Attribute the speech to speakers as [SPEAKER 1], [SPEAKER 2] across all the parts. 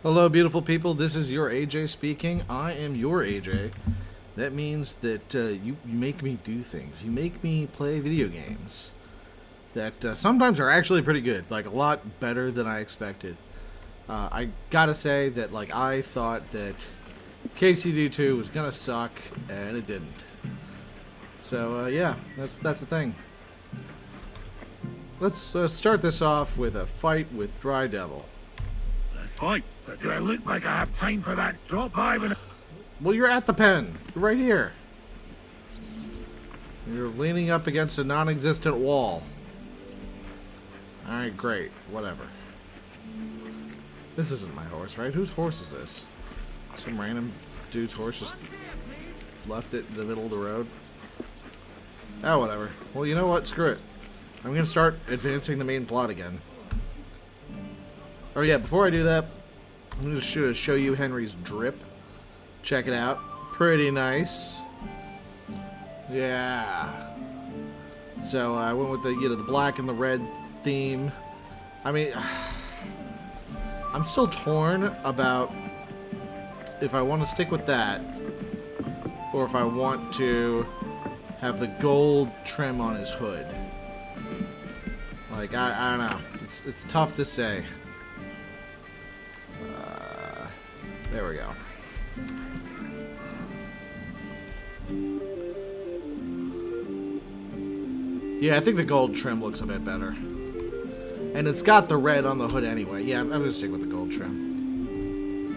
[SPEAKER 1] Hello, beautiful people. This is your AJ speaking. I am your AJ. That means that you make me do things. You make me play video games that sometimes are actually pretty good, like a lot better than I expected. I gotta say that, like, I thought that KCD2 was gonna suck, and it didn't. So yeah, that's the thing. Let's start this off with a fight with Dry Devil.
[SPEAKER 2] Let's fight. But do I look like I have time for that? Drop by when...
[SPEAKER 1] Well, you're at the pen. You're right here. You're leaning up against a non-existent wall. Alright, great. Whatever. This isn't my horse, right? Whose horse is this? Some random dude's horse just left it in the middle of the road? Oh, whatever. Well, you know what? Screw it. I'm gonna start advancing the main plot again. Oh yeah, before I do that, I'm gonna show you Henry's drip. Check it out. Pretty nice. Yeah. So I went with the black and the red theme. I mean, I'm still torn about if I want to stick with that or if I want to have the gold trim on his hood. Like, I don't know. It's tough to say. There we go. Yeah, I think the gold trim looks a bit better. And it's got the red on the hood anyway. Yeah, I'm gonna stick with the gold trim.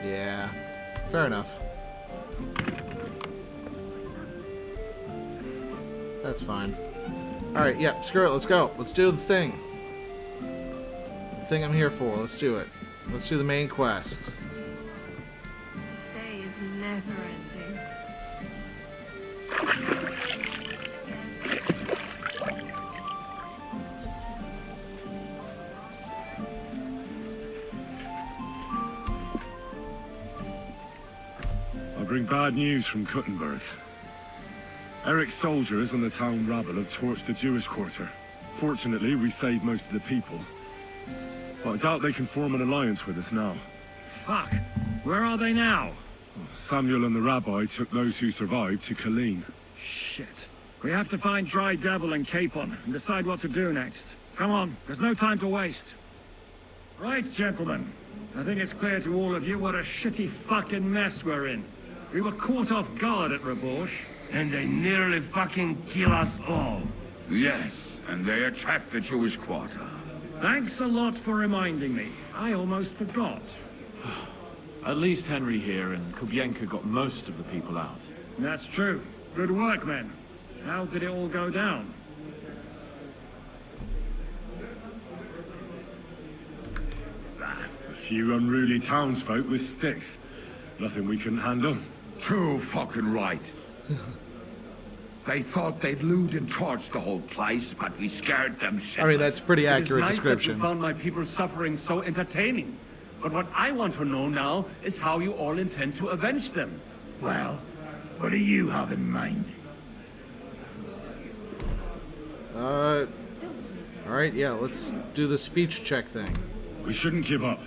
[SPEAKER 1] Yeah, fair enough. That's fine. Alright, yeah, screw it, let's go. Let's do the thing. The thing I'm here for, let's do it. Let's do the main quest.
[SPEAKER 3] Day is never ending.
[SPEAKER 2] I bring bad news from Kuttenberg. Eric's soldiers and the town rabble have torched the Jewish quarter. Fortunately, we saved most of the people. But I doubt they can form an alliance with us now.
[SPEAKER 4] Fuck! Where are they now?
[SPEAKER 2] Samuel and the rabbi took those who survived to Colleen.
[SPEAKER 4] Shit. We have to find Dry Devil and Capon and decide what to do next. Come on, there's no time to waste. Right, gentlemen. I think it's clear to all of you what a shitty fucking mess we're in. We were caught off guard at Rabosh.
[SPEAKER 5] And they nearly fucking kill us all. Yes, and they attacked the Jewish quarter.
[SPEAKER 4] Thanks a lot for reminding me. I almost forgot.
[SPEAKER 6] At least Henry here and Kubienka got most of the people out.
[SPEAKER 4] That's true. Good work, men. How did it all go down?
[SPEAKER 2] A few unruly townsfolk with sticks. Nothing we couldn't handle.
[SPEAKER 5] Too fucking right. They thought they'd loot and torch the whole place, but we scared them shitless.
[SPEAKER 1] I mean, that's pretty accurate
[SPEAKER 6] It's nice
[SPEAKER 1] description.
[SPEAKER 6] that you found my people's suffering so entertaining. But what I want to know now is how you all intend to avenge them.
[SPEAKER 2] Well, what do you have in mind?
[SPEAKER 1] Alright, yeah, let's do the speech check thing.
[SPEAKER 2] We shouldn't give up.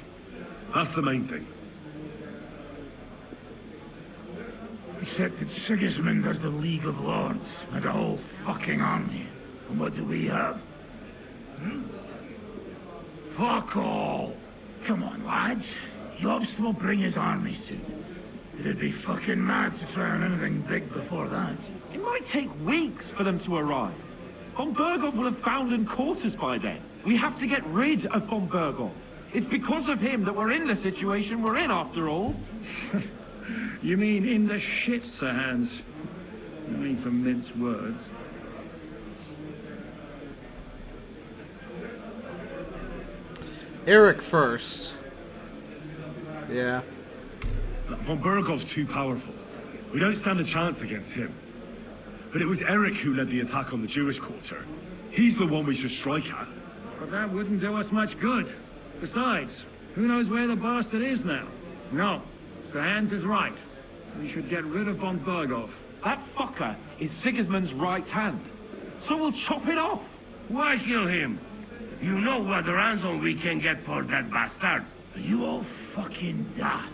[SPEAKER 2] That's the main thing.
[SPEAKER 7] Except that Sigismund has the League of Lords and a whole fucking army. And what do we have? Hmm? Fuck all! Come on, lads. Jobst will bring his army soon. It'd be fucking mad to try on anything big before that.
[SPEAKER 6] It might take weeks for them to arrive. Von Berghoff will have found and caught us by then. We have to get rid of Von Berghoff. It's because of him that we're in the situation we're in, after all.
[SPEAKER 4] You mean in the shit, Sir Hans? I mean for mince words.
[SPEAKER 1] Eric first. Yeah.
[SPEAKER 2] Von Berghoff's too powerful. We don't stand a chance against him. But it was Eric who led the attack on the Jewish quarter. He's the one we should strike at.
[SPEAKER 4] But that wouldn't do us much good. Besides, who knows where the bastard is now? No, Sir Hans is right. We should get rid of von Berghoff.
[SPEAKER 6] That fucker is Sigismund's right hand. So we'll chop it off.
[SPEAKER 7] Why kill him? You know what ransom we can get for that bastard. Are you all fucking daft?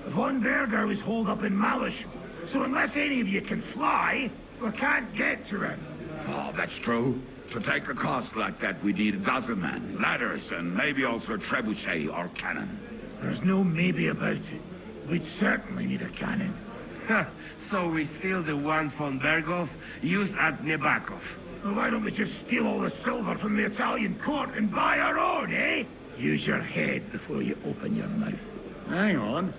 [SPEAKER 7] Von Berger is holed up in Malishov, so unless any of you can fly, we can't get to him.
[SPEAKER 5] Oh, that's true. To take a cost like that, we need a dozen men, ladders, and maybe also a trebuchet or cannon.
[SPEAKER 7] There's no maybe about it. We'd certainly need a cannon. So we steal the one von Berghoff used at Nebakov. Well, why don't we just steal all the silver from the Italian court and buy our own, eh? Use your head before you open your mouth.
[SPEAKER 4] Hang on.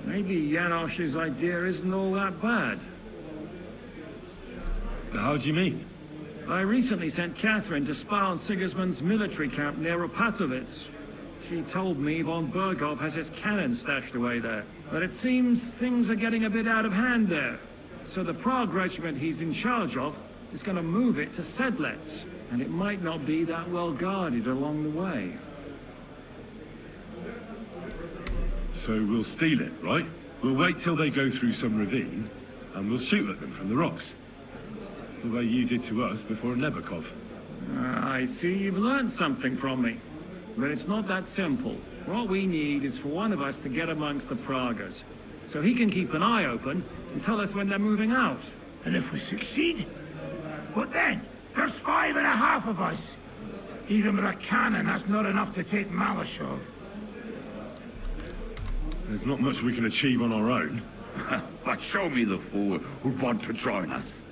[SPEAKER 4] Maybe Janosch's idea isn't all that bad.
[SPEAKER 2] How do you mean?
[SPEAKER 4] I recently sent Catherine to spy on Sigismund's military camp near Opatovitz. She told me von Berghoff has his cannon stashed away there. But it seems things are getting a bit out of hand there. So the Prague regiment he's in charge of is going to move it to Sedlec. And it might not be that well guarded along the way.
[SPEAKER 2] So we'll steal it, right? We'll wait till they go through some ravine, and we'll shoot at them from the rocks. The way you did to us before Nebakov.
[SPEAKER 4] I see you've learned something from me. But it's not that simple. What we need is for one of us to get amongst the Pragas, so he can keep an eye open and tell us when they're moving out.
[SPEAKER 7] And if we succeed, what then? There's 5.5 of us. Even with a cannon, that's not enough to take Malishov.
[SPEAKER 2] There's not much we can achieve on our own.
[SPEAKER 5] But show me the fool who'd want to join us.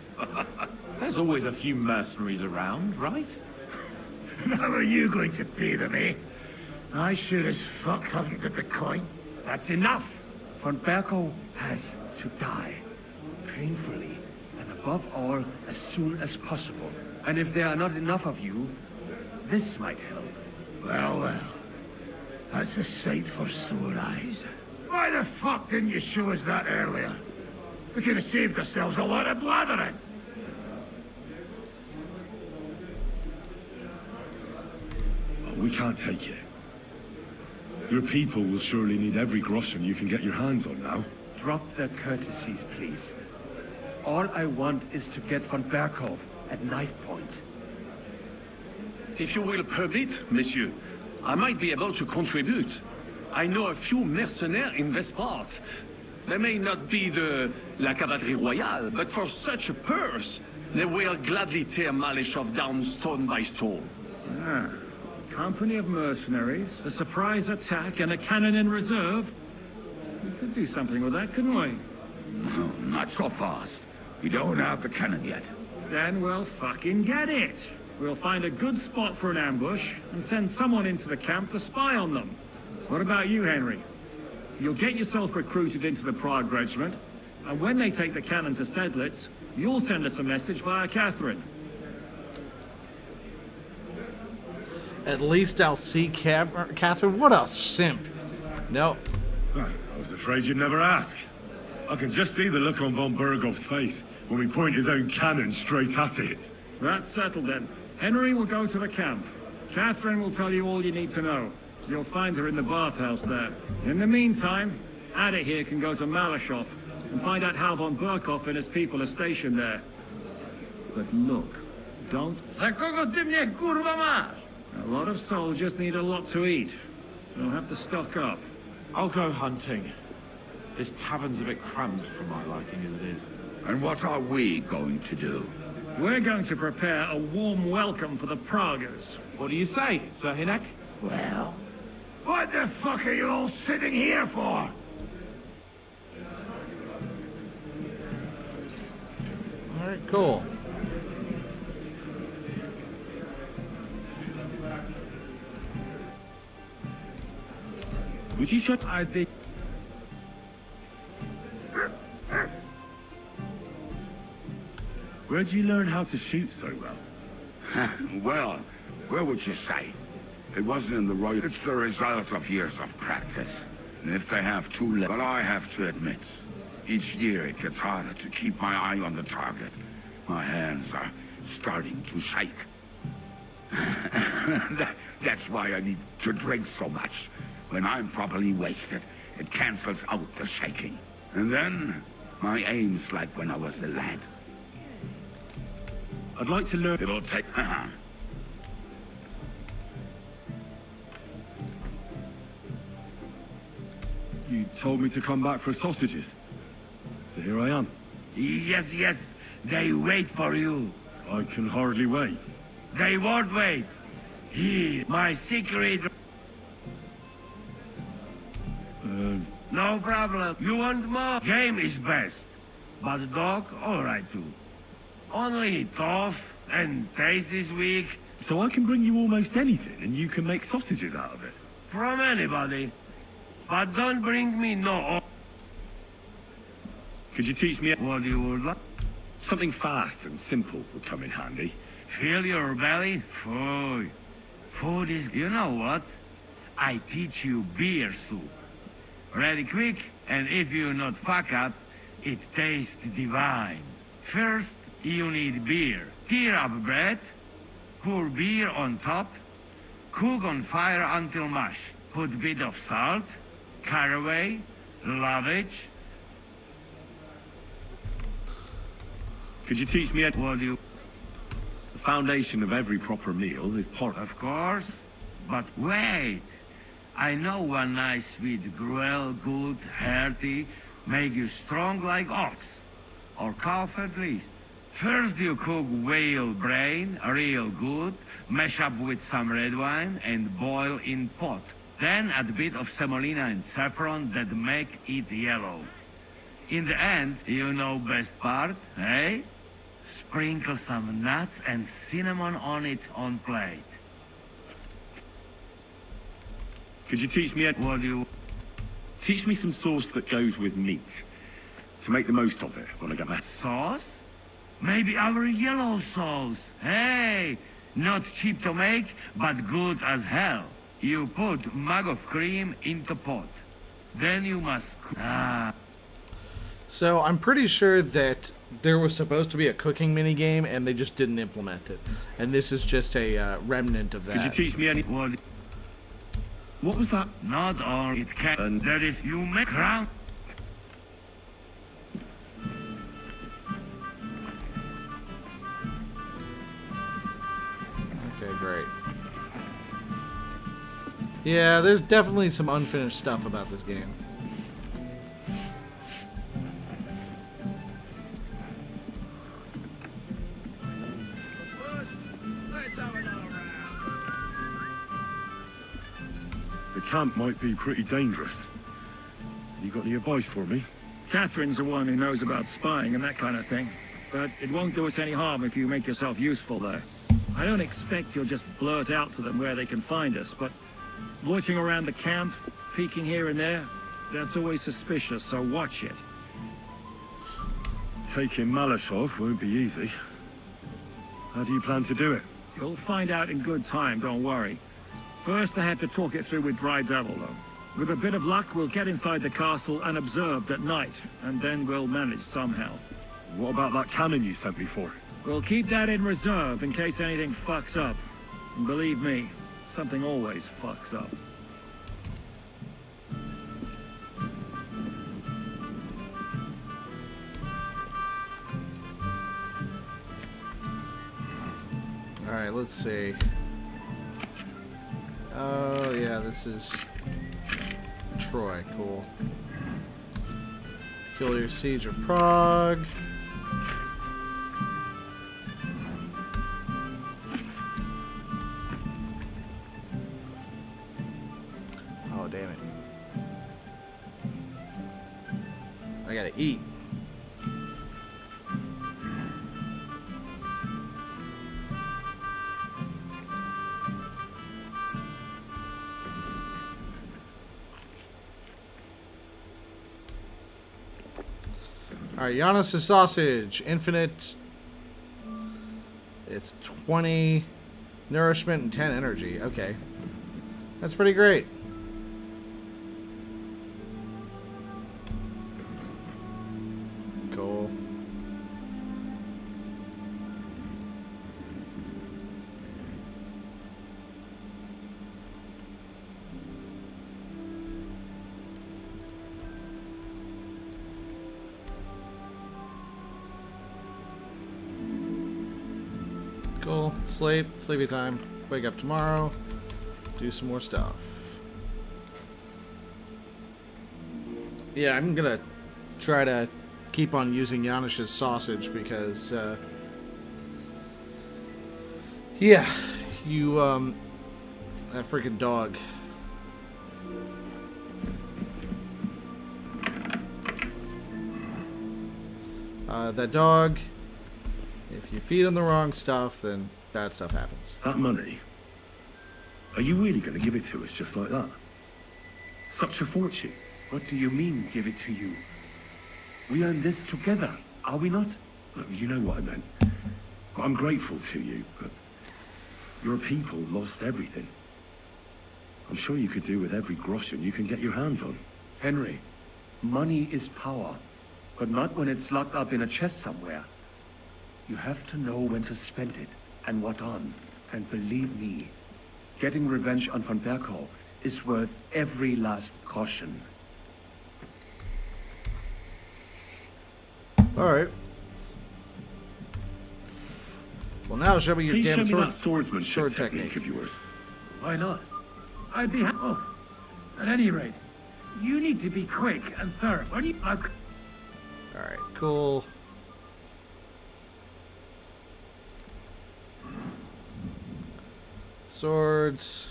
[SPEAKER 6] There's always a few mercenaries around, right?
[SPEAKER 7] How are you going to pay them, eh? I sure as fuck haven't got the coin.
[SPEAKER 8] That's enough! Von Berghoff has to die. Painfully, and above all, as soon as possible. And if there are not enough of you, this might help.
[SPEAKER 7] Well, well. That's a sight for sore eyes. Why the fuck didn't you show us that earlier? We could have saved ourselves a lot of blathering.
[SPEAKER 2] Oh, we can't take it. Your people will surely need every groschen you can get your hands on now.
[SPEAKER 8] Drop the courtesies, please. All I want is to get von Berghoff at knife point.
[SPEAKER 9] If you will permit, monsieur, I might be able to contribute. I know a few mercenaires in this part. They may not be la cavalerie royale, but for such a purse, they will gladly tear Malishov down stone by stone.
[SPEAKER 4] Ah. Company of mercenaries, a surprise attack, and a cannon in reserve. We could do something with that, couldn't we?
[SPEAKER 5] No, not so fast. We don't have the cannon yet.
[SPEAKER 4] Then we'll fucking get it. We'll find a good spot for an ambush and send someone into the camp to spy on them. What about you, Henry? You'll get yourself recruited into the Prague regiment, and when they take the cannon to Sedlec, you'll send us a message via Catherine.
[SPEAKER 1] At least I'll see Catherine. What a simp. No.
[SPEAKER 2] I was afraid you'd never ask. I can just see the look on von Berghoff's face when we point his own cannon straight at it.
[SPEAKER 4] That's settled then. Henry will go to the camp. Catherine will tell you all you need to know. You'll find her in the bathhouse there. In the meantime, Ada here can go to Malishov and find out how von Berghoff and his people are stationed there. But look, don't...
[SPEAKER 8] Za kogo ty mnie kurwa masz?
[SPEAKER 4] A lot of soldiers need a lot to eat. They'll have to stock up.
[SPEAKER 6] I'll go hunting. This tavern's a bit cramped for my liking as it is.
[SPEAKER 5] And what are we going to do?
[SPEAKER 4] We're going to prepare a warm welcome for the Pragas.
[SPEAKER 6] What do you say, Sir Hinek?
[SPEAKER 7] Well, what the fuck are you all sitting here for?
[SPEAKER 1] Alright, cool.
[SPEAKER 2] Would you shut...
[SPEAKER 4] I'd be...
[SPEAKER 2] Where'd you learn how to shoot so well?
[SPEAKER 5] Well, where would you say? It wasn't in the royal... It's the result of years of practice. And if they have too late... But I have to admit, each year it gets harder to keep my eye on the target. My hands are starting to shake. That's why I need to drink so much. When I'm properly wasted, it cancels out the shaking. And then, my aim's like when I was a lad.
[SPEAKER 2] I'd like to learn.
[SPEAKER 5] It'll take...
[SPEAKER 2] You told me to come back for sausages. So here I am.
[SPEAKER 5] Yes, yes, they wait for you.
[SPEAKER 2] I can hardly wait.
[SPEAKER 5] They won't wait. Here, my secret... No problem. You want more? Game is best. But dog, alright too. Only tough and taste is weak.
[SPEAKER 2] So I can bring you almost anything, and you can make sausages out of it.
[SPEAKER 5] From anybody. But don't bring me no...
[SPEAKER 2] Could you teach me
[SPEAKER 5] What do you would like?
[SPEAKER 2] something fast and simple would come in handy?
[SPEAKER 5] Fill your belly? Food. Food is... You know what? I teach you beer soup. Ready quick, and if you not fuck up, it tastes divine. First, you need beer. Tear up bread, pour beer on top, cook on fire until mush. Put bit of salt, caraway, lovage.
[SPEAKER 2] Could you teach me
[SPEAKER 5] What do you...
[SPEAKER 2] the foundation of every proper meal is pork?
[SPEAKER 5] Of course. But wait. I know one nice sweet gruel, good, hearty, make you strong like ox. Or calf at least. First you cook whale brain, real good, mash up with some red wine and boil in pot. Then add a bit of semolina and saffron that make it yellow. In the end, you know best part, eh? Sprinkle some nuts and cinnamon on it on plate.
[SPEAKER 2] Could you teach me
[SPEAKER 5] What do you...
[SPEAKER 2] teach me some sauce that goes with meat to make the most of it when I get back?
[SPEAKER 5] Sauce? Maybe our yellow sauce. Hey! Not cheap to make, but good as hell. You put mug of cream into pot. Then you must...
[SPEAKER 1] So I'm pretty sure that there was supposed to be a cooking mini game, and they just didn't implement it. And this is just a remnant of that.
[SPEAKER 2] Could you teach me any? What was that?
[SPEAKER 5] Not all it can. That is, you make crown.
[SPEAKER 1] Okay, great. Yeah, there's definitely some unfinished stuff about this game.
[SPEAKER 2] The camp might be pretty dangerous. You got any advice for me?
[SPEAKER 4] Catherine's the one who knows about spying and that kind of thing. But it won't do us any harm if you make yourself useful there. I don't expect you'll just blurt out to them where they can find us, but loitering around the camp, peeking here and there, that's always suspicious, so watch it.
[SPEAKER 2] Taking Malashov won't be easy. How do you plan to do it?
[SPEAKER 4] You'll find out in good time, don't worry. First, I have to talk it through with Dry Devil, though. With a bit of luck, we'll get inside the castle unobserved at night, and then we'll manage somehow.
[SPEAKER 2] What about that cannon you sent me for?
[SPEAKER 4] We'll keep that in reserve in case anything fucks up. And believe me, something always fucks up.
[SPEAKER 1] Alright, let's see. Oh, yeah, this is Troy. Cool. Kill your Siege of Prague. Oh, damn it. I gotta eat. Alright, Janos' sausage. Infinite. It's 20 nourishment and 10 energy. Okay. That's pretty great. Cool. Cool. Sleep. Sleepy time. Wake up tomorrow. Do some more stuff. Yeah, I'm gonna try to keep on using Janish's sausage because, yeah, you, that freaking dog. That dog, if you feed him the wrong stuff, then bad stuff happens.
[SPEAKER 2] That money? Are you really going to give it to us just like that? Such a fortune.
[SPEAKER 8] What do you mean, give it to you? We earned this together, are we not?
[SPEAKER 2] Look, you know what I meant. I'm grateful to you, but your people lost everything. I'm sure you could do with every groschen you can get your hands on.
[SPEAKER 8] Henry, money is power, but not when it's locked up in a chest somewhere. You have to know when to spend it, and what on. And believe me, getting revenge on Von Berkow is worth every last caution.
[SPEAKER 1] Alright. Well, now show me your
[SPEAKER 2] Please
[SPEAKER 1] damn
[SPEAKER 2] show me
[SPEAKER 1] sword,
[SPEAKER 2] that swordsmanship
[SPEAKER 1] sword
[SPEAKER 2] technique
[SPEAKER 1] technique.
[SPEAKER 2] of yours.
[SPEAKER 4] Why not? I'd be oh. At any rate, you need to be quick and thorough. What do you?
[SPEAKER 1] Alright, cool. Swords.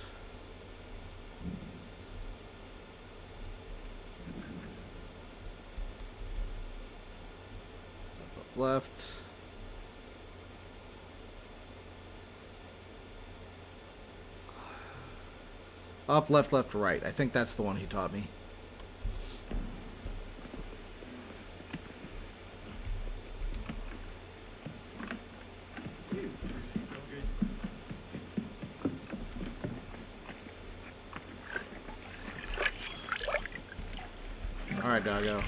[SPEAKER 1] Up left. Up, left, left, right. I think that's the one he taught me. Alright, doggo.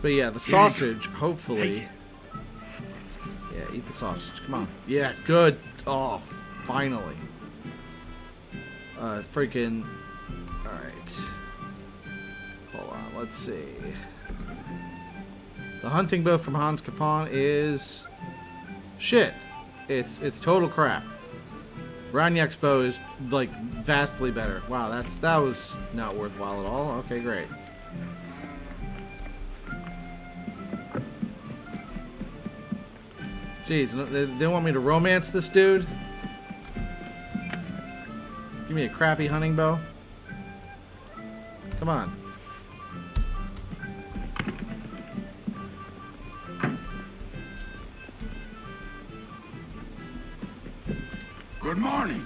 [SPEAKER 1] But yeah, the sausage, hopefully. Yeah, eat the sausage. Come on. Yeah, good. Oh, finally. Freaking. Alright. Hold on, let's see. The hunting bow from Hans Capon is. Shit. It's total crap. Ranyak's bow is, like, vastly better. Wow, that was not worthwhile at all. Okay, great. Jeez, they want me to romance this dude? Give me a crappy hunting bow? Come on.
[SPEAKER 5] Good morning.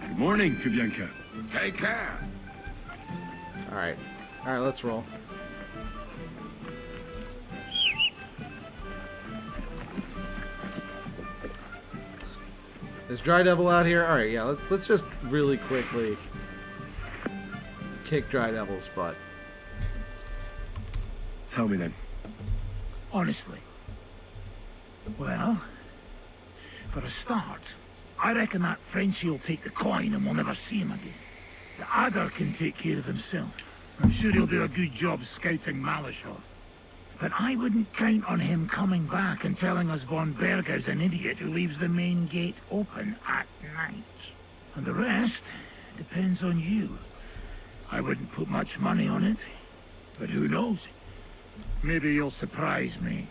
[SPEAKER 2] Good morning, Kubienka.
[SPEAKER 5] Take care.
[SPEAKER 1] Alright. Alright, let's roll. Is Dry Devil out here? Alright, yeah, let's just really quickly kick Dry Devil's butt.
[SPEAKER 2] Tell me then.
[SPEAKER 7] Honestly. Well, for a start, I reckon that Frenchie will take the coin and we'll never see him again. The Adder can take care of himself. I'm sure he'll do a good job scouting Malashov. But I wouldn't count on him coming back and telling us Von Berger's an idiot who leaves the main gate open at night. And the rest depends on you. I wouldn't put much money on it, but who knows? Maybe you'll surprise me.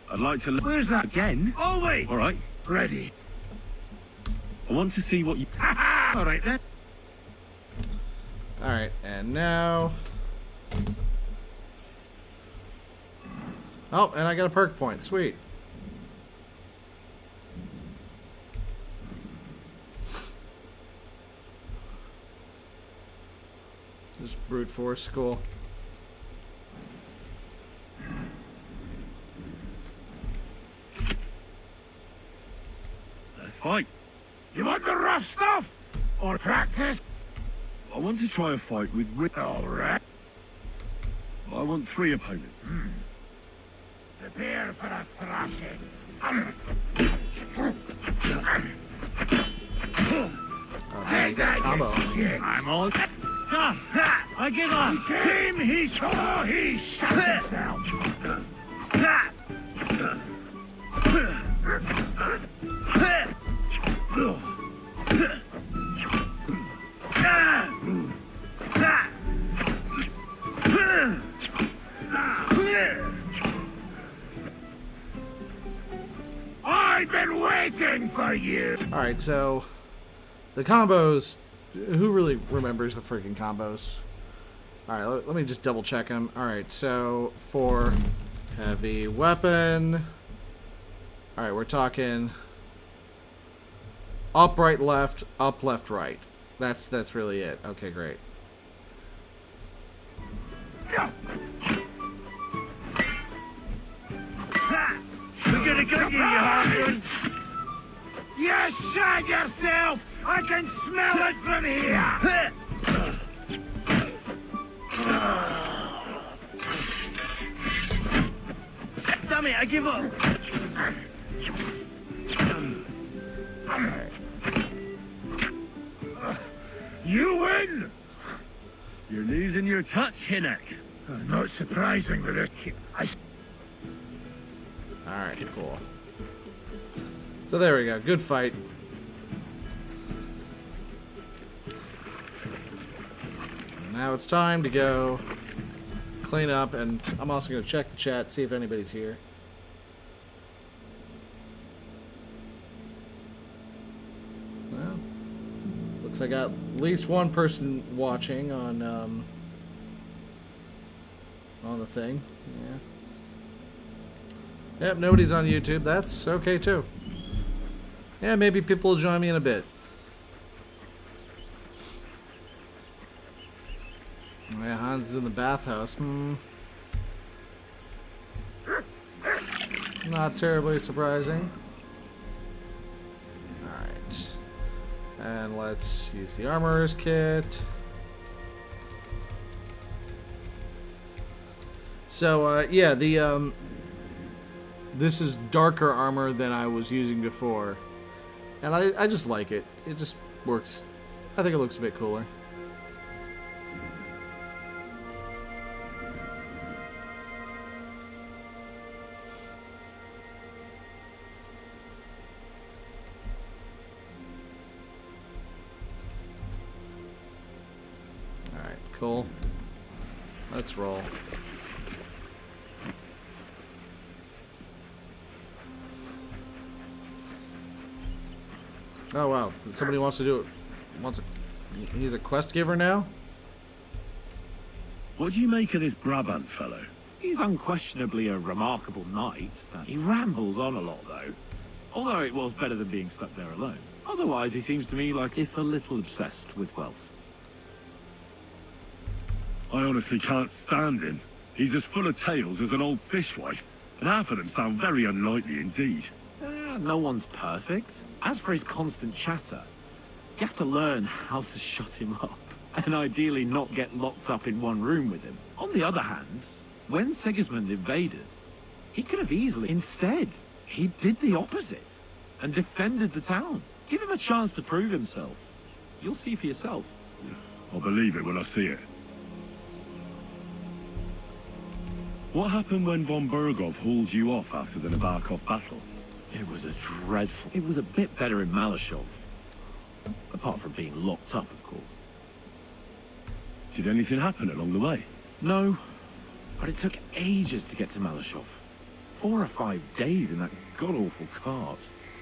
[SPEAKER 2] I'd like to...
[SPEAKER 7] Where's that?
[SPEAKER 2] Again?
[SPEAKER 7] Oh, wait!
[SPEAKER 2] All right.
[SPEAKER 7] Ready.
[SPEAKER 2] I want to see what you...
[SPEAKER 7] All right, then.
[SPEAKER 1] Alright, and now... Oh, and I got a perk point. Sweet. Just brute force, cool.
[SPEAKER 2] Let's fight.
[SPEAKER 7] You want the rough stuff? Or practice?
[SPEAKER 2] I want to try a fight with Rick.
[SPEAKER 7] All right.
[SPEAKER 2] I want 3 opponents.
[SPEAKER 7] Prepare for a thrashing.
[SPEAKER 1] Oh, man, you got a combo.
[SPEAKER 7] I'm all done.
[SPEAKER 4] I give up!
[SPEAKER 7] Him, he's shot himself. I've been waiting for you.
[SPEAKER 1] All right, so the combos. Who really remembers the freaking combos? All right, let me just double check them. All right, so for heavy weapon. All right, we're talking up, right, left, up, left, right. That's really it. Okay, great.
[SPEAKER 7] We're gonna get you, you harpoon. You shot yourself! I can smell it from here! Damn it, I give up! You win!
[SPEAKER 2] You're losing your touch, Hinnock.
[SPEAKER 7] Not surprising with this.
[SPEAKER 1] Alright, cool. So there we go. Good fight. Now it's time to go clean up, and I'm also going to check the chat, see if anybody's here. Well, looks like I got at least one person watching on the thing. Yeah. Yep, nobody's on YouTube. That's okay too. Yeah, maybe people will join me in a bit. Yeah, Hans is in the bathhouse. Not terribly surprising. Alright. And let's use the armorer's kit. So, yeah, the, this is darker armor than I was using before. And I just like it. It just works. I think it looks a bit cooler. Alright, cool. Let's roll. Oh wow, somebody wants to do it. He's a quest giver now?
[SPEAKER 2] What do you make of this Brabant fellow?
[SPEAKER 6] He's unquestionably a remarkable knight. He rambles on a lot, though. Although it was better than being stuck there alone. Otherwise, he seems to me like if a little obsessed with wealth.
[SPEAKER 2] I honestly can't stand him. He's as full of tales as an old fishwife, and half of them sound very unlikely indeed.
[SPEAKER 6] No one's perfect. As for his constant chatter, you have to learn how to shut him up, and ideally not get locked up in one room with him. On the other hand, when Sigismund invaded, he could have easily... Instead, he did the opposite, and defended the town. Give him a chance to prove himself. You'll see for yourself.
[SPEAKER 2] I'll believe it when I see it. What happened when von Berghoff hauled you off after the Nabokov battle?
[SPEAKER 6] It was a dreadful... It was a bit better in Malashov. Apart from being locked up, of course.
[SPEAKER 2] Did anything happen along the way?
[SPEAKER 6] No, but it took ages to get to Malashov. 4 or 5 days in that god-awful cart.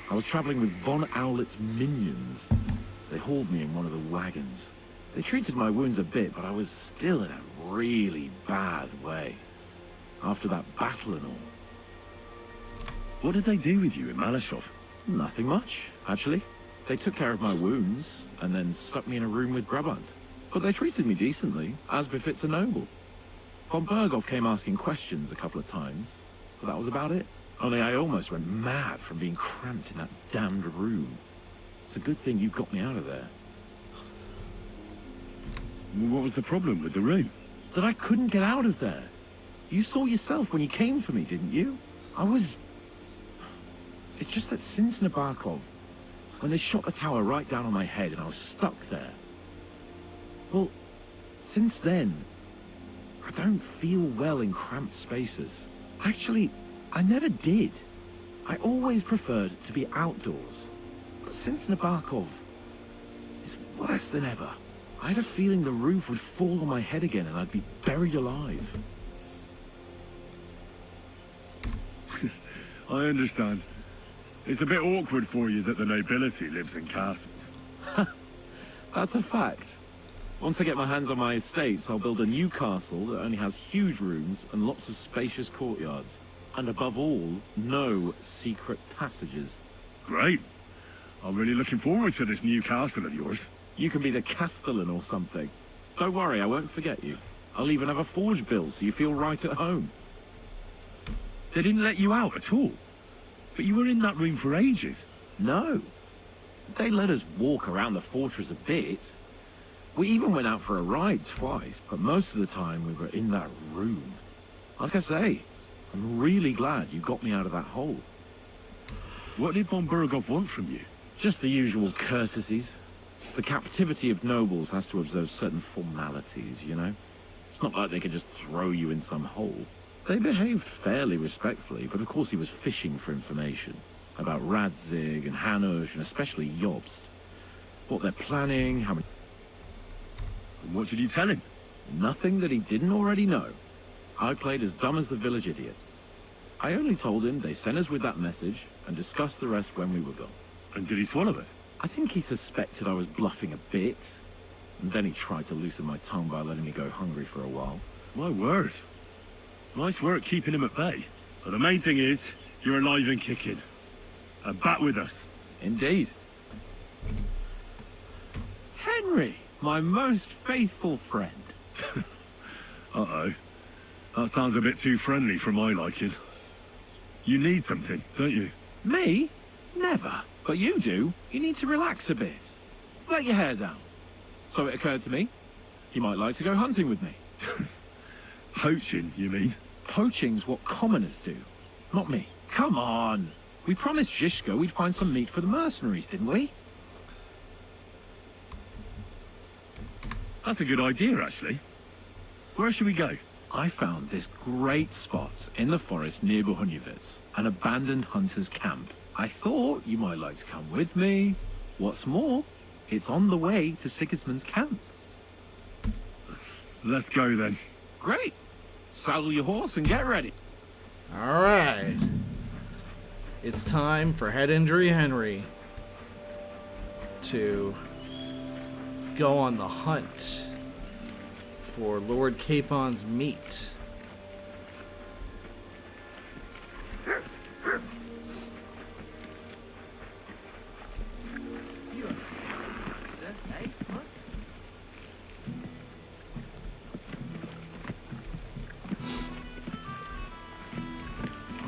[SPEAKER 6] I was traveling with von Owlet's minions. They hauled me in one of the wagons. They treated my wounds a bit, but I was still in a really bad way. After that battle and all.
[SPEAKER 2] What did they do with you in Malashov?
[SPEAKER 6] Nothing much, actually. They took care of my wounds, and then stuck me in a room with Brabant. But they treated me decently, as befits a noble. Von Berghoff came asking questions a couple of times, but that was about it. Only I almost went mad from being cramped in that damned room. It's a good thing you got me out of there.
[SPEAKER 2] What was the problem with the room?
[SPEAKER 6] That I couldn't get out of there. You saw yourself when you came for me, didn't you? It's just that since Nabokov, when they shot the tower right down on my head and I was stuck there. Well, Since then, I don't feel well in cramped spaces. Actually, I never did. I always preferred to be outdoors. But since Nabokov, it's worse than ever. I had a feeling the roof would fall on my head again and I'd be buried alive.
[SPEAKER 2] I understand. It's a bit awkward for you that the nobility lives in castles.
[SPEAKER 6] That's a fact. Once I get my hands on my estates, I'll build a new castle that only has huge rooms and lots of spacious courtyards. And above all, no secret passages.
[SPEAKER 2] Great. I'm really looking forward to this new castle of yours.
[SPEAKER 6] You can be the castellan or something. Don't worry, I won't forget you. I'll even have a forge built so you feel right at home.
[SPEAKER 2] They didn't let you out at all. But you were in that room for ages.
[SPEAKER 6] No. They let us walk around the fortress a bit. We even went out for a ride twice, but most of the time we were in that room. Like I say, I'm really glad you got me out of that hole.
[SPEAKER 2] What did von Burgov want from you?
[SPEAKER 6] Just the usual courtesies. The captivity of nobles has to observe certain formalities, you know? It's not like they could just throw you in some hole. They behaved fairly respectfully, but of course he was fishing for information. About Radzig and Hanush, and especially Jobst. What they're planning, how many...
[SPEAKER 2] And what did you tell him?
[SPEAKER 6] Nothing that he didn't already know. I played as dumb as the village idiot. I only told him they sent us with that message, and discussed the rest when we were gone.
[SPEAKER 2] And did he swallow it?
[SPEAKER 6] I think he suspected I was bluffing a bit. And then he tried to loosen my tongue by letting me go hungry for a while.
[SPEAKER 2] My word. Nice work keeping him at bay. But the main thing is, you're alive and kicking. And back with us.
[SPEAKER 6] Indeed. Henry, my most faithful friend.
[SPEAKER 2] Uh-oh. That sounds a bit too friendly for my liking. You need something, don't you?
[SPEAKER 6] Me? Never. But you do. You need to relax a bit. Let your hair down. So it occurred to me, you might like to go hunting with me.
[SPEAKER 2] Poaching, you mean?
[SPEAKER 6] Poaching's what commoners do, not me. Come on. We promised Zizka we'd find some meat for the mercenaries, didn't we?
[SPEAKER 2] That's a good idea, actually. Where should we go?
[SPEAKER 6] I found this great spot in the forest near Bohuniewicz, an abandoned hunter's camp. I thought you might like to come with me. What's more, it's on the way to Sigismund's camp.
[SPEAKER 2] Let's go then.
[SPEAKER 6] Great. Saddle your horse and get ready.
[SPEAKER 1] All right. It's time for Head Injury Henry to go on the hunt for Lord Capon's meat.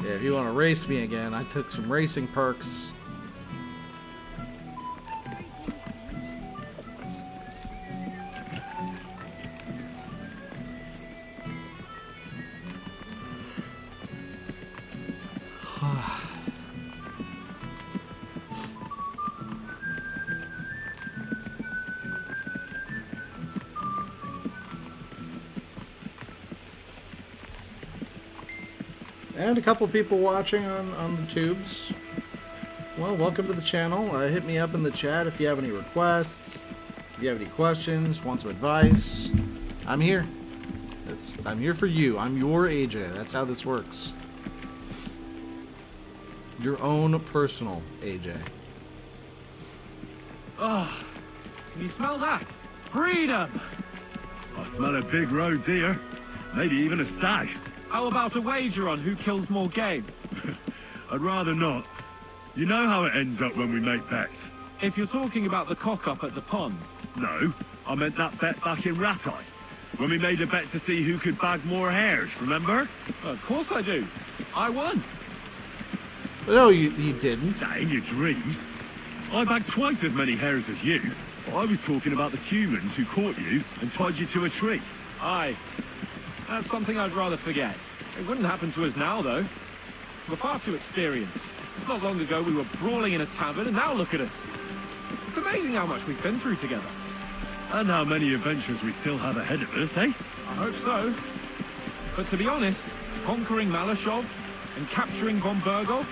[SPEAKER 1] Yeah, if you want to race me again, I took some racing perks. And a couple people watching on the tubes. Well, welcome to the channel. Hit me up in the chat if you have any requests, if you have any questions, want some advice. I'm here. I'm here for you. I'm your AJ. That's how this works. Your own personal AJ.
[SPEAKER 6] Oh, can you smell that? Freedom!
[SPEAKER 2] I smell a big roe deer. Maybe even a stag.
[SPEAKER 6] How about a wager on who kills more game?
[SPEAKER 2] I'd rather not. You know how it ends up when we make bets.
[SPEAKER 6] If you're talking about the cock-up at the pond.
[SPEAKER 2] No, I meant that bet back in Ratai. When we made a bet to see who could bag more hares, remember?
[SPEAKER 6] Of course I do. I won.
[SPEAKER 1] No, you didn't.
[SPEAKER 2] Nah, in your dreams. I bagged twice as many hares as you. I was talking about the humans who caught you and tied you to a tree.
[SPEAKER 6] Aye. That's something I'd rather forget. It wouldn't happen to us now, though. We're far too experienced. It's not long ago we were brawling in a tavern, and now look at us. It's amazing how much we've been through together.
[SPEAKER 2] And how many adventures we still have ahead of us, eh?
[SPEAKER 6] I hope so. But to be honest, conquering Malashov and capturing von Bergov,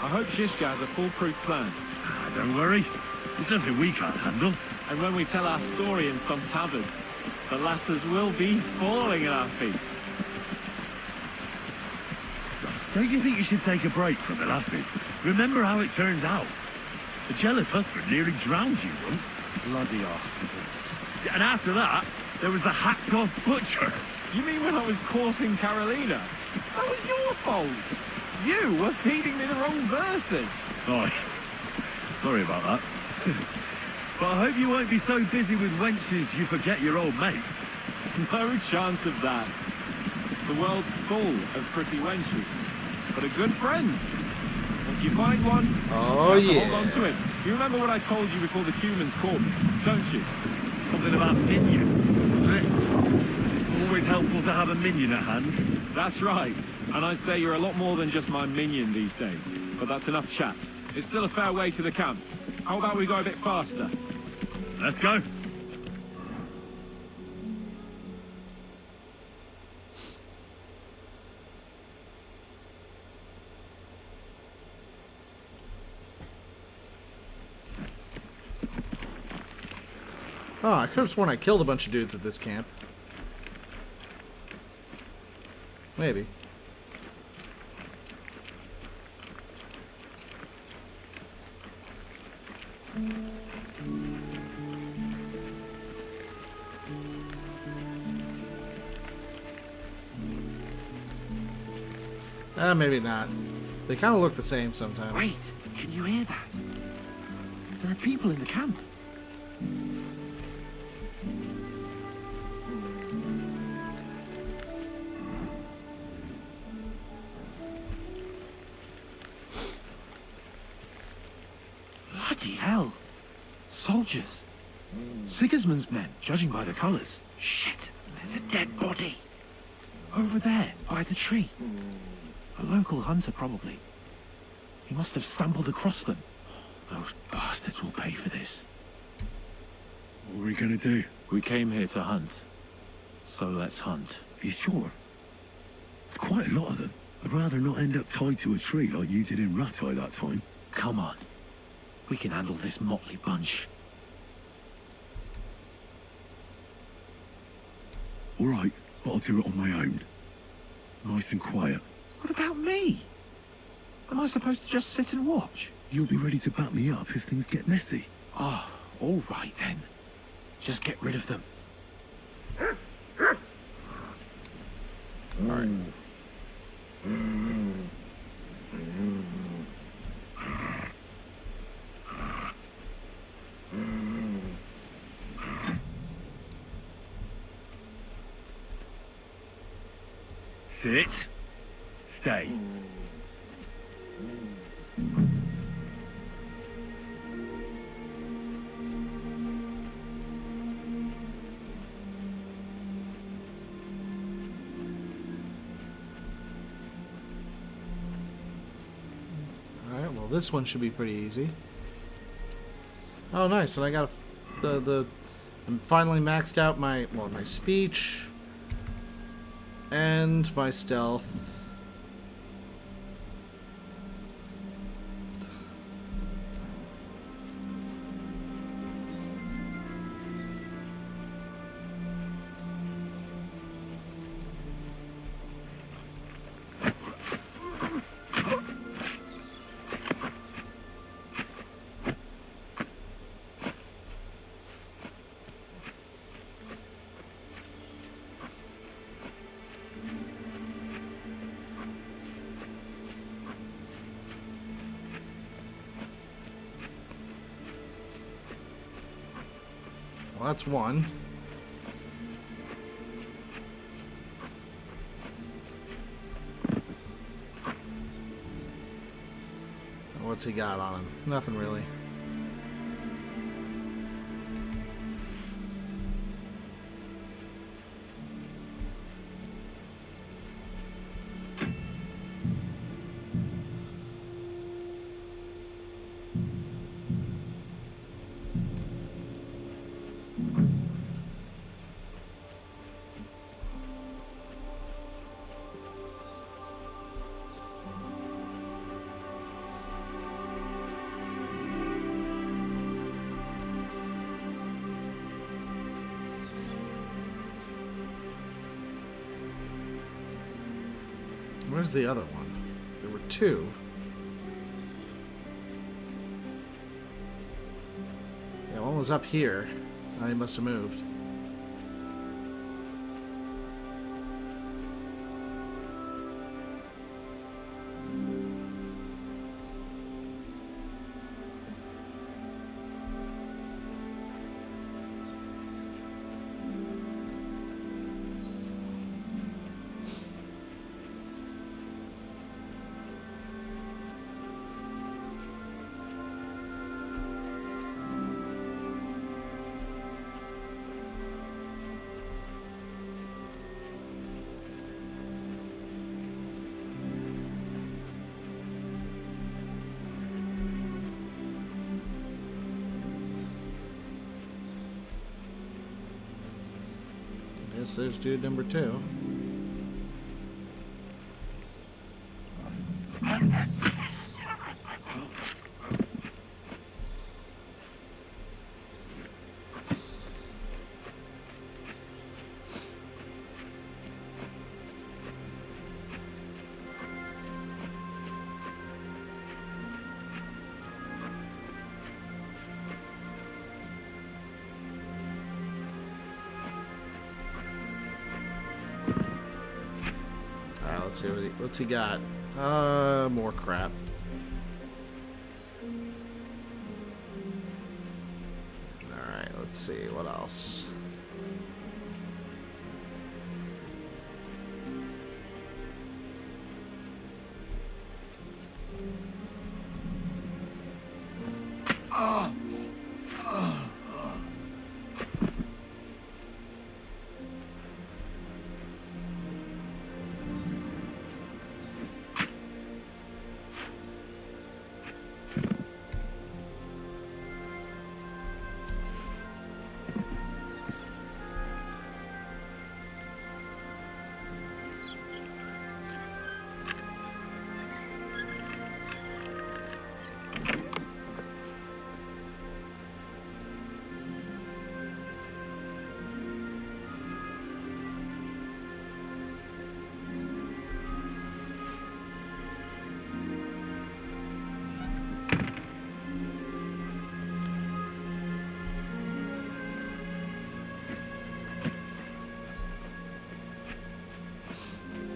[SPEAKER 6] I hope Shishka has a foolproof plan.
[SPEAKER 2] Don't worry. There's nothing we can't handle.
[SPEAKER 6] And when we tell our story in some tavern, the lasses will be falling at our feet.
[SPEAKER 2] Don't you think you should take a break from the lasses? Remember how it turns out. The jealous husband nearly drowned you once.
[SPEAKER 6] Bloody arseholes.
[SPEAKER 2] And after that, there was the hacked-off butcher.
[SPEAKER 6] You mean when I was courting Carolina? That was your fault. You were feeding me the wrong verses.
[SPEAKER 2] Oh, sorry about that. But I hope you won't be so busy with wenches you forget your old mates.
[SPEAKER 6] No chance of that. The world's full of pretty wenches. But a good friend. Once you find one,
[SPEAKER 1] Oh,
[SPEAKER 6] you have to
[SPEAKER 1] yeah.
[SPEAKER 6] hold on to him. You remember what I told you before the humans caught me, don't you?
[SPEAKER 2] Something about minions, wasn't it? It's always helpful to have a minion at hand.
[SPEAKER 6] That's right. And I'd say you're a lot more than just my minion these days. But that's enough chat. It's still a fair way to the camp. How about we go a bit faster?
[SPEAKER 2] Let's go.
[SPEAKER 1] Oh, I could have sworn I killed a bunch of dudes at this camp. Maybe. Maybe not. They kind of look the same sometimes.
[SPEAKER 6] Wait, can you hear that? There are people in the camp. Bloody hell. Soldiers. Sigismund's men, judging by the colours. Shit, there's a dead body. Over there, by the tree. A local hunter, probably. He must have stumbled across them. Those bastards will pay for this.
[SPEAKER 2] What are we gonna do?
[SPEAKER 6] We came here to hunt. So let's hunt.
[SPEAKER 2] Are you sure? There's quite a lot of them. I'd rather not end up tied to a tree like you did in Ratai that time.
[SPEAKER 6] Come on. We can handle this motley bunch.
[SPEAKER 2] All right, but I'll do it on my own. Nice and quiet.
[SPEAKER 6] What about me? Am I supposed to just sit and watch?
[SPEAKER 2] You'll be ready to back me up if things get messy.
[SPEAKER 6] Oh, all right then. Just get rid of them.
[SPEAKER 1] All right.
[SPEAKER 2] Sit. Stay.
[SPEAKER 1] Alright, well this one should be pretty easy. Oh nice, and I got I'm finally maxed out my speech and my stealth. Well, that's one. What's he got on him? Nothing really. Where's the other one? There were two. Yeah, one was up here. I must have moved. Guess there's dude number 2. Let's see what's he got. More crap. Alright, let's see what else.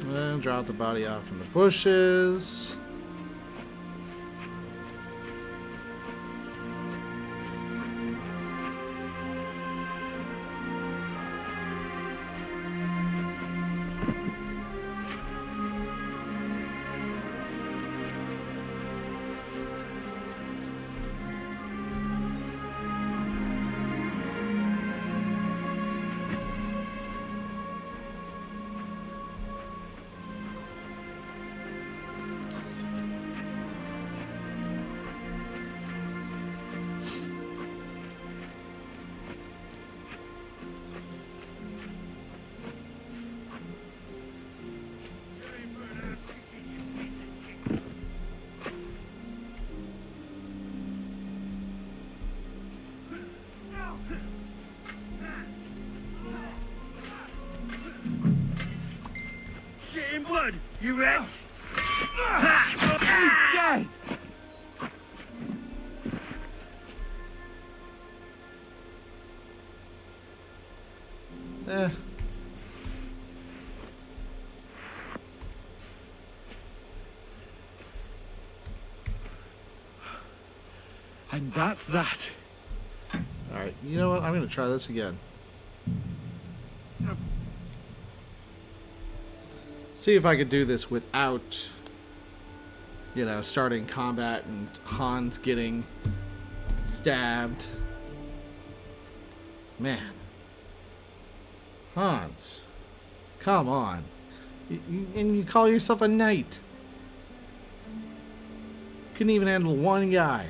[SPEAKER 1] And drop the body off in the bushes.
[SPEAKER 7] Blood, urAJ!
[SPEAKER 8] He's dead! And that's that.
[SPEAKER 1] Alright, you know what? I'm gonna try this again. See if I could do this without, you know, starting combat and Hans getting stabbed. Man. Hans. Come on. And you call yourself a knight. Couldn't even handle one guy.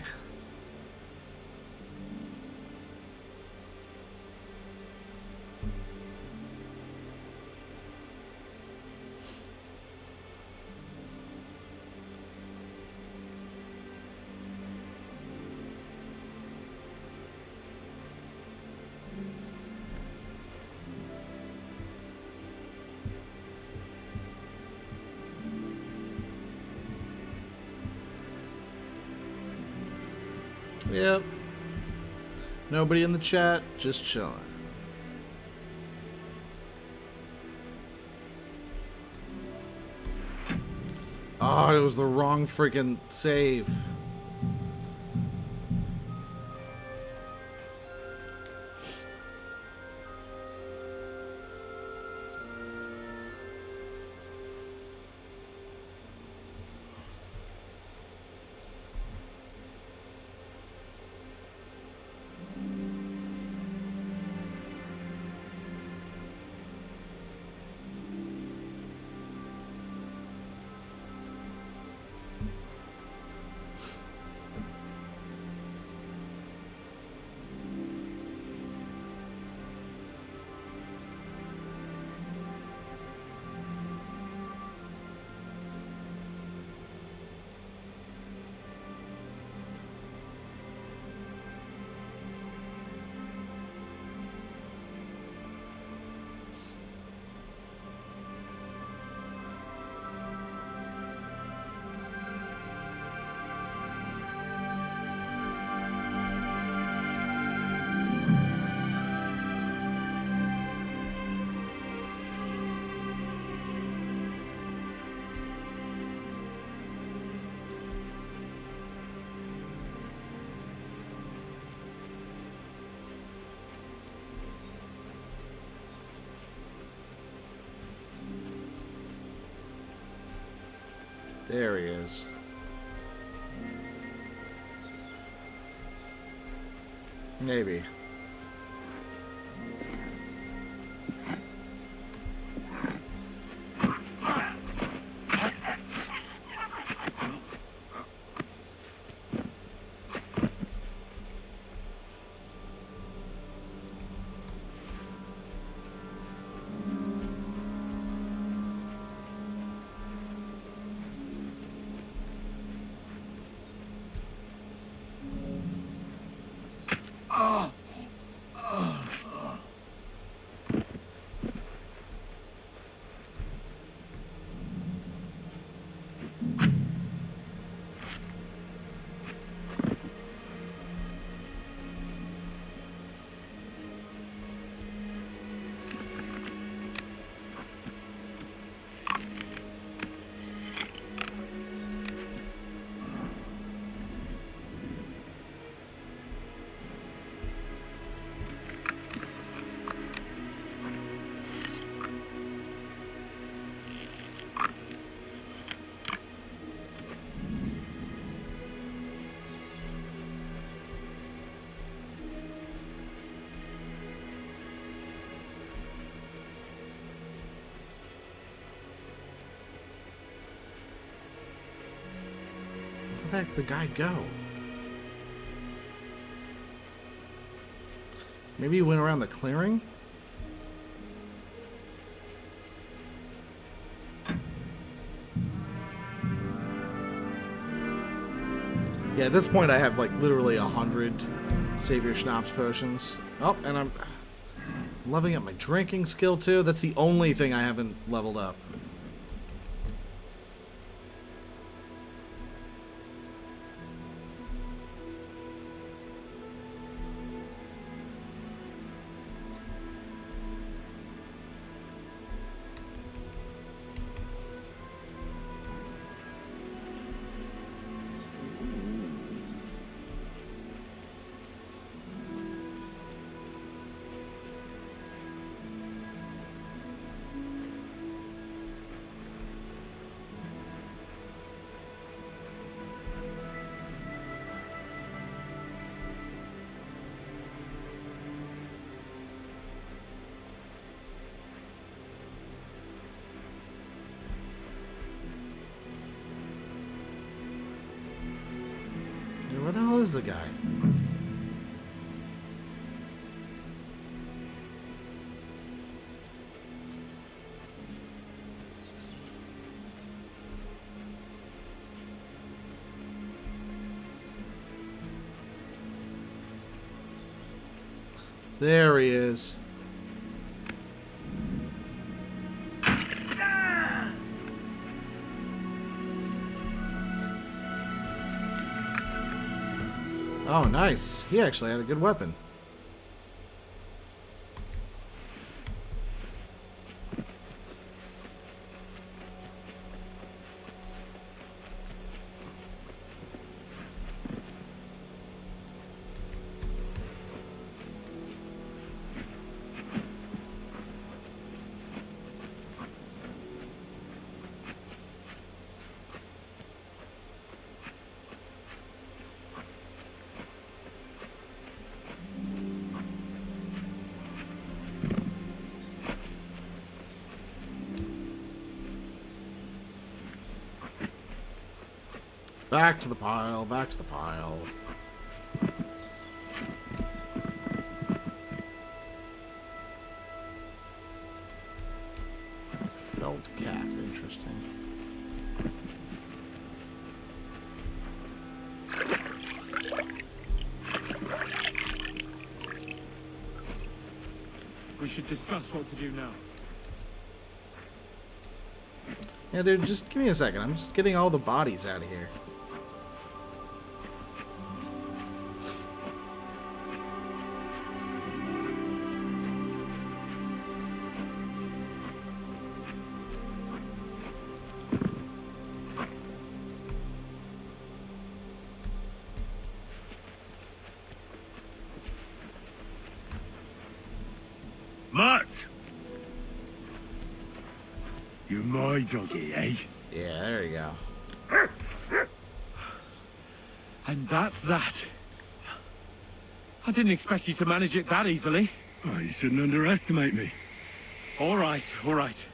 [SPEAKER 1] Yep. Nobody in the chat, just chilling. Oh, it was the wrong freaking save. There he is. Maybe. Where the heck did the guy go? Maybe he went around the clearing? Yeah, at this point I have like literally 100 Save Your Schnapps potions. Oh, and I'm leveling up my drinking skill too. That's the only thing I haven't leveled up. Where the hell is the guy? There he is. Oh, nice. He actually had a good weapon. Back to the pile, back to the pile. Felt cap, interesting.
[SPEAKER 8] We should discuss what to do now.
[SPEAKER 1] Yeah, dude, just give me a second. I'm just getting all the bodies out of here.
[SPEAKER 2] Matt! You're my doggy, eh?
[SPEAKER 1] Yeah, there you go.
[SPEAKER 8] And that's that. I didn't expect you to manage it that easily.
[SPEAKER 2] Oh, you shouldn't underestimate me.
[SPEAKER 8] All right, all right.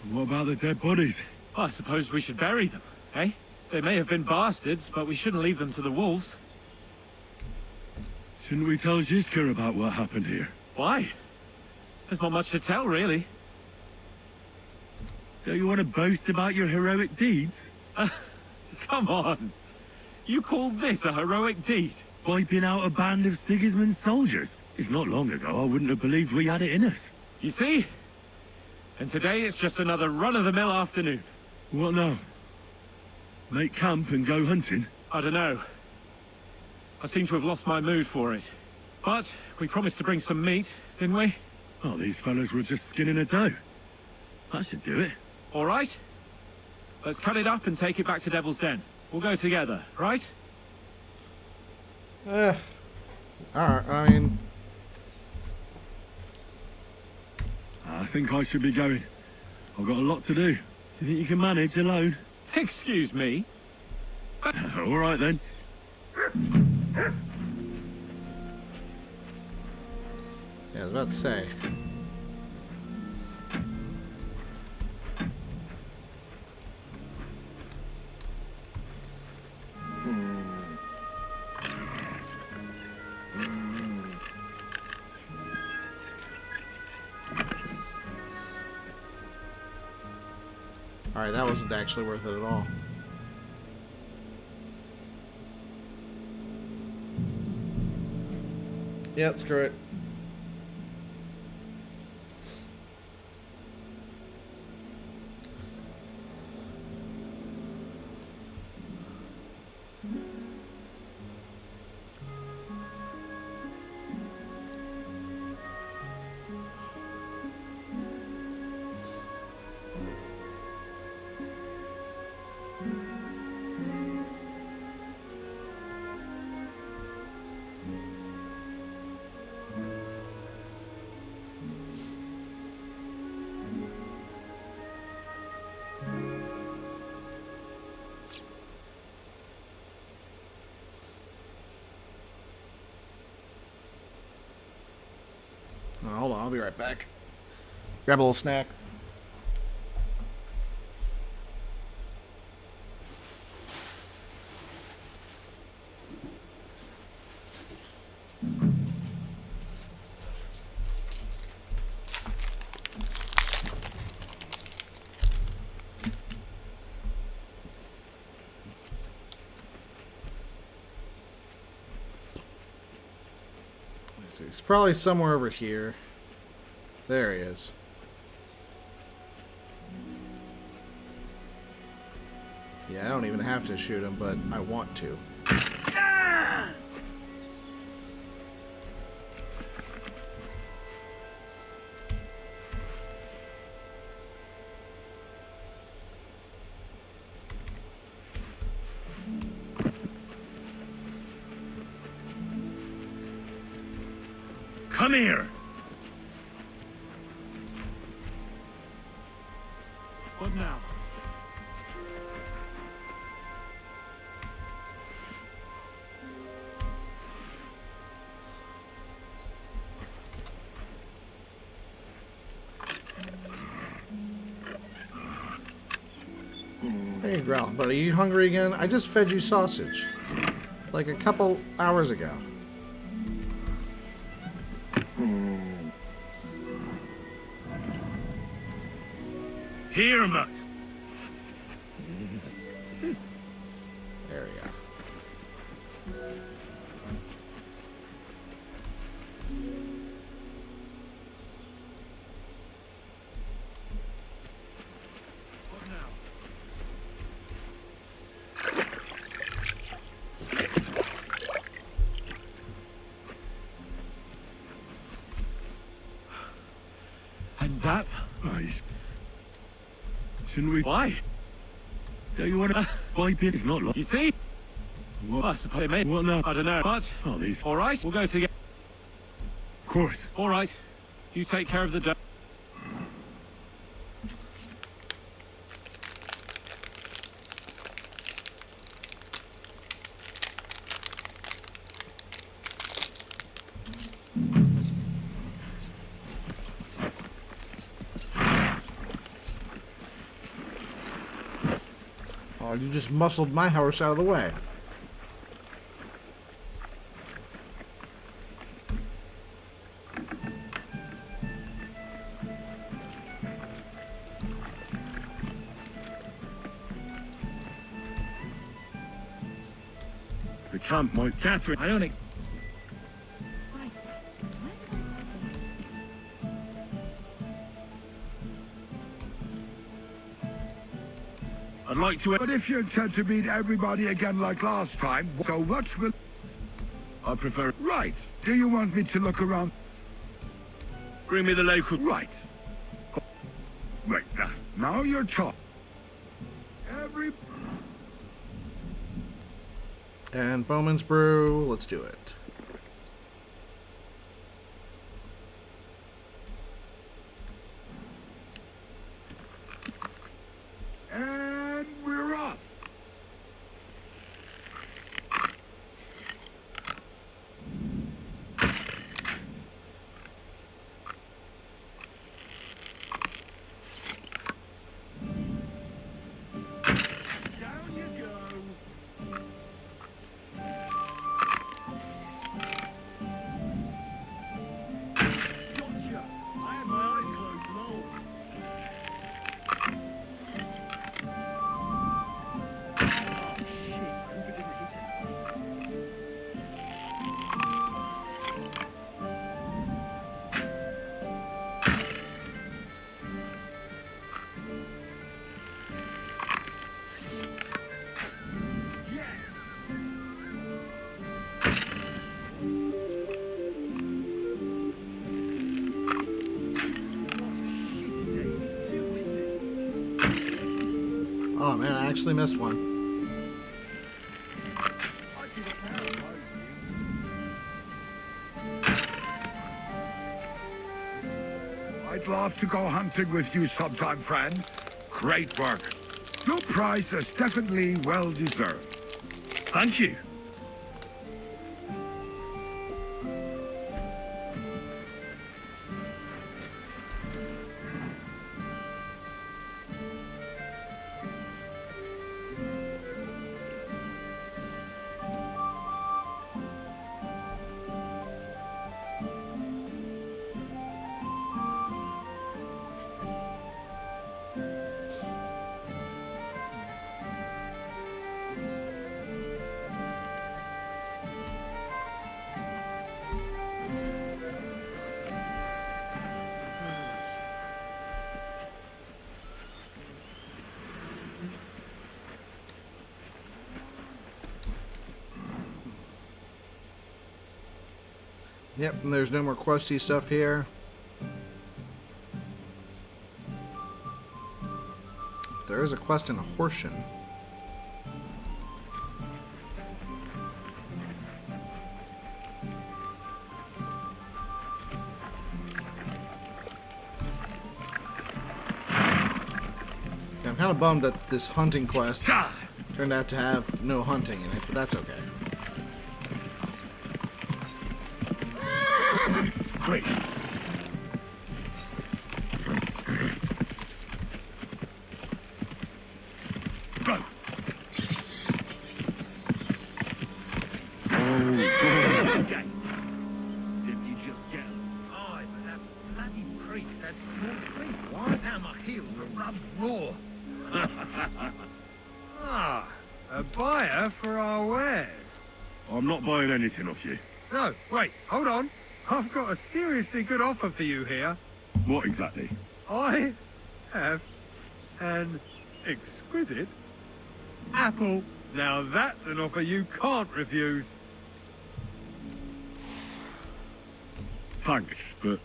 [SPEAKER 2] What about the dead bodies?
[SPEAKER 8] I suppose we should bury them, eh? They may have been bastards, but we shouldn't leave them to the wolves.
[SPEAKER 2] Shouldn't we tell Zizka about what happened here?
[SPEAKER 8] Why? There's not much to tell, really.
[SPEAKER 2] Don't you want to boast about your heroic deeds?
[SPEAKER 8] Come on. You call this a heroic deed?
[SPEAKER 2] Wiping out a band of Sigismund's soldiers? It's not long ago I wouldn't have believed we had it in us.
[SPEAKER 8] You see? And today it's just another run-of-the-mill afternoon.
[SPEAKER 2] What now? Make camp and go hunting?
[SPEAKER 8] I don't know. I seem to have lost my mood for it. But we promised to bring some meat, didn't we?
[SPEAKER 2] Oh, these fellas were just skinning a doe. That should do it.
[SPEAKER 8] All right. Let's cut it up and take it back to Devil's Den. We'll go together, right?
[SPEAKER 1] Alright, I mean...
[SPEAKER 2] I think I should be going. I've got a lot to do. Do you think you can manage alone?
[SPEAKER 8] Excuse me?
[SPEAKER 2] All right then.
[SPEAKER 1] Yeah, I was about to say. Alright, that wasn't actually worth it at all. Yep, screw it. Oh, hold on, I'll be right back. Grab a little snack. He's probably somewhere over here. There he is. Yeah, I don't even have to shoot him, but I want to.
[SPEAKER 2] Come here!
[SPEAKER 4] What now?
[SPEAKER 1] Hey, Growl, buddy, you hungry again? I just fed you sausage. Like a couple hours ago.
[SPEAKER 2] Here, Mutt!
[SPEAKER 1] There we go.
[SPEAKER 4] What now?
[SPEAKER 6] And that...
[SPEAKER 2] Nice. Shouldn't we...
[SPEAKER 6] Why?
[SPEAKER 2] Do you want to wipe it? It's not like...
[SPEAKER 6] You see?
[SPEAKER 2] What?
[SPEAKER 6] I suppose it may...
[SPEAKER 2] What now?
[SPEAKER 6] I don't know, but...
[SPEAKER 2] Oh, these...
[SPEAKER 6] All right, we'll go together.
[SPEAKER 2] Of course.
[SPEAKER 6] All right. You take care of the dough.
[SPEAKER 1] Oh, you just muscled my horse out of the way.
[SPEAKER 2] The camp might...
[SPEAKER 4] Catherine, I don't think...
[SPEAKER 3] Christ.
[SPEAKER 2] I'd like to...
[SPEAKER 5] But if you intend to meet everybody again like last time, so what will...
[SPEAKER 2] I prefer...
[SPEAKER 5] Right. Do you want me to look around?
[SPEAKER 2] Bring me the local...
[SPEAKER 5] Right.
[SPEAKER 2] Right,
[SPEAKER 5] Now you're talking.
[SPEAKER 1] And Bowman's Brew, let's do it.
[SPEAKER 5] And we're off.
[SPEAKER 2] Down you go. Gotcha. I had my eyes closed and all. Oh, shit. I hope it didn't hit him.
[SPEAKER 1] Oh man, I actually missed one.
[SPEAKER 5] I'd love to go hunting with you sometime, friend. Great work. Your prize is definitely well deserved.
[SPEAKER 2] Thank you.
[SPEAKER 1] Yep, and there's no more questy stuff here. There is a quest in Horsham. kind of bummed that this hunting quest turned out to have no hunting in it, but that's okay.
[SPEAKER 7] Quick. Go.
[SPEAKER 9] Didn't you just get him?
[SPEAKER 7] Aye, but that bloody priest had short feet. Why now my heels are rubbed raw?
[SPEAKER 8] Ah, a buyer for our wares.
[SPEAKER 2] I'm not buying anything off you.
[SPEAKER 8] No, wait, hold on. I've got a seriously good offer for you here.
[SPEAKER 2] What exactly?
[SPEAKER 8] I have an exquisite apple. Now that's an offer you can't refuse.
[SPEAKER 2] Thanks, but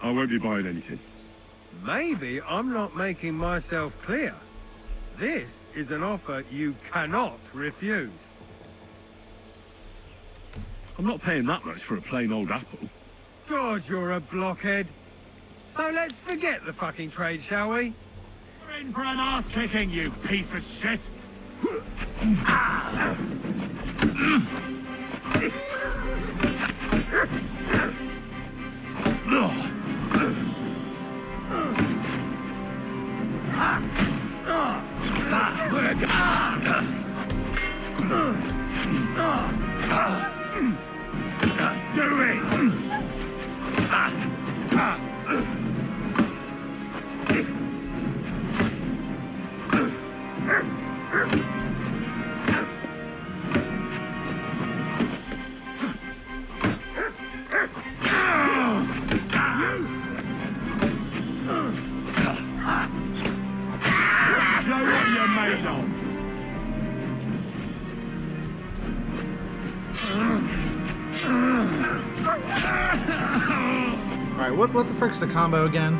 [SPEAKER 2] I won't be buying anything.
[SPEAKER 8] Maybe I'm not making myself clear. This is an offer you cannot refuse.
[SPEAKER 2] I'm not paying that much for a plain old apple.
[SPEAKER 8] God, you're a blockhead. So let's forget the fucking trade, shall we?
[SPEAKER 7] You're in for an ass kicking, you piece of shit. Do it! Show what you're made of!
[SPEAKER 1] Alright, what the frick's the combo again?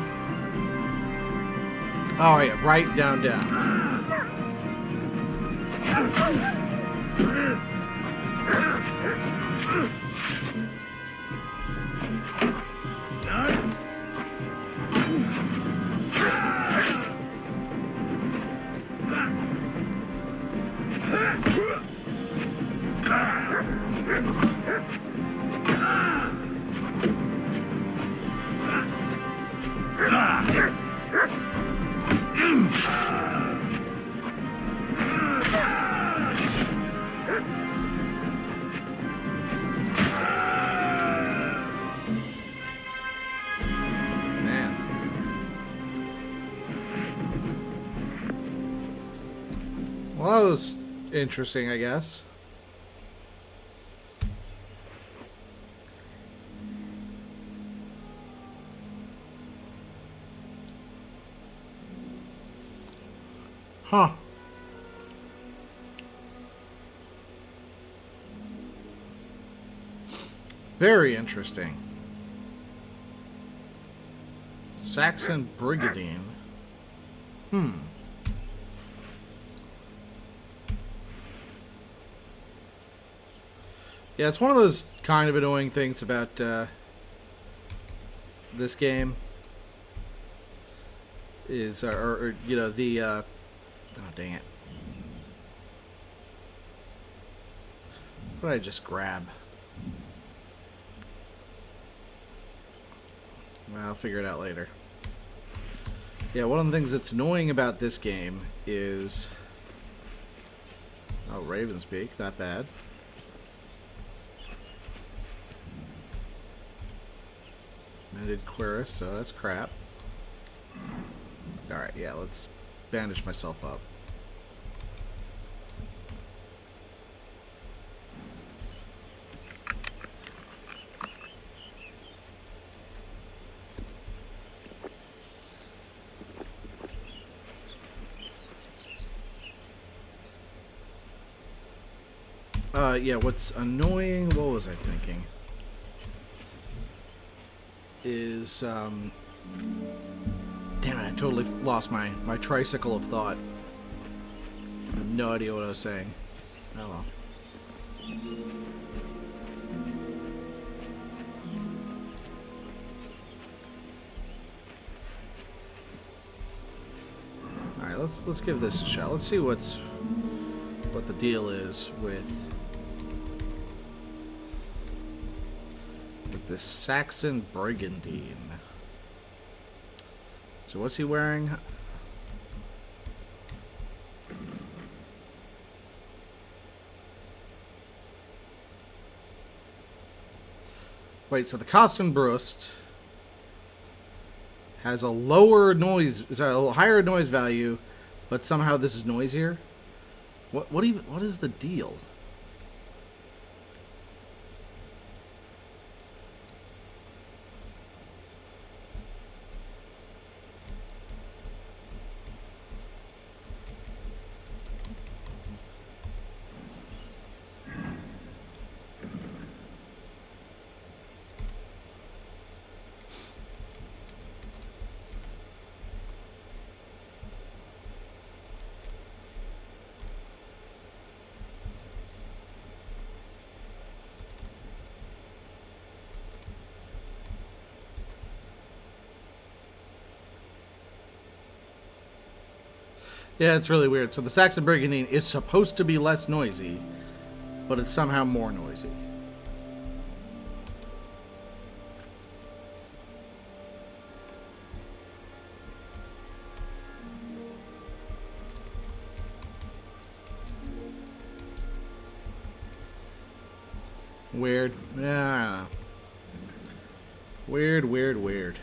[SPEAKER 1] Oh yeah, right, down, down. Well, that was interesting, I guess. Huh. Very interesting. Saxon Brigandine. Yeah, it's one of those kind of annoying things about this game is, or you know, the oh dang it, what did I just grab? Well, I'll figure it out later. Yeah, one of the things that's annoying about this game is, oh, Ravenspeak, not bad. Mended Cuirass, so that's crap. Alright, yeah, let's bandage myself up. Yeah, what's annoying, what was I thinking? Is, damn it, I totally lost my tricycle of thought. I have no idea what I was saying. Oh well. Alright, let's give this a shot. Let's see what the deal is with this Saxon brigandine. So what's he wearing? Wait, so the Kostenbrust has a lower noise, sorry, a higher noise value, but somehow this is noisier. What is the deal? Yeah, it's really weird. So the Saxon brigandine is supposed to be less noisy, but it's somehow more noisy. Weird. Yeah, I don't know. Weird, weird, weird.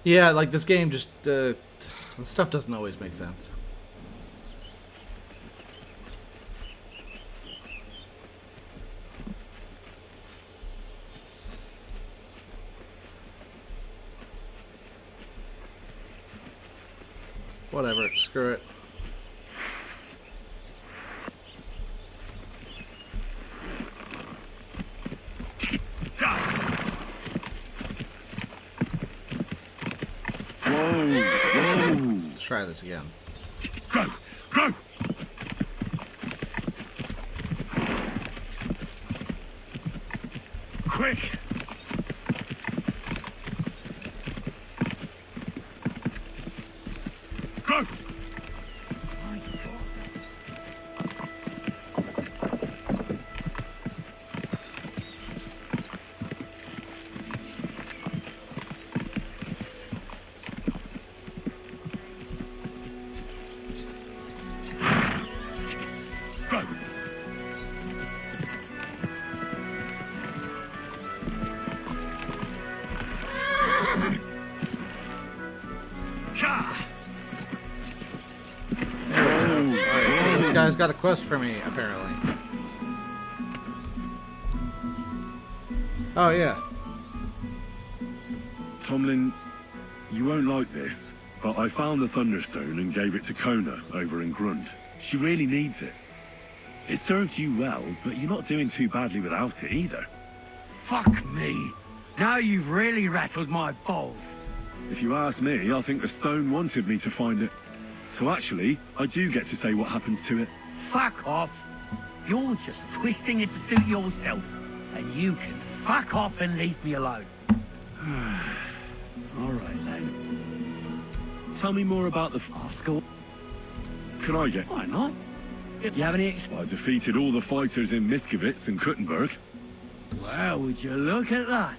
[SPEAKER 1] Yeah, like this game just, the stuff doesn't always make sense. Whatever, screw it. Let's try this again.
[SPEAKER 2] Go! Go! Quick! Go!
[SPEAKER 1] This guy's got a quest for me, apparently. Oh, yeah.
[SPEAKER 2] Tomlin, you won't like this, but I found the Thunderstone and gave it to Kona over in Grund. She really needs it. It served you well, but you're not doing too badly without it either.
[SPEAKER 7] Fuck me. Now you've really rattled my balls.
[SPEAKER 2] If you ask me, I think the stone wanted me to find it. So actually, I do get to say what happens to it.
[SPEAKER 7] Fuck off. You're just twisting it to suit yourself. And you can fuck off and leave me alone.
[SPEAKER 2] All right, then. Tell me more about the
[SPEAKER 7] Oscar.
[SPEAKER 2] Can I get...
[SPEAKER 7] Why not? You have any
[SPEAKER 2] I defeated all the fighters in Miskovitz and Kuttenberg.
[SPEAKER 7] Well, would you look at that?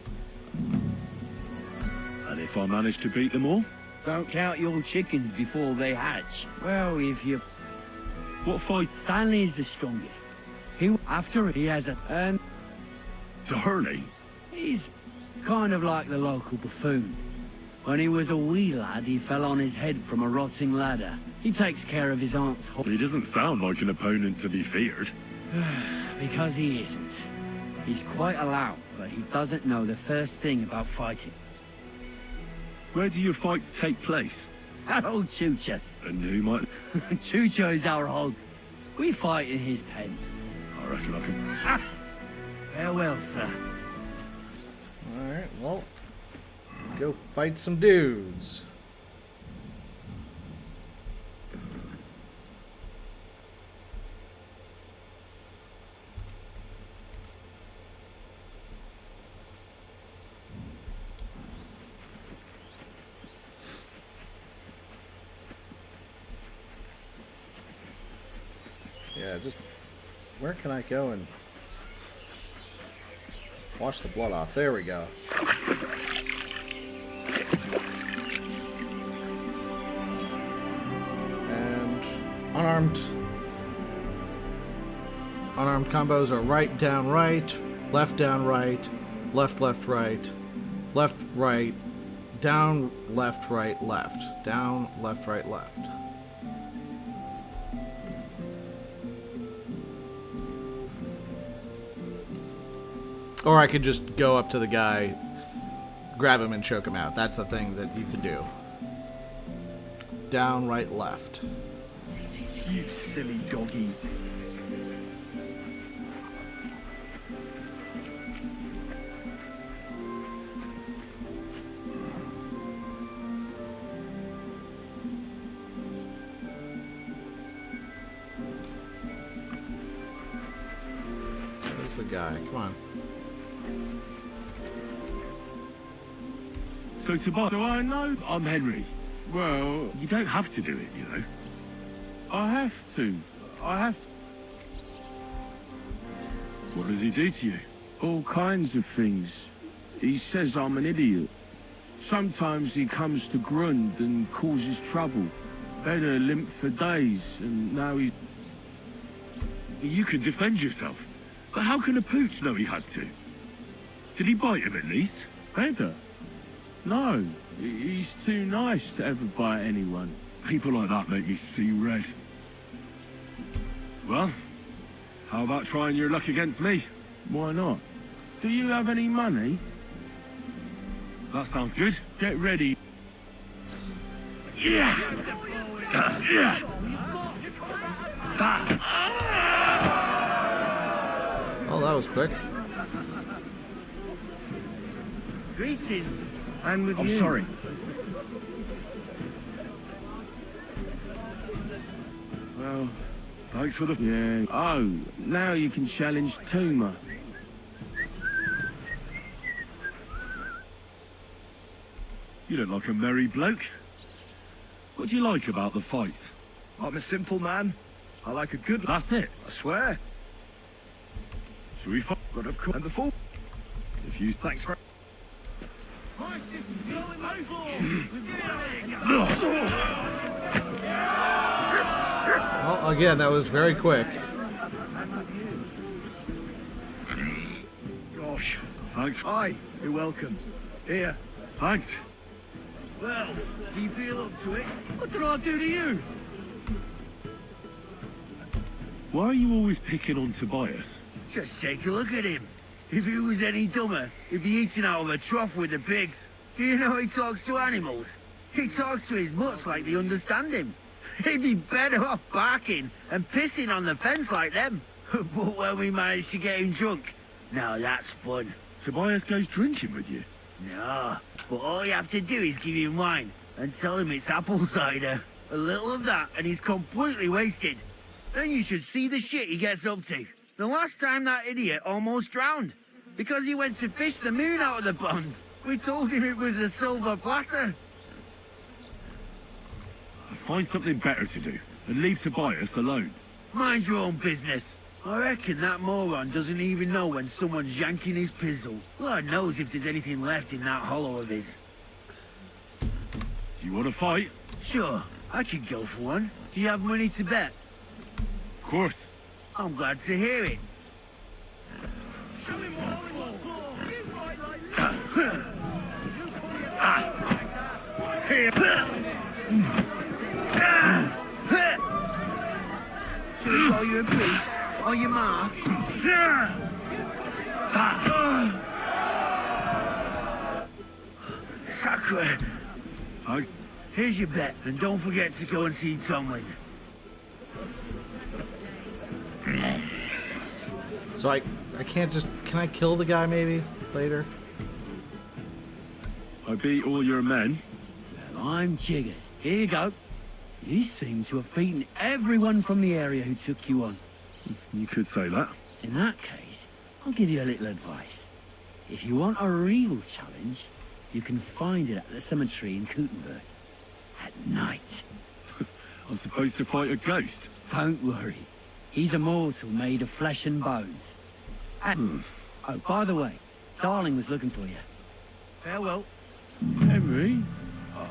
[SPEAKER 2] And if I managed to beat them all?
[SPEAKER 7] Don't count your chickens before they hatch. Well, if you...
[SPEAKER 2] What fight?
[SPEAKER 7] Stanley is the strongest. After he has a...
[SPEAKER 2] Darley?
[SPEAKER 7] He's kind of like the local buffoon. When he was a wee lad, he fell on his head from a rotting ladder. He takes care of his aunt's horse.
[SPEAKER 2] He doesn't sound like an opponent to be feared.
[SPEAKER 7] Because he isn't. He's quite a lout, but he doesn't know the first thing about fighting.
[SPEAKER 2] Where do your fights take place?
[SPEAKER 7] At old Chucha's.
[SPEAKER 2] And who might...
[SPEAKER 7] Chucho is our hog. We fight in his pen.
[SPEAKER 2] I reckon I can...
[SPEAKER 7] Farewell, sir.
[SPEAKER 1] Alright, well. go fight some dudes. Yeah, just where can I go and wash the blood off? There we go. And unarmed combos are right, down, right, down, right, left, right, right, down, left, right, down, left, right, left. Or I could just go up to the guy, grab him, and choke him out. That's a thing that you can do. Down, right, left.
[SPEAKER 7] You silly doggy.
[SPEAKER 1] Where's the guy? Come on.
[SPEAKER 2] So, Tobias, do I know? I'm Henry. Well, you don't have to do it, you know. I have to. What does he do to you? All kinds of things. He says I'm an idiot. Sometimes he comes to Grund and causes trouble. Been a limp for days, and now he's... You can defend yourself. But how can a pooch know he has to? Did he bite him at least? Better. No, he's too nice to ever bite anyone. People like that make me see red. Well, how about trying your luck against me? Why not? Do you have any money? That sounds good. Get ready. Yeah! Yeah!
[SPEAKER 1] Oh, that was quick.
[SPEAKER 7] Greetings. I'm with you.
[SPEAKER 2] I'm sorry. Well, thanks for the... Yeah. Oh, now you can challenge Tuma. You look like a merry bloke. What do you like about the fight?
[SPEAKER 7] I'm a simple man. I like a good...
[SPEAKER 2] That's it.
[SPEAKER 7] I swear.
[SPEAKER 2] Shall we fight?
[SPEAKER 7] But of course... And before...
[SPEAKER 2] If you...
[SPEAKER 7] Thanks for...
[SPEAKER 1] Well, again, that was very quick.
[SPEAKER 7] Gosh.
[SPEAKER 2] Thanks.
[SPEAKER 7] Hi. You're welcome. Here.
[SPEAKER 2] Thanks.
[SPEAKER 7] Well, do you feel up to it? What did I do to you?
[SPEAKER 2] Why are you always picking on Tobias?
[SPEAKER 7] Just take a look at him. If he was any dumber, he'd be eating out of a trough with the pigs. Do you know he talks to animals? He talks to his mutts like they understand him. He'd be better off barking and pissing on the fence like them. But when we managed to get him drunk, now that's fun.
[SPEAKER 2] Tobias goes drinking with you?
[SPEAKER 7] No, but all you have to do is give him wine and tell him it's apple cider. A little of that and he's completely wasted. Then you should see the shit he gets up to. The last time that idiot almost drowned because he went to fish the moon out of the pond. We told him it was a silver platter.
[SPEAKER 2] Find something better to do and leave Tobias alone.
[SPEAKER 7] Mind your own business. I reckon that moron doesn't even know when someone's yanking his pizzle. Lord knows if there's anything left in that hollow of his.
[SPEAKER 2] Do you want to fight?
[SPEAKER 7] Sure, I could go for one. Do you have money to bet?
[SPEAKER 2] Of course.
[SPEAKER 7] I'm glad to hear it. Should we call you a priest? Or your ma? Sacre. Here's your bet, and don't forget to go and see Tomlin.
[SPEAKER 1] So I can't just... Can I kill the guy maybe later?
[SPEAKER 2] I beat all your men.
[SPEAKER 10] Well, I'm jiggered. Here you go. You seem to have beaten everyone from the area who took you on.
[SPEAKER 2] You could say that.
[SPEAKER 10] In that case, I'll give you a little advice. If you want a real challenge, you can find it at the cemetery in Gutenberg. At night.
[SPEAKER 2] I'm supposed to fight a ghost.
[SPEAKER 10] Don't worry. He's a mortal made of flesh and bones. And, oh, by the way, Darling was looking for you. Farewell.
[SPEAKER 7] Henry,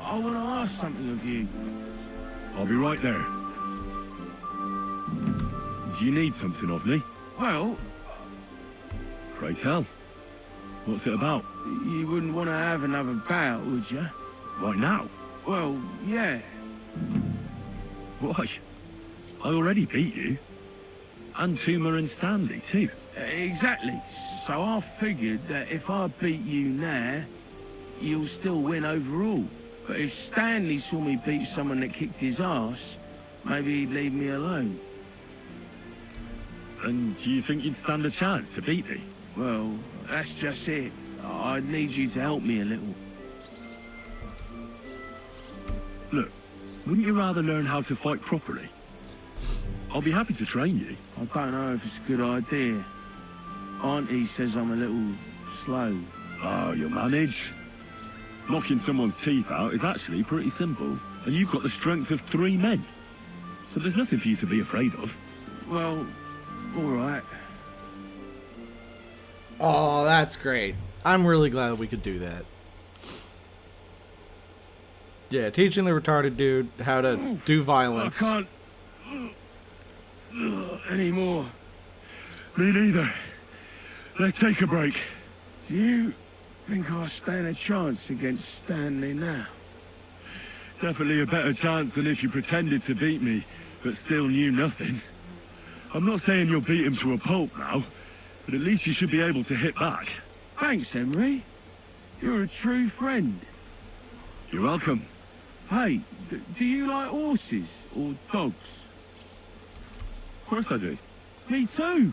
[SPEAKER 7] I want to ask something of you.
[SPEAKER 2] I'll be right there. Do you need something of me?
[SPEAKER 7] Well,
[SPEAKER 2] Pray tell. What's it about?
[SPEAKER 7] you wouldn't want to have another bout, would you?
[SPEAKER 2] Right now?
[SPEAKER 7] Well, yeah.
[SPEAKER 2] Why? I already beat you. And Tuma and Stanley, too.
[SPEAKER 7] Exactly. So I figured that if I beat you now, you'll still win overall. But if Stanley saw me beat someone that kicked his ass, maybe he'd leave me alone.
[SPEAKER 2] And do you think you'd stand a chance to beat me?
[SPEAKER 7] Well, that's just it. I'd need you to help me a little.
[SPEAKER 2] Look, wouldn't you rather learn how to fight properly? I'll be happy to train you.
[SPEAKER 7] I don't know if it's a good idea. Auntie says I'm a little slow.
[SPEAKER 2] Oh, you'll manage. Knocking someone's teeth out is actually pretty simple. And you've got the strength of 3 men. So there's nothing for you to be afraid of.
[SPEAKER 7] Well, all right.
[SPEAKER 1] Oh, that's great. I'm really glad that we could do that. Yeah, teaching the retarded dude how to do violence.
[SPEAKER 7] I can't anymore.
[SPEAKER 2] Me neither. Let's take a break.
[SPEAKER 7] Do you think I stand a chance against Stanley now?
[SPEAKER 2] Definitely a better chance than if you pretended to beat me, but still knew nothing. I'm not saying you'll beat him to a pulp now, but at least you should be able to hit back.
[SPEAKER 7] Thanks, Henry. You're a true friend.
[SPEAKER 2] You're welcome.
[SPEAKER 7] Hey, do you like horses or dogs?
[SPEAKER 2] Of course I do.
[SPEAKER 7] Me too.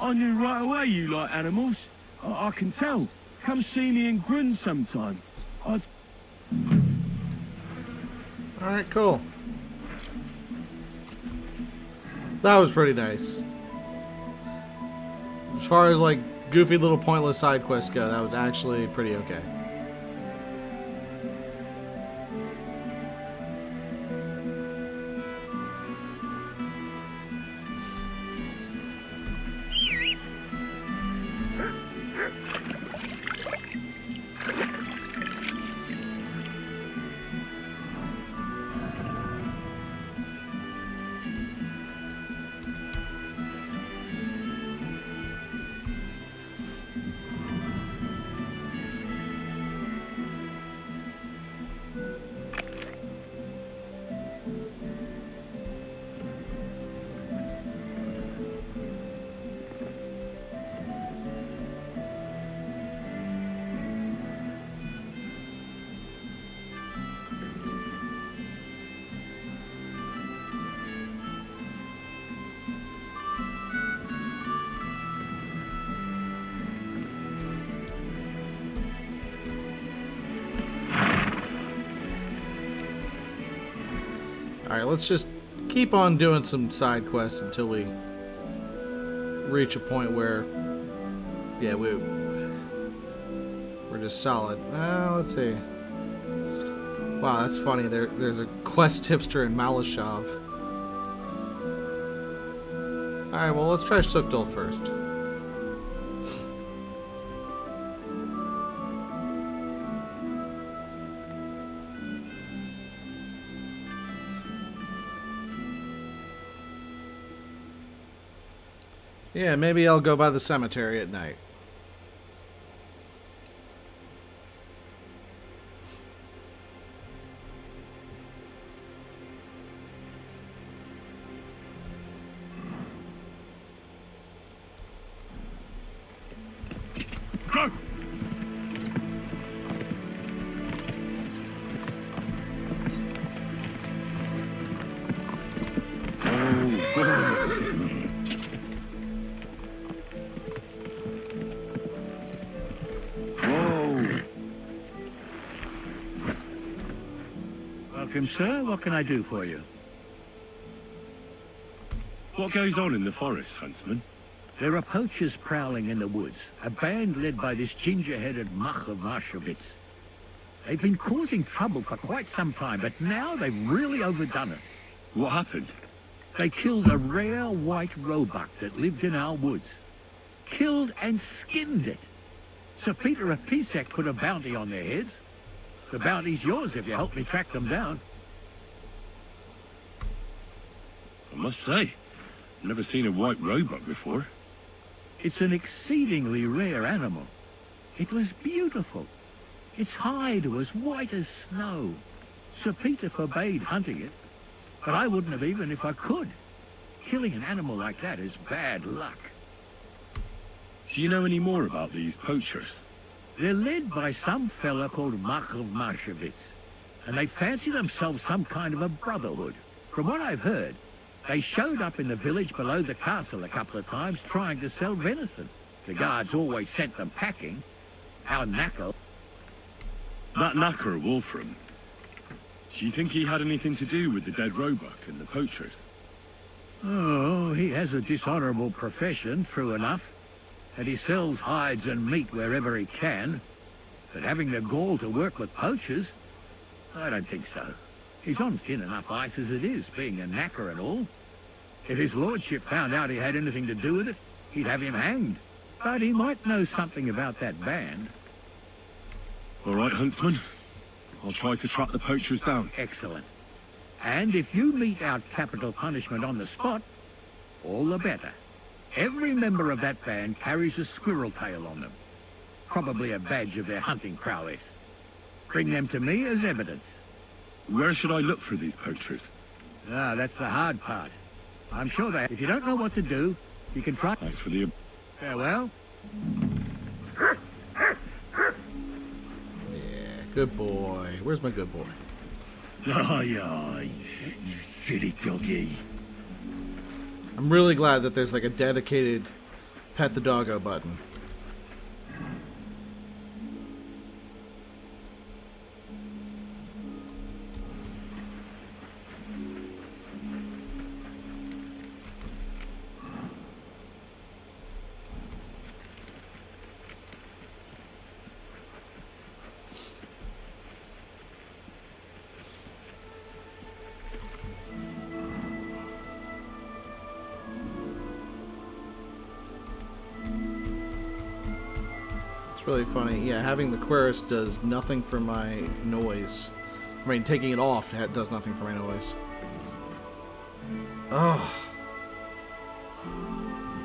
[SPEAKER 7] I knew right away you like animals. I can tell. Come see me in Grun sometime.
[SPEAKER 1] Alright, cool. That was pretty nice. As far as like goofy little pointless side quests go, that was actually pretty okay. Alright, let's just keep on doing some side quests until we reach a point where, yeah, we're just solid. Let's see. Wow, that's funny. There's a quest tipster in Malashov. Alright, well, let's try Sukdal first. Yeah, maybe I'll go by the cemetery at night.
[SPEAKER 2] Go!
[SPEAKER 11] Welcome, sir. What can I do for you?
[SPEAKER 2] What goes on in the forest, Huntsman?
[SPEAKER 11] There are poachers prowling in the woods, a band led by this ginger-headed Mach of Marshowitz. They've been causing trouble for quite some time, but now they've really overdone it.
[SPEAKER 2] What happened?
[SPEAKER 11] They killed a rare white roebuck that lived in our woods. Killed and skinned it. Sir Peter of Pisek put a bounty on their heads. The bounty's yours if you help me track them down.
[SPEAKER 2] I must say, I've never seen a white roebuck before.
[SPEAKER 11] It's an exceedingly rare animal. It was beautiful. Its hide was white as snow. Sir Peter forbade hunting it, but I wouldn't have even if I could. Killing an animal like that is bad luck.
[SPEAKER 2] Do you know any more about these poachers?
[SPEAKER 11] They're led by some fella called Mach of Marshowitz, and they fancy themselves some kind of a brotherhood. From what I've heard, they showed up in the village below the castle a couple of times trying to sell venison. The guards always sent them packing. Our knacker.
[SPEAKER 2] That knacker, Wolfram. Do you think he had anything to do with the dead roebuck and the poachers?
[SPEAKER 11] Oh, he has a dishonorable profession, true enough. And he sells hides and meat wherever he can. But having the gall to work with poachers? I don't think so. He's on thin enough ice as it is, being a knacker and all. If his lordship found out he had anything to do with it, he'd have him hanged. But he might know something about that band.
[SPEAKER 2] All right, Huntsman. I'll try to track the poachers down.
[SPEAKER 11] Excellent. And if you mete out capital punishment on the spot, all the better. Every member of that band carries a squirrel tail on them. Probably a badge of their hunting prowess. Bring them to me as evidence.
[SPEAKER 2] Where should I look for these poachers?
[SPEAKER 11] Ah, that's the hard part. I'm sure that if you don't know what to do, you can try...
[SPEAKER 2] Thanks for the...
[SPEAKER 11] Farewell.
[SPEAKER 1] Yeah, good boy. Where's my good boy?
[SPEAKER 7] Aye, aye, you silly doggy.
[SPEAKER 1] I'm really glad that there's like a dedicated pet the doggo button. Really funny. Yeah, having the Querus does nothing for my noise. I mean, taking it off does nothing for my noise. Oh.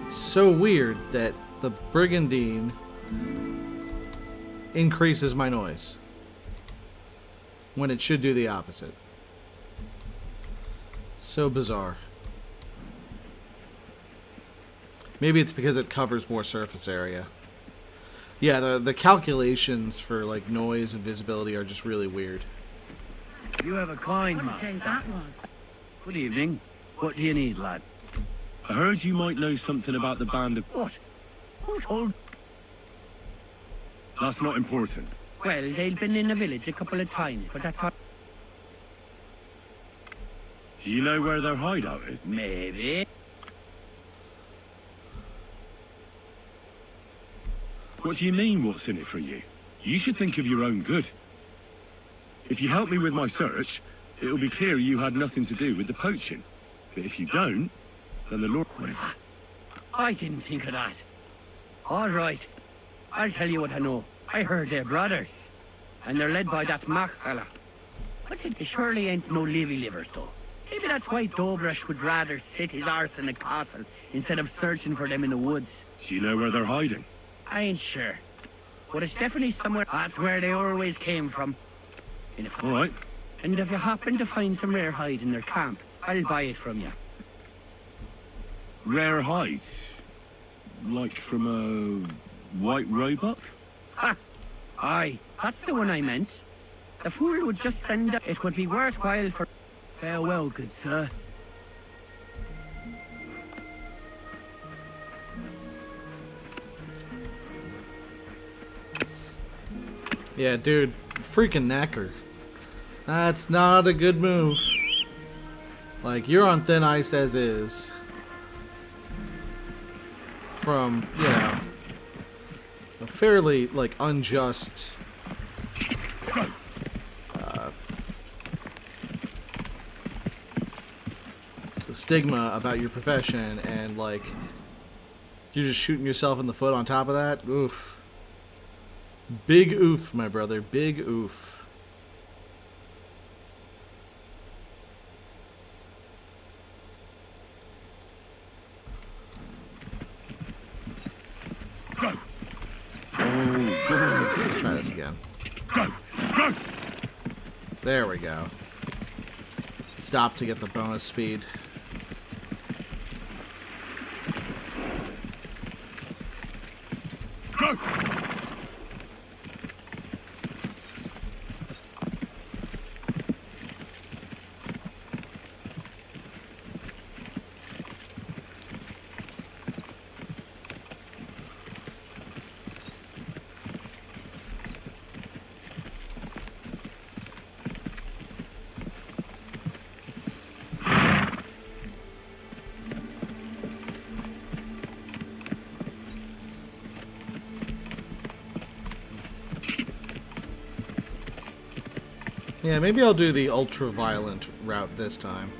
[SPEAKER 1] It's so weird that the Brigandine increases my noise when it should do the opposite. So bizarre. Maybe it's because it covers more surface area. Yeah, the calculations for like noise and visibility are just really weird.
[SPEAKER 10] You have a kind
[SPEAKER 3] What a day
[SPEAKER 10] master.
[SPEAKER 3] that was.
[SPEAKER 10] Good evening. What do you need, lad?
[SPEAKER 2] I heard you might know something about the band of...
[SPEAKER 10] What? Who told?
[SPEAKER 2] That's not important.
[SPEAKER 10] Well, they've been in the village a couple of times, but that's all.
[SPEAKER 2] Do you know where their hideout is?
[SPEAKER 10] Maybe.
[SPEAKER 2] What do you mean, what's in it for you? You should think of your own good. If you help me with my search, it'll be clear you had nothing to do with the poaching. But if you don't, then the Lord...
[SPEAKER 10] Whatever. I didn't think of that. All right. I'll tell you what I know. I heard they're brothers. And they're led by that Mach fella. But they surely ain't no livers, though. Maybe that's why Dobrush would rather sit his arse in a castle instead of searching for them in the woods.
[SPEAKER 2] Do you know where they're hiding?
[SPEAKER 10] I ain't sure. But it's definitely somewhere. That's where they always came from.
[SPEAKER 2] All right.
[SPEAKER 10] And if you happen to find some rare hide in their camp, I'll buy it from you.
[SPEAKER 2] Rare hides? Like from a white roebuck?
[SPEAKER 10] Ha! Aye, that's the one I meant. The fool would just send it would be worthwhile for... Farewell, good sir.
[SPEAKER 1] Yeah, dude, freaking knacker. That's not a good move. Like, you're on thin ice as is. From, you know, a fairly, like, unjust stigma about your profession, and, like, you're just shooting yourself in the foot on top of that. Oof. Big oof, my brother. Big oof. Let's try this again. There we go. Stop to get the bonus speed. Yeah, maybe I'll do the ultra-violent route this time.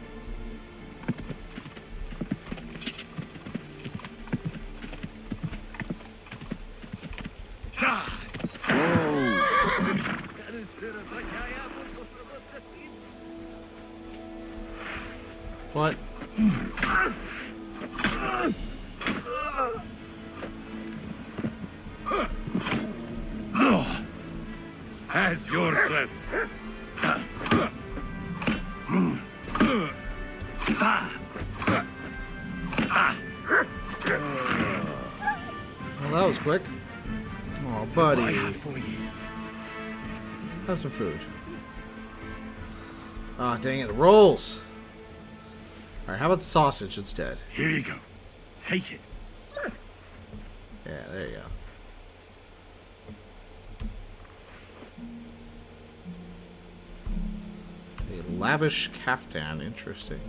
[SPEAKER 1] What?
[SPEAKER 7] As useless.
[SPEAKER 1] Well, that was quick. Oh, buddy. Have some food. Oh, dang it. Rolls! Alright, how about the sausage instead?
[SPEAKER 7] Here you go. Take it.
[SPEAKER 1] Yeah, there you go. A lavish caftan. Interesting.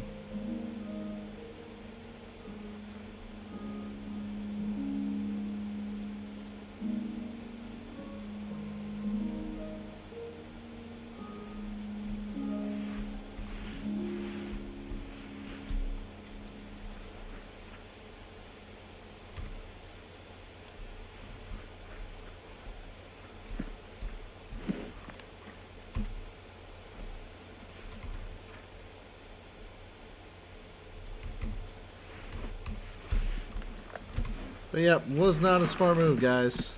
[SPEAKER 1] But yep, was not a smart move, guys.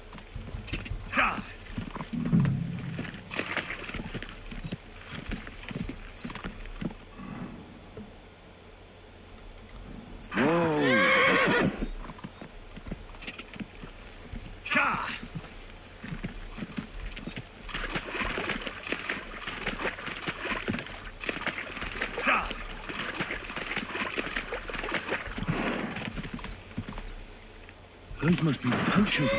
[SPEAKER 2] Those must be poachers.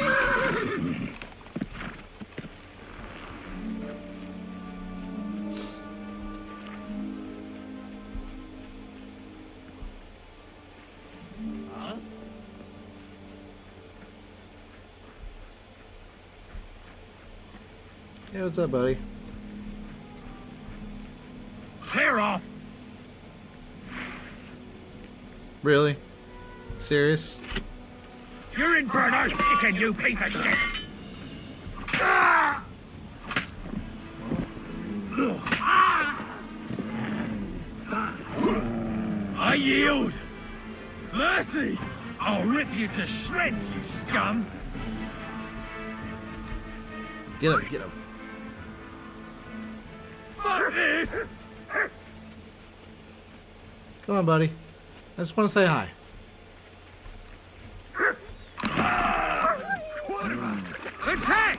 [SPEAKER 1] Hey, what's up, buddy?
[SPEAKER 7] Clear off.
[SPEAKER 1] Really? Serious?
[SPEAKER 7] You're in for an arse kicking, you piece of shit. I yield. Mercy! I'll rip you to shreds, you scum.
[SPEAKER 1] Get him, get him.
[SPEAKER 7] Fuck this!
[SPEAKER 1] Come on, buddy. I just want to say hi.
[SPEAKER 7] Attack!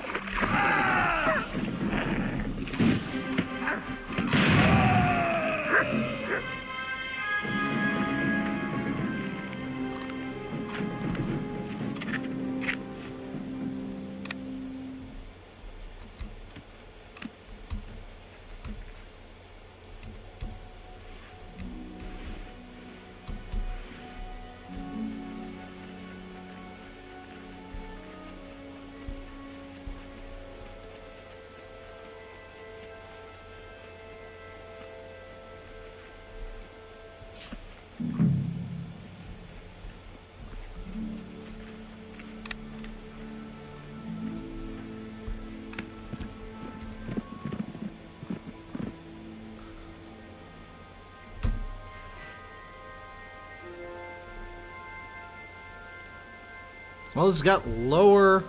[SPEAKER 1] Well, this has got lower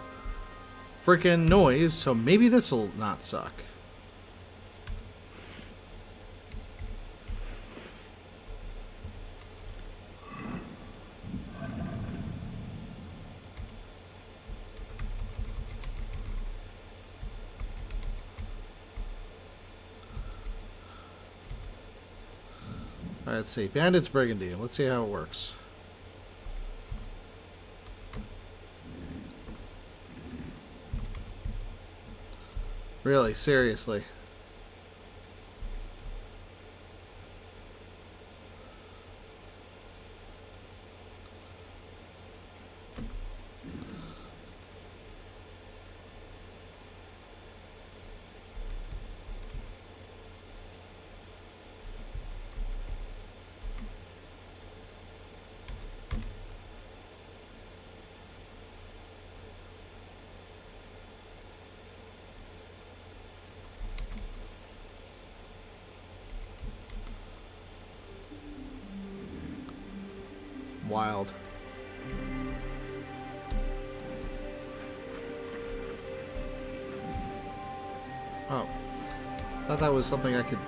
[SPEAKER 1] freaking noise, so maybe this will not suck. Alright, let's see. Bandits Burgundy. Let's see how it works. Really? Seriously? Wild. Oh. Thought that was something I could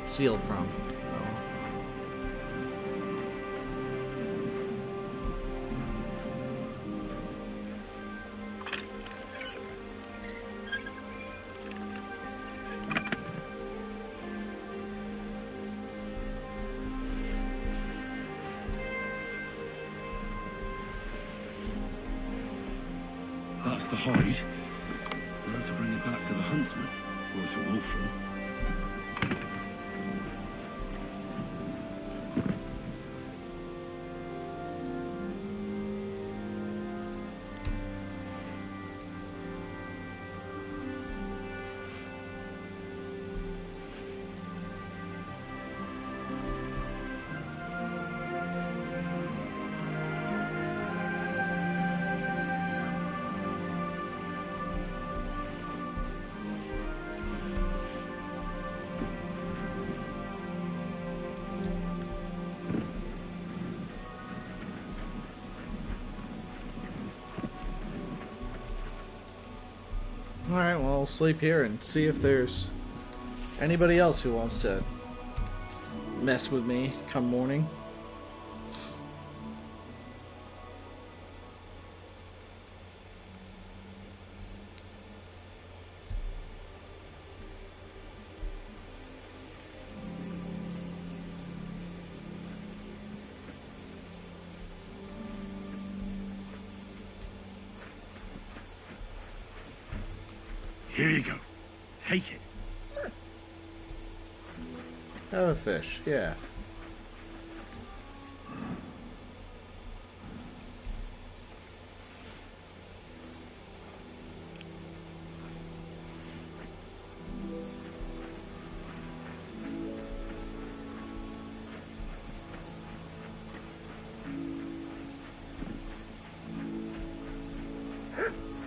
[SPEAKER 1] steal from. Oh.
[SPEAKER 2] That's the hide. Now to bring it back to the huntsman, or to Wolfram.
[SPEAKER 1] Alright, well, I'll sleep here and see if there's anybody else who wants to mess with me come morning.
[SPEAKER 2] Here you go. Take it.
[SPEAKER 1] Oh, a fish, yeah.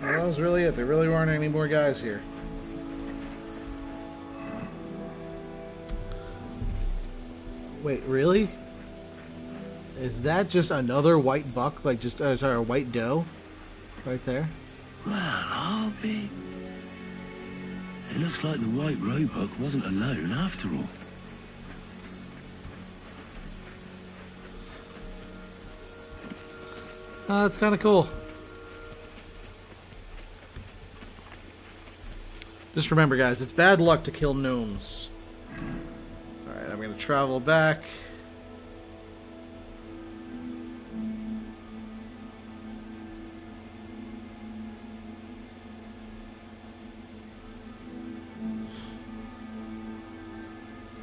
[SPEAKER 1] Well, that was really it. There really weren't any more guys here. Wait, really? Is that just another white buck? Like, just, sorry, a white doe? Right there?
[SPEAKER 2] Well, I'll be... It looks like the white roebuck wasn't alone after all.
[SPEAKER 1] Oh, that's kind of cool. Just remember, guys, it's bad luck to kill gnomes. Alright, I'm going to travel back.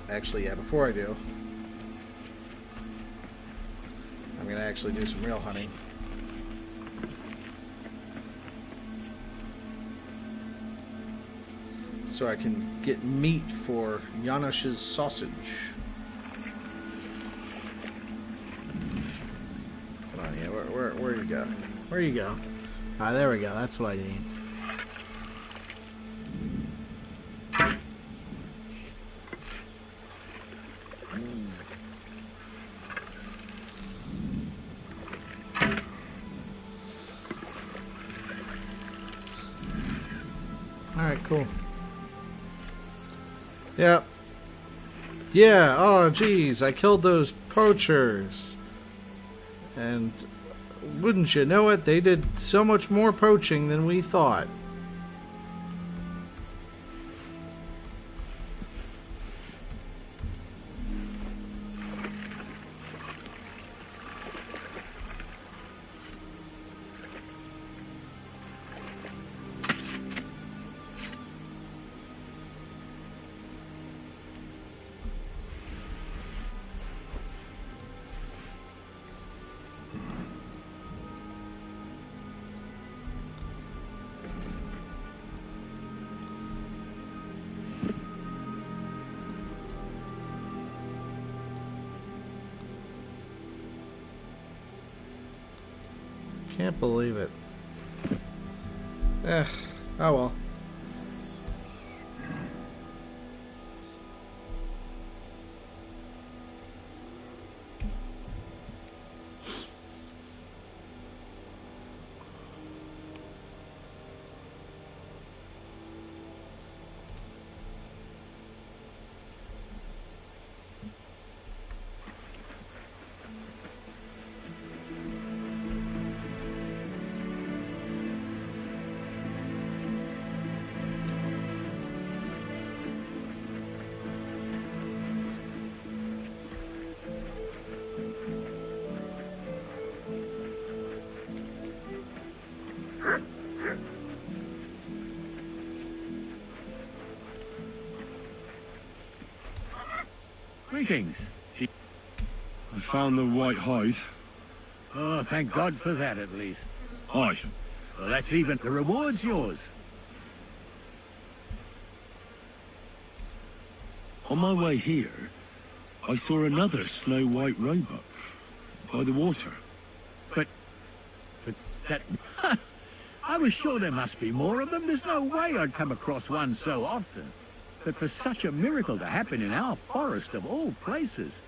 [SPEAKER 1] Actually, yeah, before I do, I'm going to actually do some real hunting. So I can get meat for Janusz's sausage. Come on, yeah, where you go? Where you go? Ah, there we go. That's what I need. Alright, cool. Yep. Yeah, oh geez, I killed those poachers. And wouldn't you know it, they did so much more poaching than we thought. Can't believe it. Oh well.
[SPEAKER 11] Greetings.
[SPEAKER 2] I found the white hide.
[SPEAKER 11] Oh, thank God for that, at least.
[SPEAKER 2] Aye.
[SPEAKER 11] Well, that's even. The reward's yours.
[SPEAKER 2] On my way here, I saw another snow-white roebuck by the water.
[SPEAKER 11] But that... I was sure there must be more of them. There's no way I'd come across one so often. But for such a miracle to happen in our forest of all places,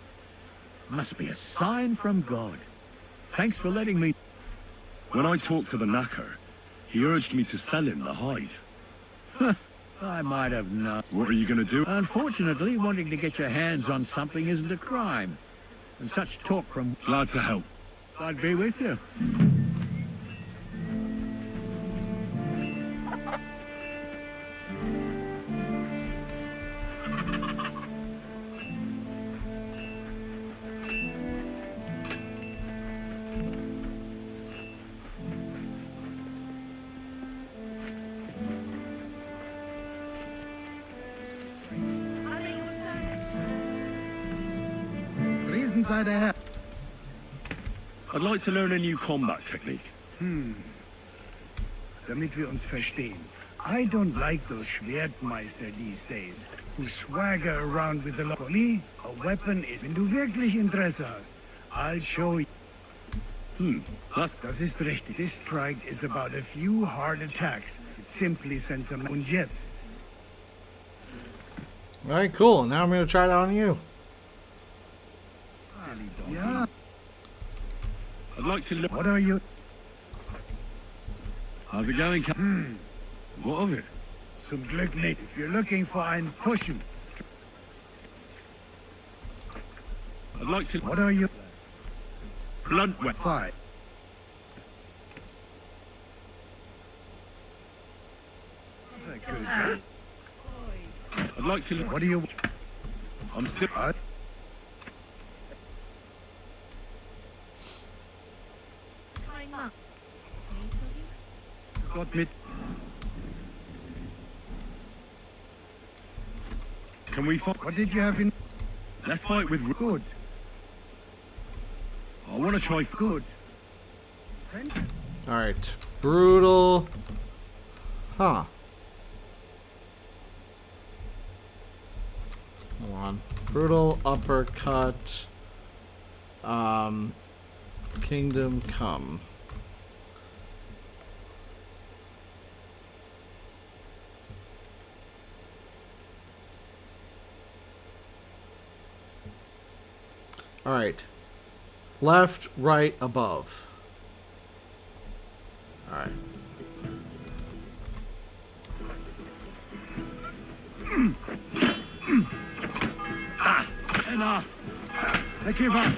[SPEAKER 11] must be a sign from God. Thanks for letting me...
[SPEAKER 2] When I talked to the knacker, he urged me to sell him the hide.
[SPEAKER 11] I might have known.
[SPEAKER 2] What are you going to do?
[SPEAKER 11] Unfortunately, wanting to get your hands on something isn't a crime. And such talk from...
[SPEAKER 2] Glad to help.
[SPEAKER 11] I'd be with you.
[SPEAKER 7] Inside the house.
[SPEAKER 2] I'd like to learn a new combat technique.
[SPEAKER 7] Damit wir uns verstehen. I don't like those Schwertmeister these days, who swagger around with the... For me, a weapon is... Wenn du wirklich Interesse hast, I'll show you. Das ist richtig. This strike is about a few hard attacks. It simply sends them... Und jetzt.
[SPEAKER 1] Alright, cool. Now I'm going to try it on you.
[SPEAKER 7] Yeah.
[SPEAKER 2] I'd like to look...
[SPEAKER 7] What are you...
[SPEAKER 2] How's it going, Captain? What of it?
[SPEAKER 7] Zum Glück nicht. If you're looking for einen Pushen.
[SPEAKER 2] I'd like to...
[SPEAKER 7] What are you...
[SPEAKER 2] Blunt weapon.
[SPEAKER 7] Fine.
[SPEAKER 2] I'd like to...
[SPEAKER 7] What are you...
[SPEAKER 2] I'm still...
[SPEAKER 7] Gott mit...
[SPEAKER 2] Can we fight?
[SPEAKER 7] What did you have in...
[SPEAKER 2] Let's fight with...
[SPEAKER 7] Good.
[SPEAKER 2] I want to try...
[SPEAKER 7] Good.
[SPEAKER 1] Alright. Brutal. Huh. Hold on. Brutal uppercut. Kingdom Come. Alright. Left, right, above. Alright.
[SPEAKER 7] I give up.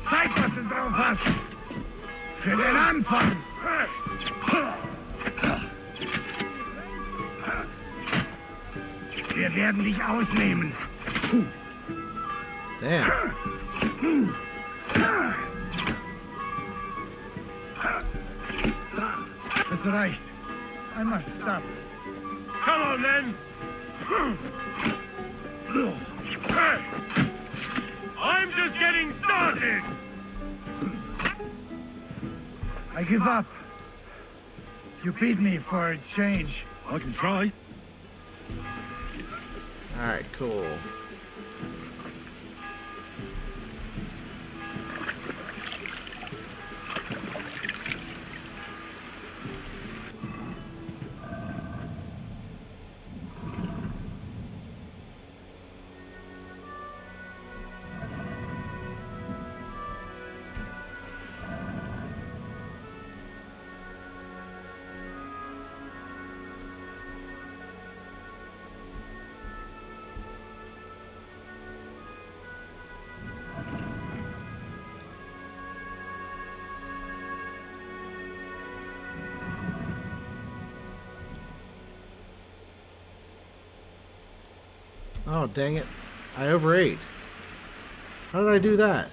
[SPEAKER 7] Zeig, was du drauf hast. Für den Anfang. Wir werden dich ausnehmen.
[SPEAKER 1] Damn.
[SPEAKER 7] Das reicht. I must stop.
[SPEAKER 4] Come on, then. I'm just getting started.
[SPEAKER 7] I give up. You beat me for a change.
[SPEAKER 2] I can try.
[SPEAKER 1] Alright, cool. Oh, dang it. I overate. How did I do that?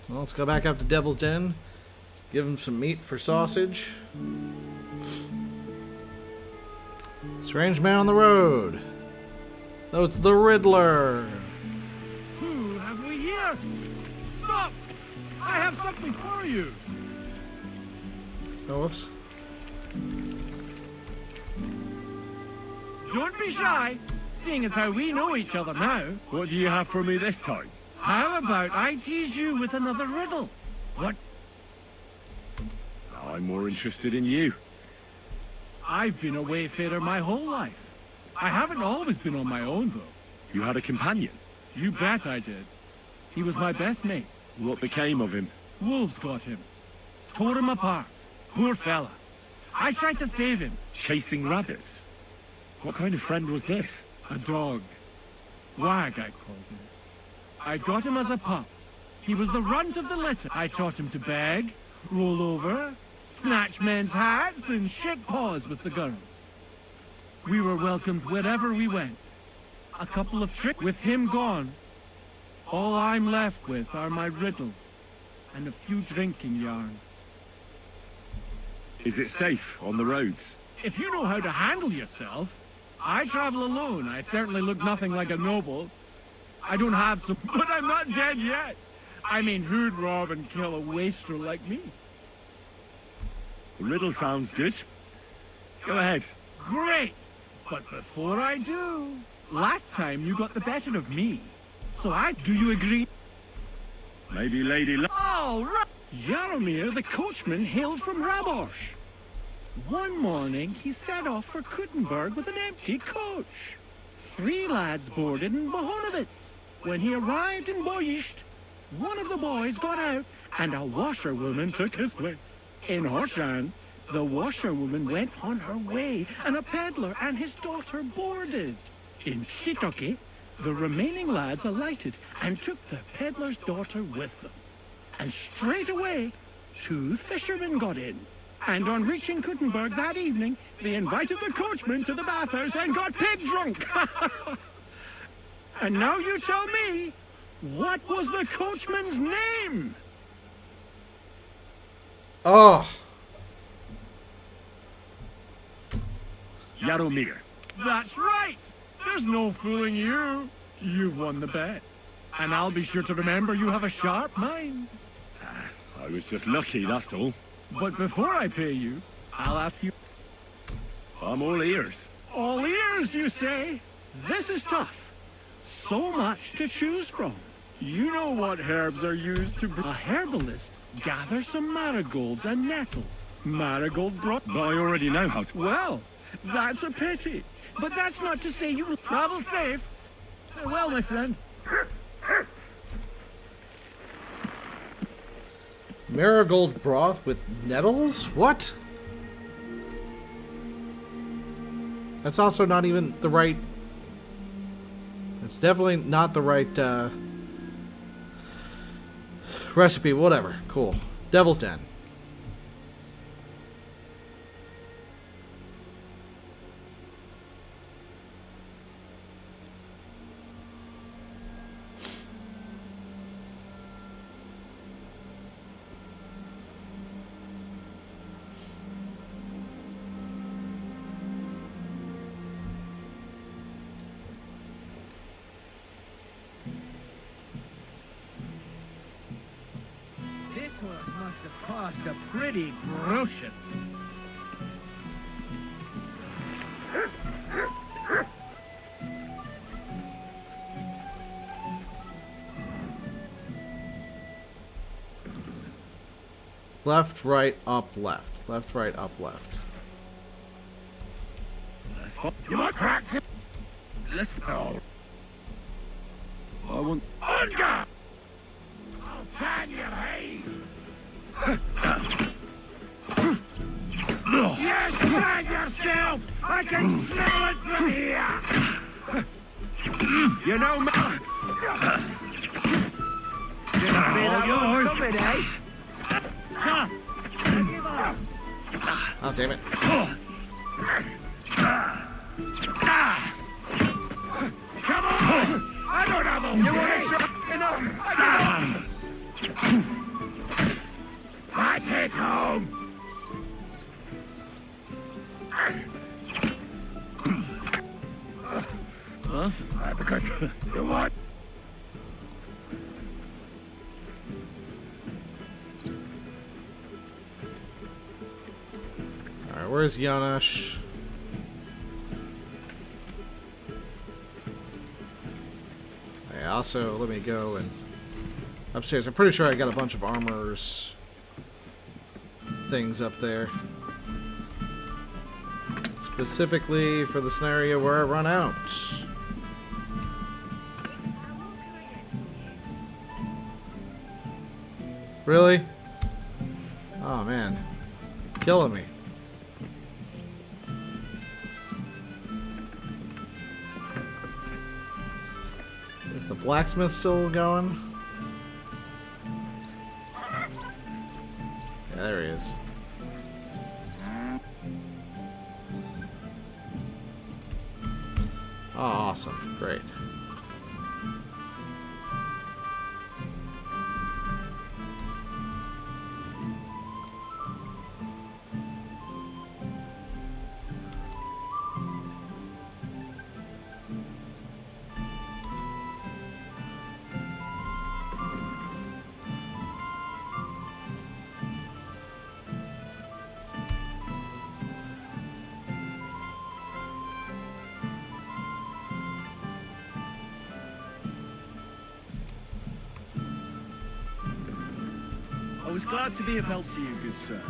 [SPEAKER 1] Well, let's go back up to Devil's Den. Give him some meat for sausage. Strange man on the road. Oh, it's the Riddler.
[SPEAKER 11] Who have we here? Stop! I have something for you.
[SPEAKER 1] Oh, whoops.
[SPEAKER 11] Don't be shy, seeing as how we know each other now.
[SPEAKER 2] What do you have for me this time?
[SPEAKER 11] How about I tease you with another riddle? What?
[SPEAKER 2] I'm more interested in you.
[SPEAKER 11] I've been a wayfarer my whole life. I haven't always been on my own, though.
[SPEAKER 2] You had a companion.
[SPEAKER 11] You bet I did. He was my best mate.
[SPEAKER 2] What became of him?
[SPEAKER 11] Wolves got him. Tore him apart. Poor fella. I tried to save him.
[SPEAKER 2] Chasing rabbits? What kind of friend was this?
[SPEAKER 11] A dog. Wag, I called him. I got him as a pup. He was the runt of the litter. I taught him to beg, roll over, snatch men's hats, and shake paws with the girls. We were welcomed wherever we went. A couple of tricks with him gone. All I'm left with are my riddles and a few drinking yarns.
[SPEAKER 2] Is it safe on the roads?
[SPEAKER 11] If you know how to handle yourself, I travel alone. I certainly look nothing like a noble. I don't have some, but I'm not dead yet. I mean, who'd rob and kill a wastrel like me?
[SPEAKER 2] The riddle sounds good. Go ahead.
[SPEAKER 11] Great! But before I do, last time you got the better of me. So do you agree?
[SPEAKER 2] Maybe Lady
[SPEAKER 11] Oh, right! Jaromir, the coachman, hailed from Rabosh. One morning, he set off for Kuttenberg with an empty coach. 3 lads boarded in Bohonovitz. When he arrived in Borscht, one of the boys got out, and a washerwoman took his place. In Horshan, the washerwoman went on her way, and a peddler and his daughter boarded. In Shitoke, the remaining lads alighted and took the peddler's daughter with them. And straight away, 2 fishermen got in. And on reaching Kuttenberg that evening, they invited the coachman to the bathhouse and got pig drunk. And now you tell me, what was the coachman's name?
[SPEAKER 1] Oh.
[SPEAKER 2] Jaromir.
[SPEAKER 11] That's right. There's no fooling you. You've won the bet. And I'll be sure to remember you have a sharp mind.
[SPEAKER 2] I was just lucky, that's all.
[SPEAKER 11] But before I pay you, I'll ask you...
[SPEAKER 2] I'm all ears.
[SPEAKER 11] All ears, you say? This is tough. So much to choose from.
[SPEAKER 12] You know what herbs are used to... A herbalist? Gather some marigolds and nettles. Marigold broth?
[SPEAKER 2] But I already know how to...
[SPEAKER 12] Well, that's a pity. But that's not to say you will travel safe. Farewell, my friend.
[SPEAKER 1] Marigold broth with nettles? What? That's also not even the right... It's definitely not the right, recipe. Whatever. Cool. Devil's Den.
[SPEAKER 10] This horse must have cost a pretty groschen.
[SPEAKER 1] Left, right, up, left. Left, right, up, left.
[SPEAKER 2] That's fun.
[SPEAKER 7] You might practice.
[SPEAKER 2] Let's go. I want...
[SPEAKER 7] Onga! I'll tan you, hey! Yes, tan yourself! I can smell it from here!
[SPEAKER 2] You know me...
[SPEAKER 7] Didn't see that
[SPEAKER 2] yours.
[SPEAKER 7] one coming, eh?
[SPEAKER 1] Oh, damn it.
[SPEAKER 7] Come on! I don't have a... You want to try? No, I hit home!
[SPEAKER 2] Huh?
[SPEAKER 7] Because you what?
[SPEAKER 1] Alright, where's Janosch? Hey, also, let me go and upstairs. I'm pretty sure I got a bunch of armor's things up there. Specifically for the scenario where I run out. Really? Oh man. Killing me. Is the blacksmith still going? Yeah, there he is. Oh, awesome. Great.
[SPEAKER 12] I was glad to be of help to you, good sir.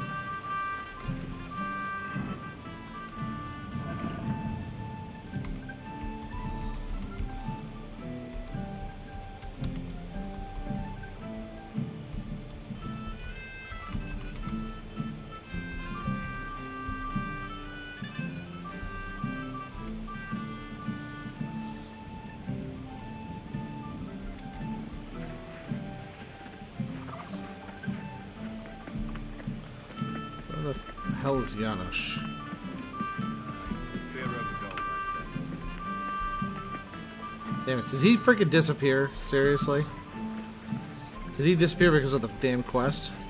[SPEAKER 1] Where the hell is Janosch? Damn it, did he freaking disappear? Seriously? Did he disappear because of the damn quest?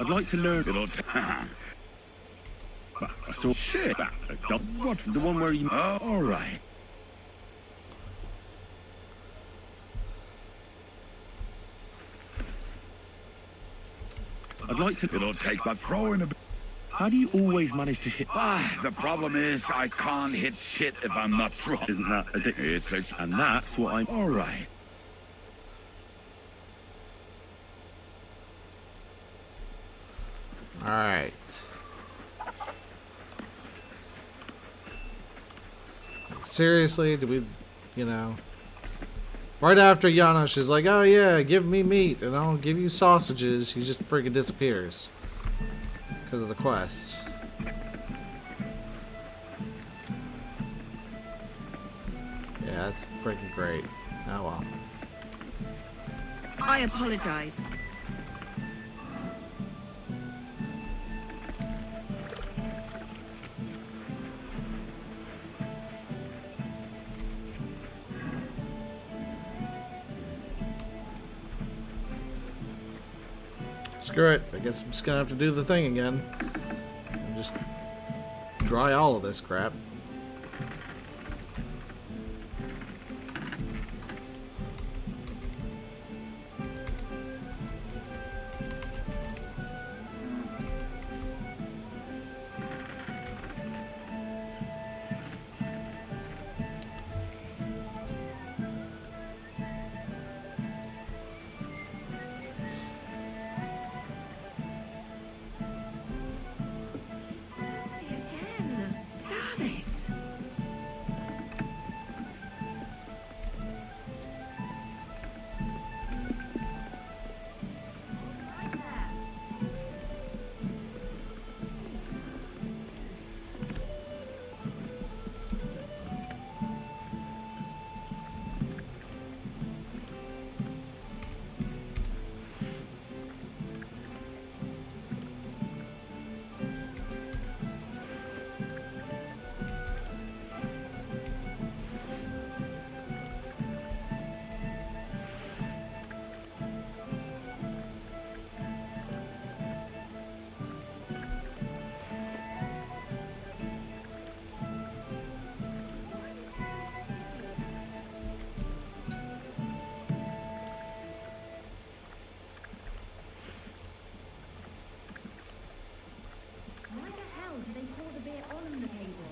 [SPEAKER 9] I'd like to learn.
[SPEAKER 5] I saw shit.
[SPEAKER 9] What? The one where you...
[SPEAKER 5] Oh, all right.
[SPEAKER 9] I'd like to...
[SPEAKER 5] It'll take but throwing a...
[SPEAKER 9] How do you always manage to hit...
[SPEAKER 5] The problem is I can't hit shit if I'm not drunk.
[SPEAKER 9] Isn't that addictive?
[SPEAKER 5] It's
[SPEAKER 9] And that's what I'm...
[SPEAKER 5] all right.
[SPEAKER 1] All right. Seriously, do we, you know? Right after Janos is like, oh yeah, give me meat and I'll give you sausages, he just freaking disappears. Because of the quest. Yeah, that's freaking great. Oh well.
[SPEAKER 3] I apologize.
[SPEAKER 1] Screw it. I guess I'm just gonna have to do the thing again. And just dry all of this crap.
[SPEAKER 3] Again. Damn it. Why the hell do they pour the beer on the table?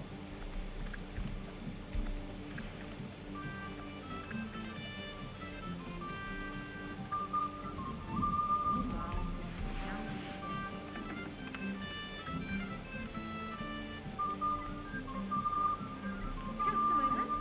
[SPEAKER 3] Just a moment.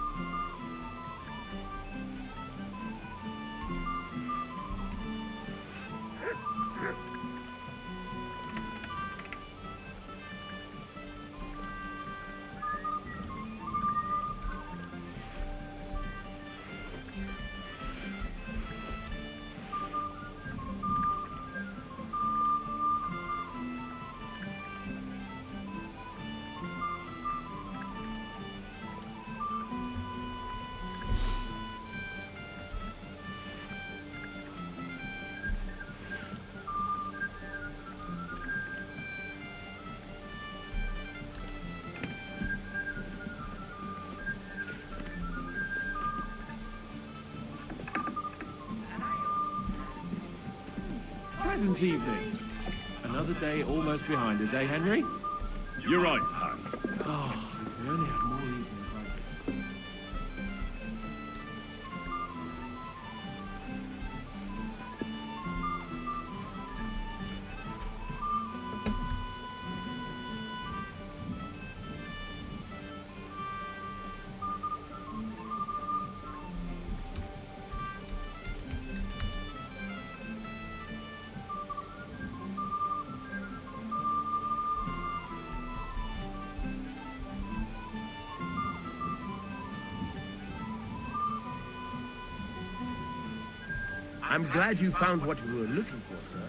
[SPEAKER 6] Pleasant evening. Another day almost behind us, eh, Henry?
[SPEAKER 2] You're right, Hans.
[SPEAKER 6] Oh, we only had more evenings like this.
[SPEAKER 7] I'm glad you found what you were looking for, sir.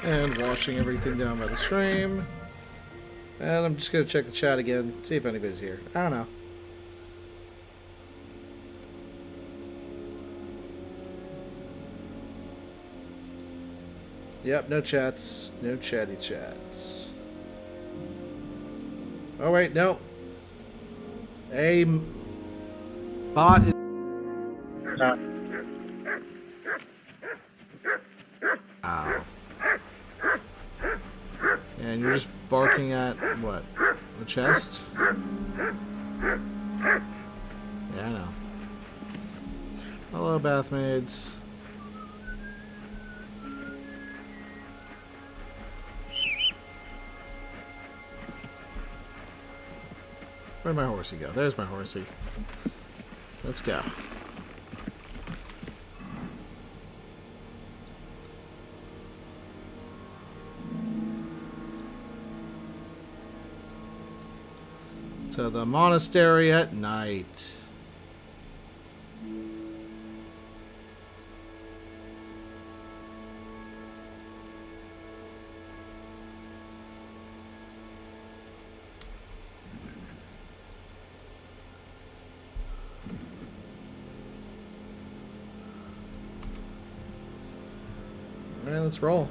[SPEAKER 1] And washing everything down by the stream. And I'm just going to check the chat again, see if anybody's here. I don't know. Yep, no chats. No chatty chats. Oh, wait, no. A bot is... Ow. And you're just barking at, what? The chest? Yeah, I know. Hello, bathmaids. Where'd my horsey go? There's my horsey. Let's go. To the monastery at night. All right, let's roll.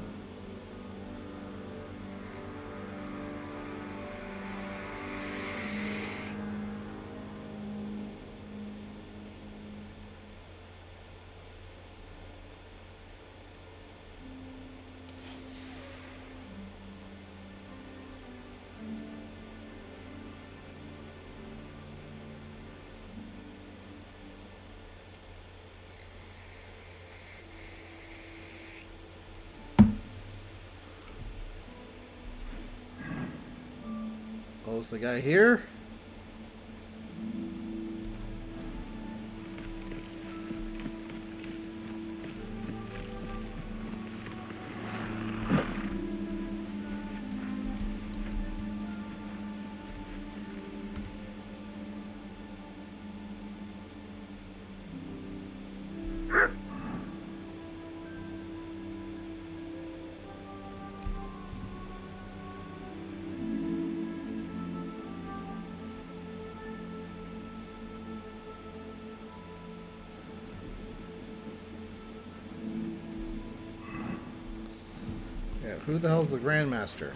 [SPEAKER 1] Is the guy here? Who the hell's the Grandmaster?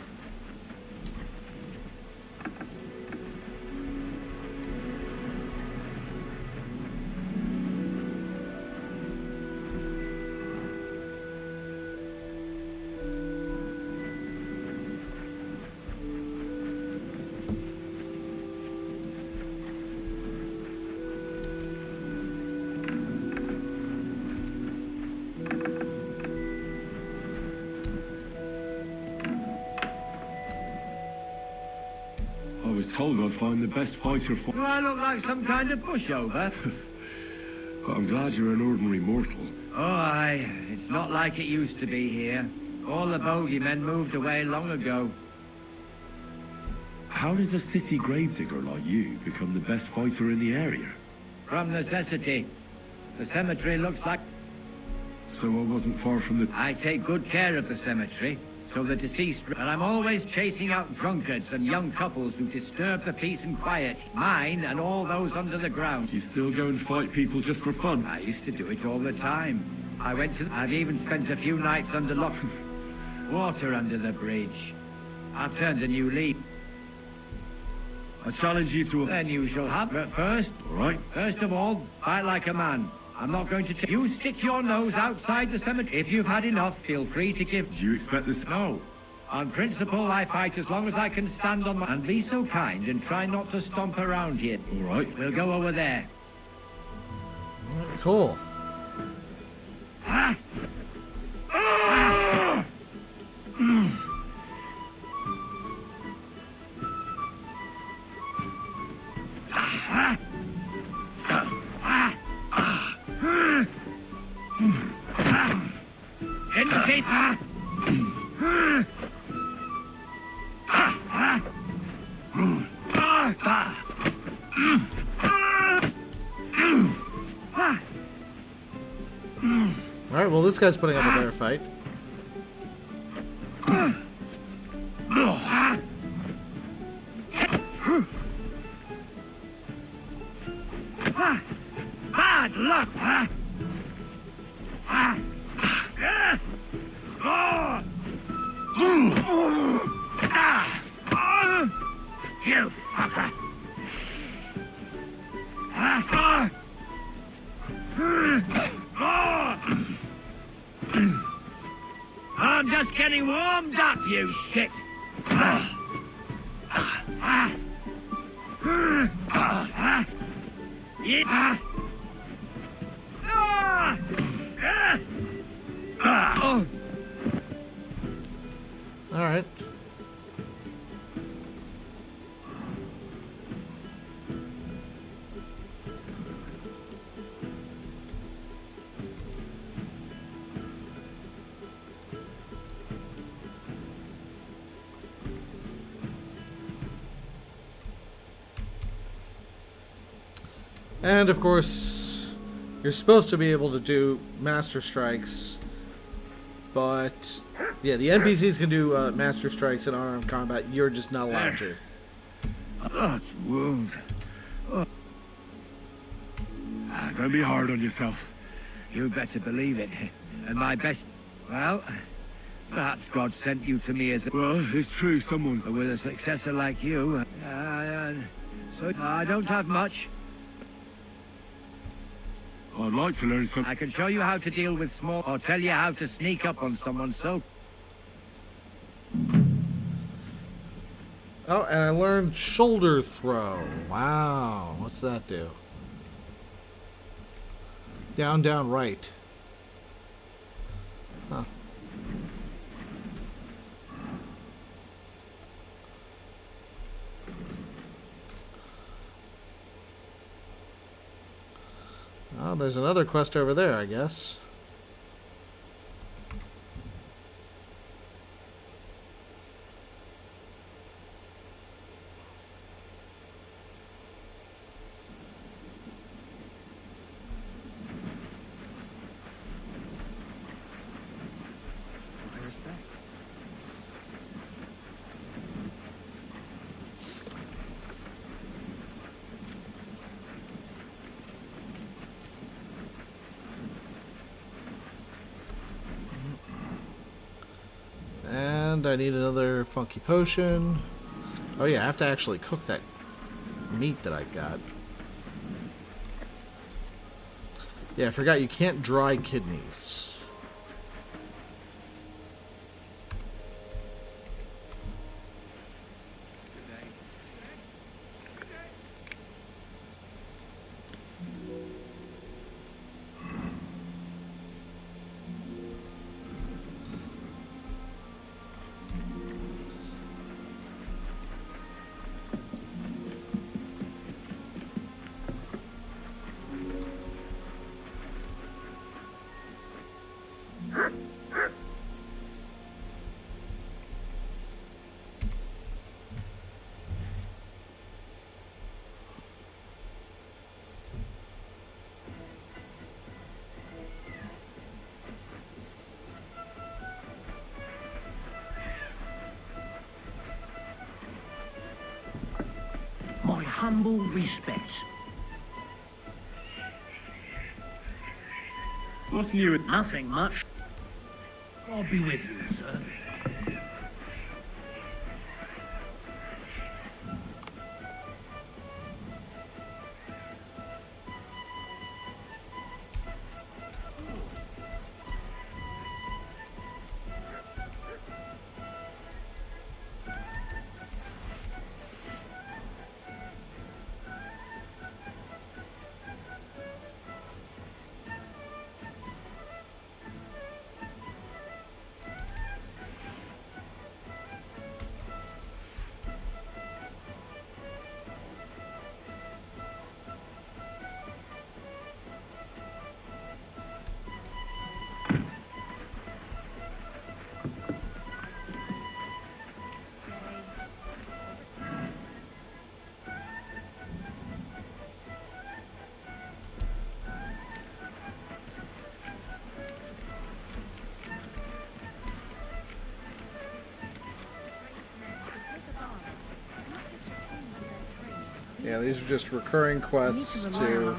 [SPEAKER 2] I was told I'd find the best fighter for...
[SPEAKER 10] Do I look like some kind of pushover?
[SPEAKER 2] But I'm glad you're an ordinary mortal.
[SPEAKER 10] Oh, aye. It's not like it used to be here. All the bogeymen moved away long ago.
[SPEAKER 2] How does a city gravedigger like you become the best fighter in the area?
[SPEAKER 10] From necessity. The cemetery looks like...
[SPEAKER 2] So I wasn't far from the...
[SPEAKER 10] I take good care of the cemetery, so the deceased... And I'm always chasing out drunkards and young couples who disturb the peace and quiet. Mine and all those under the ground.
[SPEAKER 2] You still go and fight people just for fun?
[SPEAKER 10] I used to do it all the time. I've even spent a few nights under lock... water under the bridge. I've turned a new leaf.
[SPEAKER 2] I challenge you to a...
[SPEAKER 10] Then you shall have. But first...
[SPEAKER 2] All right.
[SPEAKER 10] First of all, fight like a man. I'm not going to... You stick your nose outside the cemetery. If you've had enough, feel free to give...
[SPEAKER 2] Do you expect this?
[SPEAKER 10] No. On principle, I fight as long as I can stand on my... And be so kind and try not to stomp around here.
[SPEAKER 2] All right.
[SPEAKER 10] We'll go over there.
[SPEAKER 1] Cool.
[SPEAKER 10] Ah!
[SPEAKER 1] Alright, well this guy's putting up a better fight.
[SPEAKER 7] You fucker! I'm just getting warmed up, you shit!
[SPEAKER 1] All right. And of course, you're supposed to be able to do master strikes, but yeah, the NPCs can do master strikes in unarmed combat. You're just not allowed to.
[SPEAKER 7] Wound.
[SPEAKER 2] Don't be hard on yourself.
[SPEAKER 8] You better believe it. And my best... Well, perhaps God sent you to me as a...
[SPEAKER 2] Well, it's true, someone's...
[SPEAKER 8] With a successor like you. So I don't have much.
[SPEAKER 2] I'd like to learn some...
[SPEAKER 8] I can show you how to deal with small... Or tell you how to sneak up on someone, so...
[SPEAKER 1] Oh, and I learned shoulder throw. Wow, what's that do? Down, down, right. Huh. Oh, there's another quest over there, I guess. And I need another funky potion. Oh yeah, I have to actually cook that meat that I got. Yeah, I forgot you can't dry kidneys.
[SPEAKER 7] My humble respects.
[SPEAKER 12] What's new?
[SPEAKER 7] Nothing much. I'll be with you, sir.
[SPEAKER 1] Yeah, these are just recurring quests to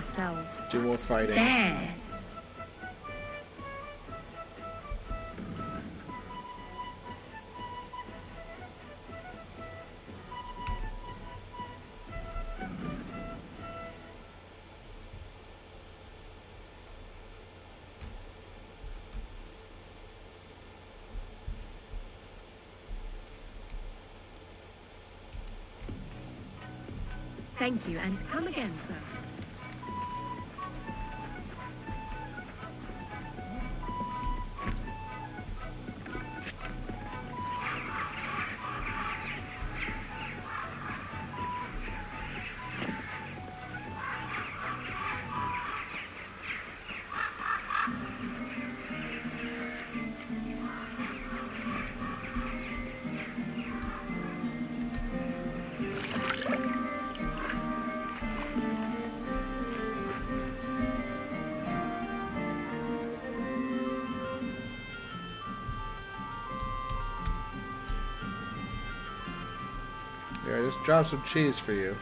[SPEAKER 1] do more fighting.
[SPEAKER 3] There. Thank you, and come again, sir.
[SPEAKER 1] Here, I just dropped some cheese for you.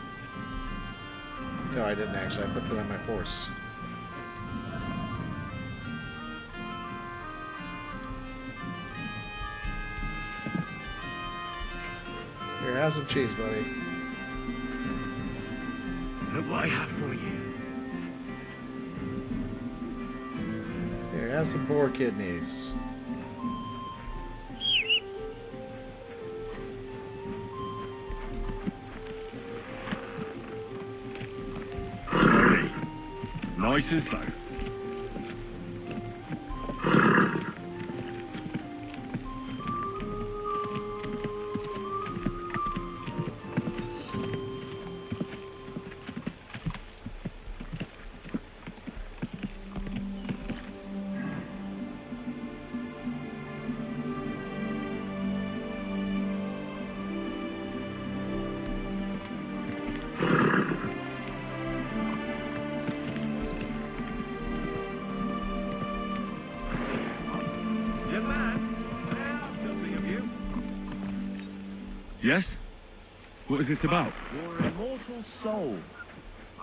[SPEAKER 1] No, I didn't actually. I put that on my horse. Here, have some cheese, buddy.
[SPEAKER 7] Look what I have for you.
[SPEAKER 1] Here, have some boar kidneys.
[SPEAKER 2] Nice and slow. Yes? What is this about?
[SPEAKER 13] Your immortal soul.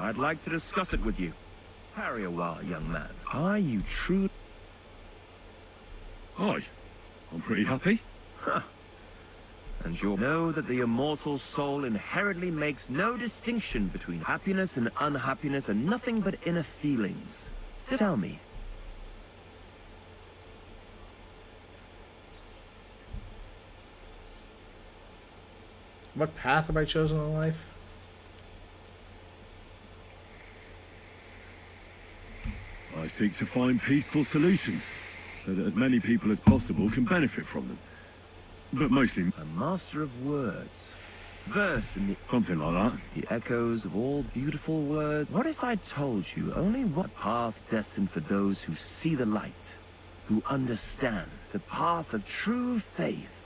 [SPEAKER 13] I'd like to discuss it with you. Tarry a while, young man. Are you true?
[SPEAKER 2] Aye. I'm pretty happy.
[SPEAKER 13] Huh. And you'll know that the immortal soul inherently makes no distinction between happiness and unhappiness and nothing but inner feelings. Tell me.
[SPEAKER 1] What path have I chosen in life?
[SPEAKER 2] I seek to find peaceful solutions, so that as many people as possible can benefit from them. But mostly...
[SPEAKER 13] A master of words. Verse in the...
[SPEAKER 2] Something like that.
[SPEAKER 13] The echoes of all beautiful words. What if I told you only one path destined for those who see the light, who understand the path of true faith?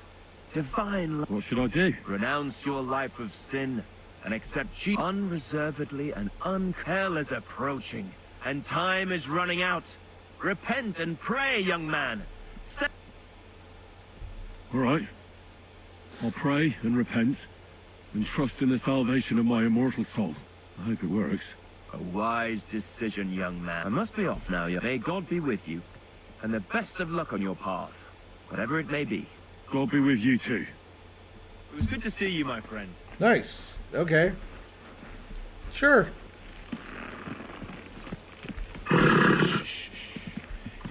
[SPEAKER 13] Divine love.
[SPEAKER 2] What should I do?
[SPEAKER 13] Renounce your life of sin and accept Jesus unreservedly and hell is approaching, and time is running out. Repent and pray, young man.
[SPEAKER 2] All right. I'll pray and repent and trust in the salvation of my immortal soul. I hope it works.
[SPEAKER 13] A wise decision, young man. I must be off now. May God be with you, and the best of luck on your path, whatever it may be.
[SPEAKER 2] God be with you too.
[SPEAKER 13] It was good to see you, my friend.
[SPEAKER 1] Nice. Okay. Sure.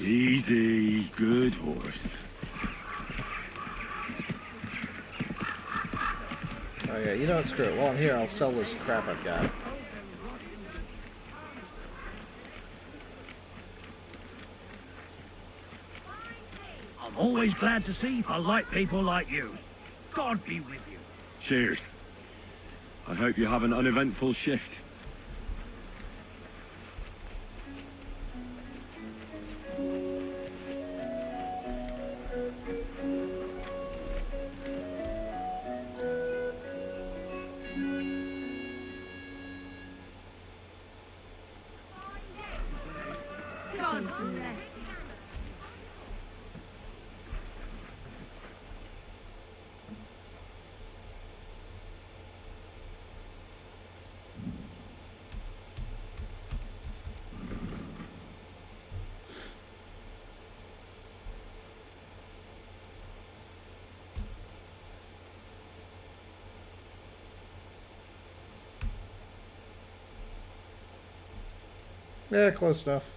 [SPEAKER 2] Easy. Good horse.
[SPEAKER 1] Oh yeah, you know what? Screw it. While I'm here, I'll sell this crap I've got.
[SPEAKER 7] I'm always glad to see polite people like you. God be with you.
[SPEAKER 2] Cheers. I hope you have an uneventful shift.
[SPEAKER 3] God bless you.
[SPEAKER 1] Yeah, close enough.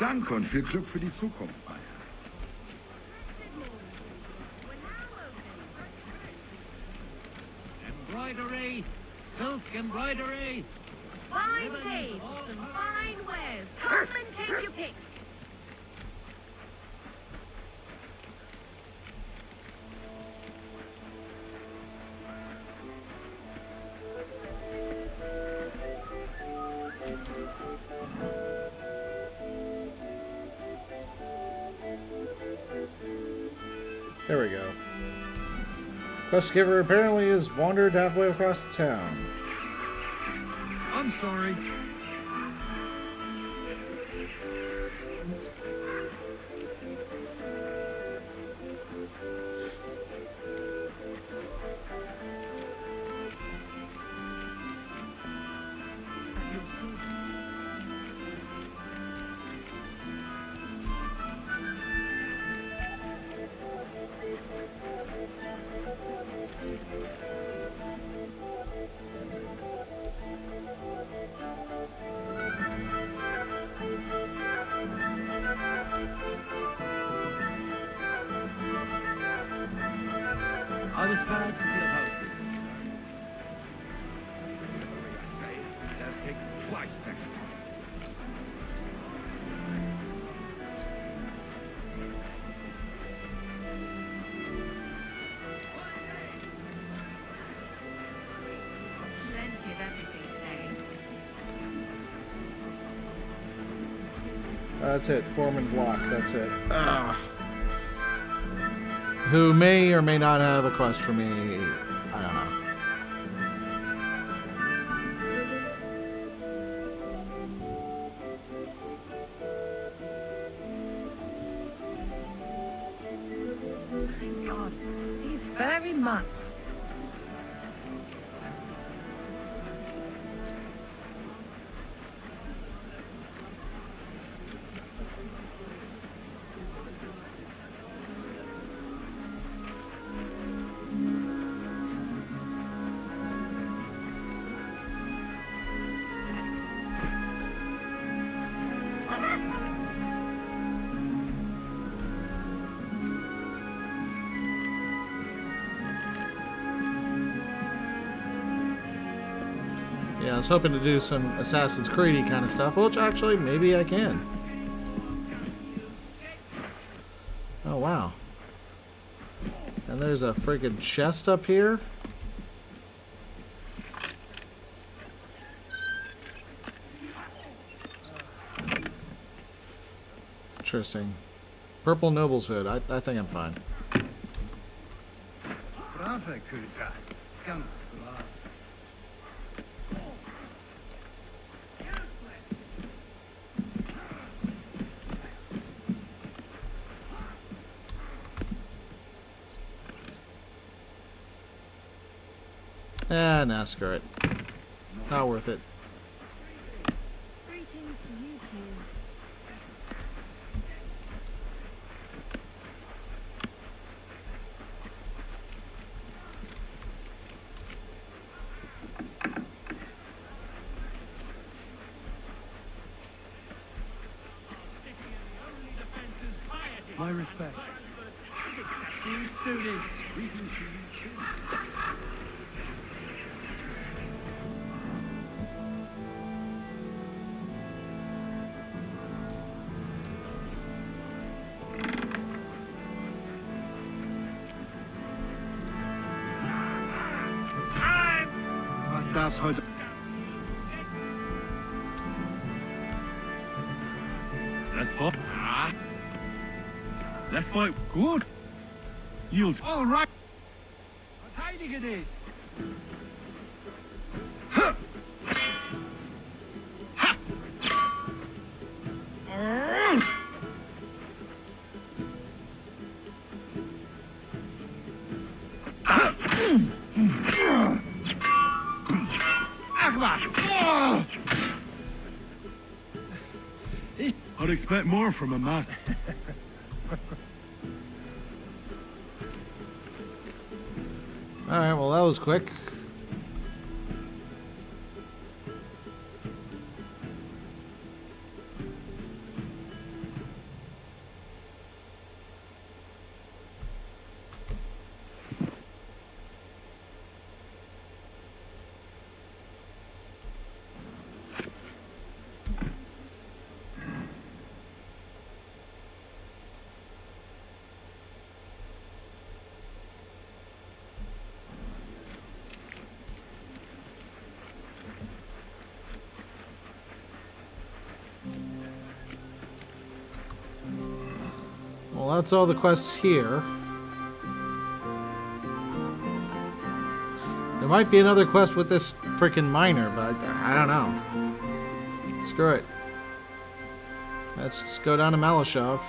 [SPEAKER 5] Danke und viel Glück für die Zukunft, Meier.
[SPEAKER 11] Embroidery! Silk embroidery!
[SPEAKER 3] Fine days and fine wares. Come and take your pick.
[SPEAKER 1] There we go. Quest giver apparently has wandered halfway across the town.
[SPEAKER 11] I'm sorry.
[SPEAKER 13] I was glad to feel hope.
[SPEAKER 5] Think twice next time.
[SPEAKER 3] Plenty of everything today.
[SPEAKER 1] That's it. Foreman block. That's it. Who may or may not have a quest for me. I don't know.
[SPEAKER 3] God, these furry mutts.
[SPEAKER 1] Yeah, I was hoping to do some Assassin's Creed kind of stuff, which actually maybe I can. Oh, wow. And there's a freaking chest up here. Interesting. Purple Noble's Hood. I think I'm fine. Nah, screw it. Not worth it.
[SPEAKER 3] Greetings to you two.
[SPEAKER 8] My respects.
[SPEAKER 2] Was darf's heute? Let's fight. Let's fight. Good. Yield. All right.
[SPEAKER 11] Verteidige dich!
[SPEAKER 2] I'd expect more from a man.
[SPEAKER 1] Alright, well that was quick. that's all the quests here. There might be another quest with this freaking miner, but I don't know. Screw it. Let's just go down to Malashov.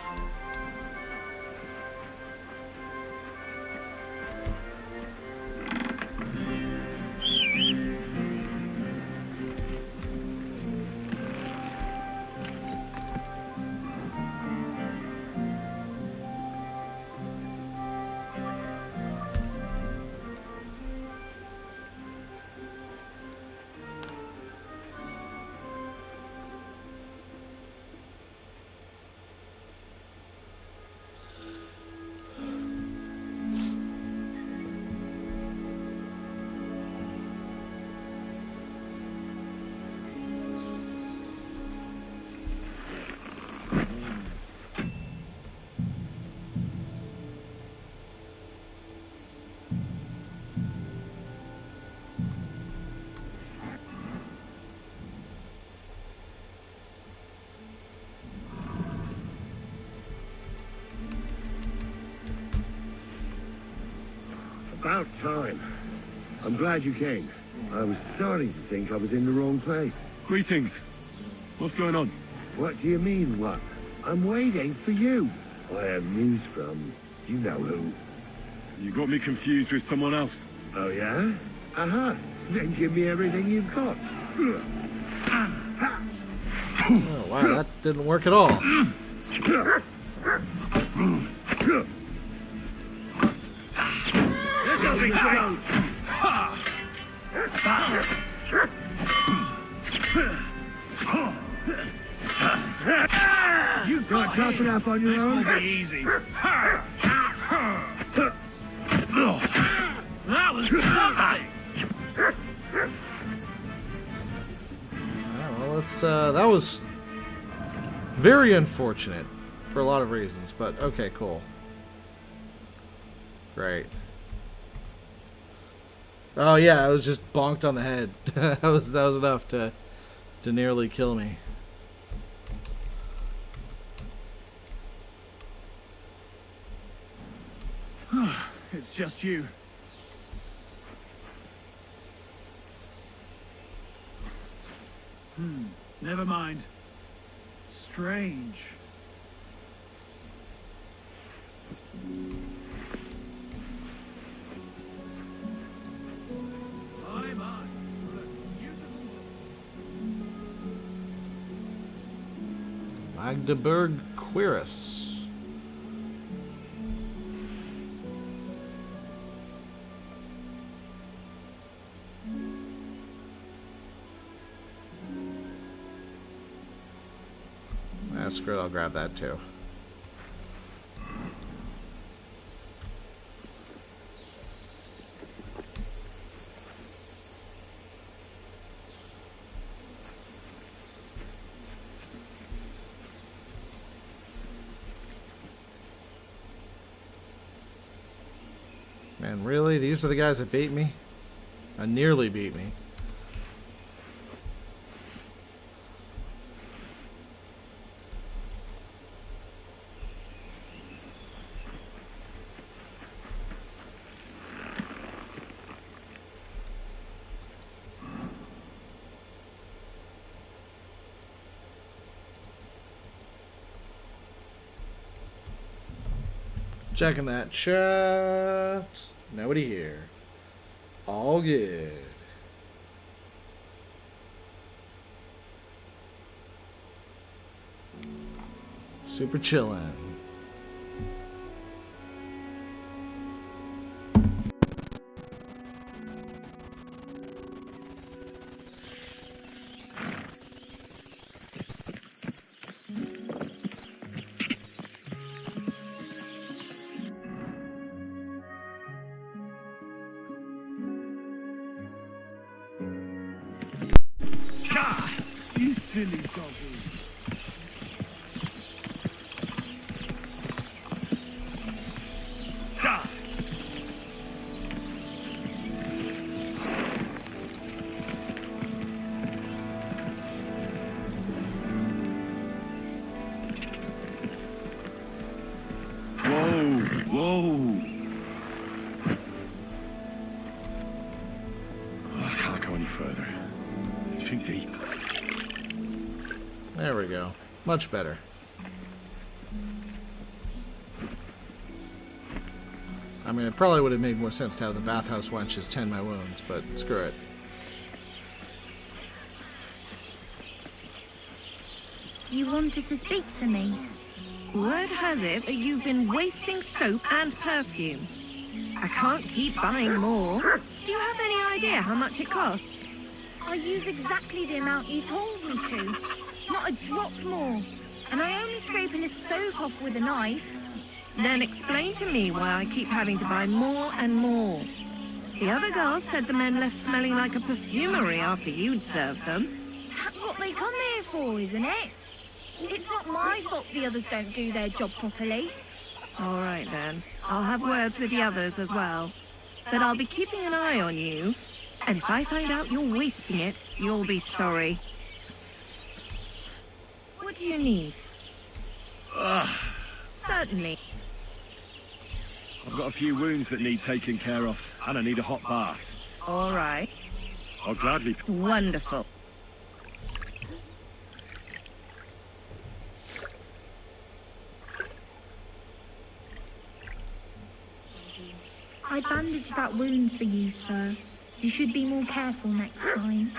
[SPEAKER 2] About time. I'm glad you came. I was starting to think I was in the wrong place.
[SPEAKER 12] Greetings. What's going on?
[SPEAKER 2] What do you mean, what? I'm waiting for you. I have news from you know who.
[SPEAKER 12] You got me confused with someone else.
[SPEAKER 2] Oh, yeah? Uh-huh. Then give me everything you've got.
[SPEAKER 1] Oh, wow, that didn't work at all.
[SPEAKER 7] This'll be great.
[SPEAKER 2] You got tough enough on your own?
[SPEAKER 7] This will be easy. That was something.
[SPEAKER 1] Well, let's, that was very unfortunate for a lot of reasons, but okay, cool. Great. Oh yeah, I was just bonked on the head. that was enough to nearly kill me.
[SPEAKER 4] It's just you. Never mind. Strange.
[SPEAKER 1] Magdeburg Quirus. That's good, I'll grab that too. Man, really? These are the guys that beat me? Nearly beat me. Checking that chat. Nobody here. All good. Super chillin'.
[SPEAKER 12] You silly doggy.
[SPEAKER 2] too deep.
[SPEAKER 1] There we go. Much better. I mean, it probably would have made more sense to have the bathhouse wenches tend my wounds, but screw it.
[SPEAKER 3] You wanted to speak to me.
[SPEAKER 14] Word has it that you've been wasting soap and perfume. I can't keep buying more. Do you have any idea how much it costs?
[SPEAKER 3] I use exactly the amount you told me to. Not a drop more. And I only scrape a little soap off with a knife.
[SPEAKER 14] Then explain to me why I keep having to buy more and more. The other girls said the men left smelling like a perfumery after you'd served them.
[SPEAKER 3] That's what they come here for, isn't it? It's not my fault the others don't do their job properly.
[SPEAKER 14] All right then. I'll have words with the others as well. But I'll be keeping an eye on you. And if I find out you're wasting it, you'll be sorry. What do you need? Certainly.
[SPEAKER 2] I've got a few wounds that need taking care of, and I need a hot bath.
[SPEAKER 14] All right.
[SPEAKER 2] I'll gladly...
[SPEAKER 14] Wonderful.
[SPEAKER 3] I bandaged that wound for you, sir. You should be more careful next time.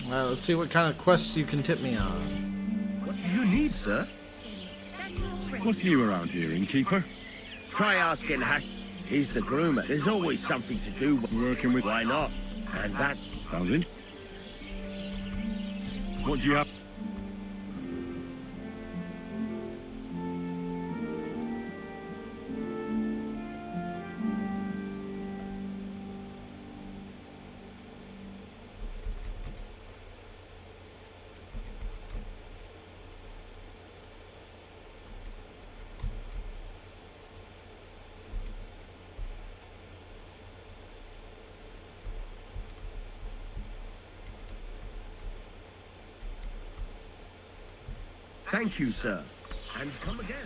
[SPEAKER 1] Well, let's see what kind of quests you can tip me on.
[SPEAKER 13] What do you need, sir?
[SPEAKER 2] What's new around here, innkeeper?
[SPEAKER 15] Try asking Hash. He's the groomer. There's always something to do.
[SPEAKER 2] Working with...
[SPEAKER 15] Why not? And that's...
[SPEAKER 2] Sounds interesting. What do you have?
[SPEAKER 15] Thank you, sir. And come again.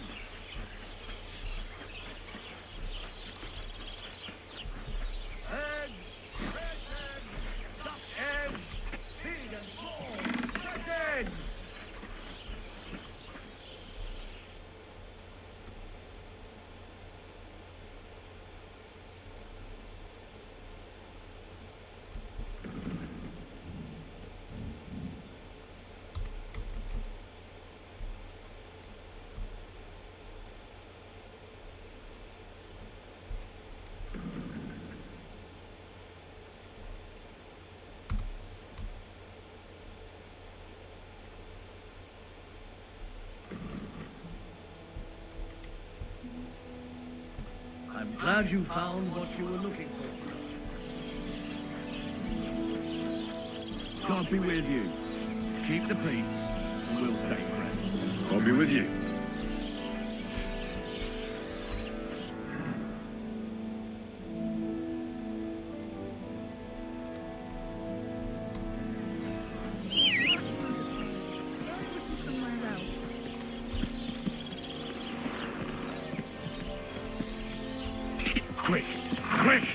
[SPEAKER 15] Eggs! Fresh eggs! Duck eggs! Big and small! Fresh eggs!
[SPEAKER 8] I'm glad you found what you were looking for, sir.
[SPEAKER 2] God be with you. Keep the peace, and we'll stay friends. God be with you. Quick! Quick!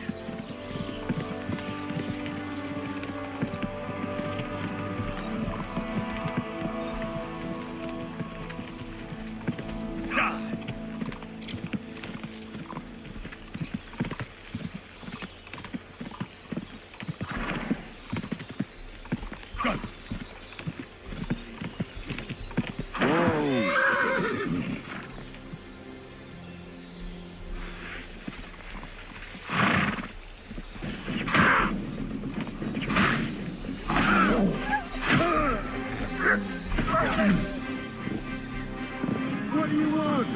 [SPEAKER 2] What do you want?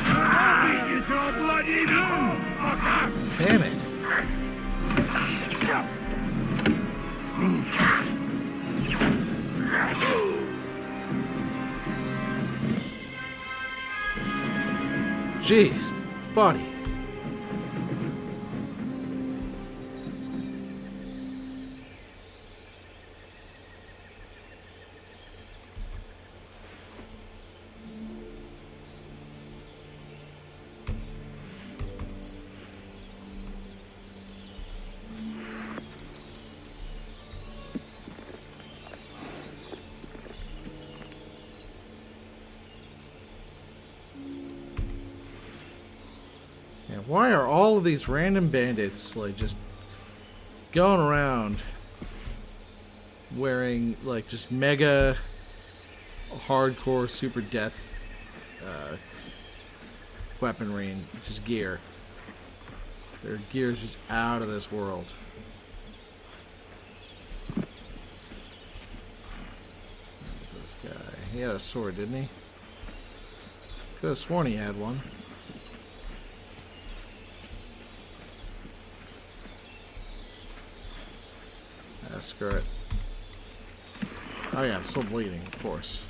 [SPEAKER 2] I'll beat you to a bloody pulp!
[SPEAKER 1] Damn it. Jeez, buddy. Why are all of these random bandits like just going around wearing like just mega hardcore super death weaponry and just gear? Their gear is just out of this world. This guy, he had a sword, didn't he? Could have sworn he had one. Screw it. Oh yeah, I'm still bleeding, of course.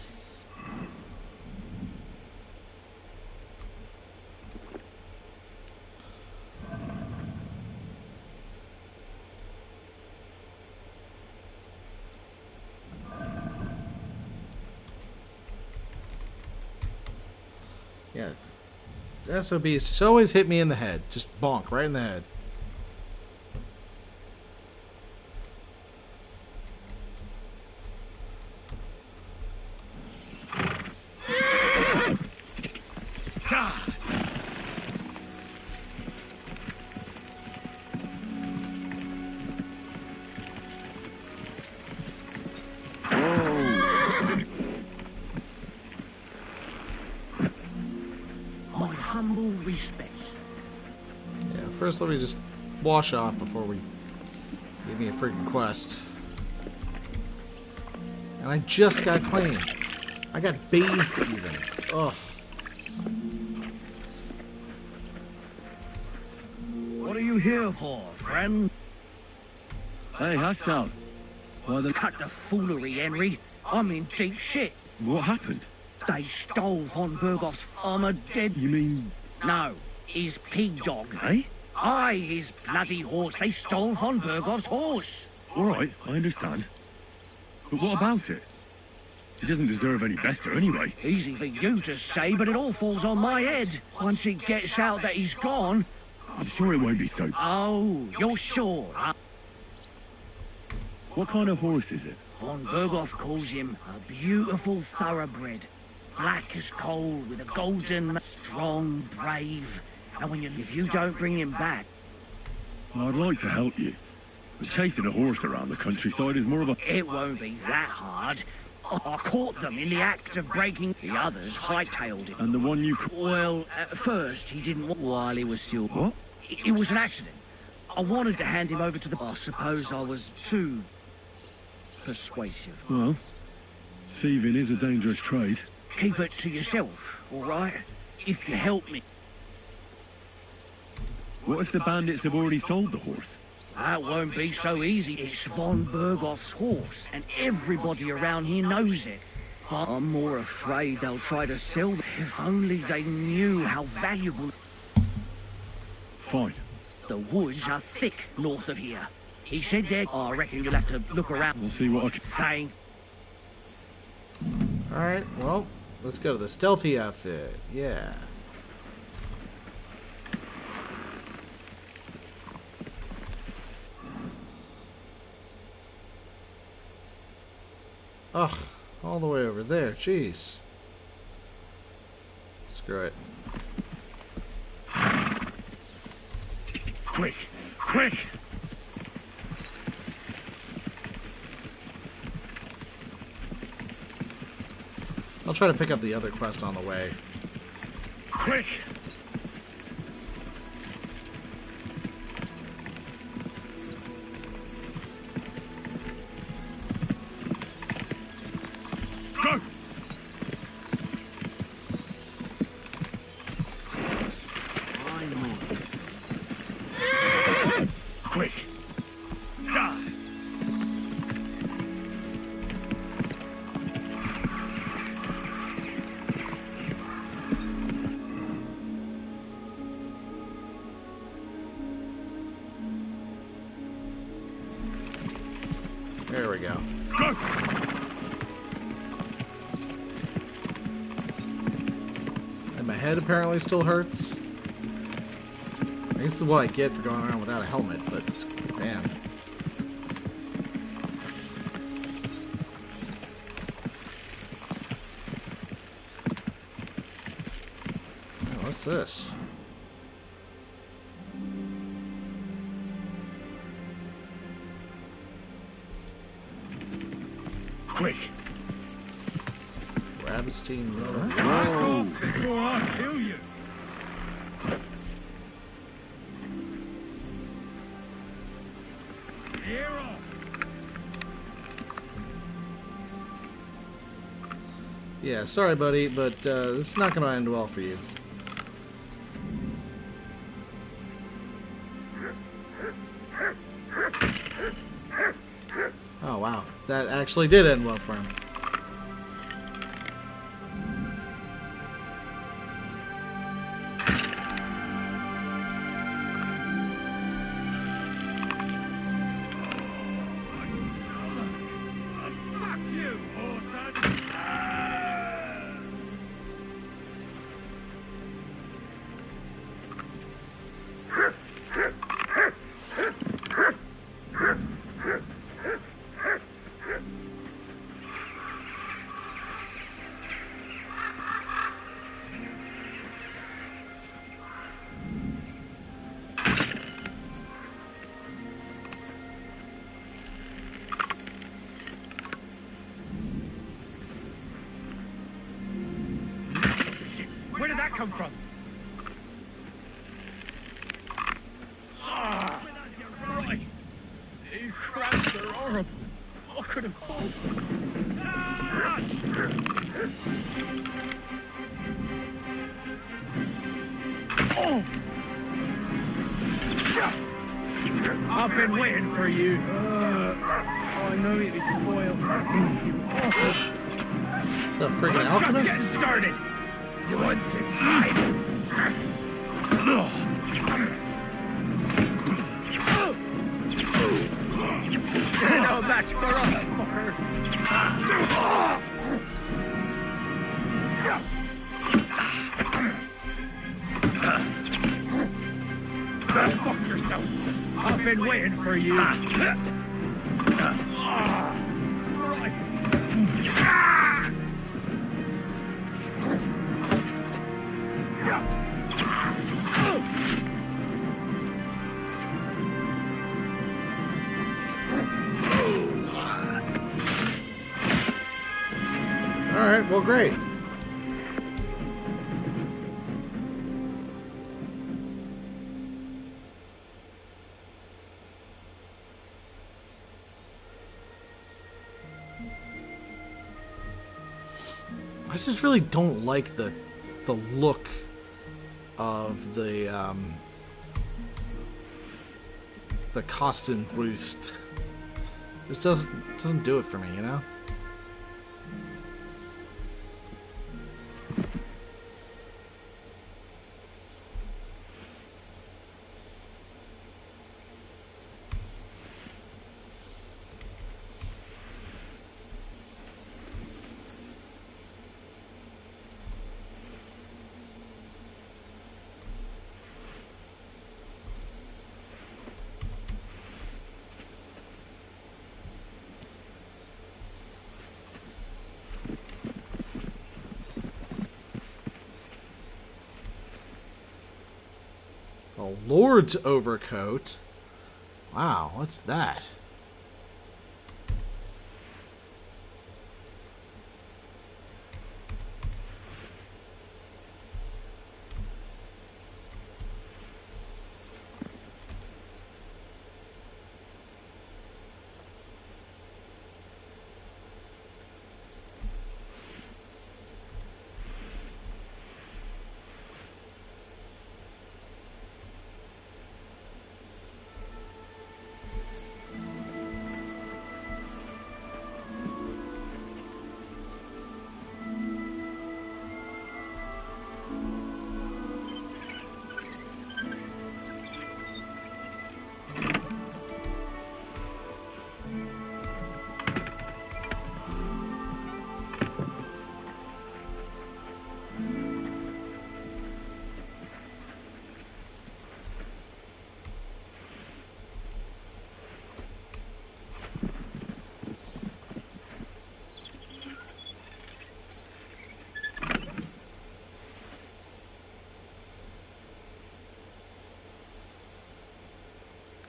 [SPEAKER 1] Yeah, SOBs just always hit me in the head. Just bonk, right in the head. First, let me just wash off before we give me a freaking quest. And I just got clean. I got bathed even. Ugh.
[SPEAKER 10] What are you here for, friend?
[SPEAKER 2] Hey, hostile. Why the...
[SPEAKER 10] Cut the foolery, Henry. I'm in deep shit.
[SPEAKER 2] What happened?
[SPEAKER 10] They stole von Bergoff's armor dead.
[SPEAKER 2] You mean...
[SPEAKER 10] No, his pig dog.
[SPEAKER 2] Eh?
[SPEAKER 10] Aye, his bloody horse. They stole von Bergoff's horse.
[SPEAKER 2] All right, I understand. But what about it? He doesn't deserve any better anyway.
[SPEAKER 10] Easy for you to say, but it all falls on my head. Once it gets out that he's gone...
[SPEAKER 2] I'm sure it won't be so...
[SPEAKER 10] Oh, you're sure?
[SPEAKER 2] What kind of horse is it?
[SPEAKER 10] Von Bergoff calls him a beautiful thoroughbred. Black as coal with a golden... Strong, brave... And if you don't bring him back...
[SPEAKER 2] Well, I'd like to help you. But chasing a horse around the countryside is more of a...
[SPEAKER 10] It won't be that hard. I caught them in the act of breaking. The others hightailed it.
[SPEAKER 2] And the one you...
[SPEAKER 10] Well, at first he didn't want while he was still...
[SPEAKER 2] What?
[SPEAKER 10] It was an accident. I wanted to hand him over to the... I suppose I was too... persuasive.
[SPEAKER 2] Well, thieving is a dangerous trade.
[SPEAKER 10] Keep it to yourself, all right? If you help me.
[SPEAKER 2] What if the bandits have already sold the horse?
[SPEAKER 10] That won't be so easy. It's von Bergoff's horse, and everybody around here knows it. I'm more afraid they'll try to sell it. If only they knew how valuable...
[SPEAKER 2] Fine.
[SPEAKER 10] The woods are thick north of here. He said there... I reckon you'll have to look around.
[SPEAKER 2] We'll see what I can...
[SPEAKER 10] Thank...
[SPEAKER 1] Alright, well, let's go to the stealthy outfit. Yeah. Ugh, all the way over there, jeez. Screw it.
[SPEAKER 2] Quick! Quick!
[SPEAKER 1] I'll try to pick up the other quest on the way.
[SPEAKER 2] Quick! Go! Quick! Die!
[SPEAKER 1] And my head apparently still hurts. I guess this is what I get for going around without a helmet, but damn. Oh, what's this?
[SPEAKER 7] Quick!
[SPEAKER 1] Rabinstein.
[SPEAKER 7] Whoa! Before I kill you!
[SPEAKER 1] Yeah, sorry, buddy, but this is not going to end well for you. Oh, wow. That actually did end well for him.
[SPEAKER 10] Where did that come from? Ah, Christ! These crabs are horrible. What could have caused them? Oh! I've been waiting for you. I know it is spoiled.
[SPEAKER 1] It's a freaking
[SPEAKER 10] I'm just
[SPEAKER 1] alchemist?
[SPEAKER 10] getting started. You want to try? No match for us. Fuck yourself. I've been waiting for you.
[SPEAKER 1] Alright, well, great. I just really don't like the look of the costume boost. This doesn't do it for me, you know? A Lord's overcoat? Wow, what's that?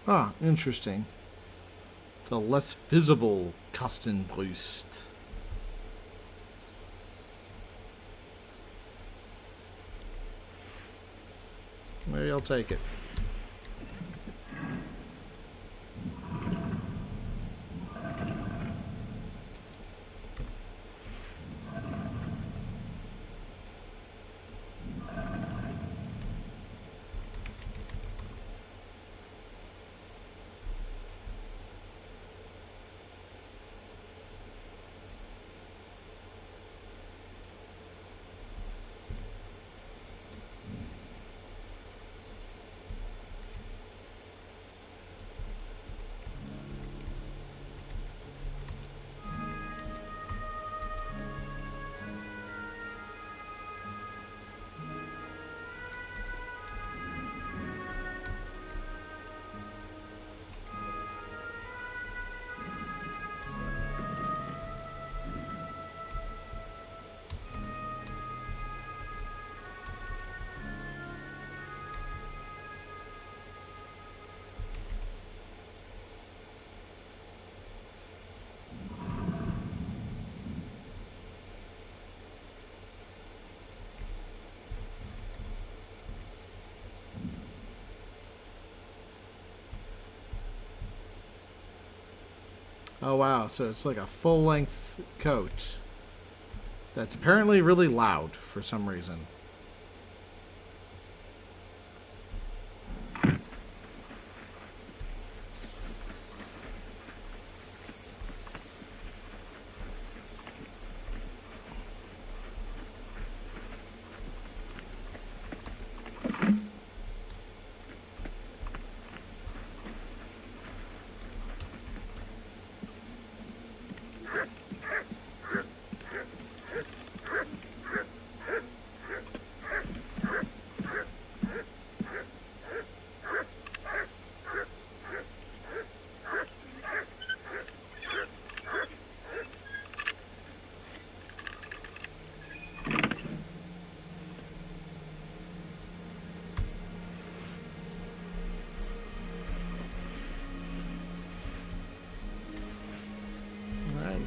[SPEAKER 1] Ah, interesting. It's a less visible Kastenbrust. Maybe I'll take it. Oh wow, so it's like a full-length coat that's apparently really loud for some reason.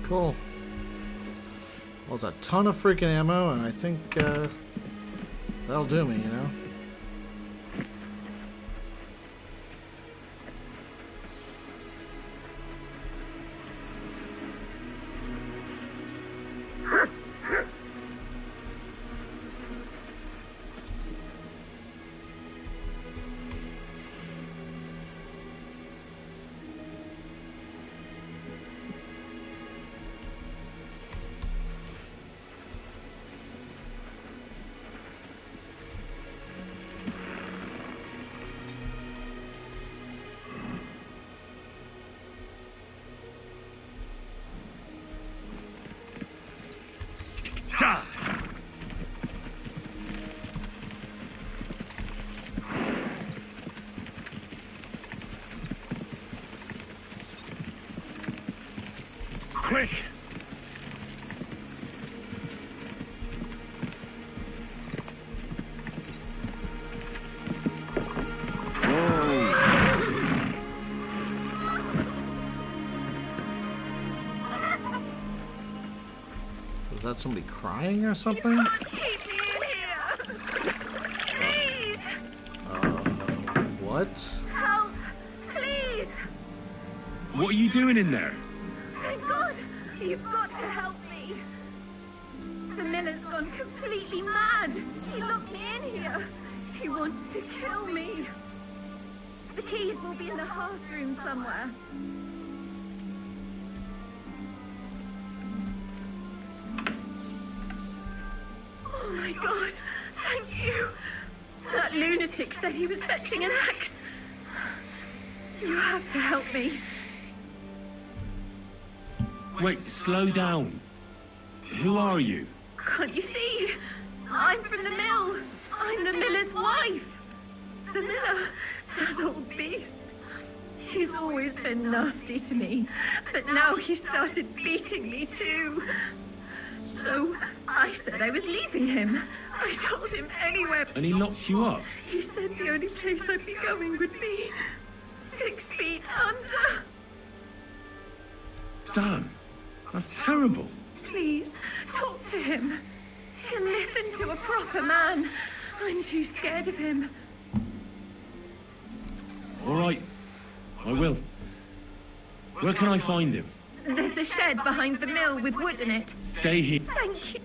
[SPEAKER 1] Cool. Well, it's a ton of freaking ammo, and I think that'll do me, you know?
[SPEAKER 2] Quick!
[SPEAKER 1] Is that somebody crying or something? What?
[SPEAKER 3] Help! Please!
[SPEAKER 2] What are you doing in there?
[SPEAKER 3] Thank God! You've got to help me! The miller's gone completely mad! He locked me in here! He wants to kill me! The keys will be in the hearth room somewhere. Oh my God! Thank you! That lunatic said he was fetching an axe! You have to help me.
[SPEAKER 2] Wait, slow down. Who are you?
[SPEAKER 3] Can't you see? I'm from the mill. I'm the miller's wife. The miller, that old beast. He's always been nasty to me, but now he started beating me too. So I said I was leaving him. I told him anywhere.
[SPEAKER 2] And he locked you up?
[SPEAKER 3] He said the only place I'd be going would be 6 feet under.
[SPEAKER 2] Damn, that's terrible.
[SPEAKER 3] Please, talk to him. He'll listen to a proper man. I'm too scared of him.
[SPEAKER 2] All right, I will. Where can I find him?
[SPEAKER 3] There's a shed behind the mill with wood in it.
[SPEAKER 2] Stay here.
[SPEAKER 3] Thank you.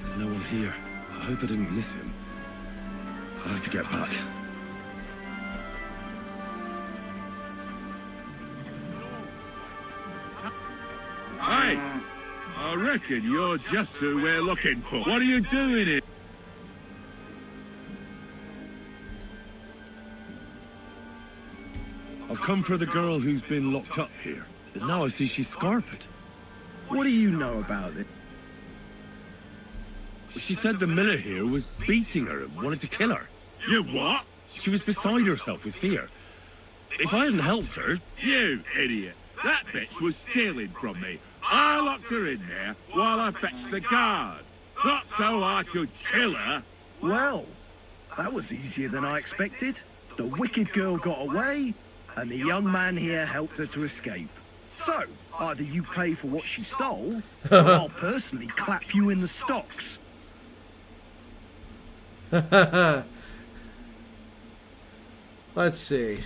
[SPEAKER 2] There's no one here. I hope I didn't miss him. I'll have to get back.
[SPEAKER 16] Hey! I reckon you're just who we're looking for. What are you doing here?
[SPEAKER 2] I've come for the girl who's been locked up here. But now I see she's scarpered.
[SPEAKER 15] What do you know about it?
[SPEAKER 2] She said the miller here was beating her and wanted to kill her.
[SPEAKER 16] You what?
[SPEAKER 2] She was beside herself with fear. If I hadn't helped her...
[SPEAKER 16] You idiot! That bitch was stealing from me. I locked her in there while I fetched the guard. Not so I could kill her.
[SPEAKER 15] Well, that was easier than I expected. The wicked girl got away, and the young man here helped her to escape. So, either you pay for what she stole, or I'll personally clap you in the stocks.
[SPEAKER 1] Let's see.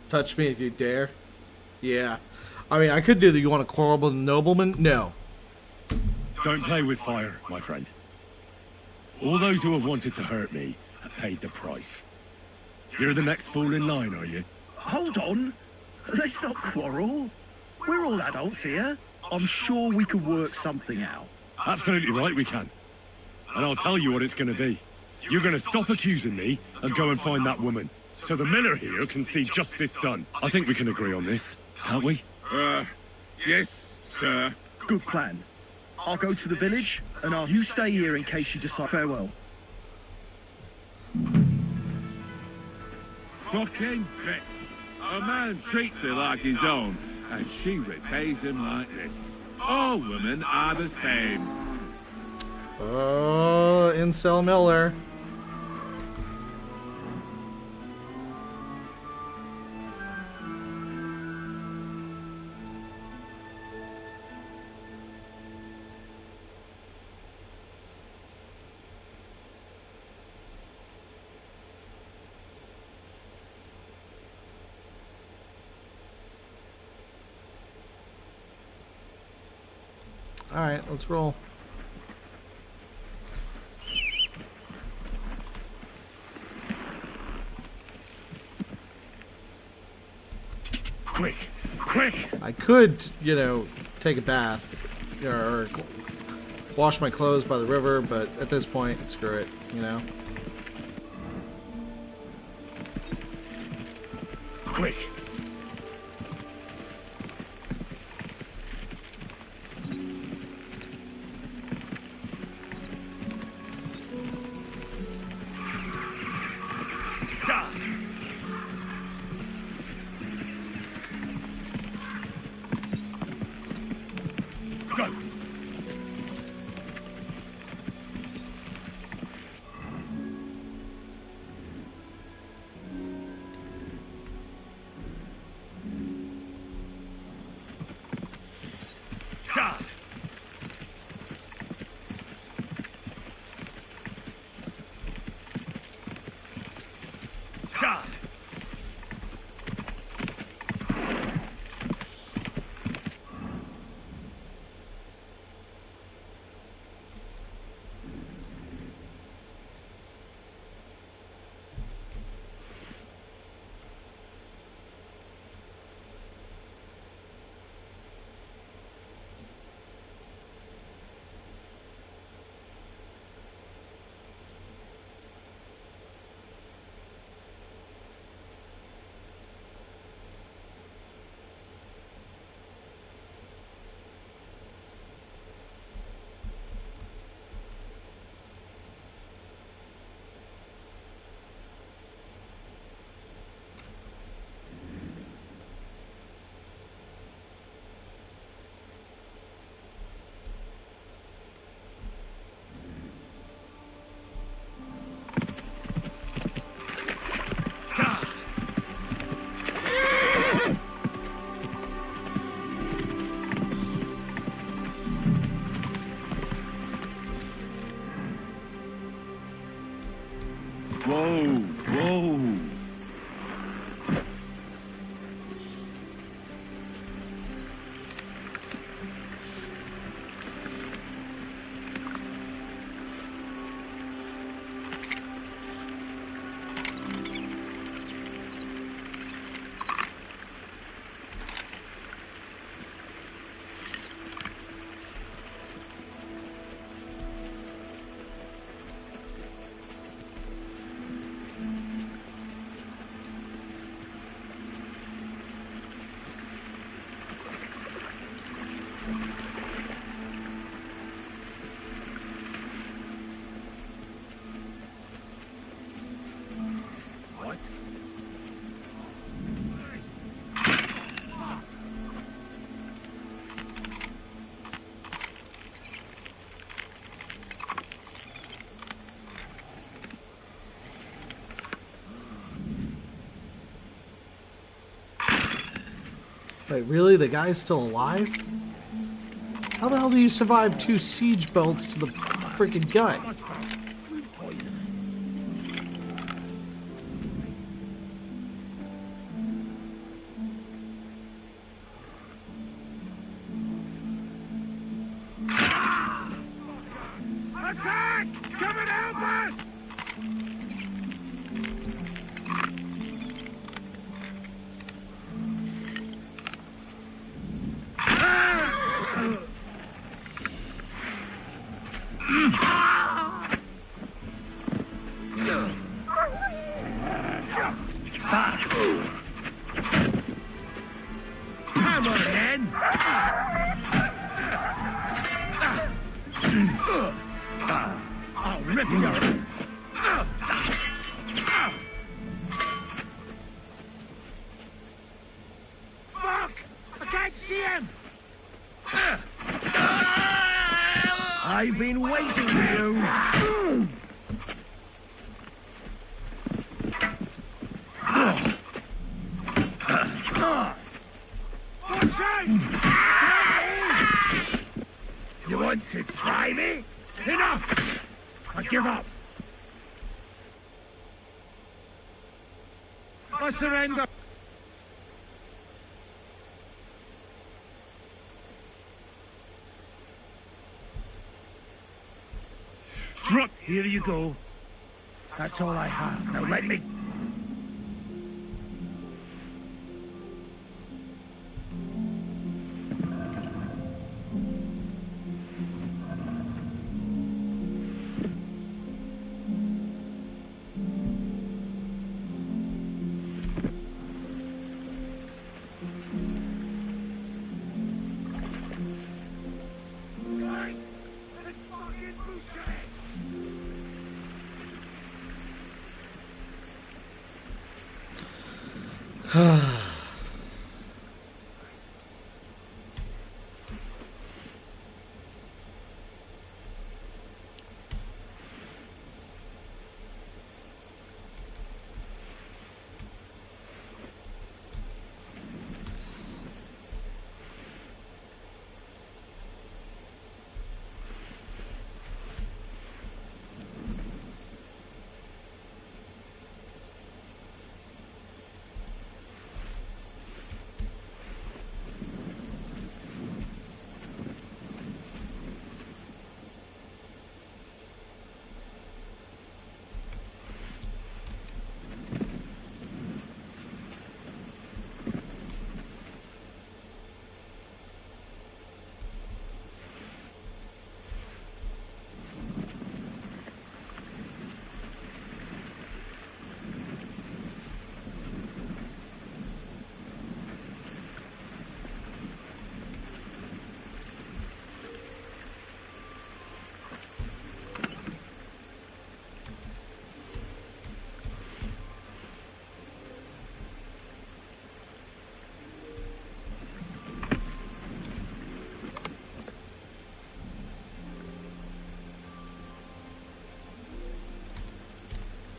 [SPEAKER 1] Touch me if you dare. Yeah. I mean, I could do the you want to quarrel with a nobleman? No.
[SPEAKER 2] Don't play with fire, my friend. All those who have wanted to hurt me have paid the price. You're the next fool in line, are you?
[SPEAKER 15] Hold on. Let's not quarrel. We're all adults here. I'm sure we could work something out.
[SPEAKER 2] Absolutely right, we can. And I'll tell you what it's going to be. You're going to stop accusing me and go and find that woman. So the miller here can see justice done. I think we can agree on this, can't we?
[SPEAKER 16] Yes, sir.
[SPEAKER 15] Good plan. I'll go to the village, and you stay here in case you decide. Farewell.
[SPEAKER 16] Fucking bitch. A man treats her like his own, and she repays him like this. All women are the same.
[SPEAKER 1] Oh, Incel Miller. All right, let's roll.
[SPEAKER 2] Quick, quick!
[SPEAKER 1] I could, you know, take a bath or wash my clothes by the river, but at this point, screw it, you know.
[SPEAKER 2] Quick! Whoa, whoa.
[SPEAKER 1] Wait, really? The guy's still alive? How the hell do you survive 2 siege bolts to the freaking gut?
[SPEAKER 7] Attack! Come and help us! Come on, then! I'll rip you! Fuck! I can't see him! I've been waiting for you! You want to try me? Enough! I give up! I surrender! Drop! Here you go. That's all I have. Now let me...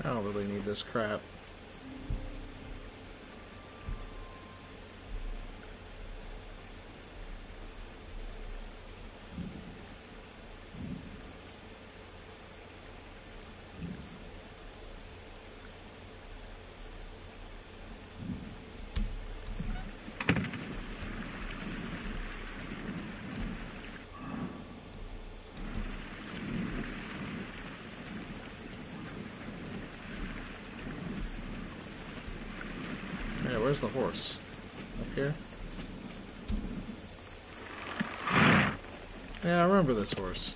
[SPEAKER 1] I don't really need this crap. Hey, where's the horse? Up here? Yeah, I remember this horse.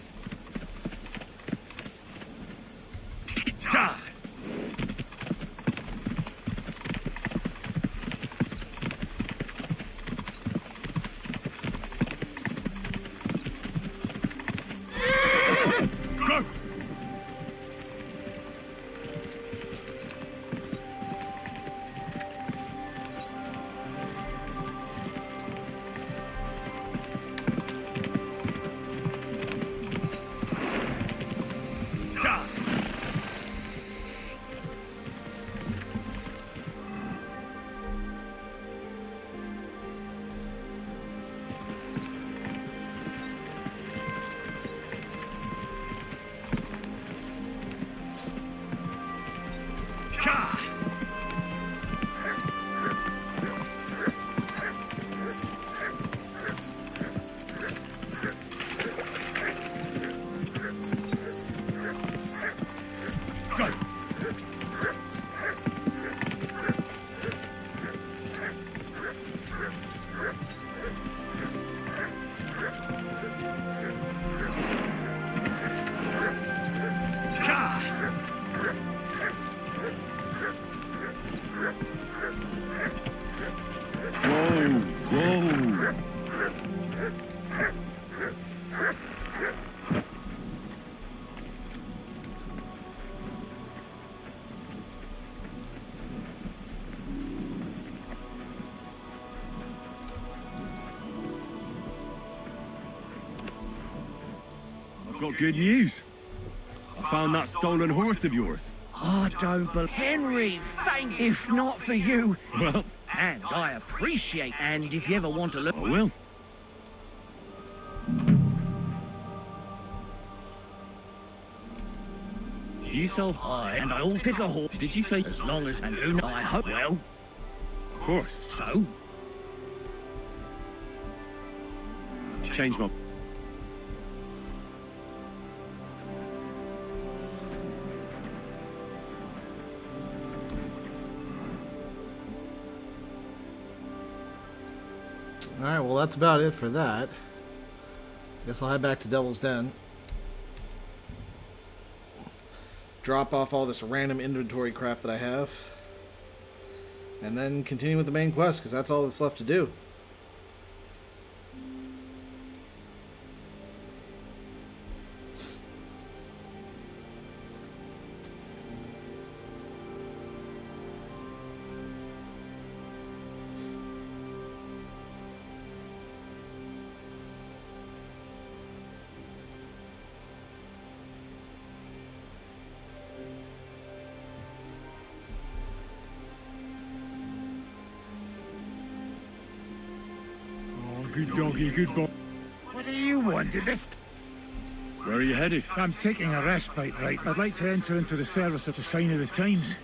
[SPEAKER 2] Got good news. I found that stolen horse of yours.
[SPEAKER 10] I don't believe... Henry, thank... If not for you...
[SPEAKER 2] Well...
[SPEAKER 10] And I appreciate... And if you ever want to look...
[SPEAKER 2] I will. Do you sell...
[SPEAKER 10] And I'll pick a horse.
[SPEAKER 2] Did you say...
[SPEAKER 10] As long as... And who knows... I hope... Well...
[SPEAKER 2] Of course.
[SPEAKER 10] So?
[SPEAKER 2] Change my...
[SPEAKER 1] Alright, well that's about it for that. Guess I'll head back to Devil's Den. Drop off all this random inventory crap that I have. And then continue with the main quest, because that's all that's left to do.
[SPEAKER 7] Good doggy, good boy. What do you want at this?
[SPEAKER 2] Where are you headed?
[SPEAKER 7] I'm taking a respite, right? I'd like to enter into the service of the Sign of the Times.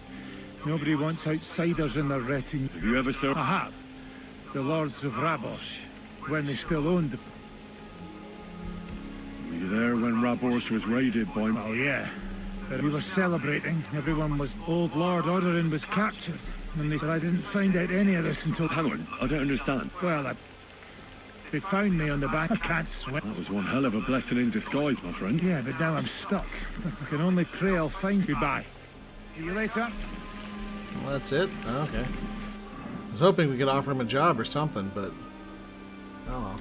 [SPEAKER 7] Nobody wants outsiders in their retinue.
[SPEAKER 2] Have you ever served?
[SPEAKER 7] I have. The Lords of Rabosh, when they still owned the...
[SPEAKER 2] Were you there when Rabosh was raided by...
[SPEAKER 7] Oh, yeah. But we were celebrating. Everyone was... Old Lord Odorin was captured. And they said I didn't find out any of this until...
[SPEAKER 2] Hang on, I don't understand.
[SPEAKER 7] Well, they found me on the bank. I can't swim.
[SPEAKER 2] That was one hell of a blessing in disguise, my friend.
[SPEAKER 7] Yeah, but now I'm stuck. I can only pray I'll find you. Goodbye. See you later.
[SPEAKER 1] Well, that's it? Okay. I was hoping we could offer him a job or something, but... Oh well.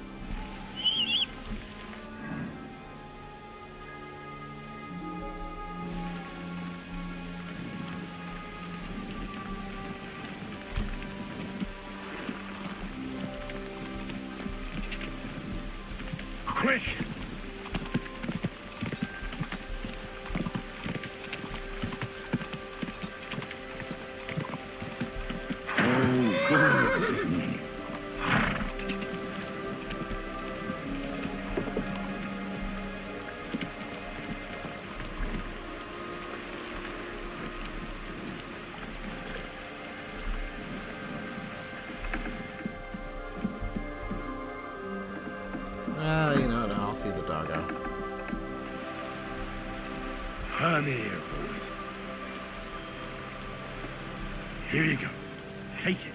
[SPEAKER 7] Quick!
[SPEAKER 1] You know, no, I'll feed the doggo.
[SPEAKER 7] Come here, boy. Here you go. Take it.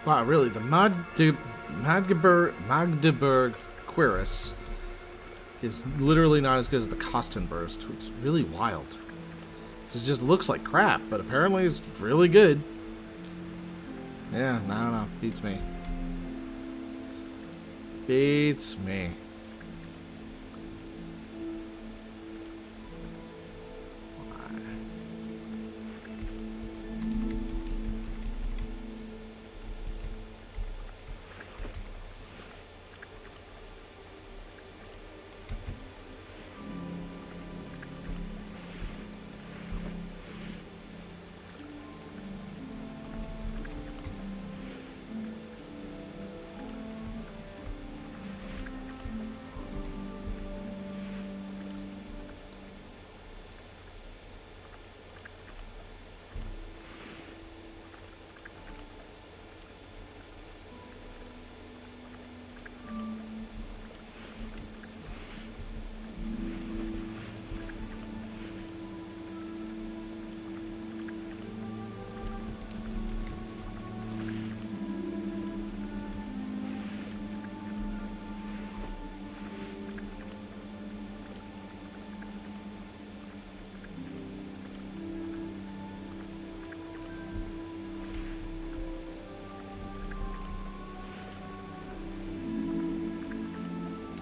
[SPEAKER 1] Wow, really, the Magdeburg Cuirass is literally not as good as the Kostenburst, which is really wild. It just looks like crap, but apparently it's really good. Yeah, I don't know. Beats me. Beats me.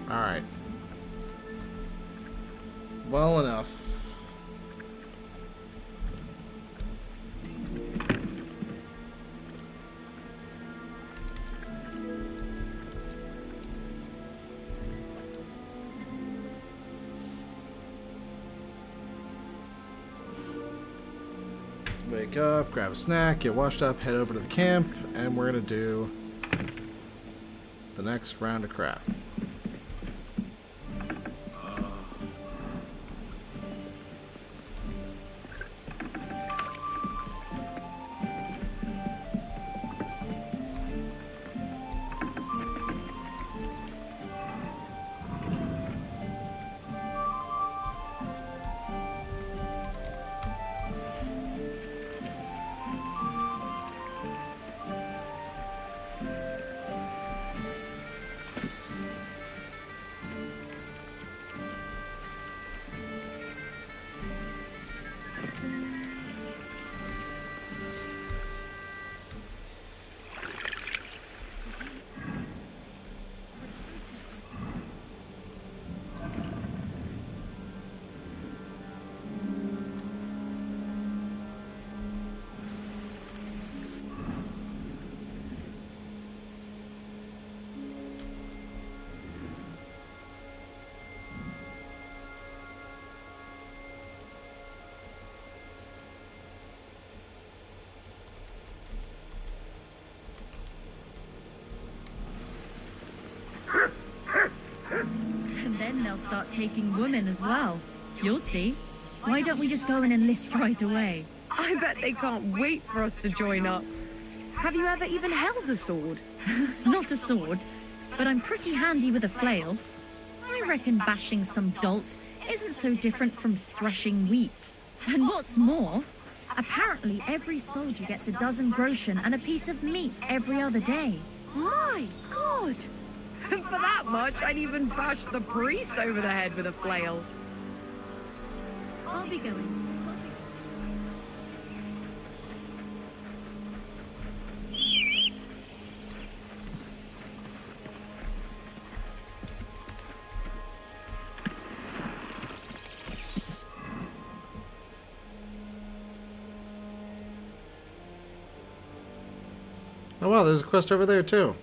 [SPEAKER 1] Alright. Well enough. Wake up, grab a snack, get washed up, head over to the camp, and we're gonna do the next round of crap.
[SPEAKER 14] And then they'll start taking women as well. You'll see. Why don't we just go and enlist right away?
[SPEAKER 17] I bet they can't wait for us to join up. Have you ever even held a sword?
[SPEAKER 14] Not a sword, but I'm pretty handy with a flail. I reckon bashing some dolt isn't so different from threshing wheat. And what's more, apparently every soldier gets a dozen groschen and a piece of meat every other day.
[SPEAKER 17] My God! For that much, I'd even bash the priest over the head with a flail.
[SPEAKER 14] I'll be going.
[SPEAKER 1] Oh wow, there's a quest over there too.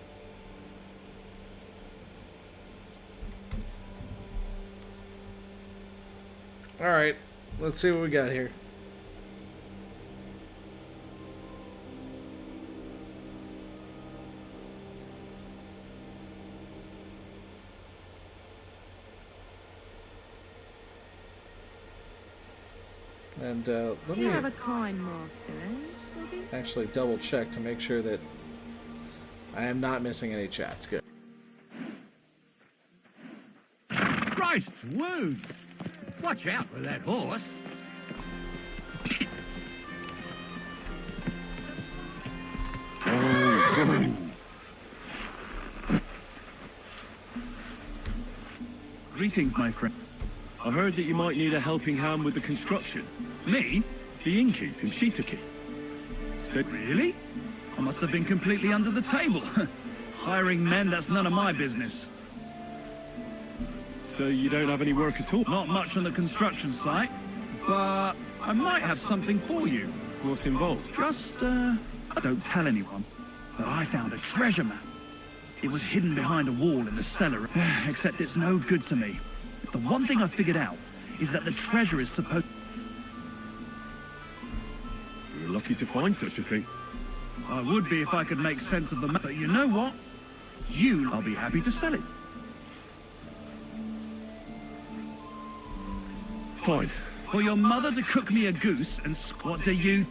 [SPEAKER 1] Alright, let's see what we got here. And let me
[SPEAKER 17] You have a kind master, eh?
[SPEAKER 1] actually double check to make sure that I am not missing any chats. Good.
[SPEAKER 11] Christ's wound! Watch out with that horse.
[SPEAKER 5] Oh,
[SPEAKER 18] Greetings, my friend. I heard that you might need a helping hand with the construction.
[SPEAKER 4] Me?
[SPEAKER 18] The innkeep in Shitake. Said,
[SPEAKER 4] Really? I must have been completely under the table. Hiring men, that's none of my business.
[SPEAKER 18] so you don't have any work at all?
[SPEAKER 4] Not much on the construction site, but I might have something for you.
[SPEAKER 18] What's involved?
[SPEAKER 4] Just, don't tell anyone, but I found a treasure map. It was hidden behind a wall in the cellar, except it's no good to me. The one thing I figured out is that the treasure is supposed...
[SPEAKER 18] You're lucky to find such a thing.
[SPEAKER 4] I would be if I could make sense of the map, but you know what? I'll be happy to sell it.
[SPEAKER 18] Fine.
[SPEAKER 4] For your mother to cook me a goose and what do you...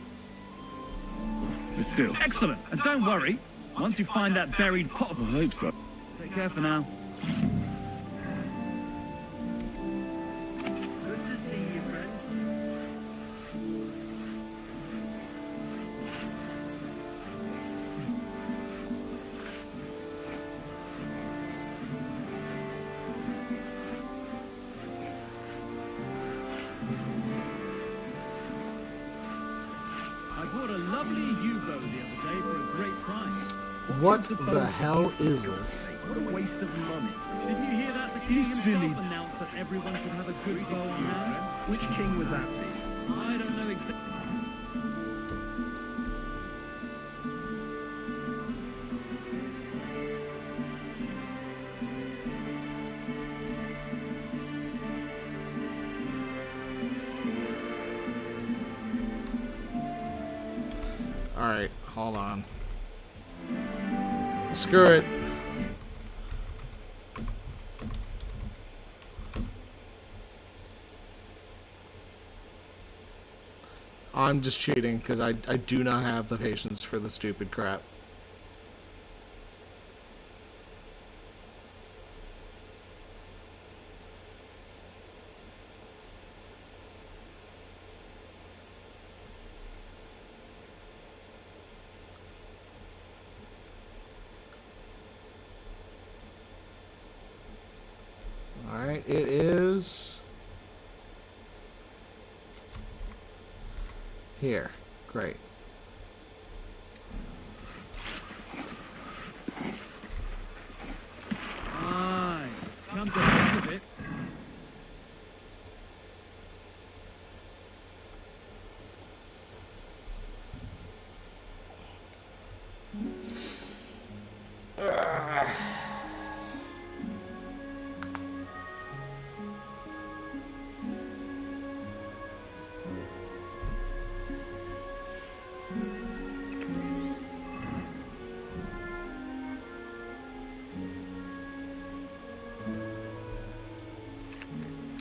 [SPEAKER 18] But still.
[SPEAKER 4] Excellent. And don't worry, once you find that buried pot...
[SPEAKER 18] I hope so.
[SPEAKER 4] Take care for now.
[SPEAKER 1] What the hell is this?
[SPEAKER 15] What a waste of money.
[SPEAKER 4] Didn't you hear that? The king himself announced that everyone should have a good bow on hand.
[SPEAKER 15] Which king would that be?
[SPEAKER 4] I don't know exactly.
[SPEAKER 1] Alright, hold on. Screw it. I'm just cheating because I do not have the patience for the stupid crap. Alright, it is here. Great.
[SPEAKER 4] Aye, come to think of it.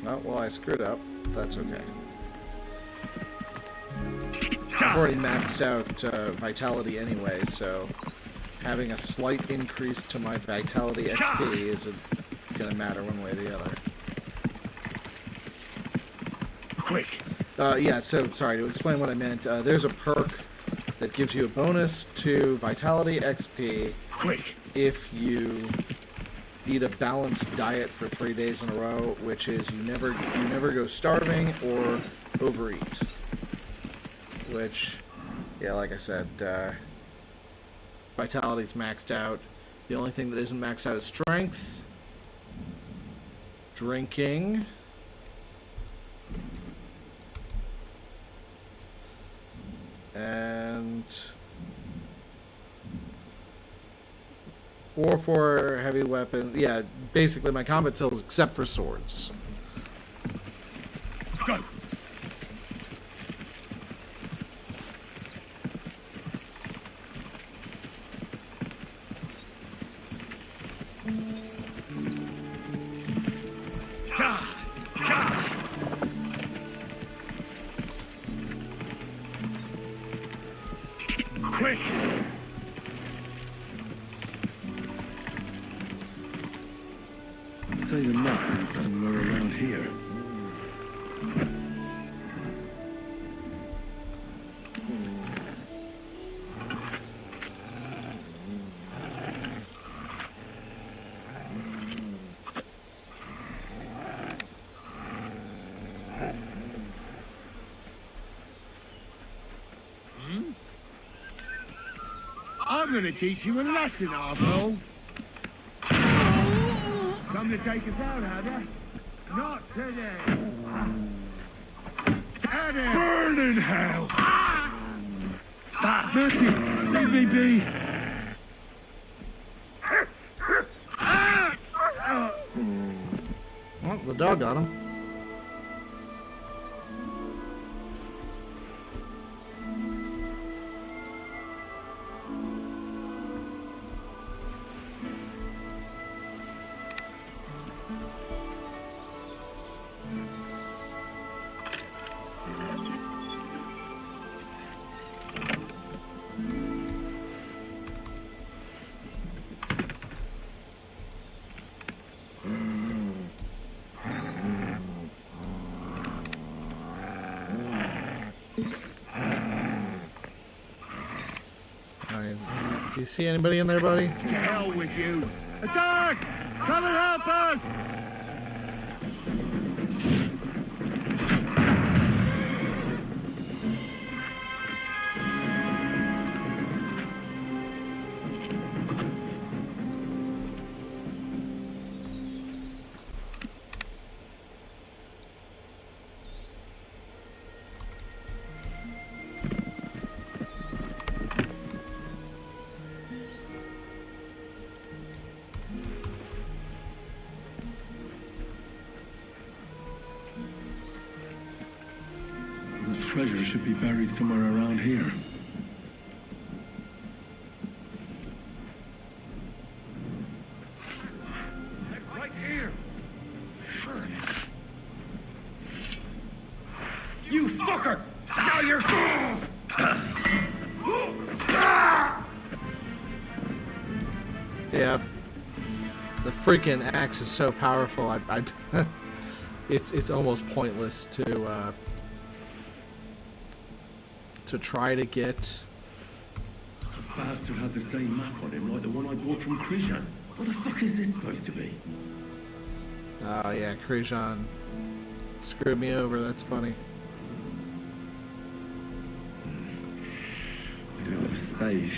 [SPEAKER 1] Oh, well, I screwed up. That's okay. I've already maxed out Vitality anyway, so having a slight increase to my Vitality XP isn't going to matter one way or the other.
[SPEAKER 18] Quick!
[SPEAKER 1] Yeah, so, sorry, to explain what I meant, there's a perk that gives you a bonus to Vitality XP
[SPEAKER 18] Quick!
[SPEAKER 1] if you eat a balanced diet for 3 days in a row, which is you never go starving or overeat. Which, yeah, like I said, Vitality's maxed out. The only thing that isn't maxed out is strength, drinking, and 4 for heavy weapon. Yeah, basically my combat skills except for swords.
[SPEAKER 18] Go! Quick!
[SPEAKER 2] Say the map is somewhere around here.
[SPEAKER 16] I'm gonna teach you a lesson, arsehole. Come to take us out, have ya? Not today. Burn in hell! Mercy! Leave me be!
[SPEAKER 1] Well, the dog got him. Do you see anybody in there, buddy?
[SPEAKER 16] To hell with you! Attack! Come and help us!
[SPEAKER 18] The treasure should be buried somewhere around here.
[SPEAKER 16] Right here!
[SPEAKER 8] Sure. You fucker! Now you're...
[SPEAKER 1] Yeah. The freaking axe is so powerful. It's almost pointless to try to get.
[SPEAKER 18] The bastard had the same map on him like the one I bought from Krijan. What the fuck is this supposed to be?
[SPEAKER 1] Oh yeah, Krijan screwed me over. That's funny.
[SPEAKER 18] Do it with a spade.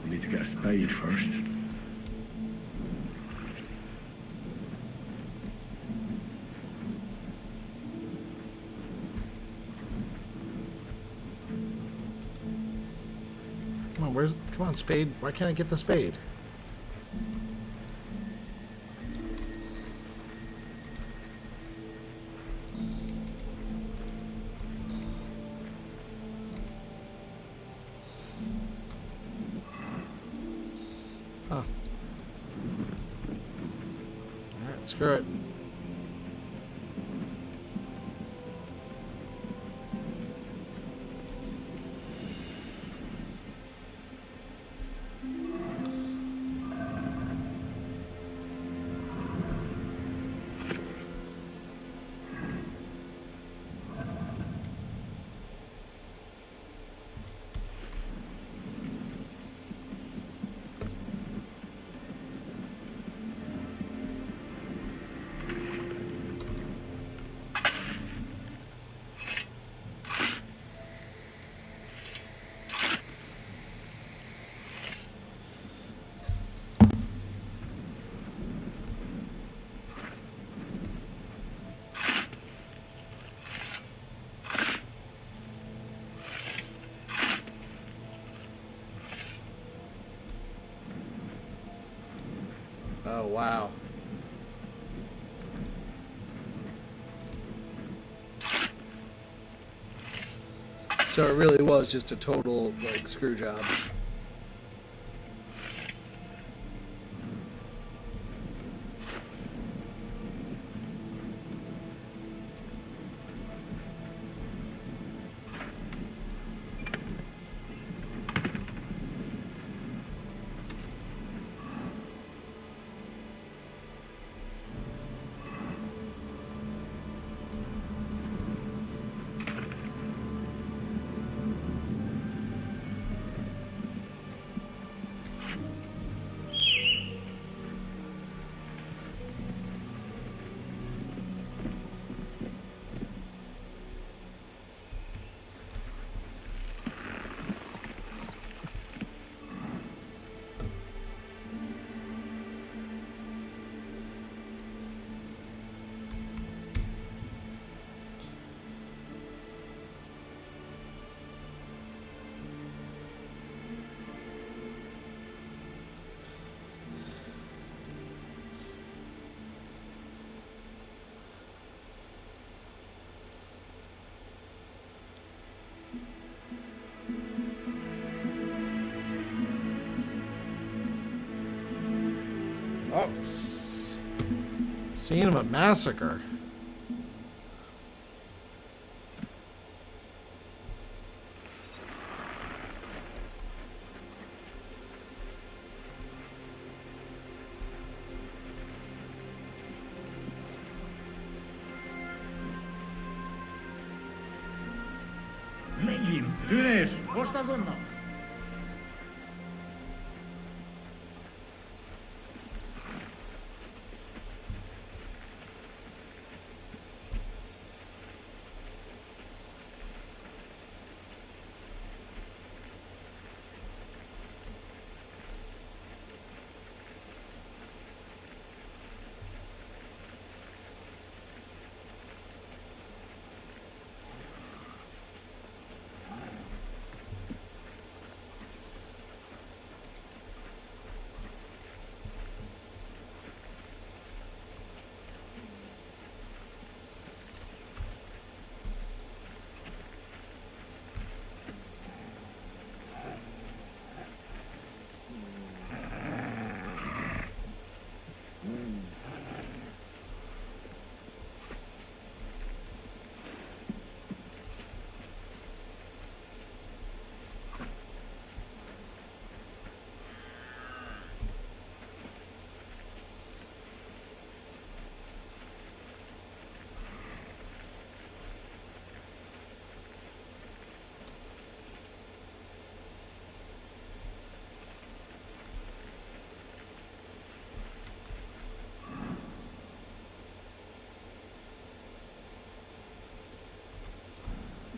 [SPEAKER 18] We need to get a spade first.
[SPEAKER 1] Come on, spade. Why can't I get the spade? Oh. Alright, screw it. Oh, wow. So it really was just a total, like, screw job. Oh, scene of a massacre.
[SPEAKER 4] Tünes, kosta sunna?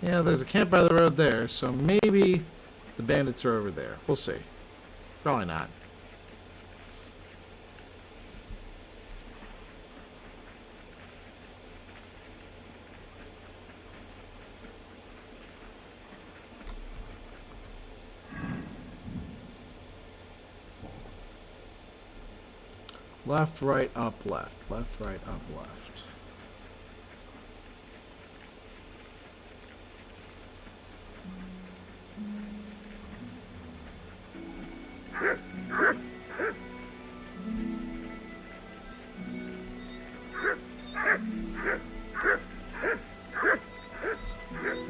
[SPEAKER 1] Yeah, there's a camp by the road there, so maybe the bandits are over there. We'll see. Probably not. Left, right, up, left. Left, right, up, left.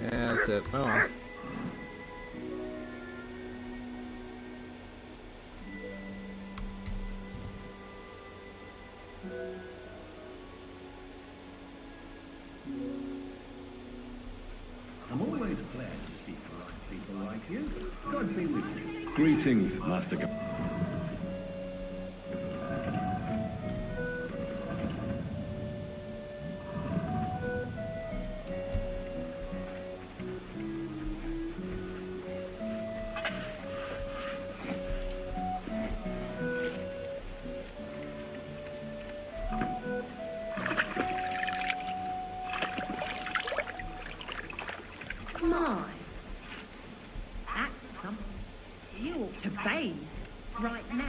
[SPEAKER 1] Yeah, that's it. Oh well.
[SPEAKER 11] I'm always glad to see polite people like you. God be with you.
[SPEAKER 2] Greetings, Master.
[SPEAKER 3] My, that's something. You ought to bathe right now.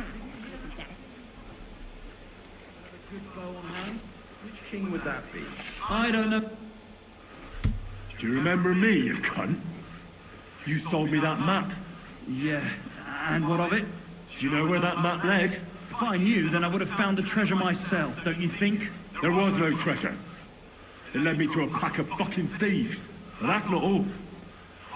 [SPEAKER 15] Good bow on hand. Which king would that be?
[SPEAKER 4] I don't know.
[SPEAKER 2] Do you remember me, you cunt? You sold me that map.
[SPEAKER 4] Yeah, and what of it?
[SPEAKER 2] Do you know where that map led?
[SPEAKER 4] If I knew, then I would have found the treasure myself, don't you think?
[SPEAKER 2] There was no treasure. It led me to a pack of fucking thieves. But that's not all.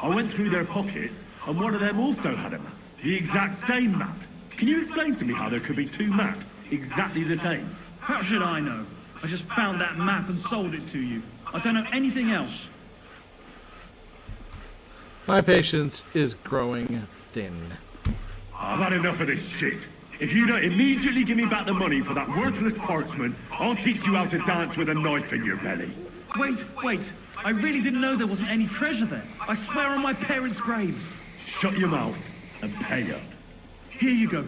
[SPEAKER 2] I went through their pockets, and one of them also had a map. The exact same map. Can you explain to me how there could be two maps exactly the same?
[SPEAKER 4] How should I know? I just found that map and sold it to you. I don't know anything else.
[SPEAKER 1] My patience is growing thin.
[SPEAKER 2] I've had enough of this shit. If you don't immediately give me back the money for that worthless parchment, I'll teach you how to dance with a knife in your belly.
[SPEAKER 4] Wait. I really didn't know there wasn't any treasure there. I swear on my parents' graves.
[SPEAKER 2] Shut your mouth and pay up.
[SPEAKER 4] Here you go.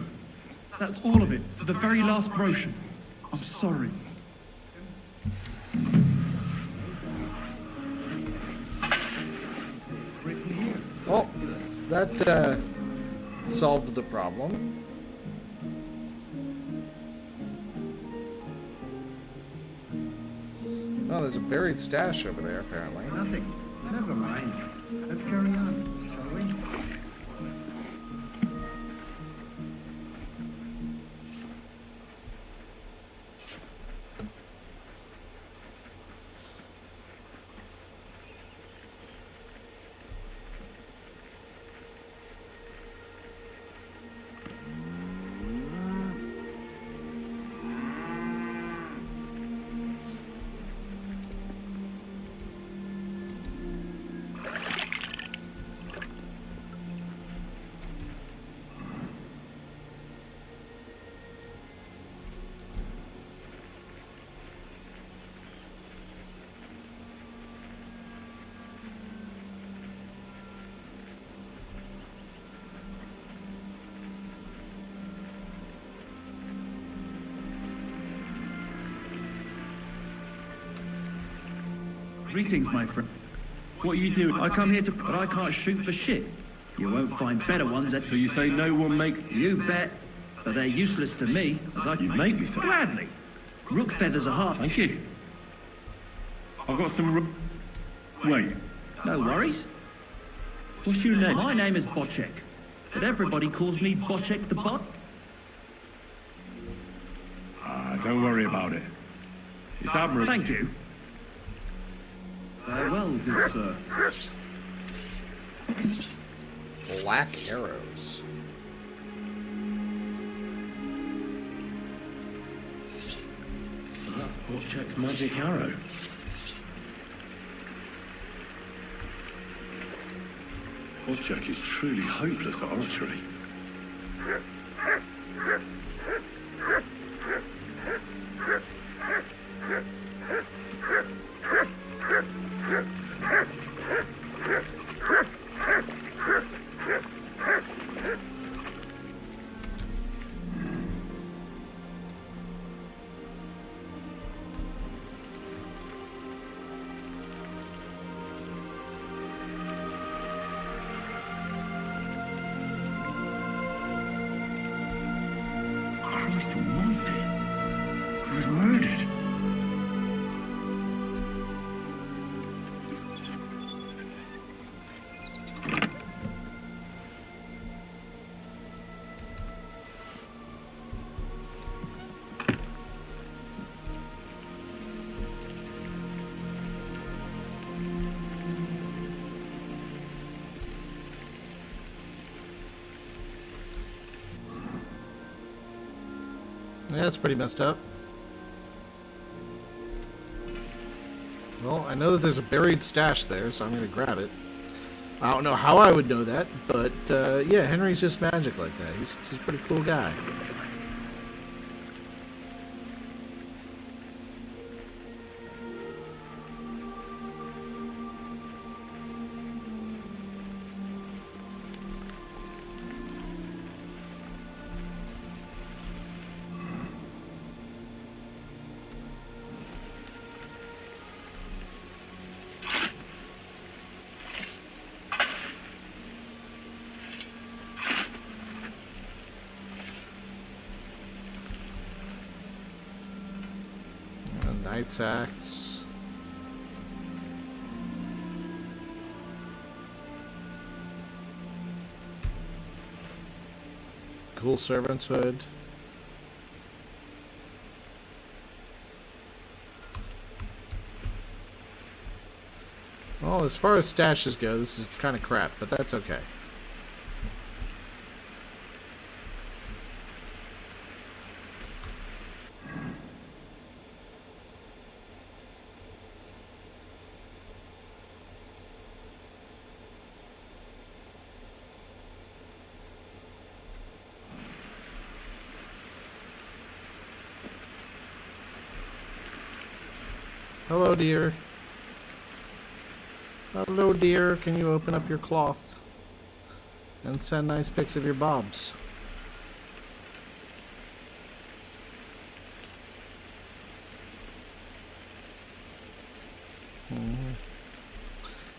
[SPEAKER 4] That's all of it, to the very last brochure. I'm sorry.
[SPEAKER 1] Well, that solved the problem. Oh, there's a buried stash over there, apparently.
[SPEAKER 15] Nothing. Never mind. Let's carry on, shall we?
[SPEAKER 19] Greetings, my friend. What are you doing? I come here to... but I can't shoot for shit. You won't find better ones at...
[SPEAKER 18] So you say no one makes...
[SPEAKER 19] You bet. But they're useless to me, as I...
[SPEAKER 18] You make me say...
[SPEAKER 19] Gladly. Rook feathers are hard.
[SPEAKER 18] Thank you. I've got some... Wait.
[SPEAKER 19] No worries.
[SPEAKER 18] What's your name?
[SPEAKER 19] My name is Bocek, but everybody calls me Bocek the Bot.
[SPEAKER 18] Don't worry about it. It's admirable.
[SPEAKER 19] Thank you.
[SPEAKER 18] Farewell, good sir.
[SPEAKER 1] Black arrows.
[SPEAKER 18] That's Bocek's magic arrow. Bocek is truly hopeless at archery. Christ almighty. He was murdered.
[SPEAKER 1] Yeah, that's pretty messed up. Well, I know that there's a buried stash there, so I'm going to grab it. I don't know how I would know that, but yeah, Henry's just magic like that. He's a pretty cool guy. Knight's Axe. Cool Servant's Hood. Well, as far as stashes go, this is kind of crap, but that's okay. Hello, dear. Hello, dear. Can you open up your cloth and send nice pics of your bobs?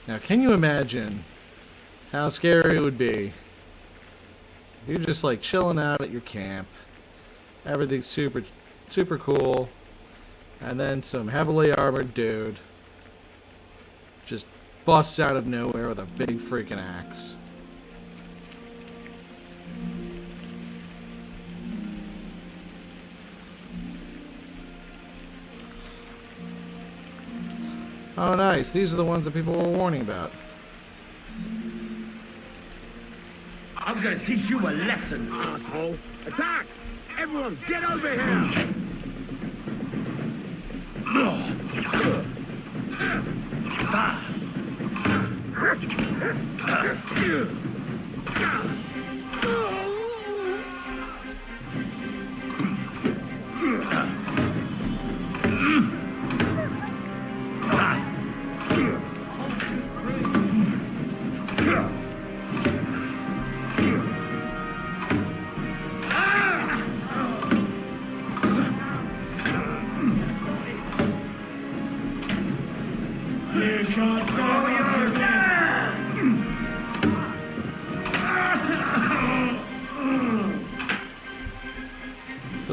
[SPEAKER 1] Now, can you imagine how scary it would be? You're just like chilling out at your camp. Everything's super cool. And then some heavily armored dude just busts out of nowhere with a big freaking axe. Oh, nice. These are the ones that people were warning about.
[SPEAKER 7] I'm gonna teach you a lesson, asshole. Attack! Everyone, get over here!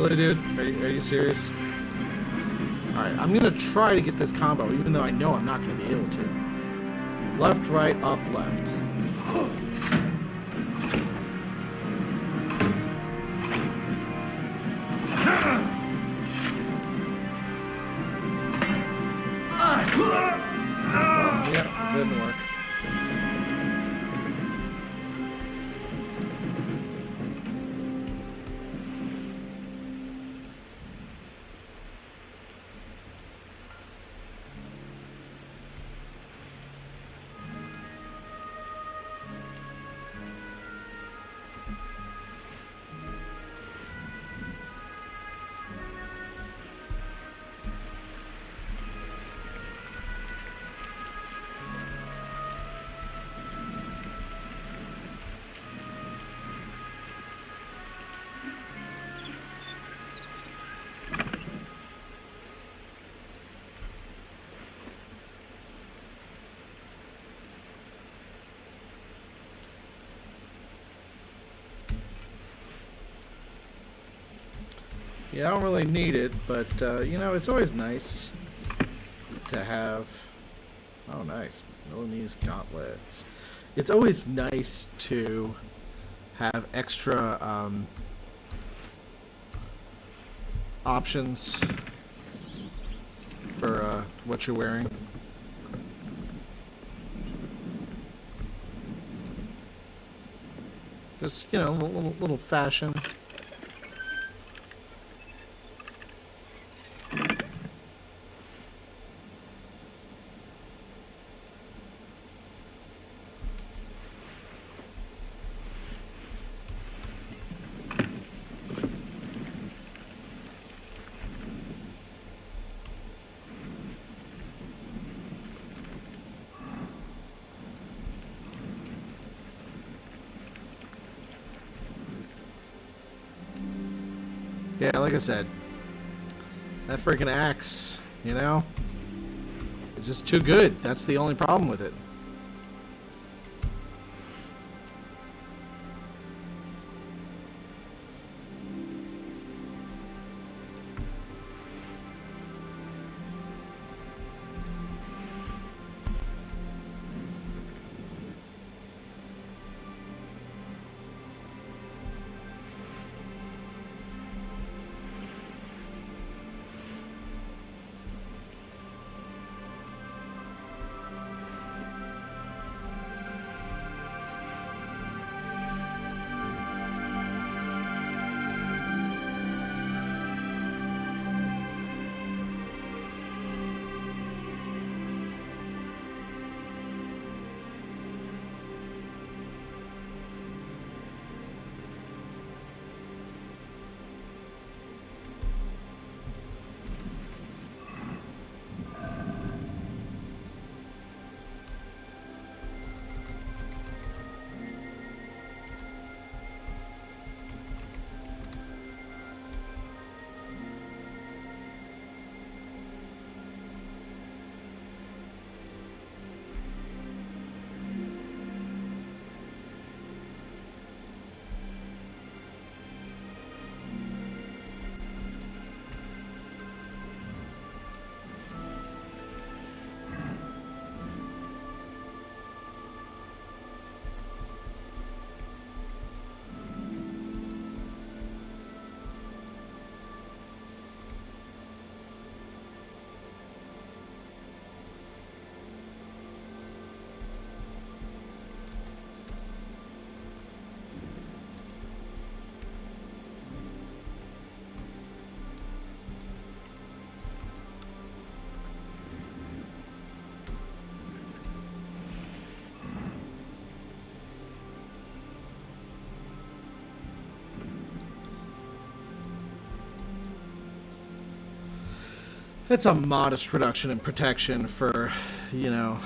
[SPEAKER 1] Really, dude? Are you serious? Alright, I'm gonna try to get this combo, even though I know I'm not gonna be able to. Left, right, up, left. Yep, didn't work. Yeah, I don't really need it, but, you know, it's always nice to have... Oh, nice. Milanese gauntlets. It's always nice to have extra, options for, what you're wearing. Just, you know, a little fashion. Yeah, like I said, that freaking axe, you know, it's just too good. That's the only problem with it. It's a modest reduction in protection for, you know,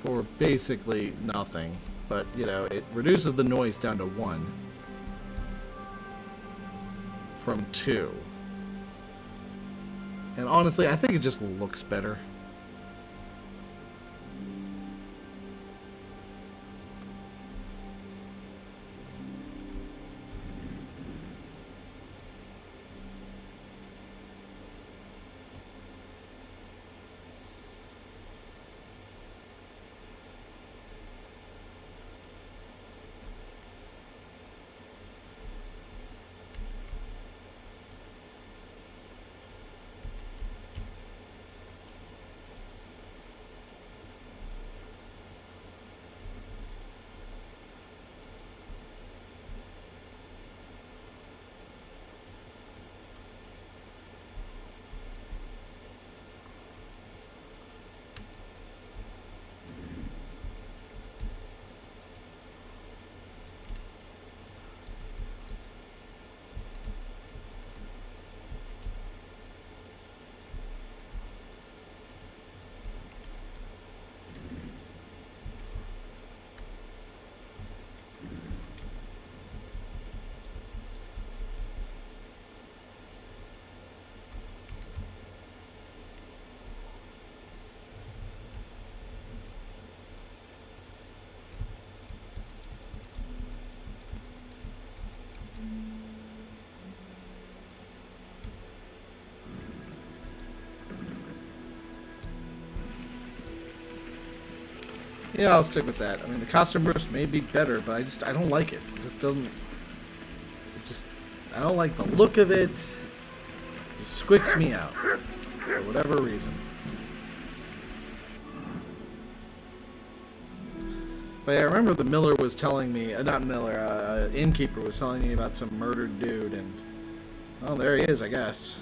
[SPEAKER 1] for basically nothing. But, you know, it reduces the noise down to 1 from 2. And honestly, I think it just looks better. Yeah, I'll stick with that. I mean, the costume burst may be better, but I don't like it. It just doesn't. I don't like the look of it. It just squicks me out for whatever reason. But yeah, I remember the Miller was telling me, not Miller, innkeeper was telling me about some murdered dude, and oh, there he is, I guess.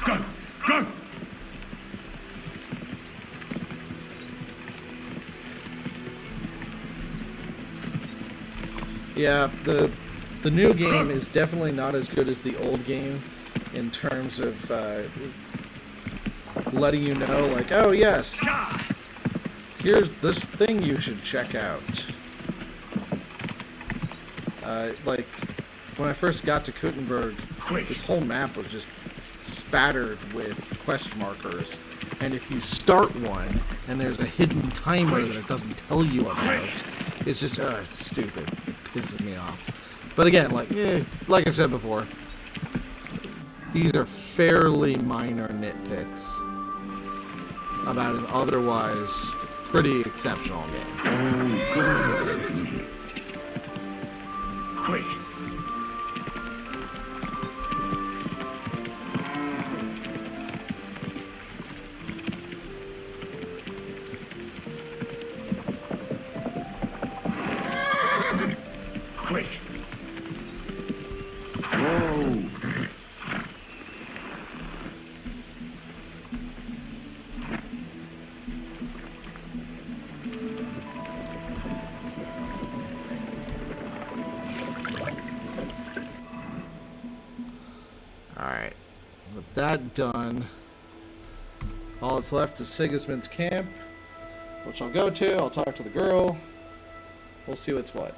[SPEAKER 16] Go! Go!
[SPEAKER 1] Yeah, the new game is definitely not as good as the old game in terms of letting you know, like, oh yes, here's this thing you should check out. Like, when I first got to Kuttenberg, this whole map was just spattered with quest markers, and if you start one and there's a hidden timer that it doesn't tell you about, it's just it's stupid. It pisses me off. But again, like I've said before, these are fairly minor nitpicks about an otherwise pretty exceptional game.
[SPEAKER 7] Quick.
[SPEAKER 1] Alright, with that done, all that's left is Sigismund's camp, which I'll go to. I'll talk to the girl. We'll see what's what.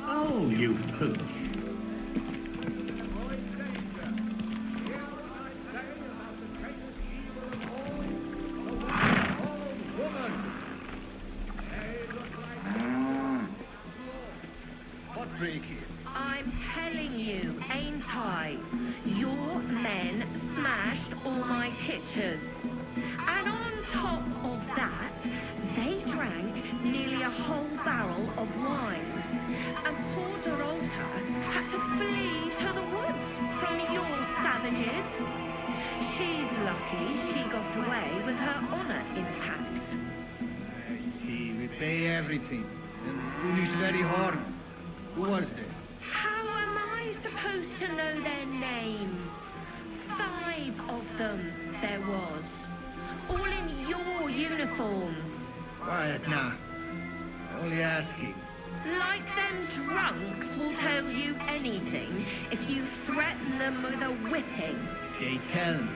[SPEAKER 7] Oh, you pooch.
[SPEAKER 3] What break here? I'm telling you, ain't I? Your men smashed all my pictures. And on top of that, they drank nearly a whole barrel of wine. And poor Dorota had to flee to the woods from your savages. She's lucky she got away with her honor intact.
[SPEAKER 15] I see. We pay everything. And food is very hard. Who was there?
[SPEAKER 3] How am I supposed to know their names? 5 of them there was. All in your uniforms.
[SPEAKER 15] Quiet now. Only asking.
[SPEAKER 3] Like them drunks will tell you anything if you threaten them with a whipping.
[SPEAKER 15] They tell me.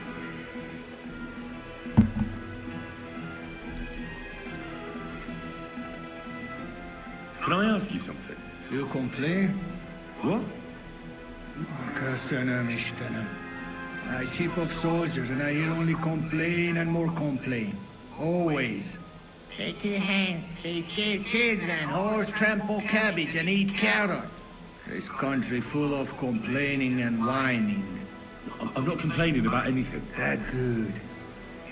[SPEAKER 2] Can I ask you something?
[SPEAKER 15] You complain?
[SPEAKER 2] What?
[SPEAKER 15] I chief of soldiers, and I hear only complain and more complain. Always. Petty hands, they steal children, horse trample cabbage, and eat carrot. This country full of complaining and whining.
[SPEAKER 2] I'm not complaining about anything.
[SPEAKER 15] That good.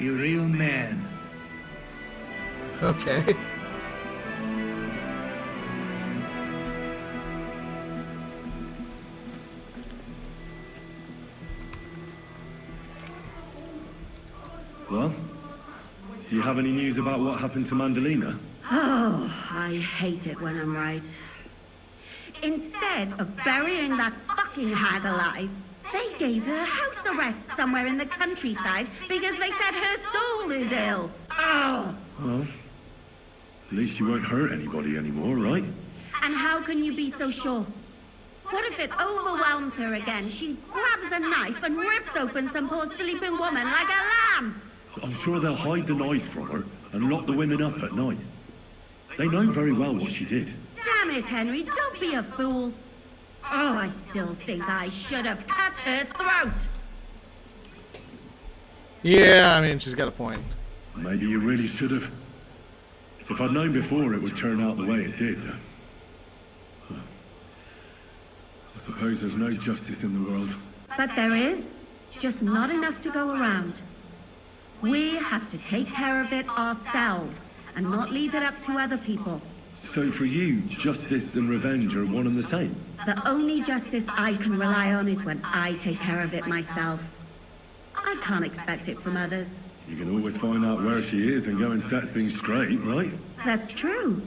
[SPEAKER 15] You real man.
[SPEAKER 1] Okay.
[SPEAKER 2] Well, do you have any news about what happened to Mandalina?
[SPEAKER 3] Oh, I hate it when I'm right. Instead of burying that fucking hag alive, they gave her house arrest somewhere in the countryside because they said her soul is ill. Oh!
[SPEAKER 18] Well, at least you won't hurt anybody anymore, right?
[SPEAKER 3] And how can you be so sure? What if it overwhelms her again? She grabs a knife and rips open some poor sleeping woman like a lamb.
[SPEAKER 18] I'm sure they'll hide the knife from her and lock the women up at night. They know very well what she did.
[SPEAKER 3] Damn it, Henry, don't be a fool. Oh, I still think I should have cut her throat.
[SPEAKER 1] Yeah, I mean, she's got a point.
[SPEAKER 18] Maybe you really should have. If I'd known before it would turn out the way it did. I suppose there's no justice in the world.
[SPEAKER 3] But there is, just not enough to go around. We have to take care of it ourselves and not leave it up to other people.
[SPEAKER 18] So for you, justice and revenge are one and the same?
[SPEAKER 3] The only justice I can rely on is when I take care of it myself. I can't expect it from others.
[SPEAKER 18] You can always find out where she is and go and set things straight, right?
[SPEAKER 3] That's true.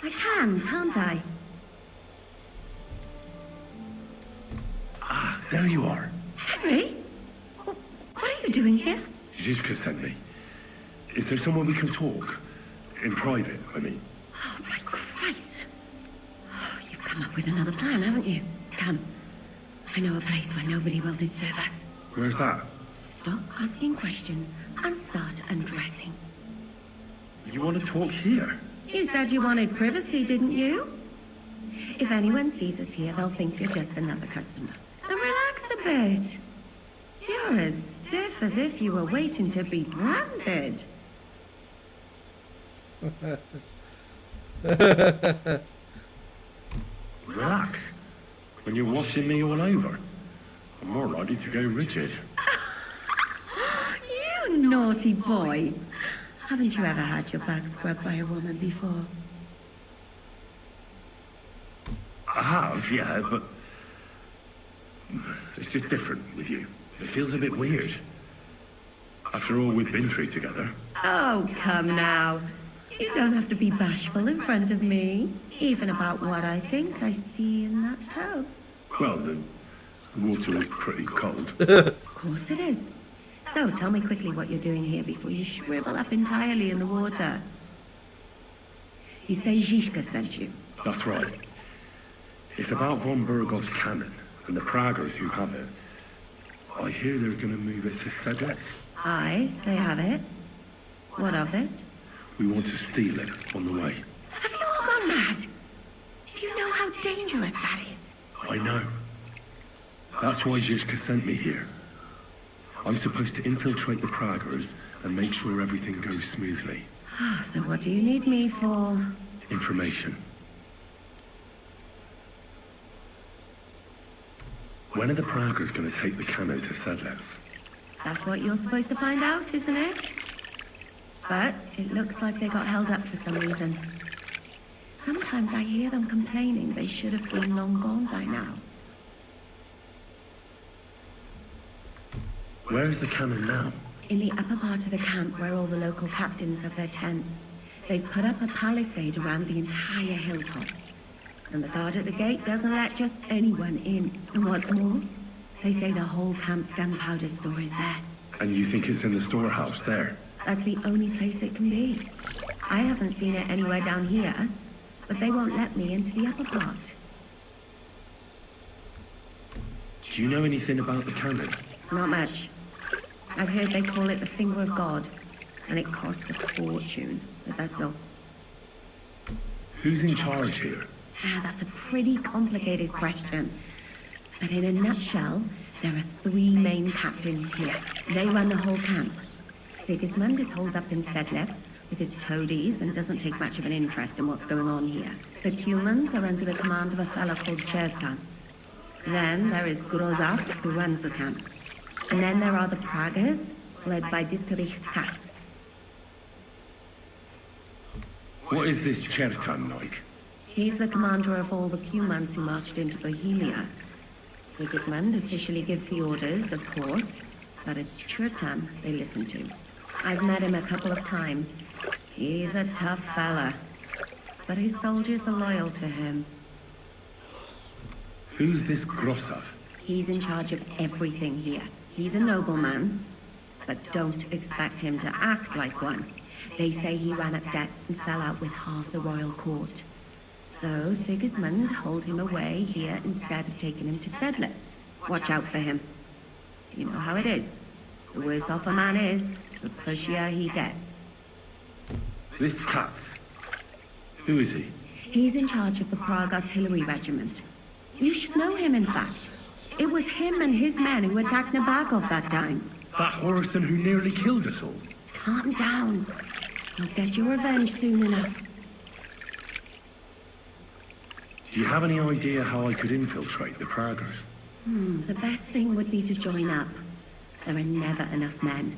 [SPEAKER 3] I can, can't I?
[SPEAKER 18] Ah, there you are.
[SPEAKER 3] Henry? What are you doing here?
[SPEAKER 18] Zizka sent me. Is there somewhere we can talk? In private, I mean.
[SPEAKER 3] Oh, my Christ. Oh, you've come up with another plan, haven't you? Come. I know a place where nobody will disturb us.
[SPEAKER 18] Where's that?
[SPEAKER 3] Stop asking questions and start undressing.
[SPEAKER 18] You want to talk here?
[SPEAKER 3] You said you wanted privacy, didn't you? If anyone sees us here, they'll think you're just another customer. And relax a bit. You're as stiff as if you were waiting to be branded.
[SPEAKER 18] Relax. When you're washing me all over, I'm more likely to go rigid.
[SPEAKER 3] You naughty boy. Haven't you ever had your back scrubbed by a woman before?
[SPEAKER 18] I have, yeah, but it's just different with you. It feels a bit weird. After all we've been through together.
[SPEAKER 3] Oh, come now. You don't have to be bashful in front of me, even about what I think I see in that tub.
[SPEAKER 18] Well, the water is pretty cold.
[SPEAKER 3] Of course it is. So, tell me quickly what you're doing here before you shrivel up entirely in the water. You say Zizka sent you?
[SPEAKER 18] That's right. It's about von Burgov's cannon and the Praggers who have it. I hear they're going to move it to Sedlet.
[SPEAKER 3] Aye, they have it. What of it?
[SPEAKER 18] We want to steal it on the way.
[SPEAKER 3] Have you all gone mad? Do you know how dangerous that is?
[SPEAKER 18] I know. That's why Zizka sent me here. I'm supposed to infiltrate the Praggers and make sure everything goes smoothly.
[SPEAKER 3] So what do you need me for?
[SPEAKER 18] Information. When are the Praggers going to take the cannon to Sedlets?
[SPEAKER 3] That's what you're supposed to find out, isn't it? But it looks like they got held up for some reason. Sometimes I hear them complaining they should have been long gone by now.
[SPEAKER 18] Where is the cannon now?
[SPEAKER 3] In the upper part of the camp where all the local captains have their tents. They've put up a palisade around the entire hilltop. And the guard at the gate doesn't let just anyone in. And what's more, they say the whole camp's gunpowder store is there.
[SPEAKER 18] And you think it's in the storehouse there?
[SPEAKER 3] That's the only place it can be. I haven't seen it anywhere down here, but they won't let me into the upper part.
[SPEAKER 18] Do you know anything about the cannon?
[SPEAKER 3] Not much. I've heard they call it the Finger of God, and it costs a fortune, but that's all.
[SPEAKER 18] Who's in charge here?
[SPEAKER 3] That's a pretty complicated question. But in a nutshell, there are 3 main captains here. They run the whole camp. Sigismund is holed up in Sedlets with his toadies and doesn't take much of an interest in what's going on here. The Cumans are under the command of a fellow called Chertan. Then there is Grozaf, who runs the camp. And then there are the Praggers, led by Dietrich Katz.
[SPEAKER 18] What is this Chertan like?
[SPEAKER 3] He's the commander of all the Cumans who marched into Bohemia. Sigismund officially gives the orders, of course, but it's Chertan they listen to. I've met him a couple of times. He's a tough fella, but his soldiers are loyal to him.
[SPEAKER 18] Who's this Grossav?
[SPEAKER 3] He's in charge of everything here. He's a nobleman, but don't expect him to act like one. They say he ran up debts and fell out with half the royal court. So Sigismund hauled him away here instead of taking him to Sedlitz. Watch out for him. You know how it is. The worse off a man is, the pushier he gets.
[SPEAKER 18] This Katz. Who is he?
[SPEAKER 3] He's in charge of the Prague Artillery Regiment. You should know him, in fact. It was him and his men who attacked Nabokov that time.
[SPEAKER 18] That Horison who nearly killed us all.
[SPEAKER 3] Calm down. You'll get your revenge soon enough.
[SPEAKER 18] Do you have any idea how I could infiltrate the Praggers?
[SPEAKER 3] The best thing would be to join up. There are never enough men.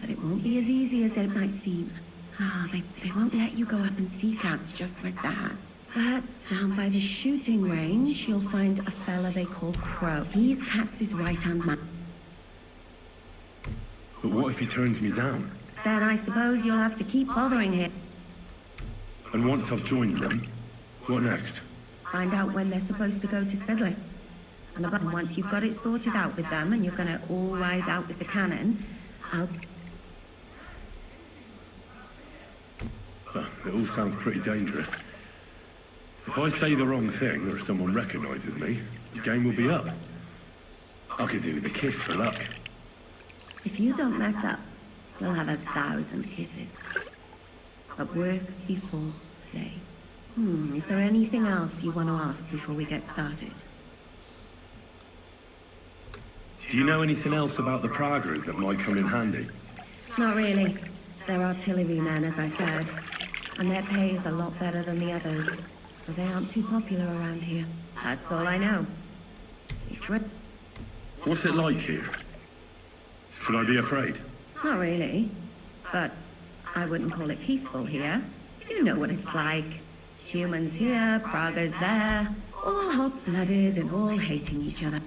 [SPEAKER 3] But it won't be as easy as it might seem. They won't let you go up and see cats just like that. But down by the shooting range, you'll find a fella they call Crow. He's Katz's right-hand man.
[SPEAKER 18] But what if he turns me down?
[SPEAKER 3] Then I suppose you'll have to keep bothering him.
[SPEAKER 18] And once I've joined them, what next?
[SPEAKER 3] Find out when they're supposed to go to Sedlitz. And once you've got it sorted out with them and you're gonna all ride out with the cannon,
[SPEAKER 18] It all sounds pretty dangerous. If I say the wrong thing or someone recognizes me, the game will be up. I could do with a kiss for luck.
[SPEAKER 3] If you don't mess up, you'll have 1,000 kisses. But work before play. Is there anything else you want to ask before we get started?
[SPEAKER 18] Do you know anything else about the Praggers that might come in handy?
[SPEAKER 3] Not really. They're artillerymen, as I said. And their pay is a lot better than the others. So they aren't too popular around here. That's all I know.
[SPEAKER 18] What's it like here? Should I be afraid?
[SPEAKER 3] Not really. But I wouldn't call it peaceful here. You know what it's like. Humans here, Praggers there. All hot-blooded and all hating each other.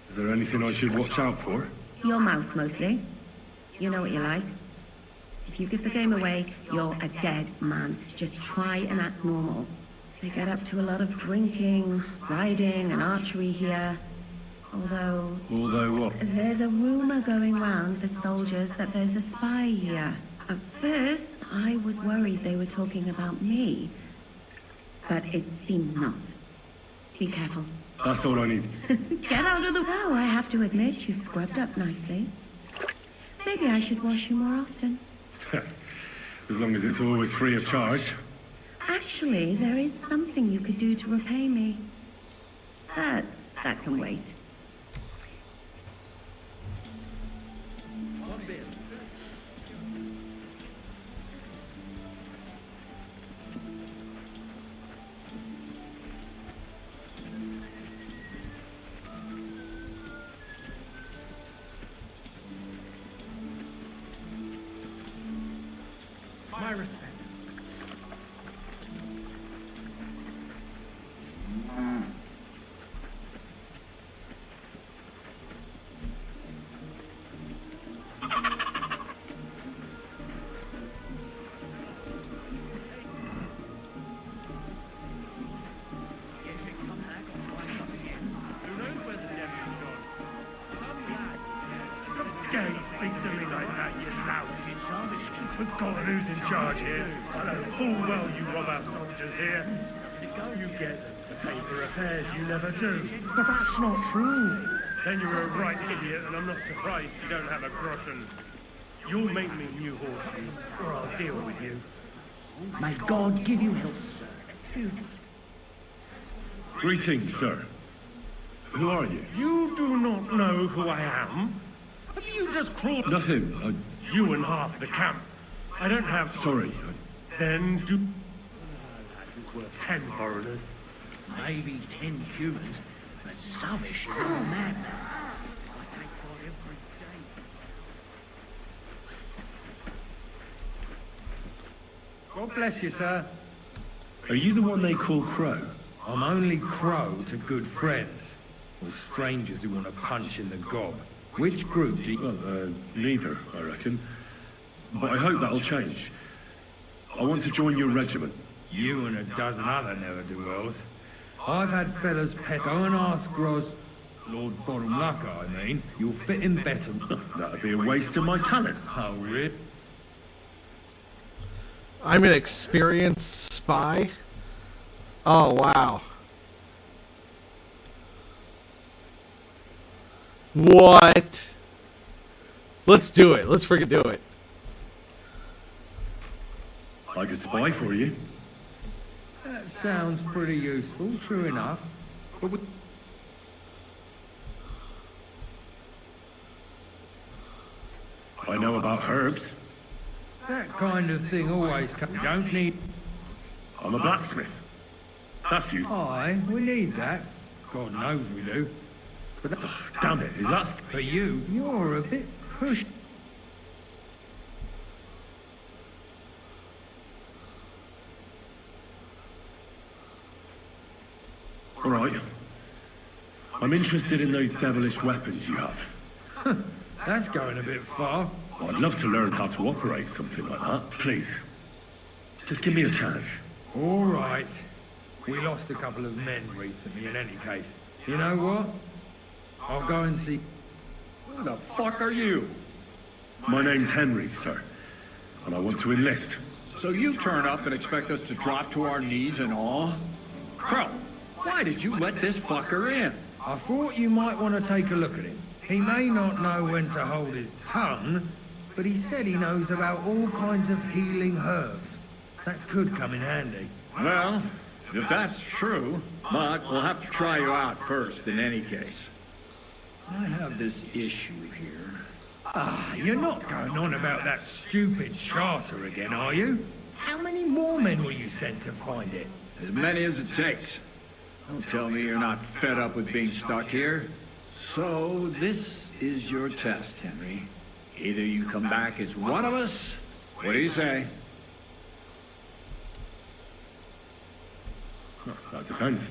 [SPEAKER 18] Is there anything I should watch out for?
[SPEAKER 3] Your mouth, mostly. You know what you like. If you give the game away, you're a dead man. Just try and act normal. They get up to a lot of drinking, riding, and archery here. Although
[SPEAKER 18] what?
[SPEAKER 3] There's a rumor going round the soldiers that there's a spy here. At first, I was worried they were talking about me. But it seems not. Be careful.
[SPEAKER 18] That's all I need.
[SPEAKER 3] Get out of the... Oh, I have to admit, you scrubbed up nicely. Maybe I should wash you more often.
[SPEAKER 18] As long as it's always free of charge.
[SPEAKER 3] Actually, there is something you could do to repay me. But that can wait.
[SPEAKER 4] My respects.
[SPEAKER 7] Dare you speak to me like that, you louse? You've forgotten who's in charge here. I know full well you rob our soldiers here. You get them to pay for repairs you never do. But that's not true. Then you're a right idiot, and I'm not surprised you don't have a groschen. You'll make me new horse shoes, or I'll deal with you.
[SPEAKER 10] May God give you health, sir.
[SPEAKER 18] Greetings, sir. Who are you?
[SPEAKER 7] You do not know who I am? Have you just crawled...
[SPEAKER 18] Nothing.
[SPEAKER 7] You and half the camp. I don't have...
[SPEAKER 18] Sorry.
[SPEAKER 7] Then do... That's worth 10 foreigners.
[SPEAKER 10] Maybe 10 humans, but Savish is a man. I thank God every day.
[SPEAKER 20] God bless you, sir.
[SPEAKER 18] Are you the one they call Crow?
[SPEAKER 20] I'm only Crow to good friends, or strangers who want to punch in the gob. Which group do you...
[SPEAKER 18] Well, neither, I reckon. But I hope that'll change. I want to join your regiment.
[SPEAKER 20] You and a dozen other ne'er-do-wells. I've had fellas pet and ask Gros, Lord Bottom Luck, I mean. You'll fit in better.
[SPEAKER 18] That'd be a waste of my talent.
[SPEAKER 20] Oh, really?
[SPEAKER 1] I'm an experienced spy? Oh, wow. What? Let's do it. Let's freaking do it.
[SPEAKER 18] I could spy for you.
[SPEAKER 20] That sounds pretty useful, true enough. But
[SPEAKER 18] I know about herbs.
[SPEAKER 20] that kind of thing always comes. We don't need...
[SPEAKER 18] I'm a blacksmith. That's you.
[SPEAKER 20] Aye, we need that. God knows we do. But that...
[SPEAKER 18] Damn it, is that...
[SPEAKER 20] For you, you're a bit pushed.
[SPEAKER 18] All right. I'm interested in those devilish weapons you have.
[SPEAKER 20] That's going a bit far.
[SPEAKER 18] I'd love to learn how to operate something like that. Please. Just give me a chance.
[SPEAKER 20] All right. We lost a couple of men recently in any case. You know what? I'll go and see...
[SPEAKER 9] Who the fuck are you?
[SPEAKER 18] My name's Henry, sir. And I want to enlist.
[SPEAKER 9] So you turn up and expect us to drop to our knees in awe? Crow, why did you let this fucker in?
[SPEAKER 20] I thought you might want to take a look at him. He may not know when to hold his tongue, but he said he knows about all kinds of healing herbs. That could come in handy.
[SPEAKER 9] Well, if that's true, but we'll have to try you out first in any case. I have this issue here.
[SPEAKER 20] Ah, you're not going on about that stupid charter again, are you? How many more men will you send to find it?
[SPEAKER 9] As many as it takes. Don't tell me you're not fed up with being stuck here. So, this is your test, Henry. Either you come back as one of us, what do you say?
[SPEAKER 18] That depends.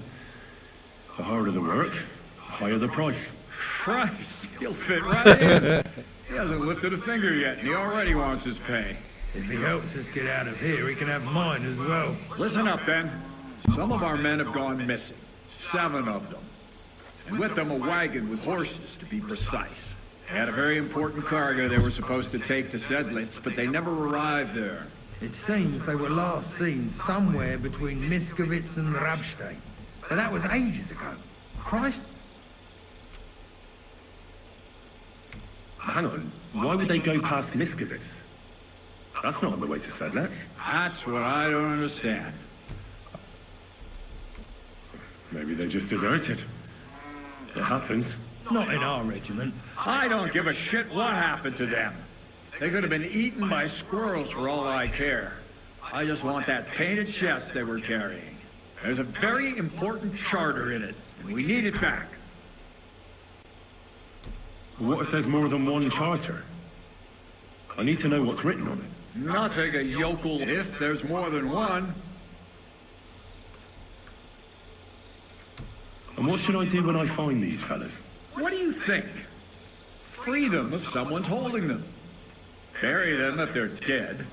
[SPEAKER 18] The harder the work, the higher the price.
[SPEAKER 9] Christ, he'll fit right in. He hasn't lifted a finger yet, and he already wants his pay.
[SPEAKER 20] If he helps us get out of here, he can have mine as well.
[SPEAKER 9] Listen up, then. Some of our men have gone missing. 7 of them. And with them a wagon with horses, to be precise. They had a very important cargo they were supposed to take to Sedlitz, but they never arrived there.
[SPEAKER 20] It seems they were last seen somewhere between Miskovitz and Rabstein. But that was ages ago. Christ.
[SPEAKER 18] Hang on. Why would they go past Miskovitz? That's not on the way to Sedlitz.
[SPEAKER 9] That's what I don't understand.
[SPEAKER 18] Maybe they just deserted. It happens.
[SPEAKER 20] Not in our regiment.
[SPEAKER 9] I don't give a shit what happened to them. They could have been eaten by squirrels for all I care. I just want that painted chest they were carrying. There's a very important charter in it, and we need it back.
[SPEAKER 18] What if there's more than one charter? I need to know what's written on it.
[SPEAKER 9] Nothing a yokel if there's more than one.
[SPEAKER 18] And what should I do when I find these fellas?
[SPEAKER 9] What do you think? Free them if someone's holding them. Bury them if they're dead.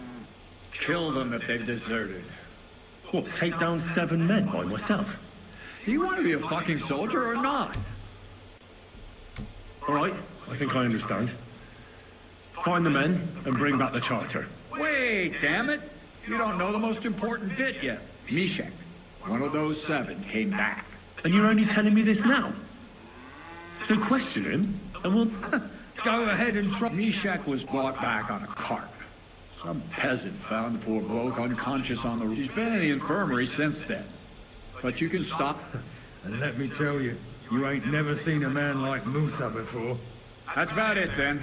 [SPEAKER 9] Kill them if they've deserted.
[SPEAKER 18] What, take down 7 men by myself?
[SPEAKER 9] Do you want to be a fucking soldier or not?
[SPEAKER 18] All right, I think I understand. Find the men and bring back the charter.
[SPEAKER 9] Wait, damn it! You don't know the most important bit yet. Mishek, one of those 7, came back.
[SPEAKER 18] And you're only telling me this now? So question him, and we'll...
[SPEAKER 20] Go ahead and try...
[SPEAKER 9] Mishek was brought back on a cart. Some peasant found the poor bloke unconscious on the roof. He's been in the infirmary since then. But you can stop.
[SPEAKER 20] And let me tell you, you ain't never seen a man like Musa before.
[SPEAKER 9] That's about it, then.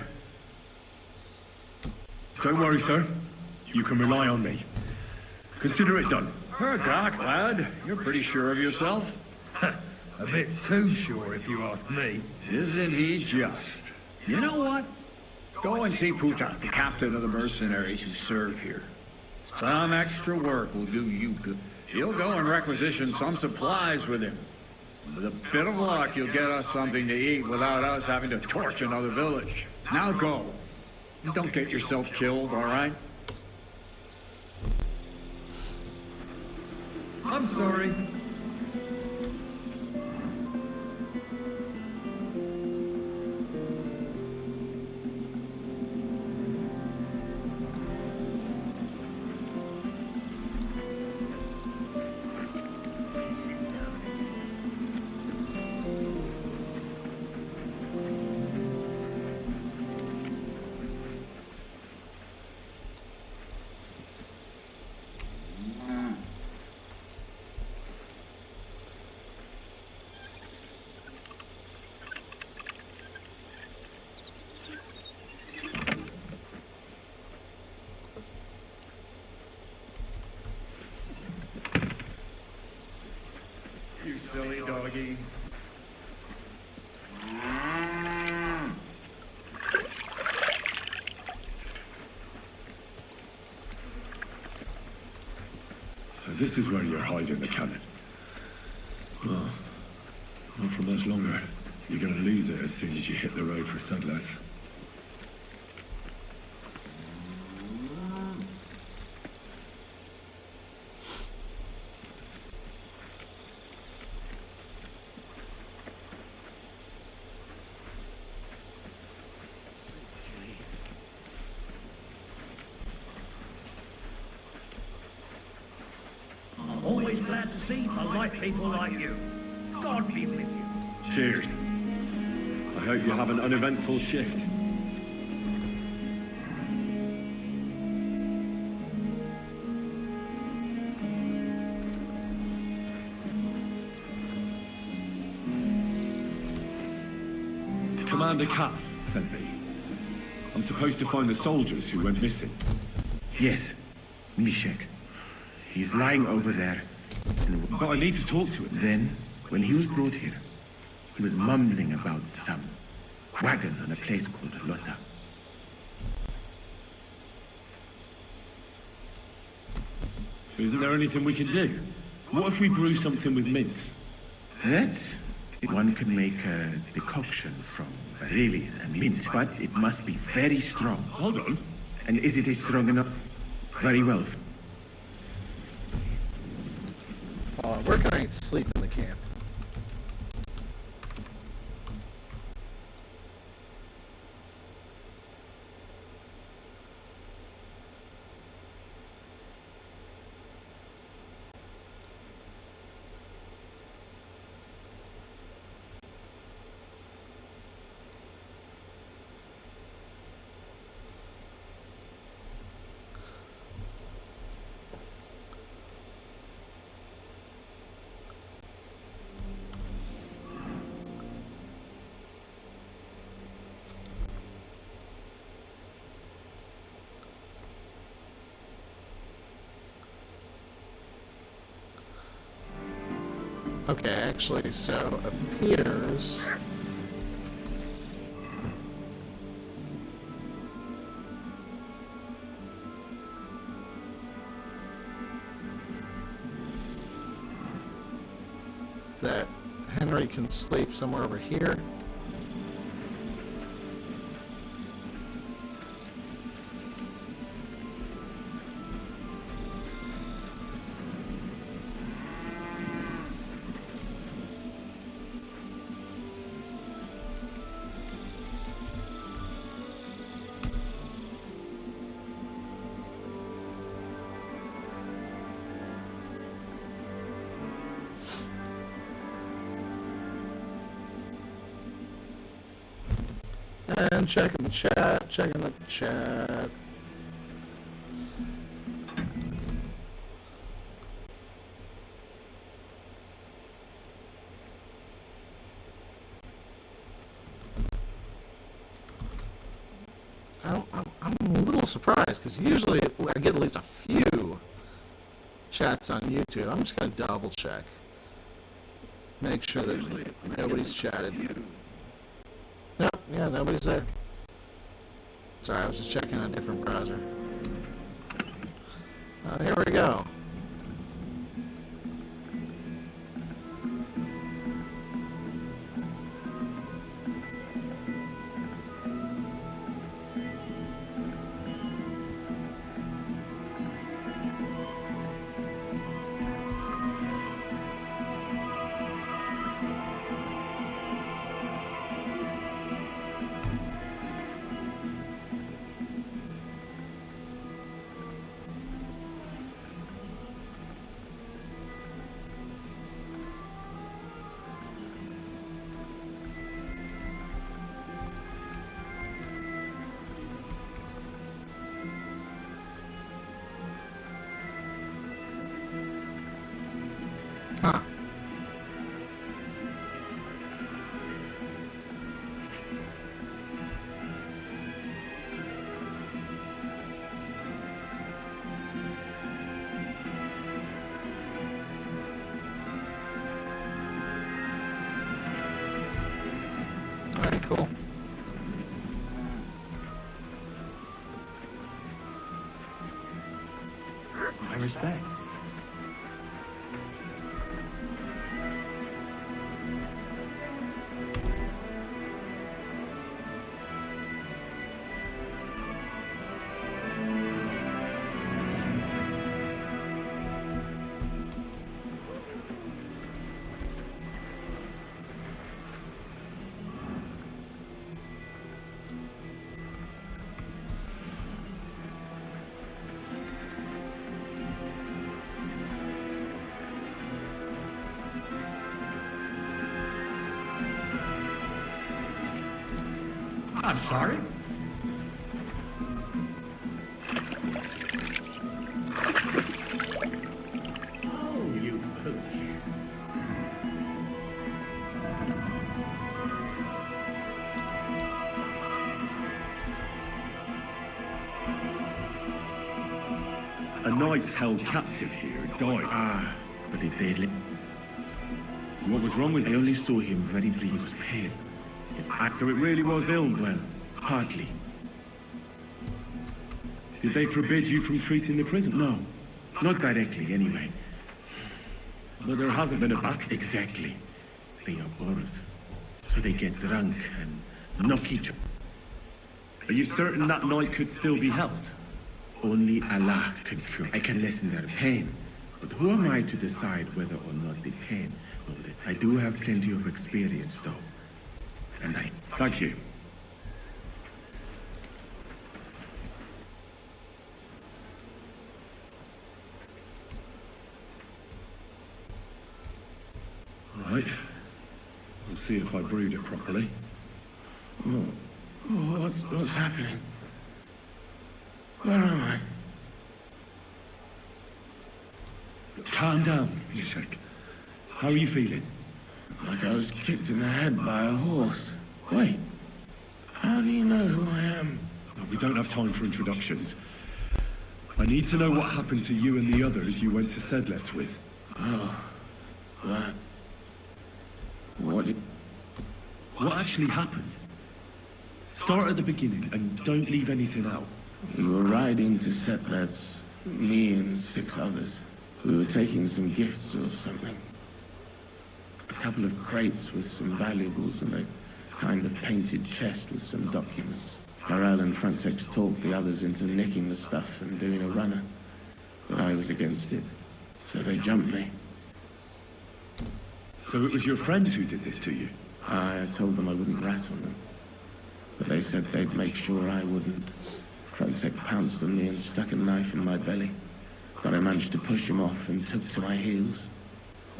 [SPEAKER 18] Don't worry, sir. You can rely on me. Consider it done.
[SPEAKER 9] Doc, lad, you're pretty sure of yourself.
[SPEAKER 20] A bit too sure, if you ask me.
[SPEAKER 9] Isn't he just? You know what? Go and see Puta, the captain of the mercenaries who serve here. Some extra work will do you good. You'll go and requisition some supplies with him. With a bit of luck, you'll get us something to eat without us having to torch another village. Now go. Don't get yourself killed, all right?
[SPEAKER 20] I'm sorry.
[SPEAKER 7] You silly doggy.
[SPEAKER 2] So this is where you're hiding the cannon. Well, not for much longer. You're gonna lose it as soon as you hit the road for Sudleth.
[SPEAKER 7] I'm always glad to see polite people like you. God be with you.
[SPEAKER 18] Cheers. I hope you have an uneventful shift. Commander Cass sent me. I'm supposed to find the soldiers who went missing.
[SPEAKER 21] Yes, Mishek. He's lying over there.
[SPEAKER 18] But I need to talk to him.
[SPEAKER 21] Then, when he was brought here, he was mumbling about some wagon on a place called Lota.
[SPEAKER 18] Isn't there anything we can do? What if we brew something with mints?
[SPEAKER 21] That, one can make a decoction from Varelian and mint, but it must be very strong.
[SPEAKER 18] Hold on.
[SPEAKER 21] And is it strong enough? Very well.
[SPEAKER 1] Where can I sleep in the camp? Okay, actually, so appears that Henry can sleep somewhere over here. And checking the chat, checking the chat. I'm a little surprised because usually I get at least a few chats on YouTube. I'm just gonna double check, make sure that nobody's chatted. Nope, yeah, nobody's there. Sorry, I was just checking a different browser. Here we go. Huh. Alright, cool.
[SPEAKER 21] My respects.
[SPEAKER 20] I'm sorry. Oh, you pooch.
[SPEAKER 18] A knight held captive here died.
[SPEAKER 21] Ah, but he deadly.
[SPEAKER 18] What was wrong with
[SPEAKER 21] I
[SPEAKER 18] him?
[SPEAKER 21] only saw him very briefly. He was pale. His eyes.
[SPEAKER 18] So it really was illness?
[SPEAKER 21] Well, partly.
[SPEAKER 18] Did they forbid you from treating the prisoner?
[SPEAKER 21] No, not directly anyway.
[SPEAKER 18] But there hasn't been a battle.
[SPEAKER 21] Exactly. They are bored. So they get drunk and knock each other.
[SPEAKER 18] Are you certain that knight could still be helped?
[SPEAKER 21] Only Allah can cure. I can lessen their pain. But who am I to decide whether or not the pain will live? I do have plenty of experience, though. And I...
[SPEAKER 18] Thank you. All right. We'll see if I brewed it properly.
[SPEAKER 21] What's happening? Where am I?
[SPEAKER 18] Calm down, Ishak. How are you feeling?
[SPEAKER 21] Like I was kicked in the head by a horse. Wait. How do you know who I am?
[SPEAKER 18] No, we don't have time for introductions. I need to know what happened to you and the others you went to Sedlets with.
[SPEAKER 21] Oh, that...
[SPEAKER 18] What actually happened? Start at the beginning and don't leave anything out.
[SPEAKER 21] We were riding to Sedlets, me and 6 others. We were taking some gifts or something. A couple of crates with some valuables and a kind of painted chest with some documents. Corral and Frantex talked the others into nicking the stuff and doing a runner. But I was against it, so they jumped me.
[SPEAKER 18] So it was your friends who did this to you?
[SPEAKER 21] I told them I wouldn't rat on them. But they said they'd make sure I wouldn't. Frantek pounced on me and stuck a knife in my belly. But I managed to push him off and took to my heels.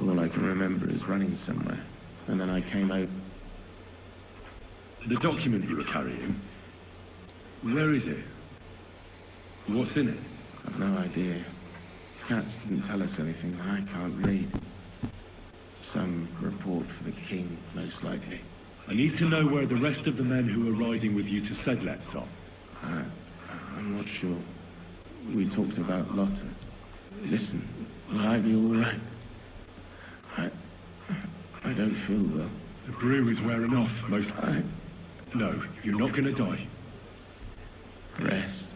[SPEAKER 21] All I can remember is running somewhere. And then I came out.
[SPEAKER 18] The document you were carrying, where is it? What's in it?
[SPEAKER 21] I've no idea. Cats didn't tell us anything that I can't read. Some report for the king, most likely.
[SPEAKER 18] I need to know where the rest of the men who were riding with you to Sedlets are.
[SPEAKER 21] I'm not sure. We talked about Lotta. Listen, will I be all right? I don't feel well.
[SPEAKER 18] The brew is wearing off, most... No, you're not gonna die.
[SPEAKER 21] Rest.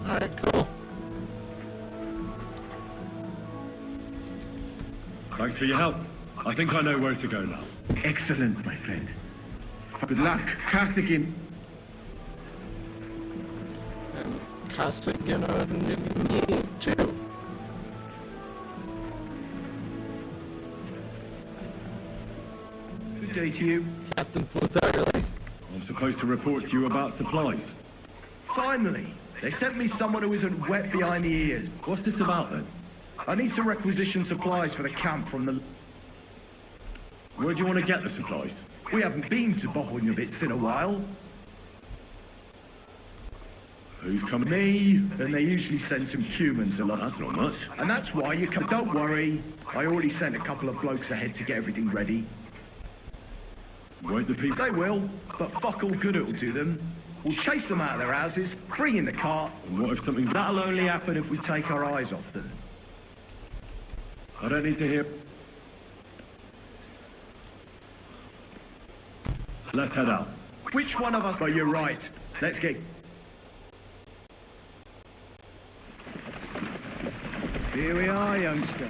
[SPEAKER 1] Alright, cool.
[SPEAKER 18] Thanks for your help. I think I know where to go now.
[SPEAKER 21] Excellent, my friend. Good luck. Kasikin.
[SPEAKER 1] Kasikin need too.
[SPEAKER 15] Good day to you.
[SPEAKER 1] Captain Plutarly.
[SPEAKER 18] I'm supposed to report to you about supplies.
[SPEAKER 15] Finally! They sent me someone who isn't wet behind the ears.
[SPEAKER 18] What's this about then?
[SPEAKER 15] I need to requisition supplies for the camp from the...
[SPEAKER 18] Where do you want to get the supplies?
[SPEAKER 15] We haven't been to Bohunjovitz in a while.
[SPEAKER 2] Who's coming?
[SPEAKER 15] Me, and they usually send some humans along.
[SPEAKER 2] That's not much.
[SPEAKER 15] And that's why you come. Don't worry, I already sent a couple of blokes ahead to get everything ready.
[SPEAKER 2] Wait the people.
[SPEAKER 15] They will, but fuck all good it'll do them. We'll chase them out of their houses, bring in the cart.
[SPEAKER 2] And what if something...
[SPEAKER 15] That'll only happen if we take our eyes off them.
[SPEAKER 2] I don't need to hear... Let's head out.
[SPEAKER 15] Which one of us... Oh, you're right. Let's get... Here we are, youngster.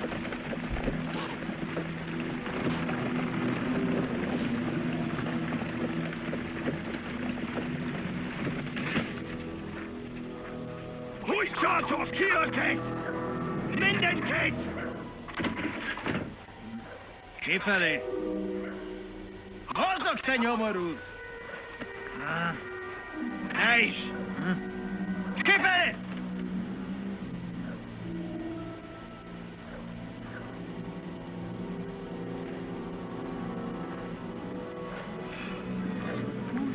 [SPEAKER 7] Charter Kiergate! Mindenkit!
[SPEAKER 12] Kifelé! Mozog, te nyomorult! Te is! Kifelé!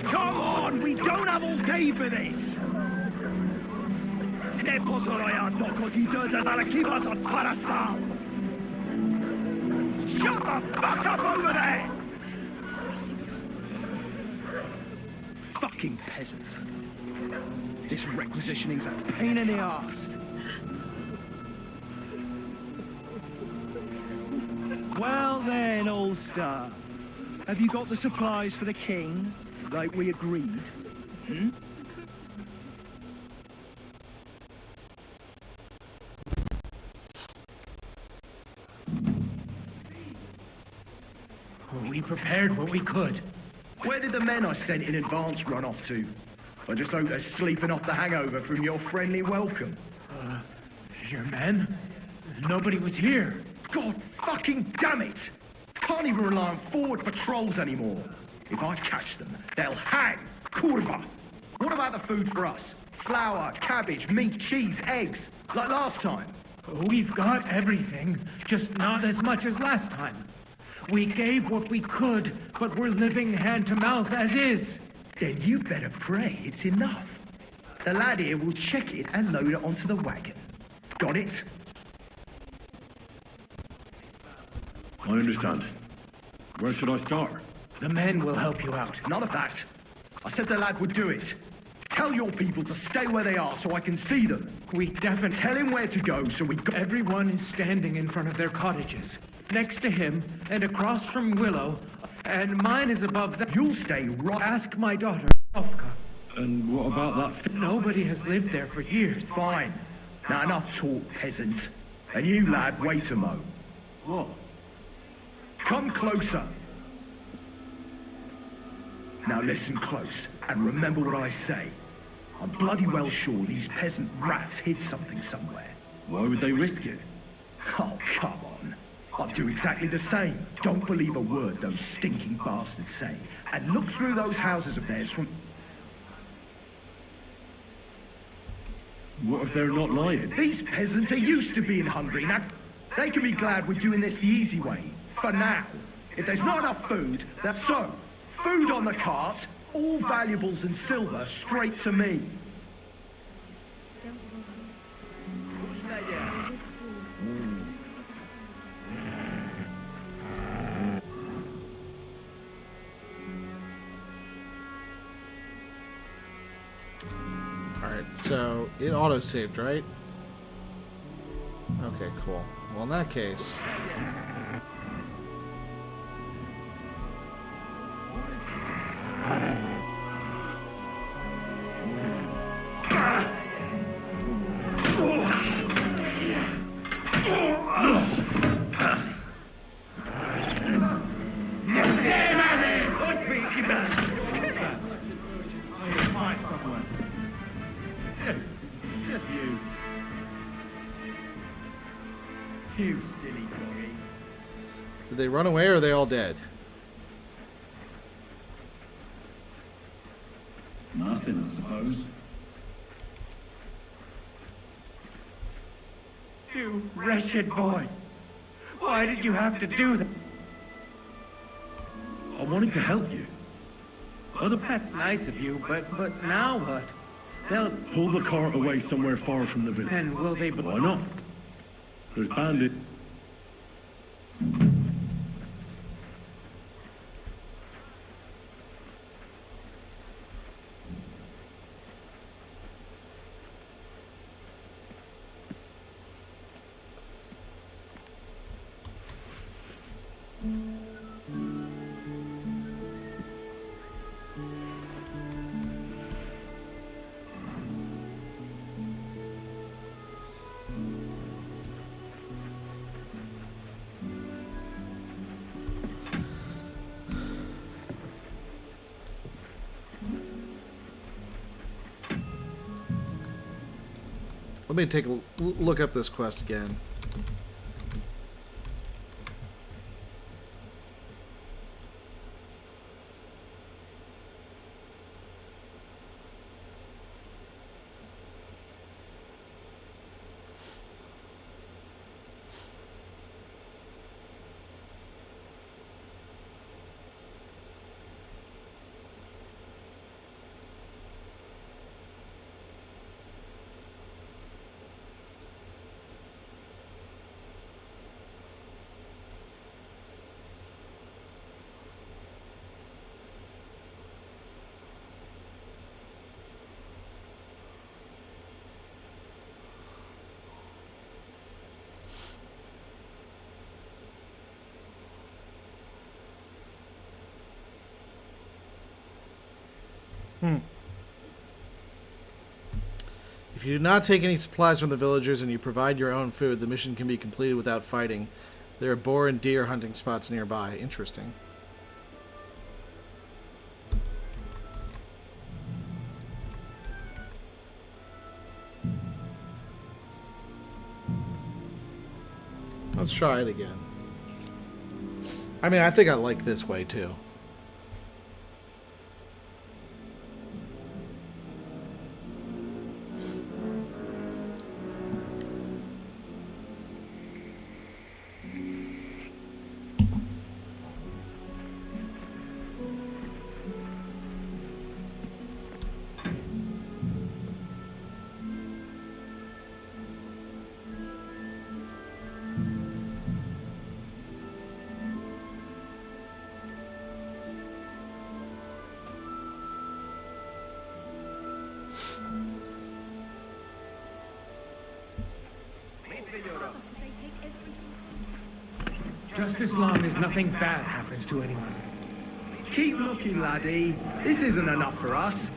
[SPEAKER 7] Come on, we don't have all day for this! Ne pozorujāt to, ko ti dödas, ale kivas od parastal! Shut the fuck up over there!
[SPEAKER 15] Fucking peasants. This requisitioning's a pain in the arse. Well then, old star. Have you got the supplies for the king, like we agreed? Hmm?
[SPEAKER 10] We prepared what we could.
[SPEAKER 15] Where did the men I sent in advance run off to? I just hope they're sleeping off the hangover from your friendly welcome.
[SPEAKER 10] Your men? Nobody was here.
[SPEAKER 15] God fucking damn it! Can't even rely on forward patrols anymore. If I catch them, they'll hang. Kurva! What about the food for us? Flour, cabbage, meat, cheese, eggs, like last time?
[SPEAKER 10] We've got everything, just not as much as last time. We gave what we could, but we're living hand to mouth as is.
[SPEAKER 15] Then you better pray it's enough. The lad here will check it and load it onto the wagon. Got it?
[SPEAKER 2] I understand. Where should I start?
[SPEAKER 10] The men will help you out.
[SPEAKER 15] None of that. I said the lad would do it. Tell your people to stay where they are so I can see them.
[SPEAKER 10] We definitely...
[SPEAKER 15] Tell him where to go so we go...
[SPEAKER 10] Everyone is standing in front of their cottages. Next to him, and across from Willow, and mine is above that.
[SPEAKER 15] You'll stay right...
[SPEAKER 10] Ask my daughter, Ofka.
[SPEAKER 2] And what about that...
[SPEAKER 10] Nobody has lived there for years.
[SPEAKER 15] Fine. Now enough talk, peasant. And you, lad, wait a mo.
[SPEAKER 2] What?
[SPEAKER 15] Come closer. Now listen close, and remember what I say. I'm bloody well sure these peasant rats hid something somewhere.
[SPEAKER 2] Why would they risk it?
[SPEAKER 15] Oh, come on. I'd do exactly the same. Don't believe a word those stinking bastards say. And look through those houses of theirs from...
[SPEAKER 2] What if they're not lying?
[SPEAKER 15] These peasants are used to being hungry. Now, they can be glad we're doing this the easy way. For now. If there's not enough food, that's so. Food on the cart, all valuables and silver straight to me.
[SPEAKER 1] Alright, so it auto-saved, right? Okay, cool. Well, in that case...
[SPEAKER 15] You silly doggy.
[SPEAKER 1] Did they run away or are they all dead?
[SPEAKER 7] Nothing, I suppose.
[SPEAKER 10] You wretched boy. Why did you have to do that?
[SPEAKER 2] I wanted to help you.
[SPEAKER 10] That's nice of you, but now what?
[SPEAKER 4] They'll...
[SPEAKER 18] Pull the cart away somewhere far from the village.
[SPEAKER 4] And will they...
[SPEAKER 18] Why not? There's bandit.
[SPEAKER 1] Let me take a look up this quest again. If you do not take any supplies from the villagers and you provide your own food, the mission can be completed without fighting. There are boar and deer hunting spots nearby. Interesting. Let's try it again. I mean, I think I like this way too.
[SPEAKER 4] Just as long as nothing bad happens to anyone.
[SPEAKER 15] Keep looking, laddie. This isn't enough for us.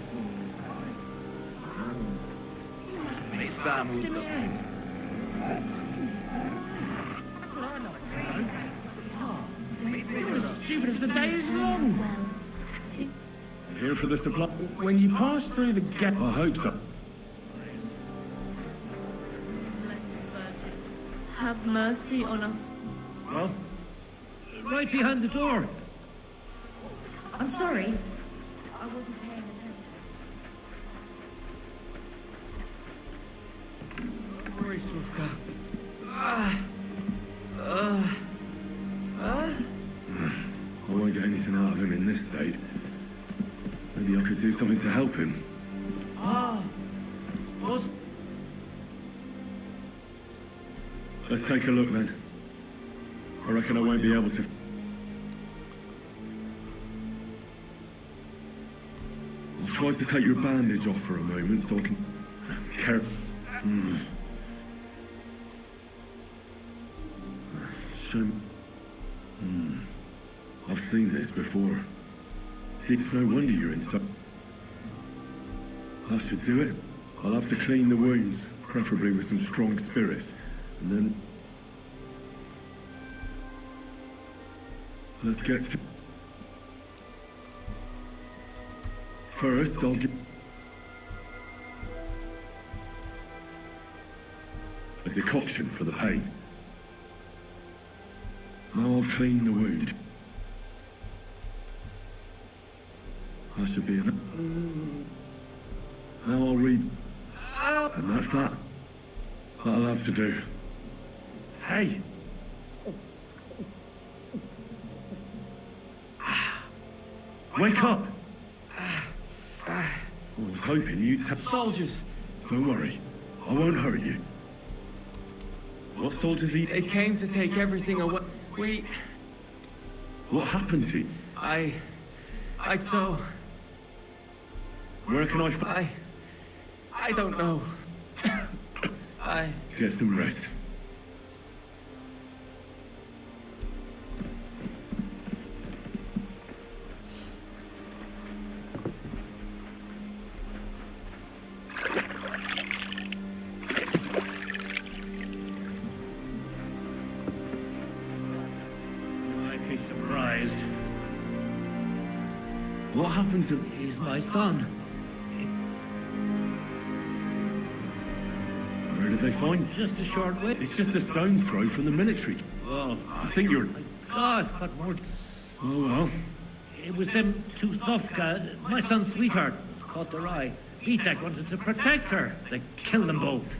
[SPEAKER 4] Stupid as the day is long.
[SPEAKER 18] Here for the supply.
[SPEAKER 4] When you pass through the gate...
[SPEAKER 18] I hope so.
[SPEAKER 3] Have mercy on us.
[SPEAKER 4] Well, right behind the door.
[SPEAKER 14] I'm sorry. I wasn't paying attention.
[SPEAKER 18] I won't get anything out of him in this state. Maybe I could do something to help him. Let's take a look then. I reckon I won't be able to... I'll try to take your bandage off for a moment so I can... Show me... I've seen this before. It's no wonder you're inside. That should do it. I'll have to clean the wounds, preferably with some strong spirits, and then... Let's get to... First, I'll get... a decoction for the pain. Now I'll clean the wound. That should be enough. Now I'll read... And that's that. That'll have to do. Hey! Wake up! Oh, was hoping you'd have...
[SPEAKER 9] Soldiers!
[SPEAKER 18] Don't worry. I won't hurt you. What soldiers he...
[SPEAKER 9] They came to take everything away.
[SPEAKER 18] What happened to you?
[SPEAKER 9] So...
[SPEAKER 18] Where can
[SPEAKER 9] I don't know.
[SPEAKER 18] Get some rest.
[SPEAKER 19] I'd be surprised.
[SPEAKER 18] What happened to...
[SPEAKER 19] He's my son.
[SPEAKER 18] Where did they find...
[SPEAKER 19] Just a short way.
[SPEAKER 18] It's just a stone's throw from the military.
[SPEAKER 19] Well,
[SPEAKER 18] I think you're...
[SPEAKER 19] God, what more?
[SPEAKER 18] Oh, well.
[SPEAKER 19] It was them two Sofka, my son's sweetheart, caught their eye. Vitek wanted to protect her. They killed them both.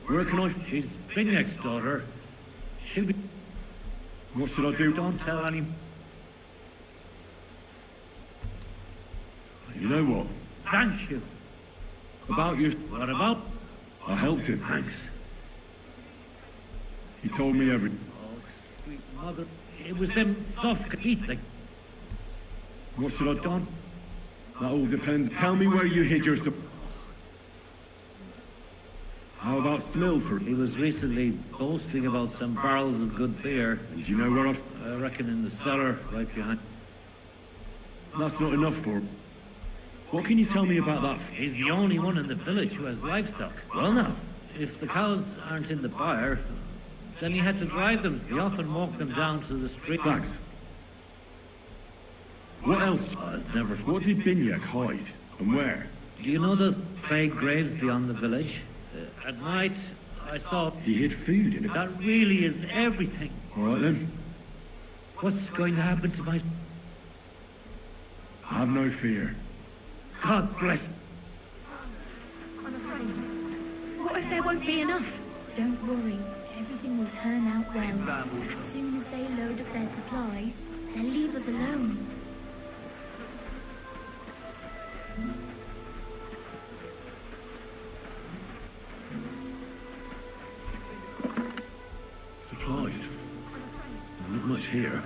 [SPEAKER 18] Where can I...
[SPEAKER 19] She's Binyak's daughter. She'll be...
[SPEAKER 18] What should I do?
[SPEAKER 19] Don't tell any...
[SPEAKER 18] You know what?
[SPEAKER 19] Thank you.
[SPEAKER 18] About you...
[SPEAKER 19] What about?
[SPEAKER 18] I helped him.
[SPEAKER 19] Thanks.
[SPEAKER 18] He told me everything.
[SPEAKER 19] Oh, sweet mother. It was them Sofka. They...
[SPEAKER 18] What should I have done? That all depends. Tell me where you hid your... How about Smilford?
[SPEAKER 19] He was recently boasting about some barrels of good beer.
[SPEAKER 18] And you know where
[SPEAKER 19] I reckon in the cellar, right behind.
[SPEAKER 18] That's not enough for him. What can you tell me about that?
[SPEAKER 19] He's the only one in the village who has livestock. Well now, if the cows aren't in the byre, then he had to drive them. He often walked them down to the street.
[SPEAKER 18] Thanks. What else?
[SPEAKER 19] Never...
[SPEAKER 18] What did Binyak hide? And where?
[SPEAKER 19] Do you know those plague graves beyond the village? At night, I saw...
[SPEAKER 18] He hid food in it.
[SPEAKER 19] That really is everything.
[SPEAKER 18] All right then.
[SPEAKER 19] What's going to happen to my...
[SPEAKER 18] Have no fear.
[SPEAKER 19] God bless.
[SPEAKER 14] I'm afraid. What if there won't be enough? Don't worry. Everything will turn out well. As soon as they load up their supplies, they'll leave us alone.
[SPEAKER 18] Supplies. Not much here.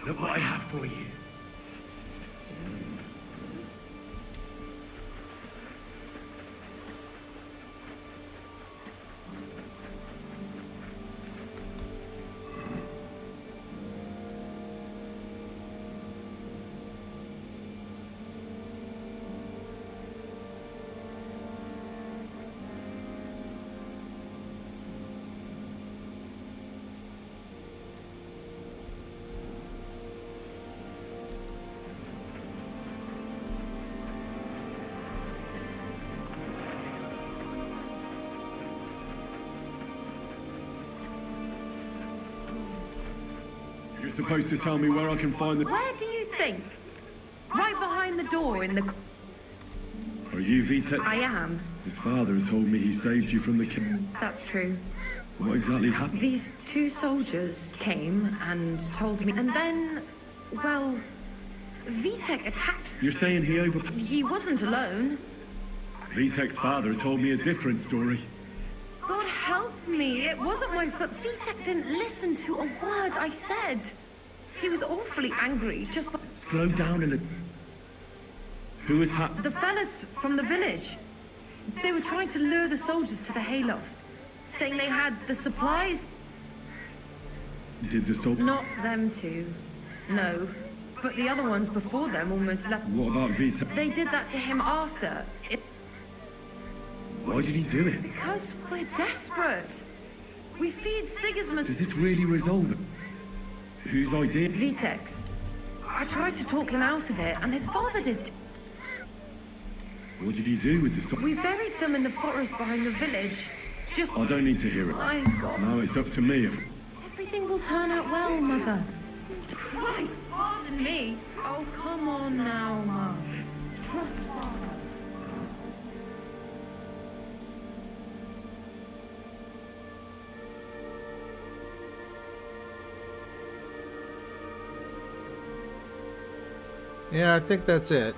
[SPEAKER 18] Look what I have for you. You're supposed to tell me where I can find the...
[SPEAKER 17] Where do you think? Right behind the door in the...
[SPEAKER 18] Are you Vitek?
[SPEAKER 17] I am.
[SPEAKER 18] His father told me he saved you from the...
[SPEAKER 17] That's true.
[SPEAKER 18] What exactly happened?
[SPEAKER 17] These two soldiers came and told me, and then, well, Vitek attacked...
[SPEAKER 18] You're saying he over...
[SPEAKER 17] He wasn't alone.
[SPEAKER 18] Vitek's father told me a different story.
[SPEAKER 17] God help me, it wasn't my fault. Vitek didn't listen to a word I said. He was awfully angry, just like
[SPEAKER 18] Slow down a little. Who attacked?
[SPEAKER 17] the fellas from the village. They were trying to lure the soldiers to the hayloft, saying they had the supplies.
[SPEAKER 18] Did the soldier?
[SPEAKER 17] Not them two, no. But the other ones before them almost left.
[SPEAKER 18] What about Vitek?
[SPEAKER 17] They did that to him after.
[SPEAKER 18] Why did he do it?
[SPEAKER 17] Because we're desperate. We feed Sigismund.
[SPEAKER 18] Does this really resolve it? Whose idea?
[SPEAKER 17] Vitek's. I tried to talk him out of it, and his father did.
[SPEAKER 18] What did he do with the soldier?
[SPEAKER 17] We buried them in the forest behind the village. Just.
[SPEAKER 18] I don't need to hear it.
[SPEAKER 17] My God.
[SPEAKER 18] Now it's up to me if...
[SPEAKER 17] Everything will turn out well, Mother. Christ, pardon me. Oh, come on now, Mum. Trust Father.
[SPEAKER 1] Yeah, I think that's it.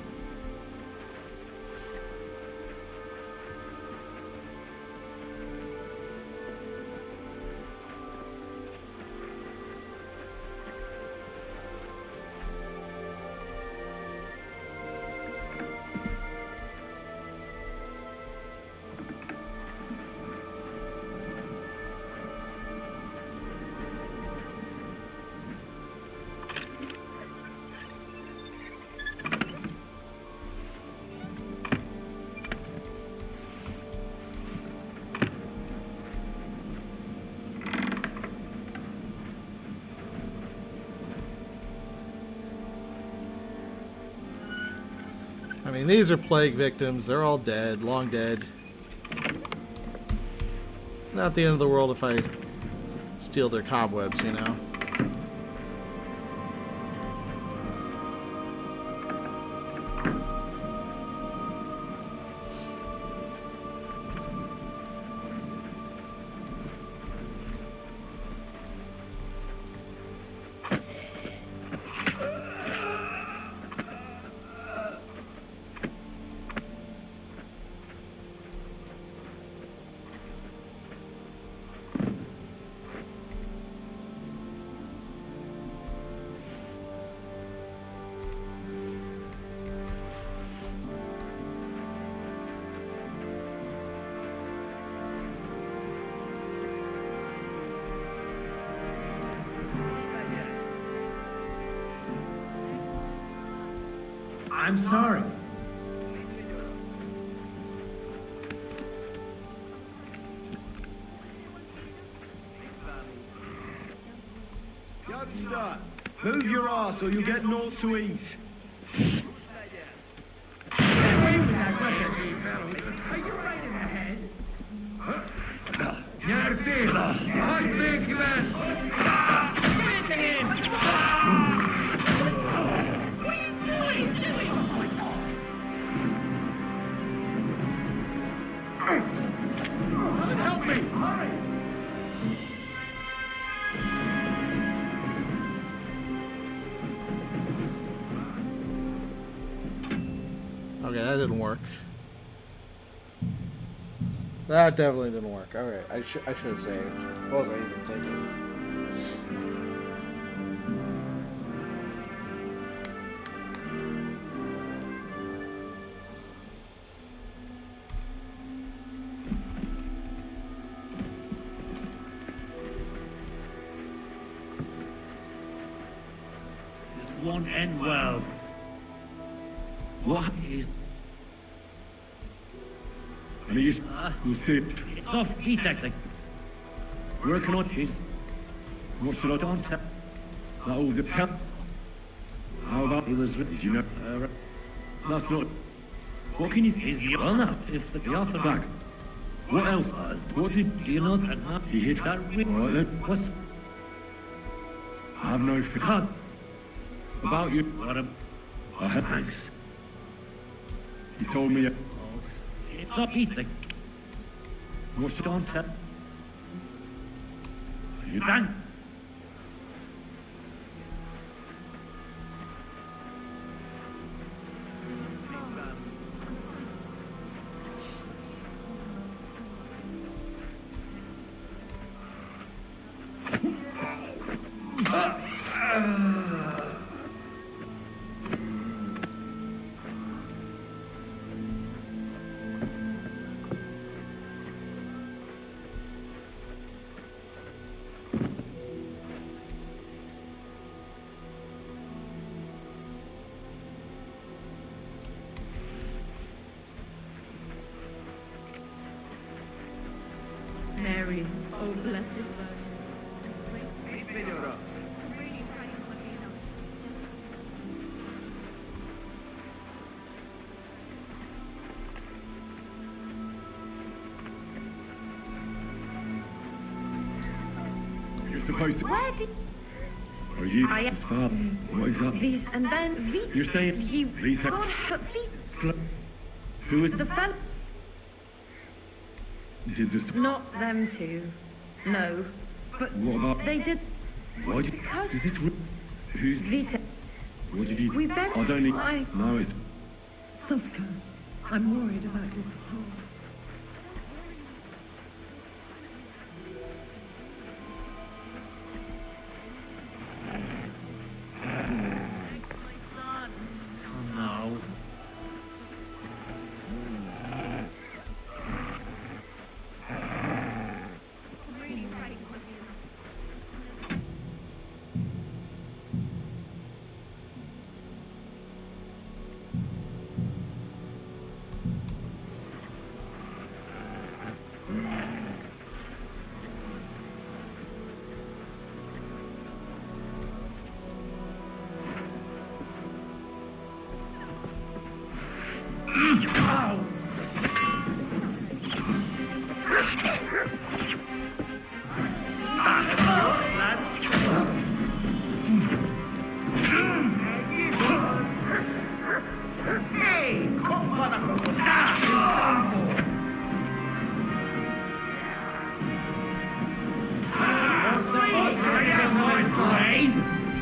[SPEAKER 1] I mean, these are plague victims. They're all dead, long dead. Not the end of the world if I steal their cobwebs, you know?
[SPEAKER 4] I'm sorry.
[SPEAKER 15] Youngster, move your ass or you'll get naught to eat.
[SPEAKER 7] Are you right in the head? I think you
[SPEAKER 15] Help me! Hurry!
[SPEAKER 1] Okay, that didn't work. That definitely didn't work. Alright, I should have saved. What was I even thinking?
[SPEAKER 19] This won't end well.
[SPEAKER 18] What
[SPEAKER 19] is...
[SPEAKER 18] And you'll see.
[SPEAKER 19] It's off Vitek, like... Working on his...
[SPEAKER 18] What should I do?
[SPEAKER 19] Don't tell...
[SPEAKER 18] That all depends. How about
[SPEAKER 19] He was...
[SPEAKER 18] did you know? That's not.
[SPEAKER 19] What can you... Is the... Well now, if the offer...
[SPEAKER 18] Fact. What else? What did
[SPEAKER 19] Do you know that...
[SPEAKER 18] he hit?
[SPEAKER 19] That...
[SPEAKER 18] All right then.
[SPEAKER 19] What's...
[SPEAKER 18] I have no fear.
[SPEAKER 19] God.
[SPEAKER 18] About you.
[SPEAKER 19] What a...
[SPEAKER 18] I have.
[SPEAKER 19] Thanks.
[SPEAKER 18] He told me.
[SPEAKER 19] It's up Vitek.
[SPEAKER 18] What should
[SPEAKER 19] Don't tell...
[SPEAKER 18] you
[SPEAKER 19] Thank...
[SPEAKER 3] blessed.
[SPEAKER 2] You're supposed to...
[SPEAKER 17] Where did
[SPEAKER 2] Are you
[SPEAKER 17] I-
[SPEAKER 2] his father? What exactly?
[SPEAKER 17] these and then Vita?
[SPEAKER 2] You're saying
[SPEAKER 17] he
[SPEAKER 2] Vita-
[SPEAKER 17] God, but Vita,
[SPEAKER 2] Who would...
[SPEAKER 17] the fella,
[SPEAKER 2] did this...
[SPEAKER 17] not them two. No, but
[SPEAKER 2] What about...
[SPEAKER 17] they did.
[SPEAKER 2] Why did...
[SPEAKER 17] Because
[SPEAKER 2] Is this... Who's...
[SPEAKER 17] Vita.
[SPEAKER 2] What did you...
[SPEAKER 17] We buried.
[SPEAKER 2] I don't need...
[SPEAKER 17] I-
[SPEAKER 2] No, it's...
[SPEAKER 3] Sofka, I'm worried about your home.
[SPEAKER 19] Come now.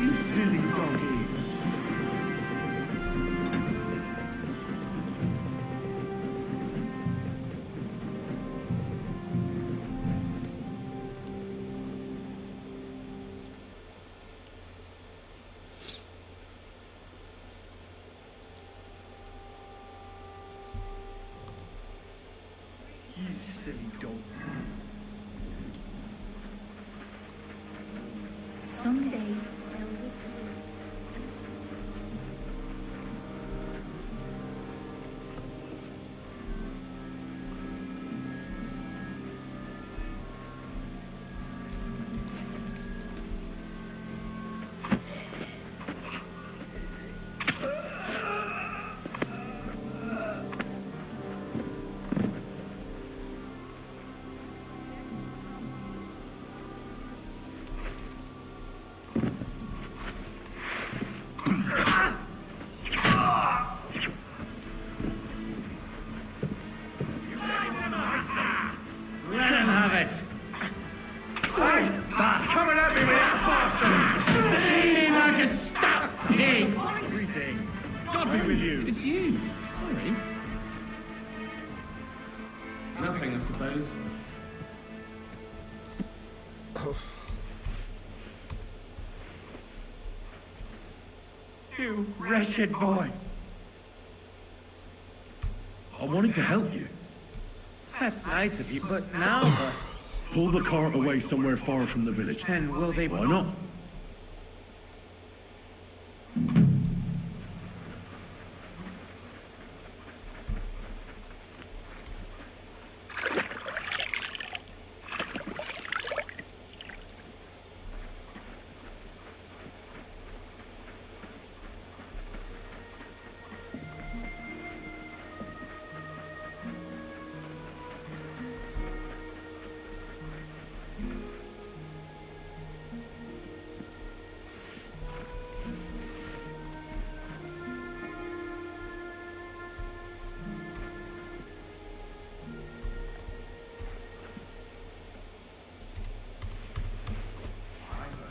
[SPEAKER 15] You silly doggy. You silly dog.
[SPEAKER 14] Someday they'll
[SPEAKER 19] Let him have it.
[SPEAKER 7] Coming at me with that bastard! Eating like a stuffed pig!
[SPEAKER 15] Greetings.
[SPEAKER 7] God be with you!
[SPEAKER 21] It's you. Sorry. Nothing, I suppose.
[SPEAKER 19] You wretched boy.
[SPEAKER 2] I wanted to help you.
[SPEAKER 19] That's nice of you, but now,
[SPEAKER 2] Pull the cart away somewhere far from the village.
[SPEAKER 19] and will they...
[SPEAKER 2] Why not?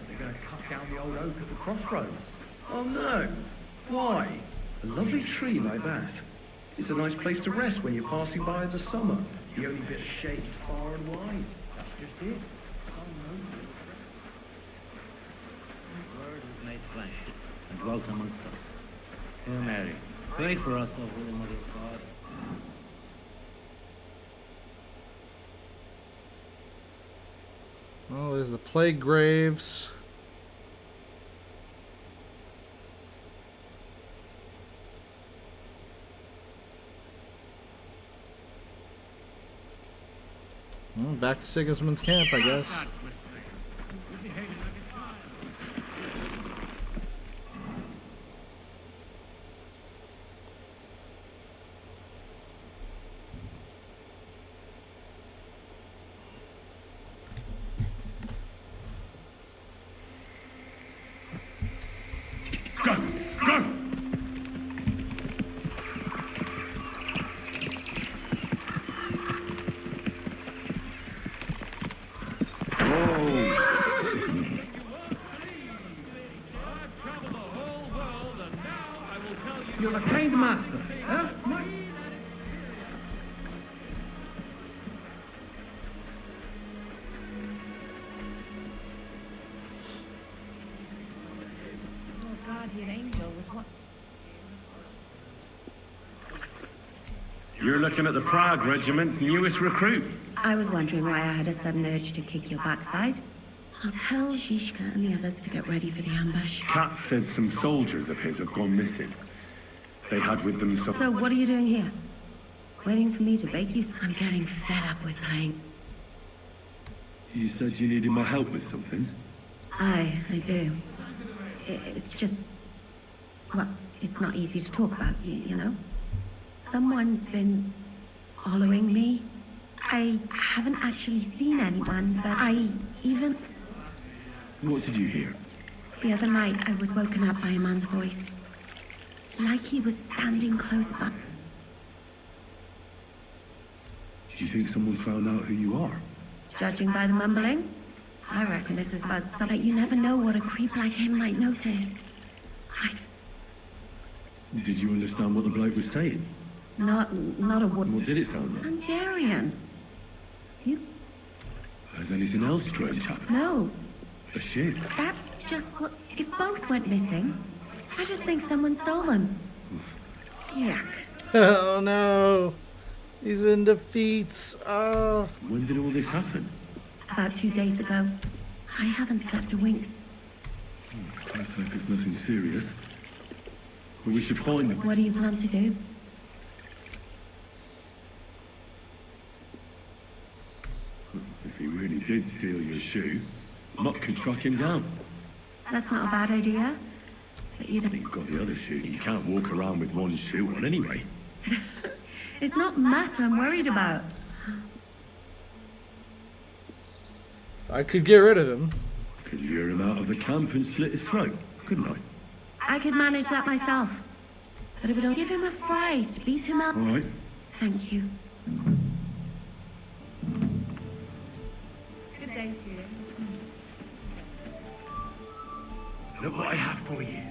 [SPEAKER 15] They're going to cut down the old oak at the crossroads. Oh no. Why? A lovely tree like that. It's a nice place to rest when you're passing by in the summer. The only bit of shade far and wide. That's just it.
[SPEAKER 19] The Word was made flesh and dwelt amongst us. Hail Mary, pray for us, O Holy Mother of God.
[SPEAKER 1] Oh, there's the plague graves. back to Sigismund's camp, I guess.
[SPEAKER 8] You're a kind master, huh?
[SPEAKER 17] Your guardian angel was what?
[SPEAKER 18] You're looking at the Prague Regiment's newest recruit.
[SPEAKER 6] I was wondering why I had a sudden urge to kick your backside. I'll tell Zizka and the others to get ready for the ambush.
[SPEAKER 18] Kat said some soldiers of his have gone missing. They had with them some...
[SPEAKER 6] So what are you doing here? Waiting for me to bake you? I'm getting fed up with playing.
[SPEAKER 18] You said you needed my help with something?
[SPEAKER 6] I do. It's just... Well, it's not easy to talk about, you know? Someone's been following me. I haven't actually seen anyone, but I even...
[SPEAKER 18] What did you hear?
[SPEAKER 6] The other night, I was woken up by a man's voice. Like he was standing close by.
[SPEAKER 18] Do you think someone's found out who you are?
[SPEAKER 6] Judging by the mumbling, I reckon this is about something. You never know what a creep like him might notice.
[SPEAKER 18] Did you understand what the bloke was saying?
[SPEAKER 6] Not a word.
[SPEAKER 18] What did it sound like?
[SPEAKER 6] Hungarian.
[SPEAKER 18] Has anything else strange happened?
[SPEAKER 6] No,
[SPEAKER 18] A ship?
[SPEAKER 6] that's just what... If both went missing, I just think someone stole them. Yuck.
[SPEAKER 1] Oh no! He's in defeats. Oh.
[SPEAKER 18] When did all this happen?
[SPEAKER 6] About 2 days ago. I haven't slept a wink.
[SPEAKER 18] Let's hope it's nothing serious. But we should find them.
[SPEAKER 6] What do you plan to do?
[SPEAKER 18] If he really did steal your shoe, Mutt could track him down.
[SPEAKER 6] That's not a bad idea. But you don't...
[SPEAKER 18] You've got the other shoe. You can't walk around with one shoe on anyway.
[SPEAKER 6] It's not Matt I'm worried about.
[SPEAKER 1] I could get rid of him.
[SPEAKER 18] Could lure him out of the camp and slit his throat, couldn't I?
[SPEAKER 6] I could manage that myself. But it would give him a fright, beat him up.
[SPEAKER 18] All right.
[SPEAKER 6] Thank you.
[SPEAKER 17] Good day to you.
[SPEAKER 7] Look what I have for you.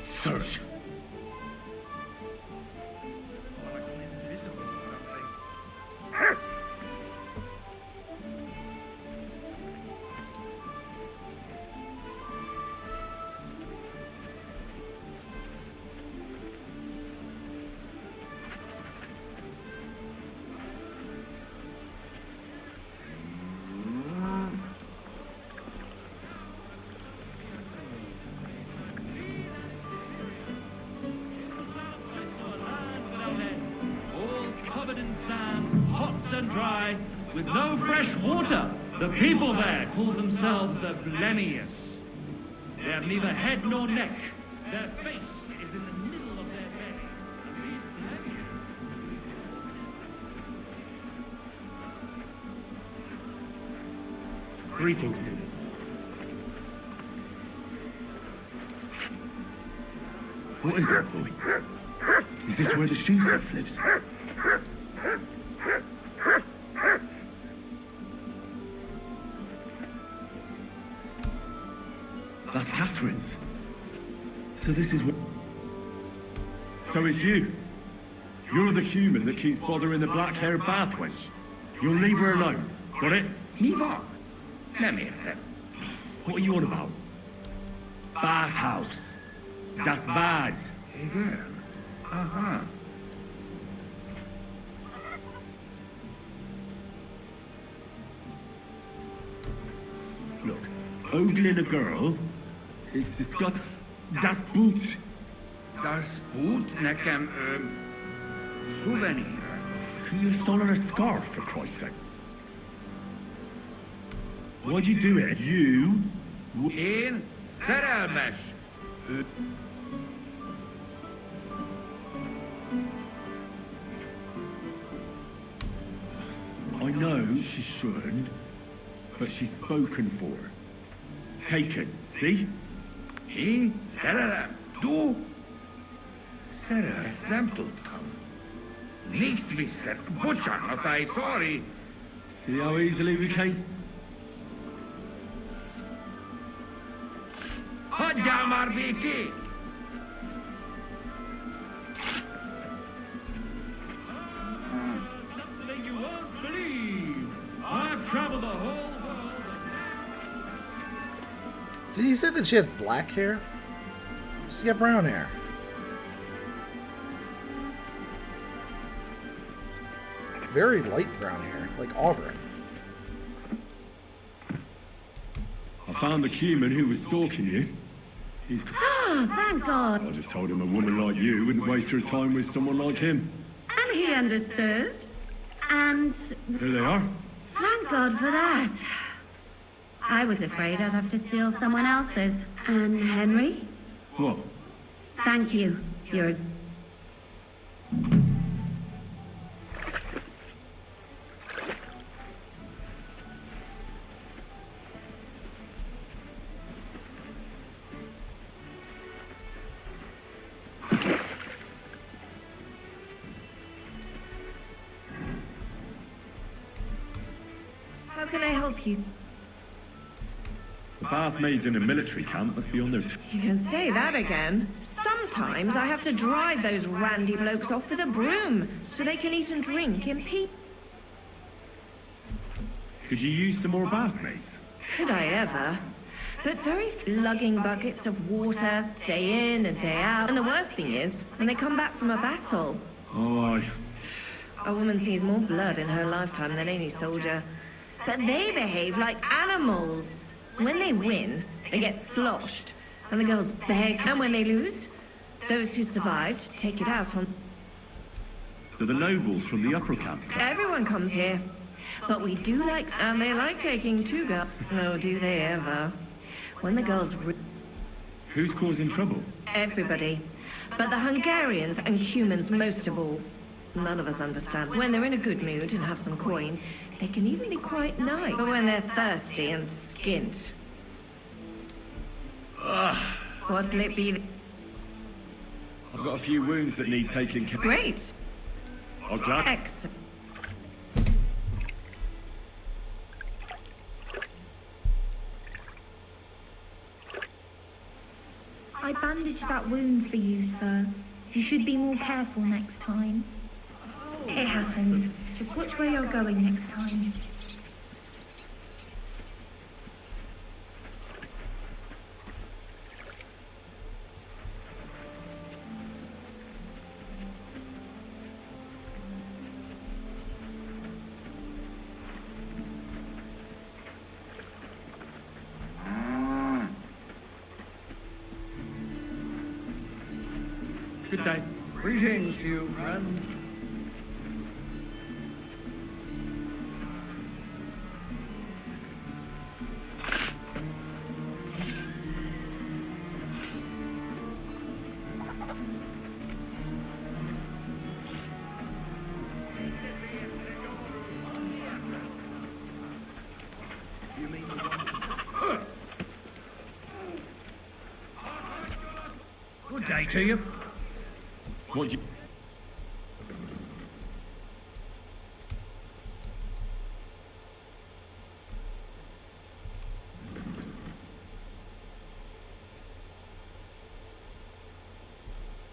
[SPEAKER 18] Search.
[SPEAKER 19] And dry, with no fresh water. The people there call themselves the Blemius. They have neither head nor neck. Their face is in the middle of their belly. And these Blemius...
[SPEAKER 8] Greetings to you.
[SPEAKER 18] What is that, boy? Is this where the she thief lives? That's Catherine's. So this is where... So it's you. You're the human that keeps bothering the black-haired bath wench. You'll leave her alone. Got it?
[SPEAKER 7] Leave her? Let me hear them.
[SPEAKER 18] What are you on about?
[SPEAKER 7] Bathhouse. Das bad.
[SPEAKER 5] Again. Uh-huh.
[SPEAKER 18] Look, ogling a girl is disgusting. Das Boot.
[SPEAKER 7] Das Boot nekem, souvenir.
[SPEAKER 18] Couldn't you have stolen a scarf, for Christ's sake? Why'd you do it? You...
[SPEAKER 7] Én szerelmes.
[SPEAKER 18] I know she shouldn't, but she's spoken for. Taken, see?
[SPEAKER 7] Én szerelem. Du? Szerelem, ezt nem tudtam. Nicht wissen. Bocsánat, I'm sorry.
[SPEAKER 18] See how easily we came?
[SPEAKER 7] Hagyjál már békét!
[SPEAKER 19] Something you won't believe. I've traveled the whole world.
[SPEAKER 1] Did you say that she has black hair? She's got brown hair. Very light brown hair, like auburn.
[SPEAKER 18] I found the human who was stalking you. He's...
[SPEAKER 6] Oh, thank God.
[SPEAKER 18] I just told him a woman like you wouldn't waste her time with someone like him.
[SPEAKER 6] And he understood. And
[SPEAKER 18] Here they are.
[SPEAKER 6] thank God for that. I was afraid I'd have to steal someone else's. And Henry?
[SPEAKER 18] What?
[SPEAKER 6] Thank you. You're a...
[SPEAKER 3] How can I help you?
[SPEAKER 18] The bath maids in a military camp must be on their...
[SPEAKER 3] You can say that again. Sometimes I have to drive those randy blokes off with a broom so they can eat and drink in peace.
[SPEAKER 18] Could you use some more bath maids?
[SPEAKER 3] Could I ever? But very lugging buckets of water day in and day out. And the worst thing is, when they come back from a battle,
[SPEAKER 18] Oh, aye.
[SPEAKER 3] a woman sees more blood in her lifetime than any soldier. But they behave like animals. When they win, they get sloshed, and the girls beg. And when they lose, those who survived take it out on...
[SPEAKER 18] They're the nobles from the upper camp.
[SPEAKER 3] Everyone comes here. But we do like... And they like taking two girls. Oh, do they ever. When the girls...
[SPEAKER 18] Who's causing trouble?
[SPEAKER 3] Everybody. But the Hungarians and humans most of all. None of us understand. When they're in a good mood and have some coin, they can even be quite nice. But when they're thirsty and skint... What'll it be?
[SPEAKER 18] I've got a few wounds that need taking care of.
[SPEAKER 3] Great.
[SPEAKER 18] I'll glad...
[SPEAKER 3] Excellent.
[SPEAKER 13] I bandaged that wound for you, sir. You should be more careful next time. It happens. Just watch where you're going next time.
[SPEAKER 18] Good day.
[SPEAKER 20] Greetings to you, friend. Good day to you.
[SPEAKER 18] What do you...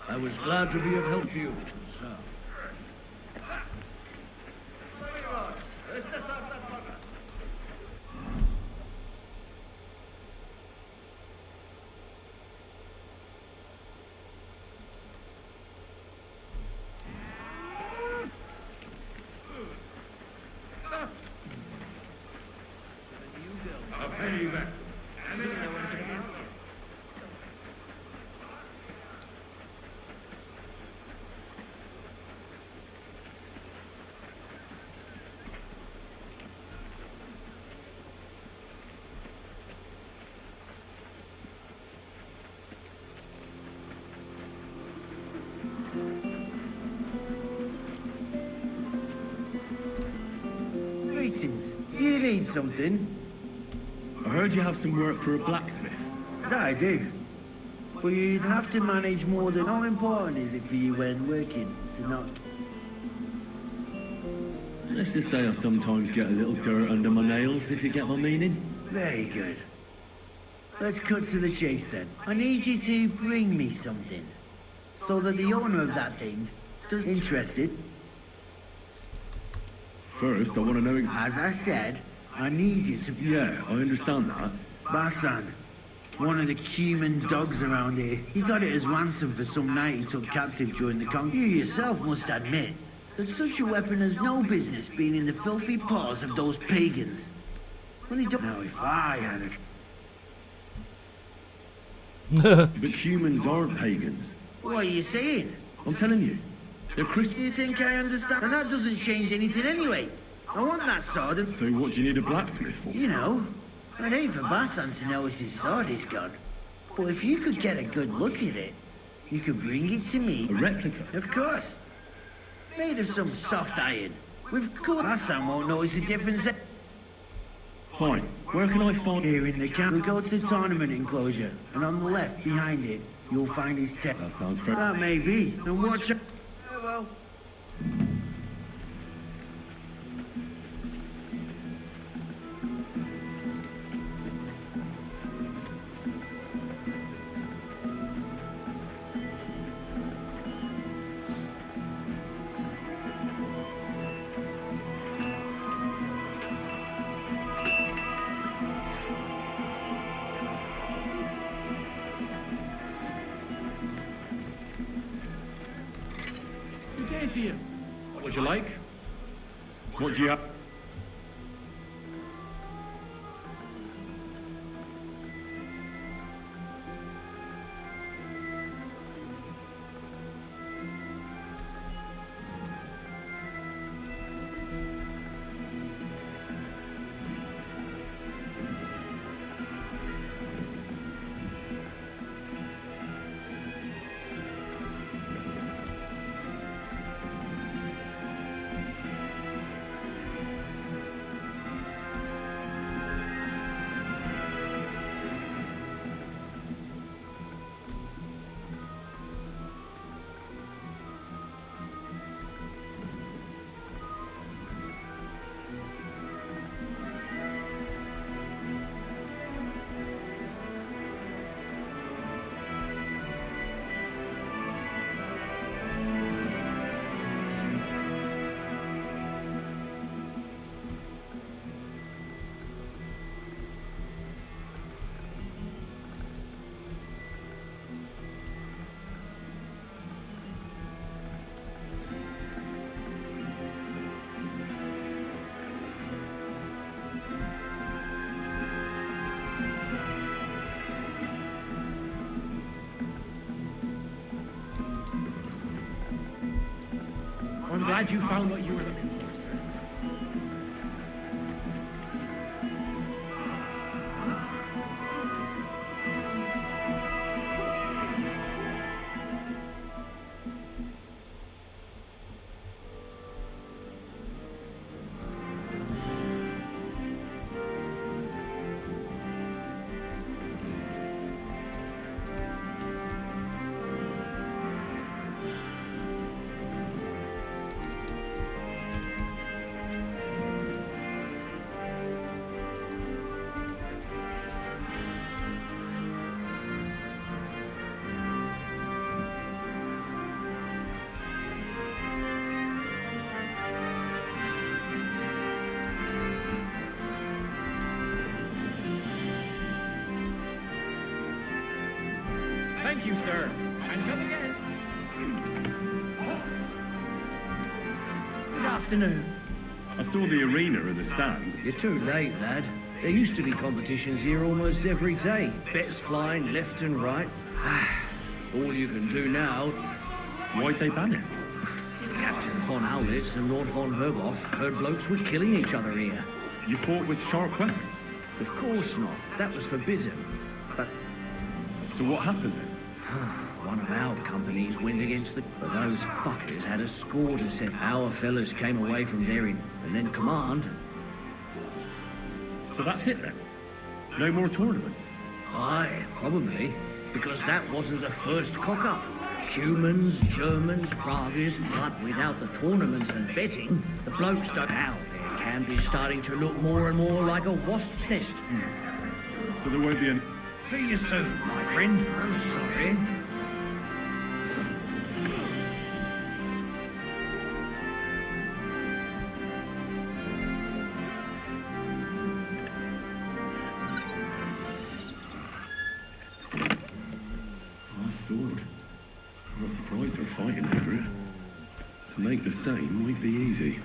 [SPEAKER 20] I was glad to be of help to you, sir.
[SPEAKER 7] penny back.
[SPEAKER 11] Greetings. Do you need something?
[SPEAKER 18] I heard you have some work for a blacksmith.
[SPEAKER 11] That I do. But you'd have to manage more than how important is it for you when working to not...
[SPEAKER 18] Let's just say I sometimes get a little dirt under my nails, if you get my meaning.
[SPEAKER 11] Very good. Let's cut to the chase then. I need you to bring me something. So that the owner of that thing does... Interested?
[SPEAKER 18] First, I want to know...
[SPEAKER 11] As I said, I need you to...
[SPEAKER 18] Yeah, I understand that.
[SPEAKER 11] Basan, one of the human dogs around here. He got it as ransom for some knight he took captive during the conquest. You yourself must admit that such a weapon has no business being in the filthy paws of those pagans. Well, he don't... Now, if I had a...
[SPEAKER 18] But humans aren't pagans.
[SPEAKER 11] What are you saying?
[SPEAKER 18] I'm telling you. They're Christian.
[SPEAKER 11] You think I understand? And that doesn't change anything anyway. I want that sword and...
[SPEAKER 18] So what do you need a blacksmith for?
[SPEAKER 11] You know, I'd hate for Basan to know his sword is gone. But if you could get a good look at it, you could bring it to me.
[SPEAKER 18] A replica?
[SPEAKER 11] Of course. Made of some soft iron. With cool... Basan won't notice the difference.
[SPEAKER 18] Fine. Where can I find...
[SPEAKER 11] Here in the camp. We go to the tournament enclosure, and on the left, behind it, you'll find his tent.
[SPEAKER 18] That sounds fair.
[SPEAKER 11] That may be. And watch out. Well...
[SPEAKER 18] What would you like? What do you have?
[SPEAKER 4] I'm glad you found what you were looking for, sir. Thank you, sir. And come again.
[SPEAKER 11] Good afternoon.
[SPEAKER 18] I saw the arena and the stands.
[SPEAKER 11] You're too late, lad.
[SPEAKER 16] There used to be competitions here almost every day. Bets flying left and right. All you can do now...
[SPEAKER 18] Why'd they ban it?
[SPEAKER 16] Captain von Howlitz and Lord von Berghoff heard blokes were killing each other here.
[SPEAKER 18] You fought with sharp weapons?
[SPEAKER 16] Of course not. That was forbidden. But...
[SPEAKER 18] So what happened then?
[SPEAKER 16] One of our companies went against the... But those fuckers had a score to set. Our fellas came away from there and then command.
[SPEAKER 18] So that's it then? No more tournaments?
[SPEAKER 16] Aye, probably. Because that wasn't the first cock-up. Cumans, Germans, Praguers, but without the tournaments and betting, the blokes don't out. Their camp is starting to look more and more like a wasp's nest.
[SPEAKER 18] So there won't be an...
[SPEAKER 16] See you soon, my friend. I'm sorry.
[SPEAKER 18] I'm not surprised they're fighting over it. To make the same might be easy.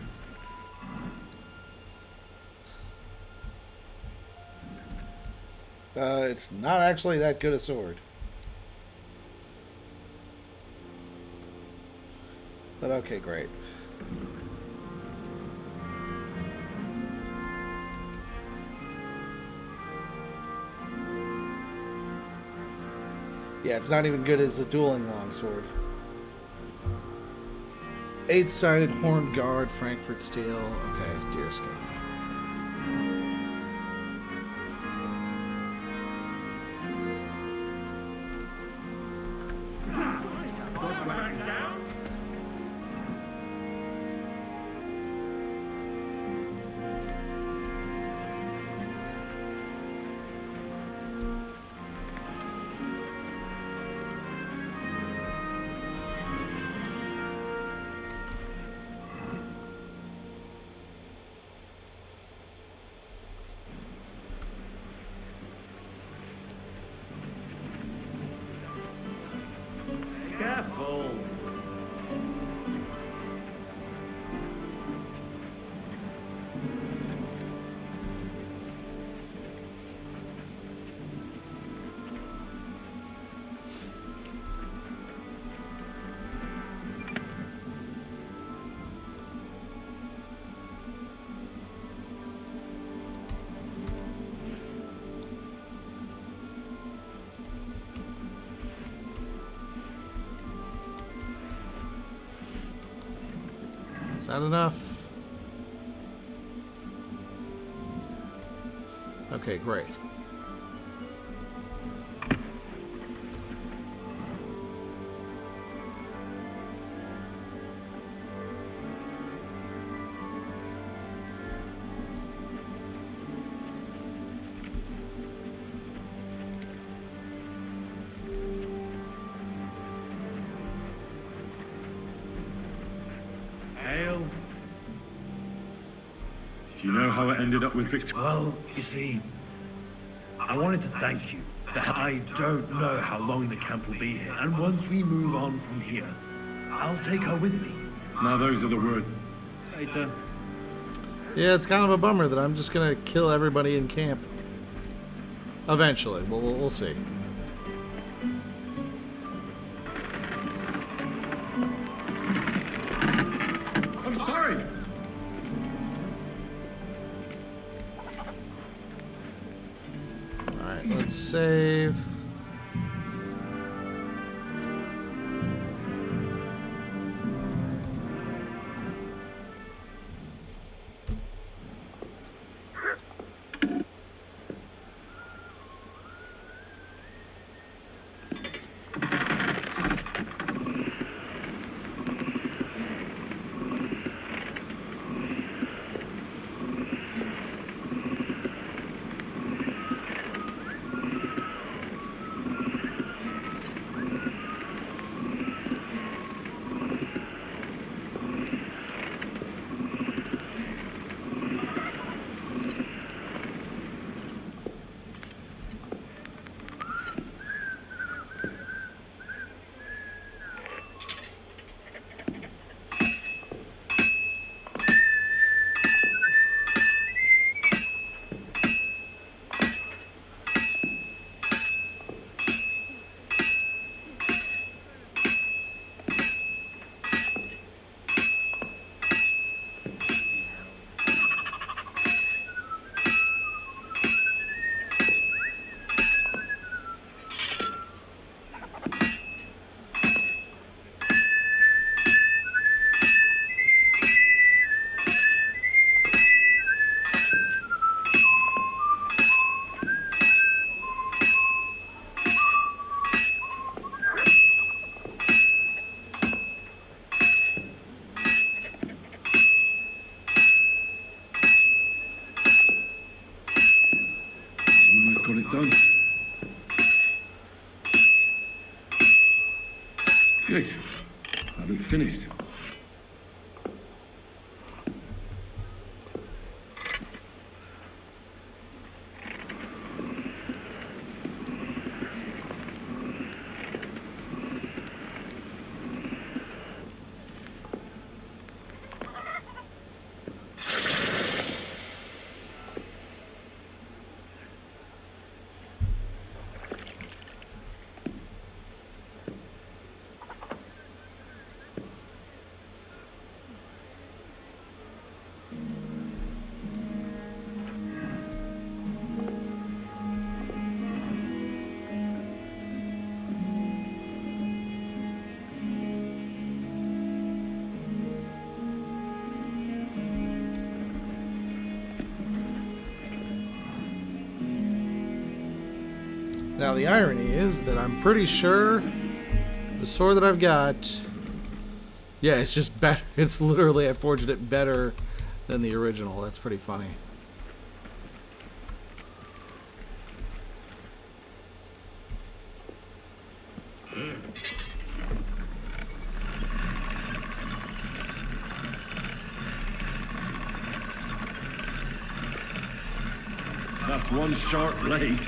[SPEAKER 1] It's not actually that good a sword. But okay, great. Yeah, it's not even good as a dueling longsword. 8-sided horned guard, Frankfurt steel. Okay, deerskin.
[SPEAKER 16] Careful.
[SPEAKER 1] Is that enough? Okay, great.
[SPEAKER 18] Do you know how it ended up with Victor?
[SPEAKER 7] Well, you see, I wanted to thank you. I don't know how long the camp will be here, and once we move on from here, I'll take her with me.
[SPEAKER 18] Now those are the words.
[SPEAKER 7] Later.
[SPEAKER 1] Yeah, it's kind of a bummer that I'm just gonna kill everybody in camp. Eventually, we'll see.
[SPEAKER 7] I'm sorry.
[SPEAKER 1] All right, let's save.
[SPEAKER 18] got it done. Good. That looks finished.
[SPEAKER 1] Now the irony is that I'm pretty sure the sword that I've got, yeah, it's just better. It's literally, I forged it better than the original. That's pretty funny.
[SPEAKER 18] That's one sharp blade.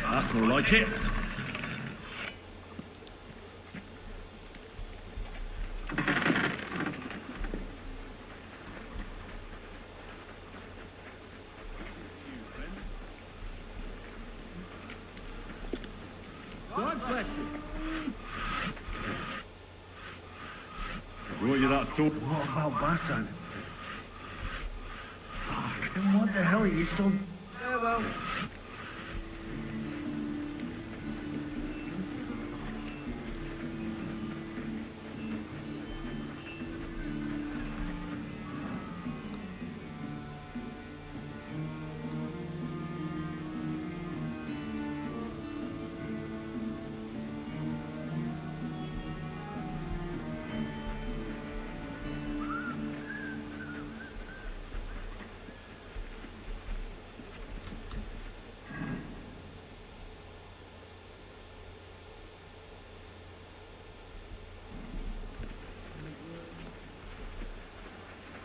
[SPEAKER 18] That's more like it.
[SPEAKER 15] God bless you.
[SPEAKER 18] Brought you that sword.
[SPEAKER 11] What about Bassan? Fuck. Then what the hell are you still...
[SPEAKER 15] Yeah, well...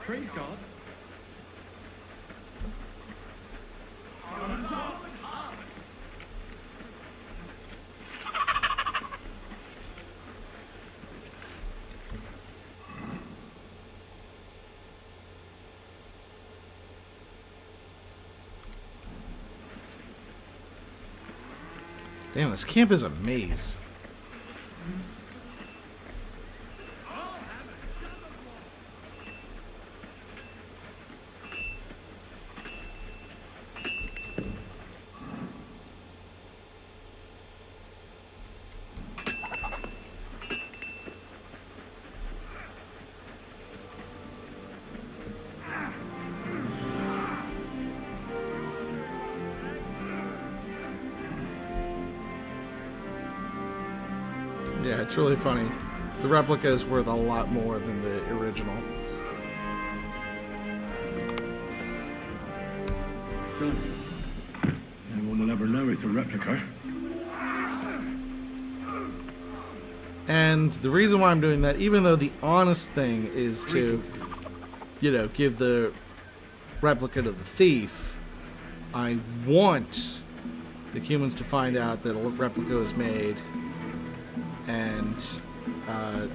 [SPEAKER 18] Praise God.
[SPEAKER 1] Damn, this camp is a maze. Yeah, it's really funny. The replica is worth a lot more than the original.
[SPEAKER 18] Still, no one will ever know it's a replica.
[SPEAKER 1] And the reason why I'm doing that, even though the honest thing is to, you know, give the replica to the thief, I want the humans to find out that a replica was made and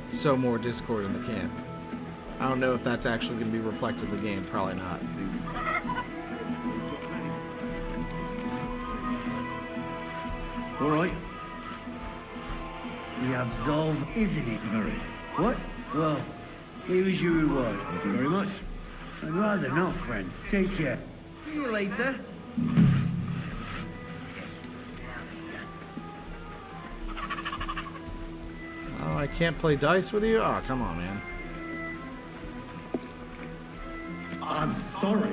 [SPEAKER 1] sow more discord in the camp. I don't know if that's actually going to be reflected in the game. Probably not.
[SPEAKER 11] All right. We absolve, isn't it?
[SPEAKER 18] Very.
[SPEAKER 11] What? Well, here is your reward.
[SPEAKER 18] Thank you very much.
[SPEAKER 11] I'd rather not, friend. Take care.
[SPEAKER 15] See you later.
[SPEAKER 1] Oh, I can't play dice with you? Oh, come on, man.
[SPEAKER 18] I'm sorry.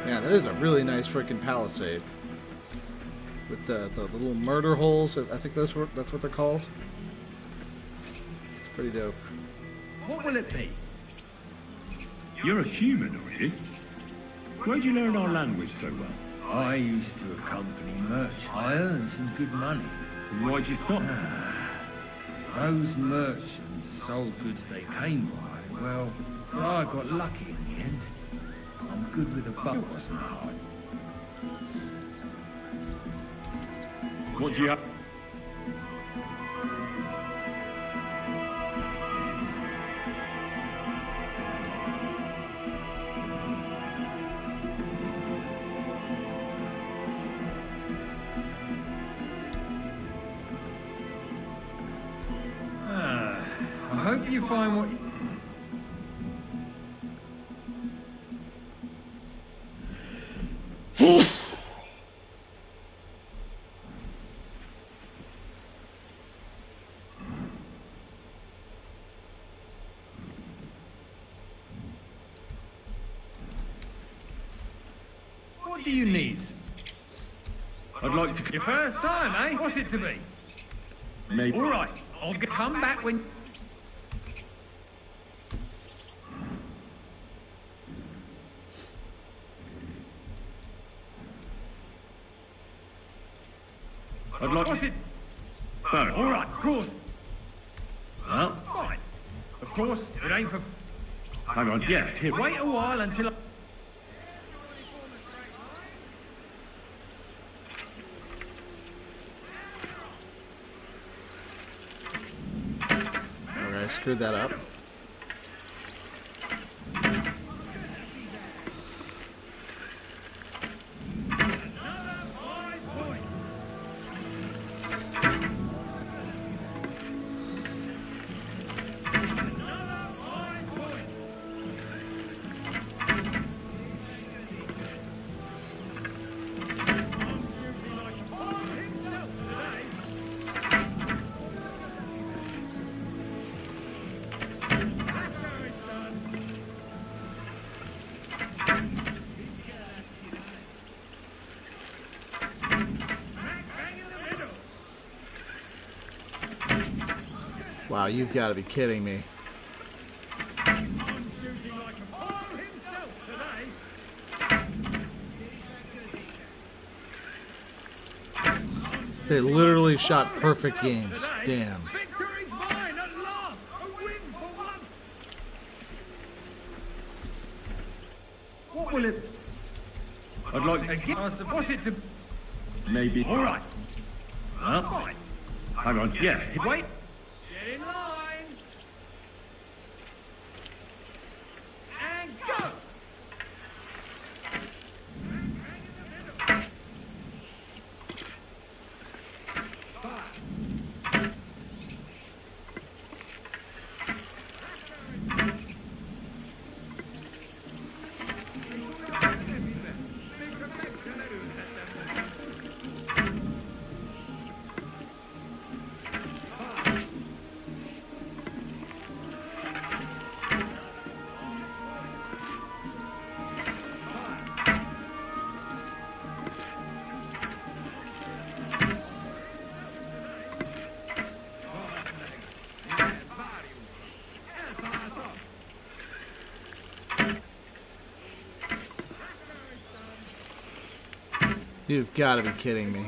[SPEAKER 1] Yeah, that is a really nice freaking palisade. With the little murder holes, I think that's what they're called. Pretty dope.
[SPEAKER 15] What will it be?
[SPEAKER 18] You're a human, are you? Where'd you learn our language so well?
[SPEAKER 20] I used to accompany merchants. I earned some good money.
[SPEAKER 18] And why'd you stop?
[SPEAKER 20] Those merchants sold goods they came by. Well, I got lucky in the end. I'm good with a bow. It wasn't hard.
[SPEAKER 18] What do you have?
[SPEAKER 20] I hope you find what... What do you need?
[SPEAKER 18] I'd like to...
[SPEAKER 20] Your first time, eh? What's it to be?
[SPEAKER 18] Maybe.
[SPEAKER 20] All right, I'll come back when...
[SPEAKER 18] I'd like
[SPEAKER 20] What's
[SPEAKER 18] to...
[SPEAKER 20] it?
[SPEAKER 18] No.
[SPEAKER 20] All right, of course.
[SPEAKER 18] Huh?
[SPEAKER 20] Fine. Of course, it ain't for...
[SPEAKER 18] Hang on, yeah, here.
[SPEAKER 20] Wait a while until I...
[SPEAKER 1] Okay, I screwed that up. Wow, you've got to be kidding me. They literally shot perfect games. Damn.
[SPEAKER 20] What will it...
[SPEAKER 18] I'd like to...
[SPEAKER 20] What's it to...
[SPEAKER 18] Maybe.
[SPEAKER 20] All right.
[SPEAKER 18] Huh?
[SPEAKER 20] Fine.
[SPEAKER 18] Hang on, yeah.
[SPEAKER 20] Wait. Get in line. And go.
[SPEAKER 1] You've got to be kidding me.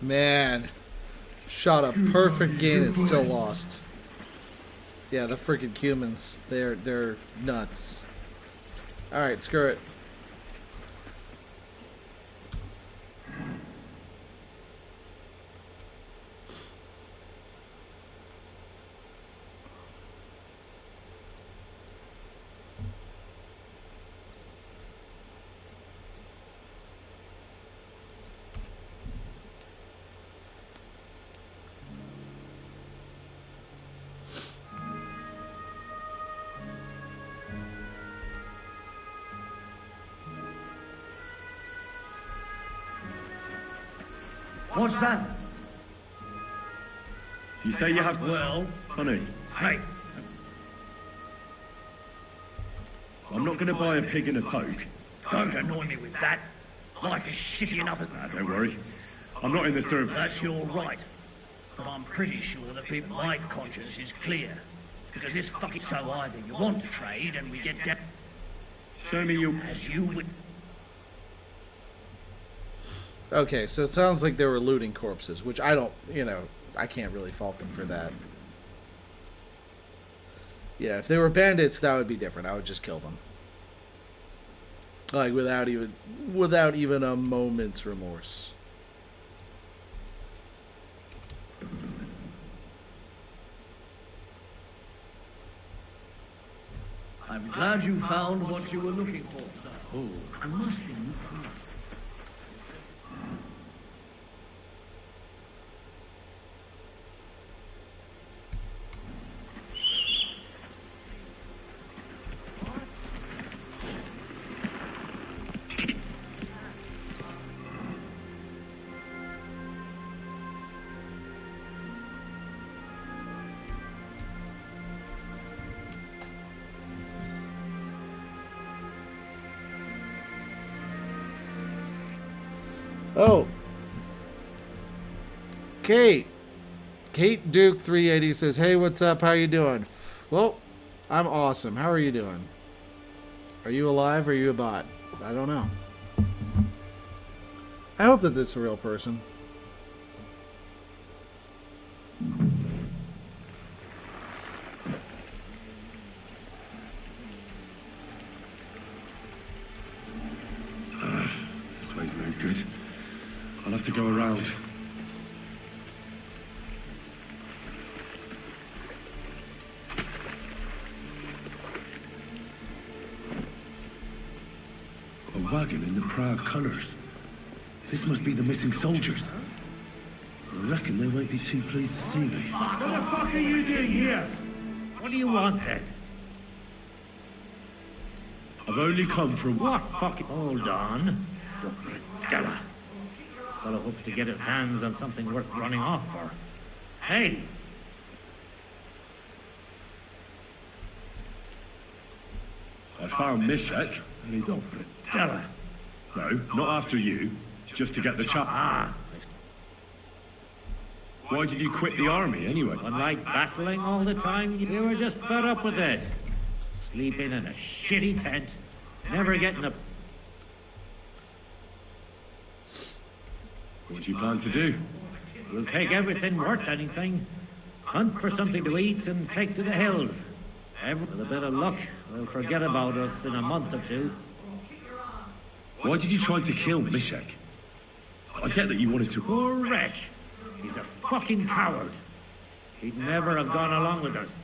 [SPEAKER 1] Man, shot a perfect game and still lost. Yeah, the freaking humans, they're nuts. All right, screw it.
[SPEAKER 16] What's that?
[SPEAKER 18] You say you have...
[SPEAKER 16] Well...
[SPEAKER 18] Honey,
[SPEAKER 16] Hey,
[SPEAKER 18] I'm not going to buy a pig in a poke.
[SPEAKER 16] don't annoy me with that. Life is shitty enough as...
[SPEAKER 18] Don't worry. I'm not in the service.
[SPEAKER 16] That's your right. But I'm pretty sure that people... My conscience is clear. Because this fucking... So either you want to trade and we get down...
[SPEAKER 18] Show me your...
[SPEAKER 16] As you would...
[SPEAKER 1] Okay, so it sounds like they were looting corpses, which I don't, I can't really fault them for that. Yeah, if they were bandits, that would be different. I would just kill them. Like, without even a moment's remorse.
[SPEAKER 16] I'm glad you found what you were looking for, sir. Oh, I must be...
[SPEAKER 1] Oh. Kate Duke 380 says, "Hey, what's up? How you doing?" Well, I'm awesome. How are you doing? Are you alive or are you a bot? I don't know. I hope that it's a real person.
[SPEAKER 18] This way's no good. I'll have to go around. A wagon in the proud colours. This must be the missing soldiers. I reckon they won't be too pleased to see me.
[SPEAKER 19] What the fuck are you doing here? What do you want then?
[SPEAKER 18] I've only come from...
[SPEAKER 19] What fucking... Hold on. Della. Fellow hopes to get his hands on something worth running off for. Hey!
[SPEAKER 18] I found Mishek.
[SPEAKER 19] Della.
[SPEAKER 18] No, not after you. Just to get the chap.
[SPEAKER 19] Ah.
[SPEAKER 18] Why did you quit the army, anyway?
[SPEAKER 19] Unlike battling all the time, you were just fed up with it. Sleeping in a shitty tent. Never getting a...
[SPEAKER 18] What do you plan to do?
[SPEAKER 19] We'll take everything worth anything. Hunt for something to eat and take to the hills. With a bit of luck, they'll forget about us in a month or two.
[SPEAKER 18] Why did you try to kill Mishek? I get that you wanted to...
[SPEAKER 19] Poor wretch. He's a fucking coward. He'd never have gone along with us.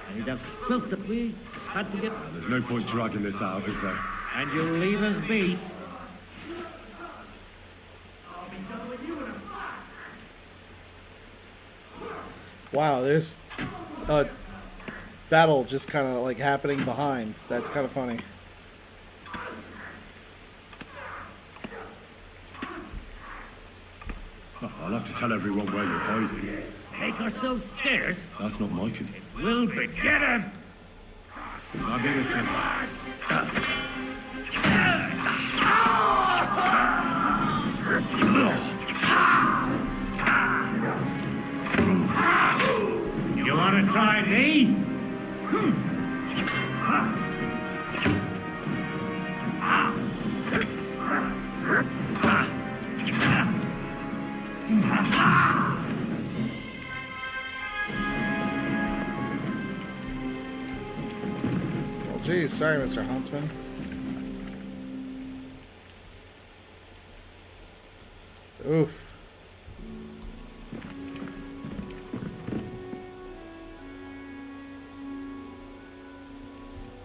[SPEAKER 19] And he'd have spilt that we had to get...
[SPEAKER 18] There's no point dragging this out, is there?
[SPEAKER 19] And you'll leave us be.
[SPEAKER 1] Wow, there's a battle just kind of like happening behind. That's kind of funny.
[SPEAKER 18] Oh, I'll have to tell everyone where you're hiding.
[SPEAKER 19] Make ourselves scarce.
[SPEAKER 18] That's not my concern.
[SPEAKER 19] We'll be... Get him!
[SPEAKER 18] I'll be with you.
[SPEAKER 19] You want to try me?
[SPEAKER 1] Well, geez, sorry, Mr. Huntsman. Oof.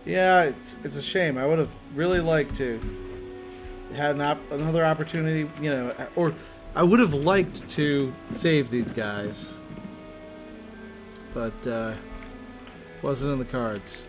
[SPEAKER 1] Yeah, it's a shame. I would have really liked to had another opportunity, or I would have liked to save these guys, but wasn't in the cards.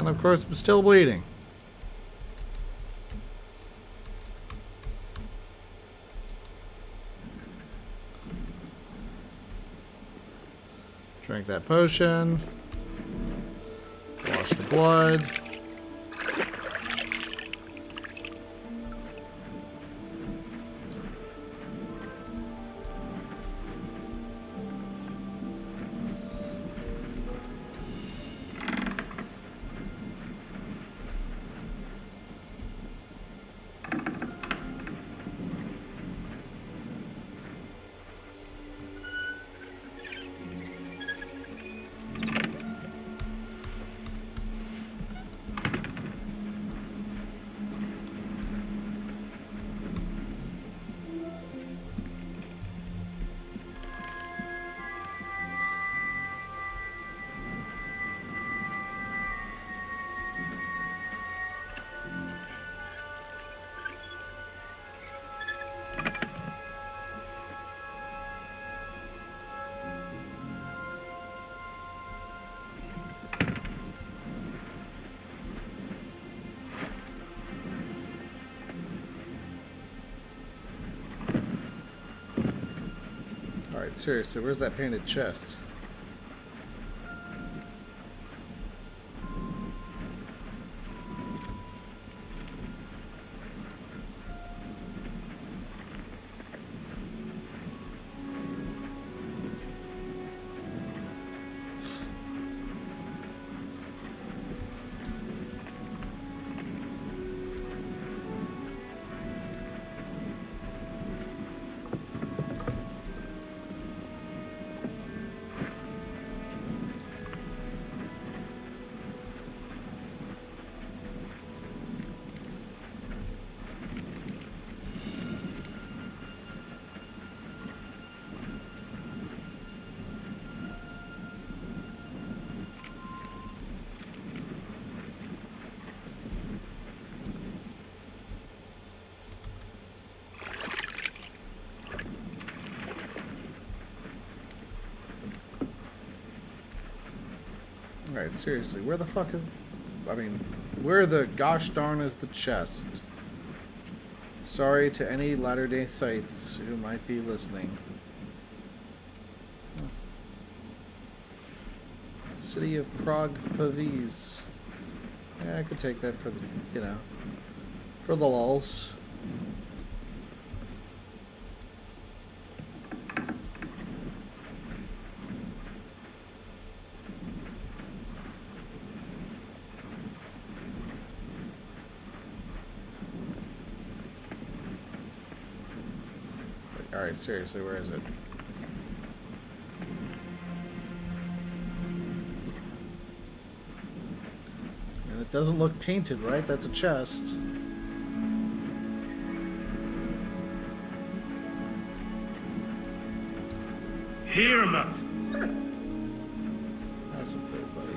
[SPEAKER 1] And of course, I'm still bleeding. Drink that potion. Wash the blood. Alright, seriously, where's that painted chest? Alright, seriously, where the fuck is... I mean, where the gosh darn is the chest? Sorry to any Latter-day Saints who might be listening. Huh. City of Prague Pavis. Yeah, I could take that for the, you know, for the lulz. Alright, seriously, where is it? And it doesn't look painted, right? That's a chest.
[SPEAKER 19] Here, Matt.
[SPEAKER 1] That's unfair, buddy.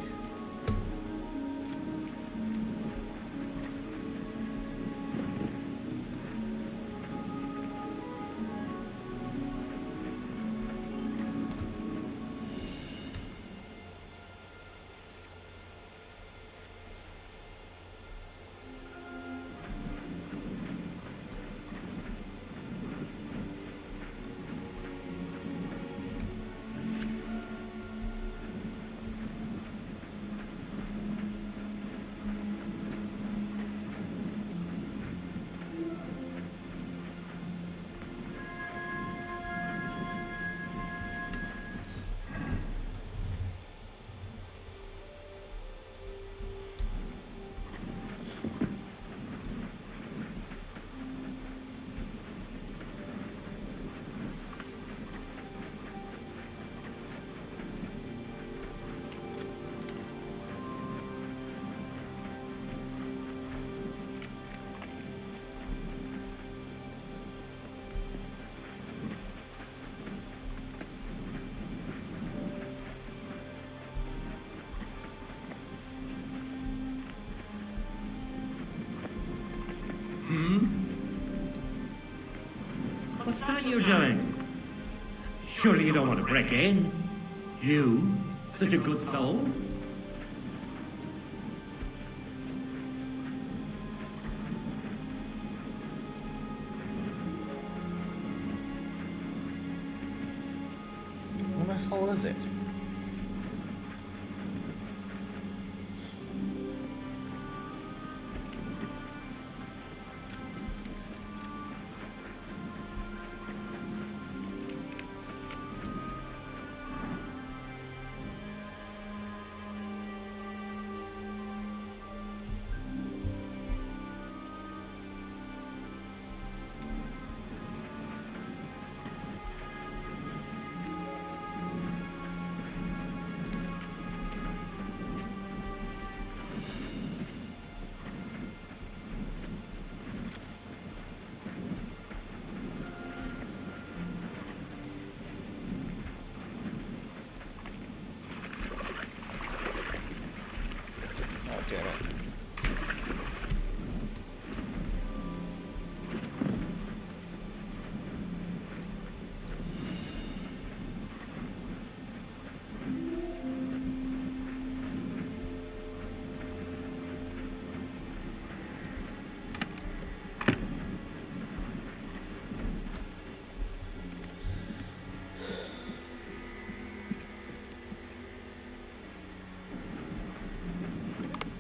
[SPEAKER 19] What's that you're doing? Surely you don't want to break in? You? Such a good soul?
[SPEAKER 1] is it?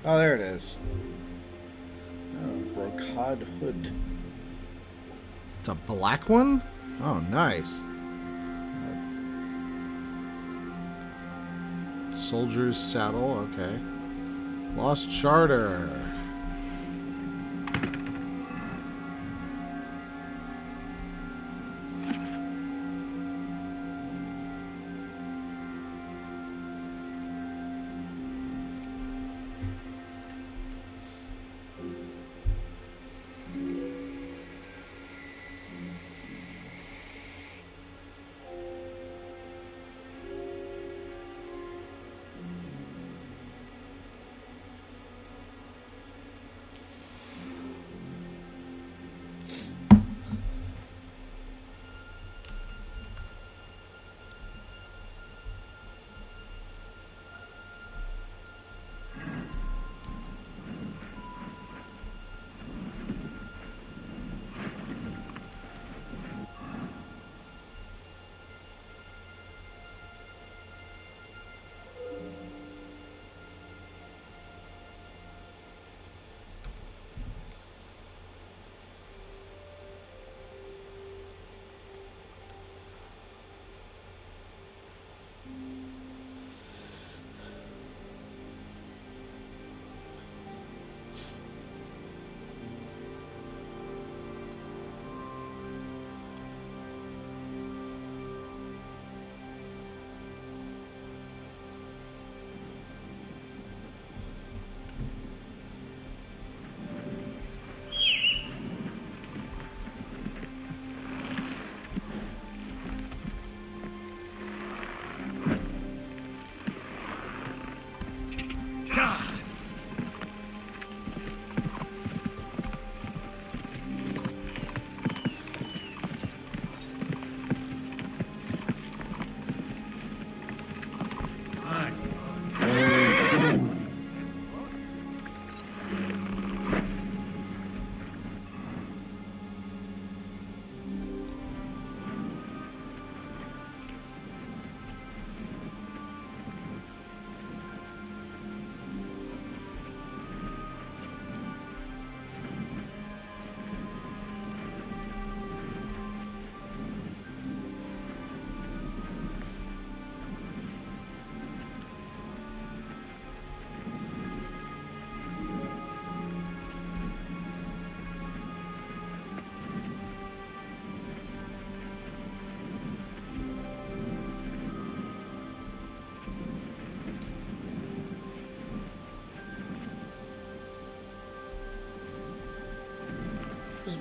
[SPEAKER 1] Oh, there it is. Oh, brocade hood. It's a black one? Oh, nice. Soldier's saddle, okay. Lost charter.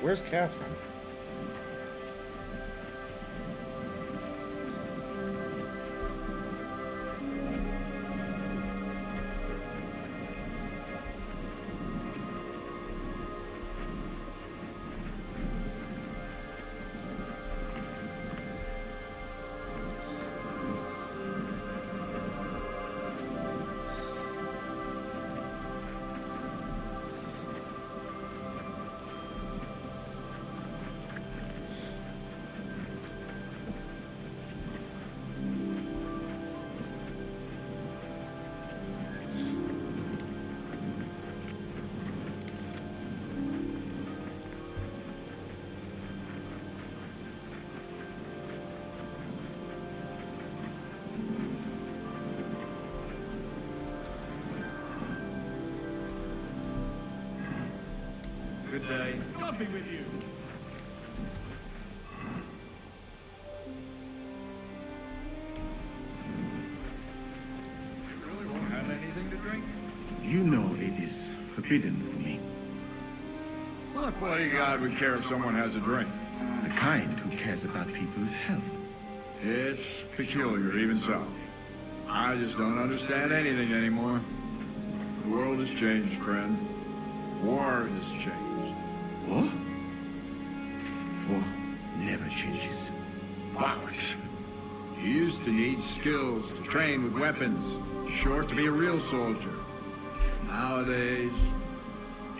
[SPEAKER 1] Where's Catherine?
[SPEAKER 19] good day. God be with you.
[SPEAKER 12] You really won't have anything to drink?
[SPEAKER 22] You know it is forbidden for me.
[SPEAKER 12] What bodyguard would care if someone has a drink?
[SPEAKER 22] The kind who cares about people's health.
[SPEAKER 12] It's peculiar, even so. I just don't understand anything anymore. The world has changed, friend. War has changed.
[SPEAKER 22] War? War never changes.
[SPEAKER 12] Bollocks. You used to need skills to train with weapons. Short to be a real soldier. Nowadays,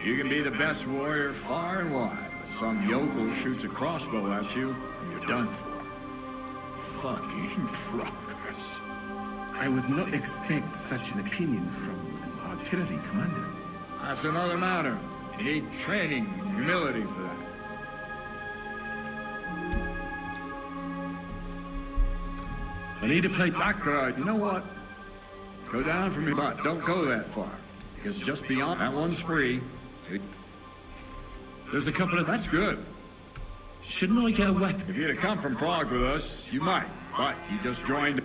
[SPEAKER 12] you can be the best warrior far and wide, but some yokel shoots a crossbow at you, and you're done for. Fucking progress.
[SPEAKER 22] I would not expect such an opinion from an artillery commander.
[SPEAKER 12] That's another matter. You need training and humility for that.
[SPEAKER 18] I need a plate.
[SPEAKER 12] Sakura, you know what? Go down from your butt. Don't go that far. Because just beyond, that one's free.
[SPEAKER 18] There's a couple of...
[SPEAKER 12] That's good.
[SPEAKER 18] Shouldn't I get a weapon?
[SPEAKER 12] If you'd have come from Prague with us, you might. But you just joined...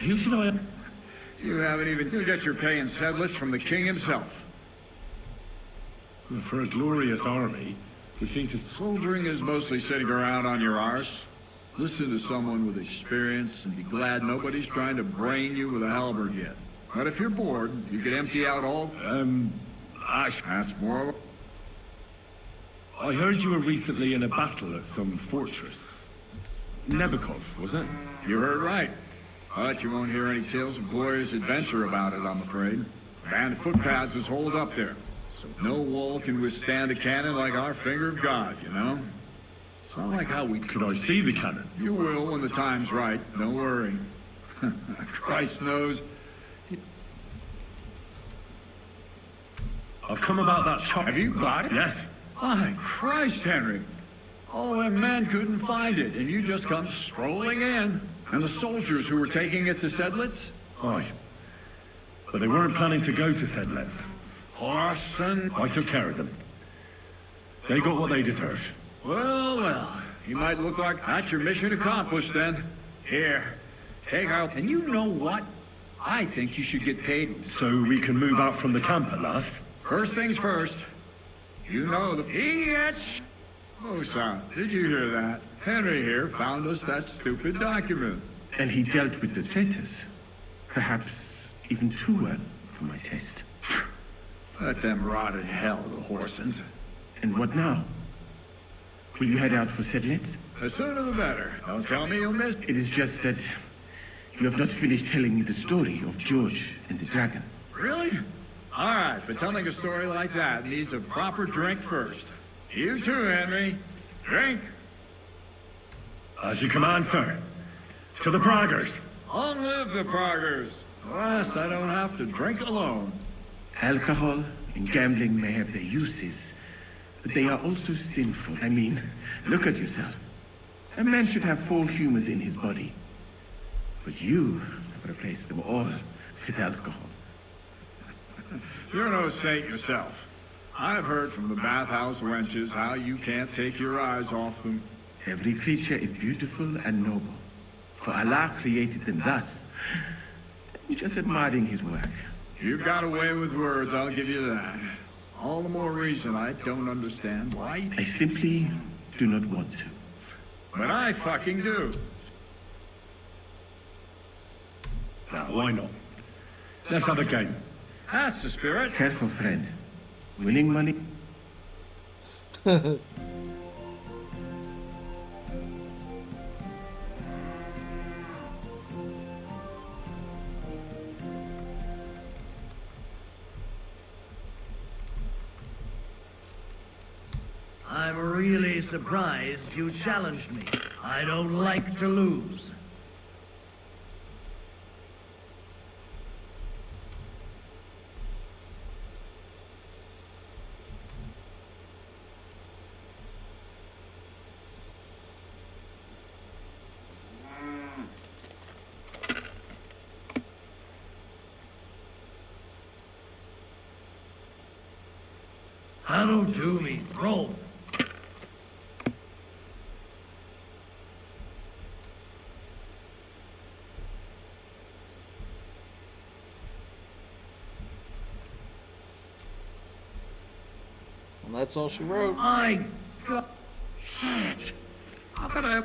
[SPEAKER 18] Who should I...
[SPEAKER 12] You haven't even... You get your pay in sedlets from the king himself.
[SPEAKER 18] For a glorious army, we seem to...
[SPEAKER 12] Soldiering is mostly sitting around on your arse. Listen to someone with experience and be glad nobody's trying to brain you with a halberd yet. But if you're bored, you could empty out all... That's more...
[SPEAKER 18] I heard you were recently in a battle at some fortress. Nebukov, was it?
[SPEAKER 12] You heard right. But you won't hear any tales of glorious adventure about it, I'm afraid. The band of footpads was holed up there. So no wall can withstand a cannon like our finger of God, you know? It's not like how we...
[SPEAKER 18] Could I see the cannon?
[SPEAKER 12] You will when the time's right. Don't worry. Christ knows.
[SPEAKER 18] I've come about that chop.
[SPEAKER 12] Have you got it?
[SPEAKER 18] Yes.
[SPEAKER 12] My Christ, Henry. All them men couldn't find it, and you just come strolling in. And the soldiers who were taking it to Sedlitz?
[SPEAKER 18] Aye. But they weren't planning to go to Sedlitz.
[SPEAKER 12] Horson.
[SPEAKER 18] I took care of them. They got what they deserved.
[SPEAKER 12] Well, you might look like that's your mission accomplished then. Here, take out. And you know what? I think you should get paid.
[SPEAKER 18] So we can move out from the camp at last?
[SPEAKER 12] First things first. You know the... Idiots! Oh, son, did you hear that? Henry here found us that stupid document.
[SPEAKER 22] And he dealt with the traitors. Perhaps even too well for my taste.
[SPEAKER 12] Let them rot in hell, the Horsens.
[SPEAKER 22] And what now? Will you head out for Sedlitz?
[SPEAKER 12] The sooner the better. Don't tell me you'll miss...
[SPEAKER 22] It is just that you have not finished telling me the story of George and the dragon.
[SPEAKER 12] Really? All right, but telling a story like that needs a proper drink first. You too, Henry. Drink.
[SPEAKER 18] As you command, sir. To the Praggers.
[SPEAKER 12] Long live the Praggers. Alas, I don't have to drink alone.
[SPEAKER 22] Alcohol and gambling may have their uses, but they are also sinful. I mean, look at yourself. A man should have 4 humors in his body. But you have replaced them all with alcohol.
[SPEAKER 12] You're no saint yourself. I've heard from the bathhouse wenches how you can't take your eyes off them.
[SPEAKER 22] Every creature is beautiful and noble, for Allah created them thus. I'm just admiring his work.
[SPEAKER 12] You got away with words, I'll give you that. All the more reason I don't understand why...
[SPEAKER 22] I simply do not want to.
[SPEAKER 12] But I fucking do.
[SPEAKER 18] Now, why not? Let's have a game.
[SPEAKER 12] That's the spirit.
[SPEAKER 22] Careful, friend. Winning money...
[SPEAKER 16] I'm really surprised you challenged me. I don't like to lose.
[SPEAKER 4] That'll do me. Roll.
[SPEAKER 1] And that's all she wrote.
[SPEAKER 4] My God. Shit. How could I...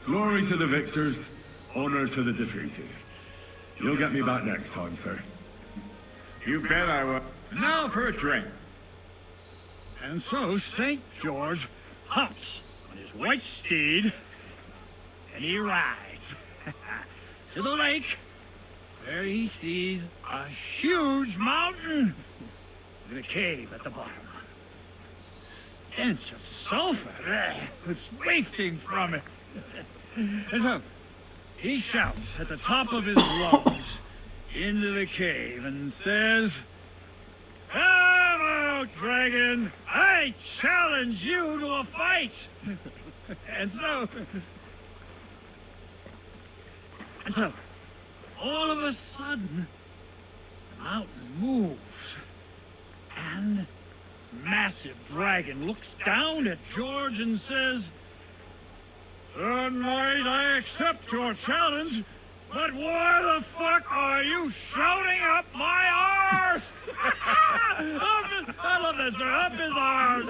[SPEAKER 2] Glory to the victors, honor to the defeated. You'll get me back next time, sir.
[SPEAKER 12] You bet I will. Now for a drink. And so St. George hops on his white steed, and he rides to the lake, where he sees a huge mountain with a cave at the bottom. Stench of sulfur was wafting from it. And so he shouts at the top of his lungs into the cave and says, "Hello, dragon! I challenge you to a fight!" And so, all of a sudden, the mountain moves, and massive dragon looks down at George and says, "Sir Knight, I accept your challenge, but why the fuck are you shouting up my arse?" I love that, sir. Up his arse.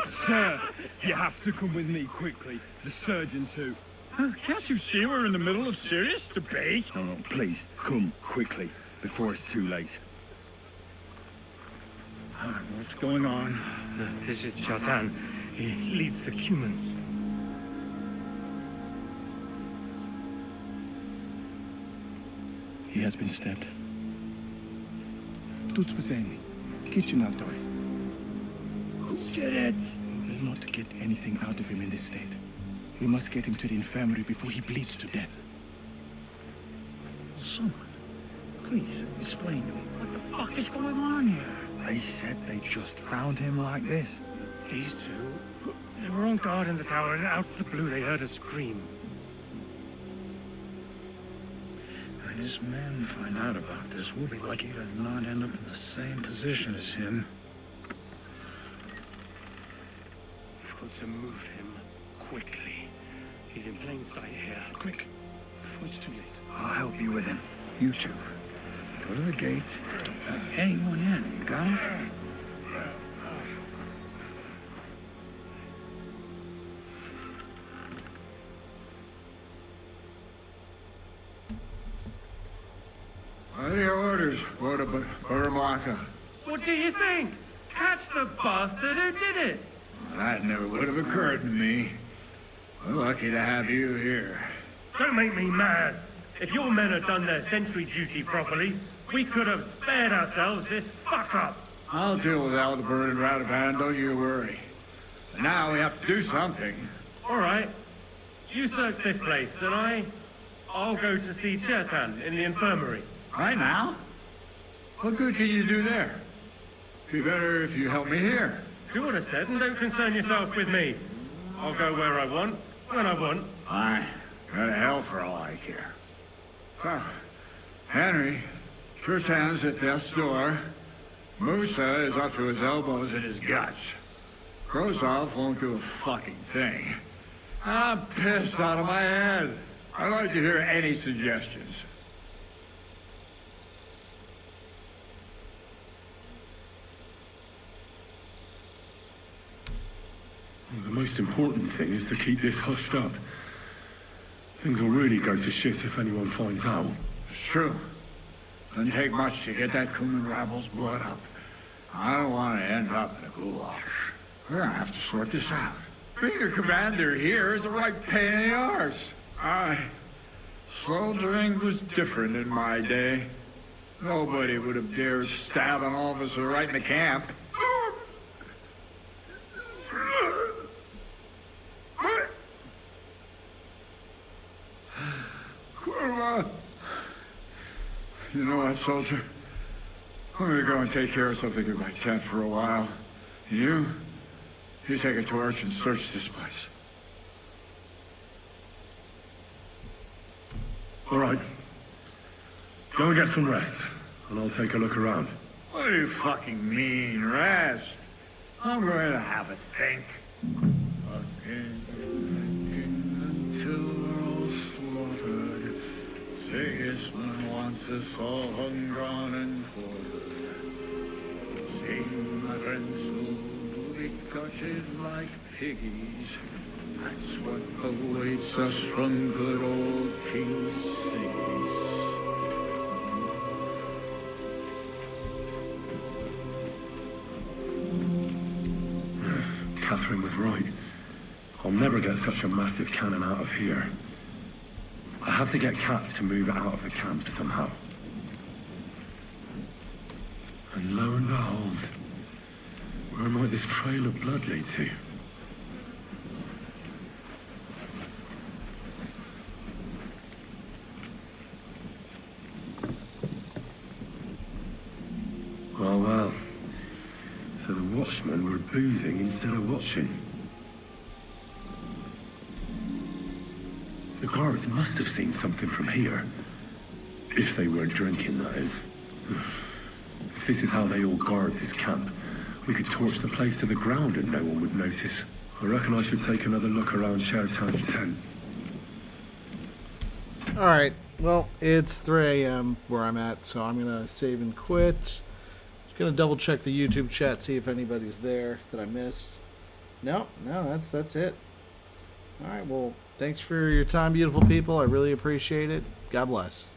[SPEAKER 2] Sir, you have to come with me quickly. The surgeon too.
[SPEAKER 12] Can't you see we're in the middle of serious debate?
[SPEAKER 2] No, please, come quickly, before it's too late.
[SPEAKER 12] What's going on?
[SPEAKER 9] This is Chatan. He leads the humans.
[SPEAKER 22] He has been stabbed. Tudo bem. Kitchen outdoors.
[SPEAKER 12] Who did it?
[SPEAKER 22] We will not get anything out of him in this state. We must get him to the infirmary before he bleeds to death.
[SPEAKER 12] Someone, please explain to me what the fuck is going on here.
[SPEAKER 15] They said they just found him like this.
[SPEAKER 9] These two, they were on guard in the tower, and out of the blue they heard a scream.
[SPEAKER 12] When his men find out about this, we'll be lucky to not end up in the same position as him.
[SPEAKER 9] We've got to move him quickly. He's in plain sight here.
[SPEAKER 22] Quick, before it's too late.
[SPEAKER 15] I'll help you with him.
[SPEAKER 12] You two, go to the gate. Don't let anyone in. You got it? What are your orders, Buramaka?
[SPEAKER 9] What do you think? Catch the bastard who did it!
[SPEAKER 12] That never would have occurred to me. We're lucky to have you here.
[SPEAKER 9] Don't make me mad. If your men had done their sentry duty properly, we could have spared ourselves this fuck-up.
[SPEAKER 12] I'll deal with Aldebert and Radovan, don't you worry. But now we have to do something.
[SPEAKER 9] All right. You search this place, and I'll go to see Chatan in the infirmary.
[SPEAKER 12] Right now? What good can you do there? Be better if you help me here.
[SPEAKER 9] Do what I said and don't concern yourself with me. I'll go where I want, when I want.
[SPEAKER 12] Fine. Go to hell for all I care. So, Henry, Chatan's at death's door. Musa is up to his elbows in his guts. Grozov won't do a fucking thing. I'm pissed out of my head. I'd like to hear any suggestions.
[SPEAKER 18] The most important thing is to keep this hushed up. Things will really go to shit if anyone finds out.
[SPEAKER 12] It's true. Doesn't take much to get that Kuman rabble's blood up. I don't want to end up in a goulash. We're gonna have to sort this out. Being a commander here is a right pain in the arse. Soldiering was different in my day. Nobody would have dared stab an officer right in the camp. You know what, soldier? I'm gonna go and take care of something in my tent for a while. And you take a torch and search this place.
[SPEAKER 18] All right. Go and get some rest, and I'll take a look around.
[SPEAKER 12] Wait What do you fucking mean, rest? I'm going to have a think. Fucking until we're all slaughtered. Sigismund wants us all hung, drawn, and quartered. See my friends who be gutted like piggies. That's what awaits us from good old King Sigis.
[SPEAKER 18] Catherine was right. I'll never get such a massive cannon out of here. I have to get Katz to move it out of the camp somehow. And lo and behold, where might this trail of blood lead to? Oh well. So the watchmen were boozing instead of watching. The guards must have seen something from here. If they weren't drinking, that is. If this is how they all guard this camp, we could torch the place to the ground and no one would notice. I reckon I should take another look around Chowtown's tent.
[SPEAKER 1] Alright, well, it's 3 a.m. where I'm at, so I'm going to save and quit. Gonna double check the YouTube chat, see if anybody's there that I missed. No, that's it. All right, well, thanks for your time, beautiful people. I really appreciate it. God bless.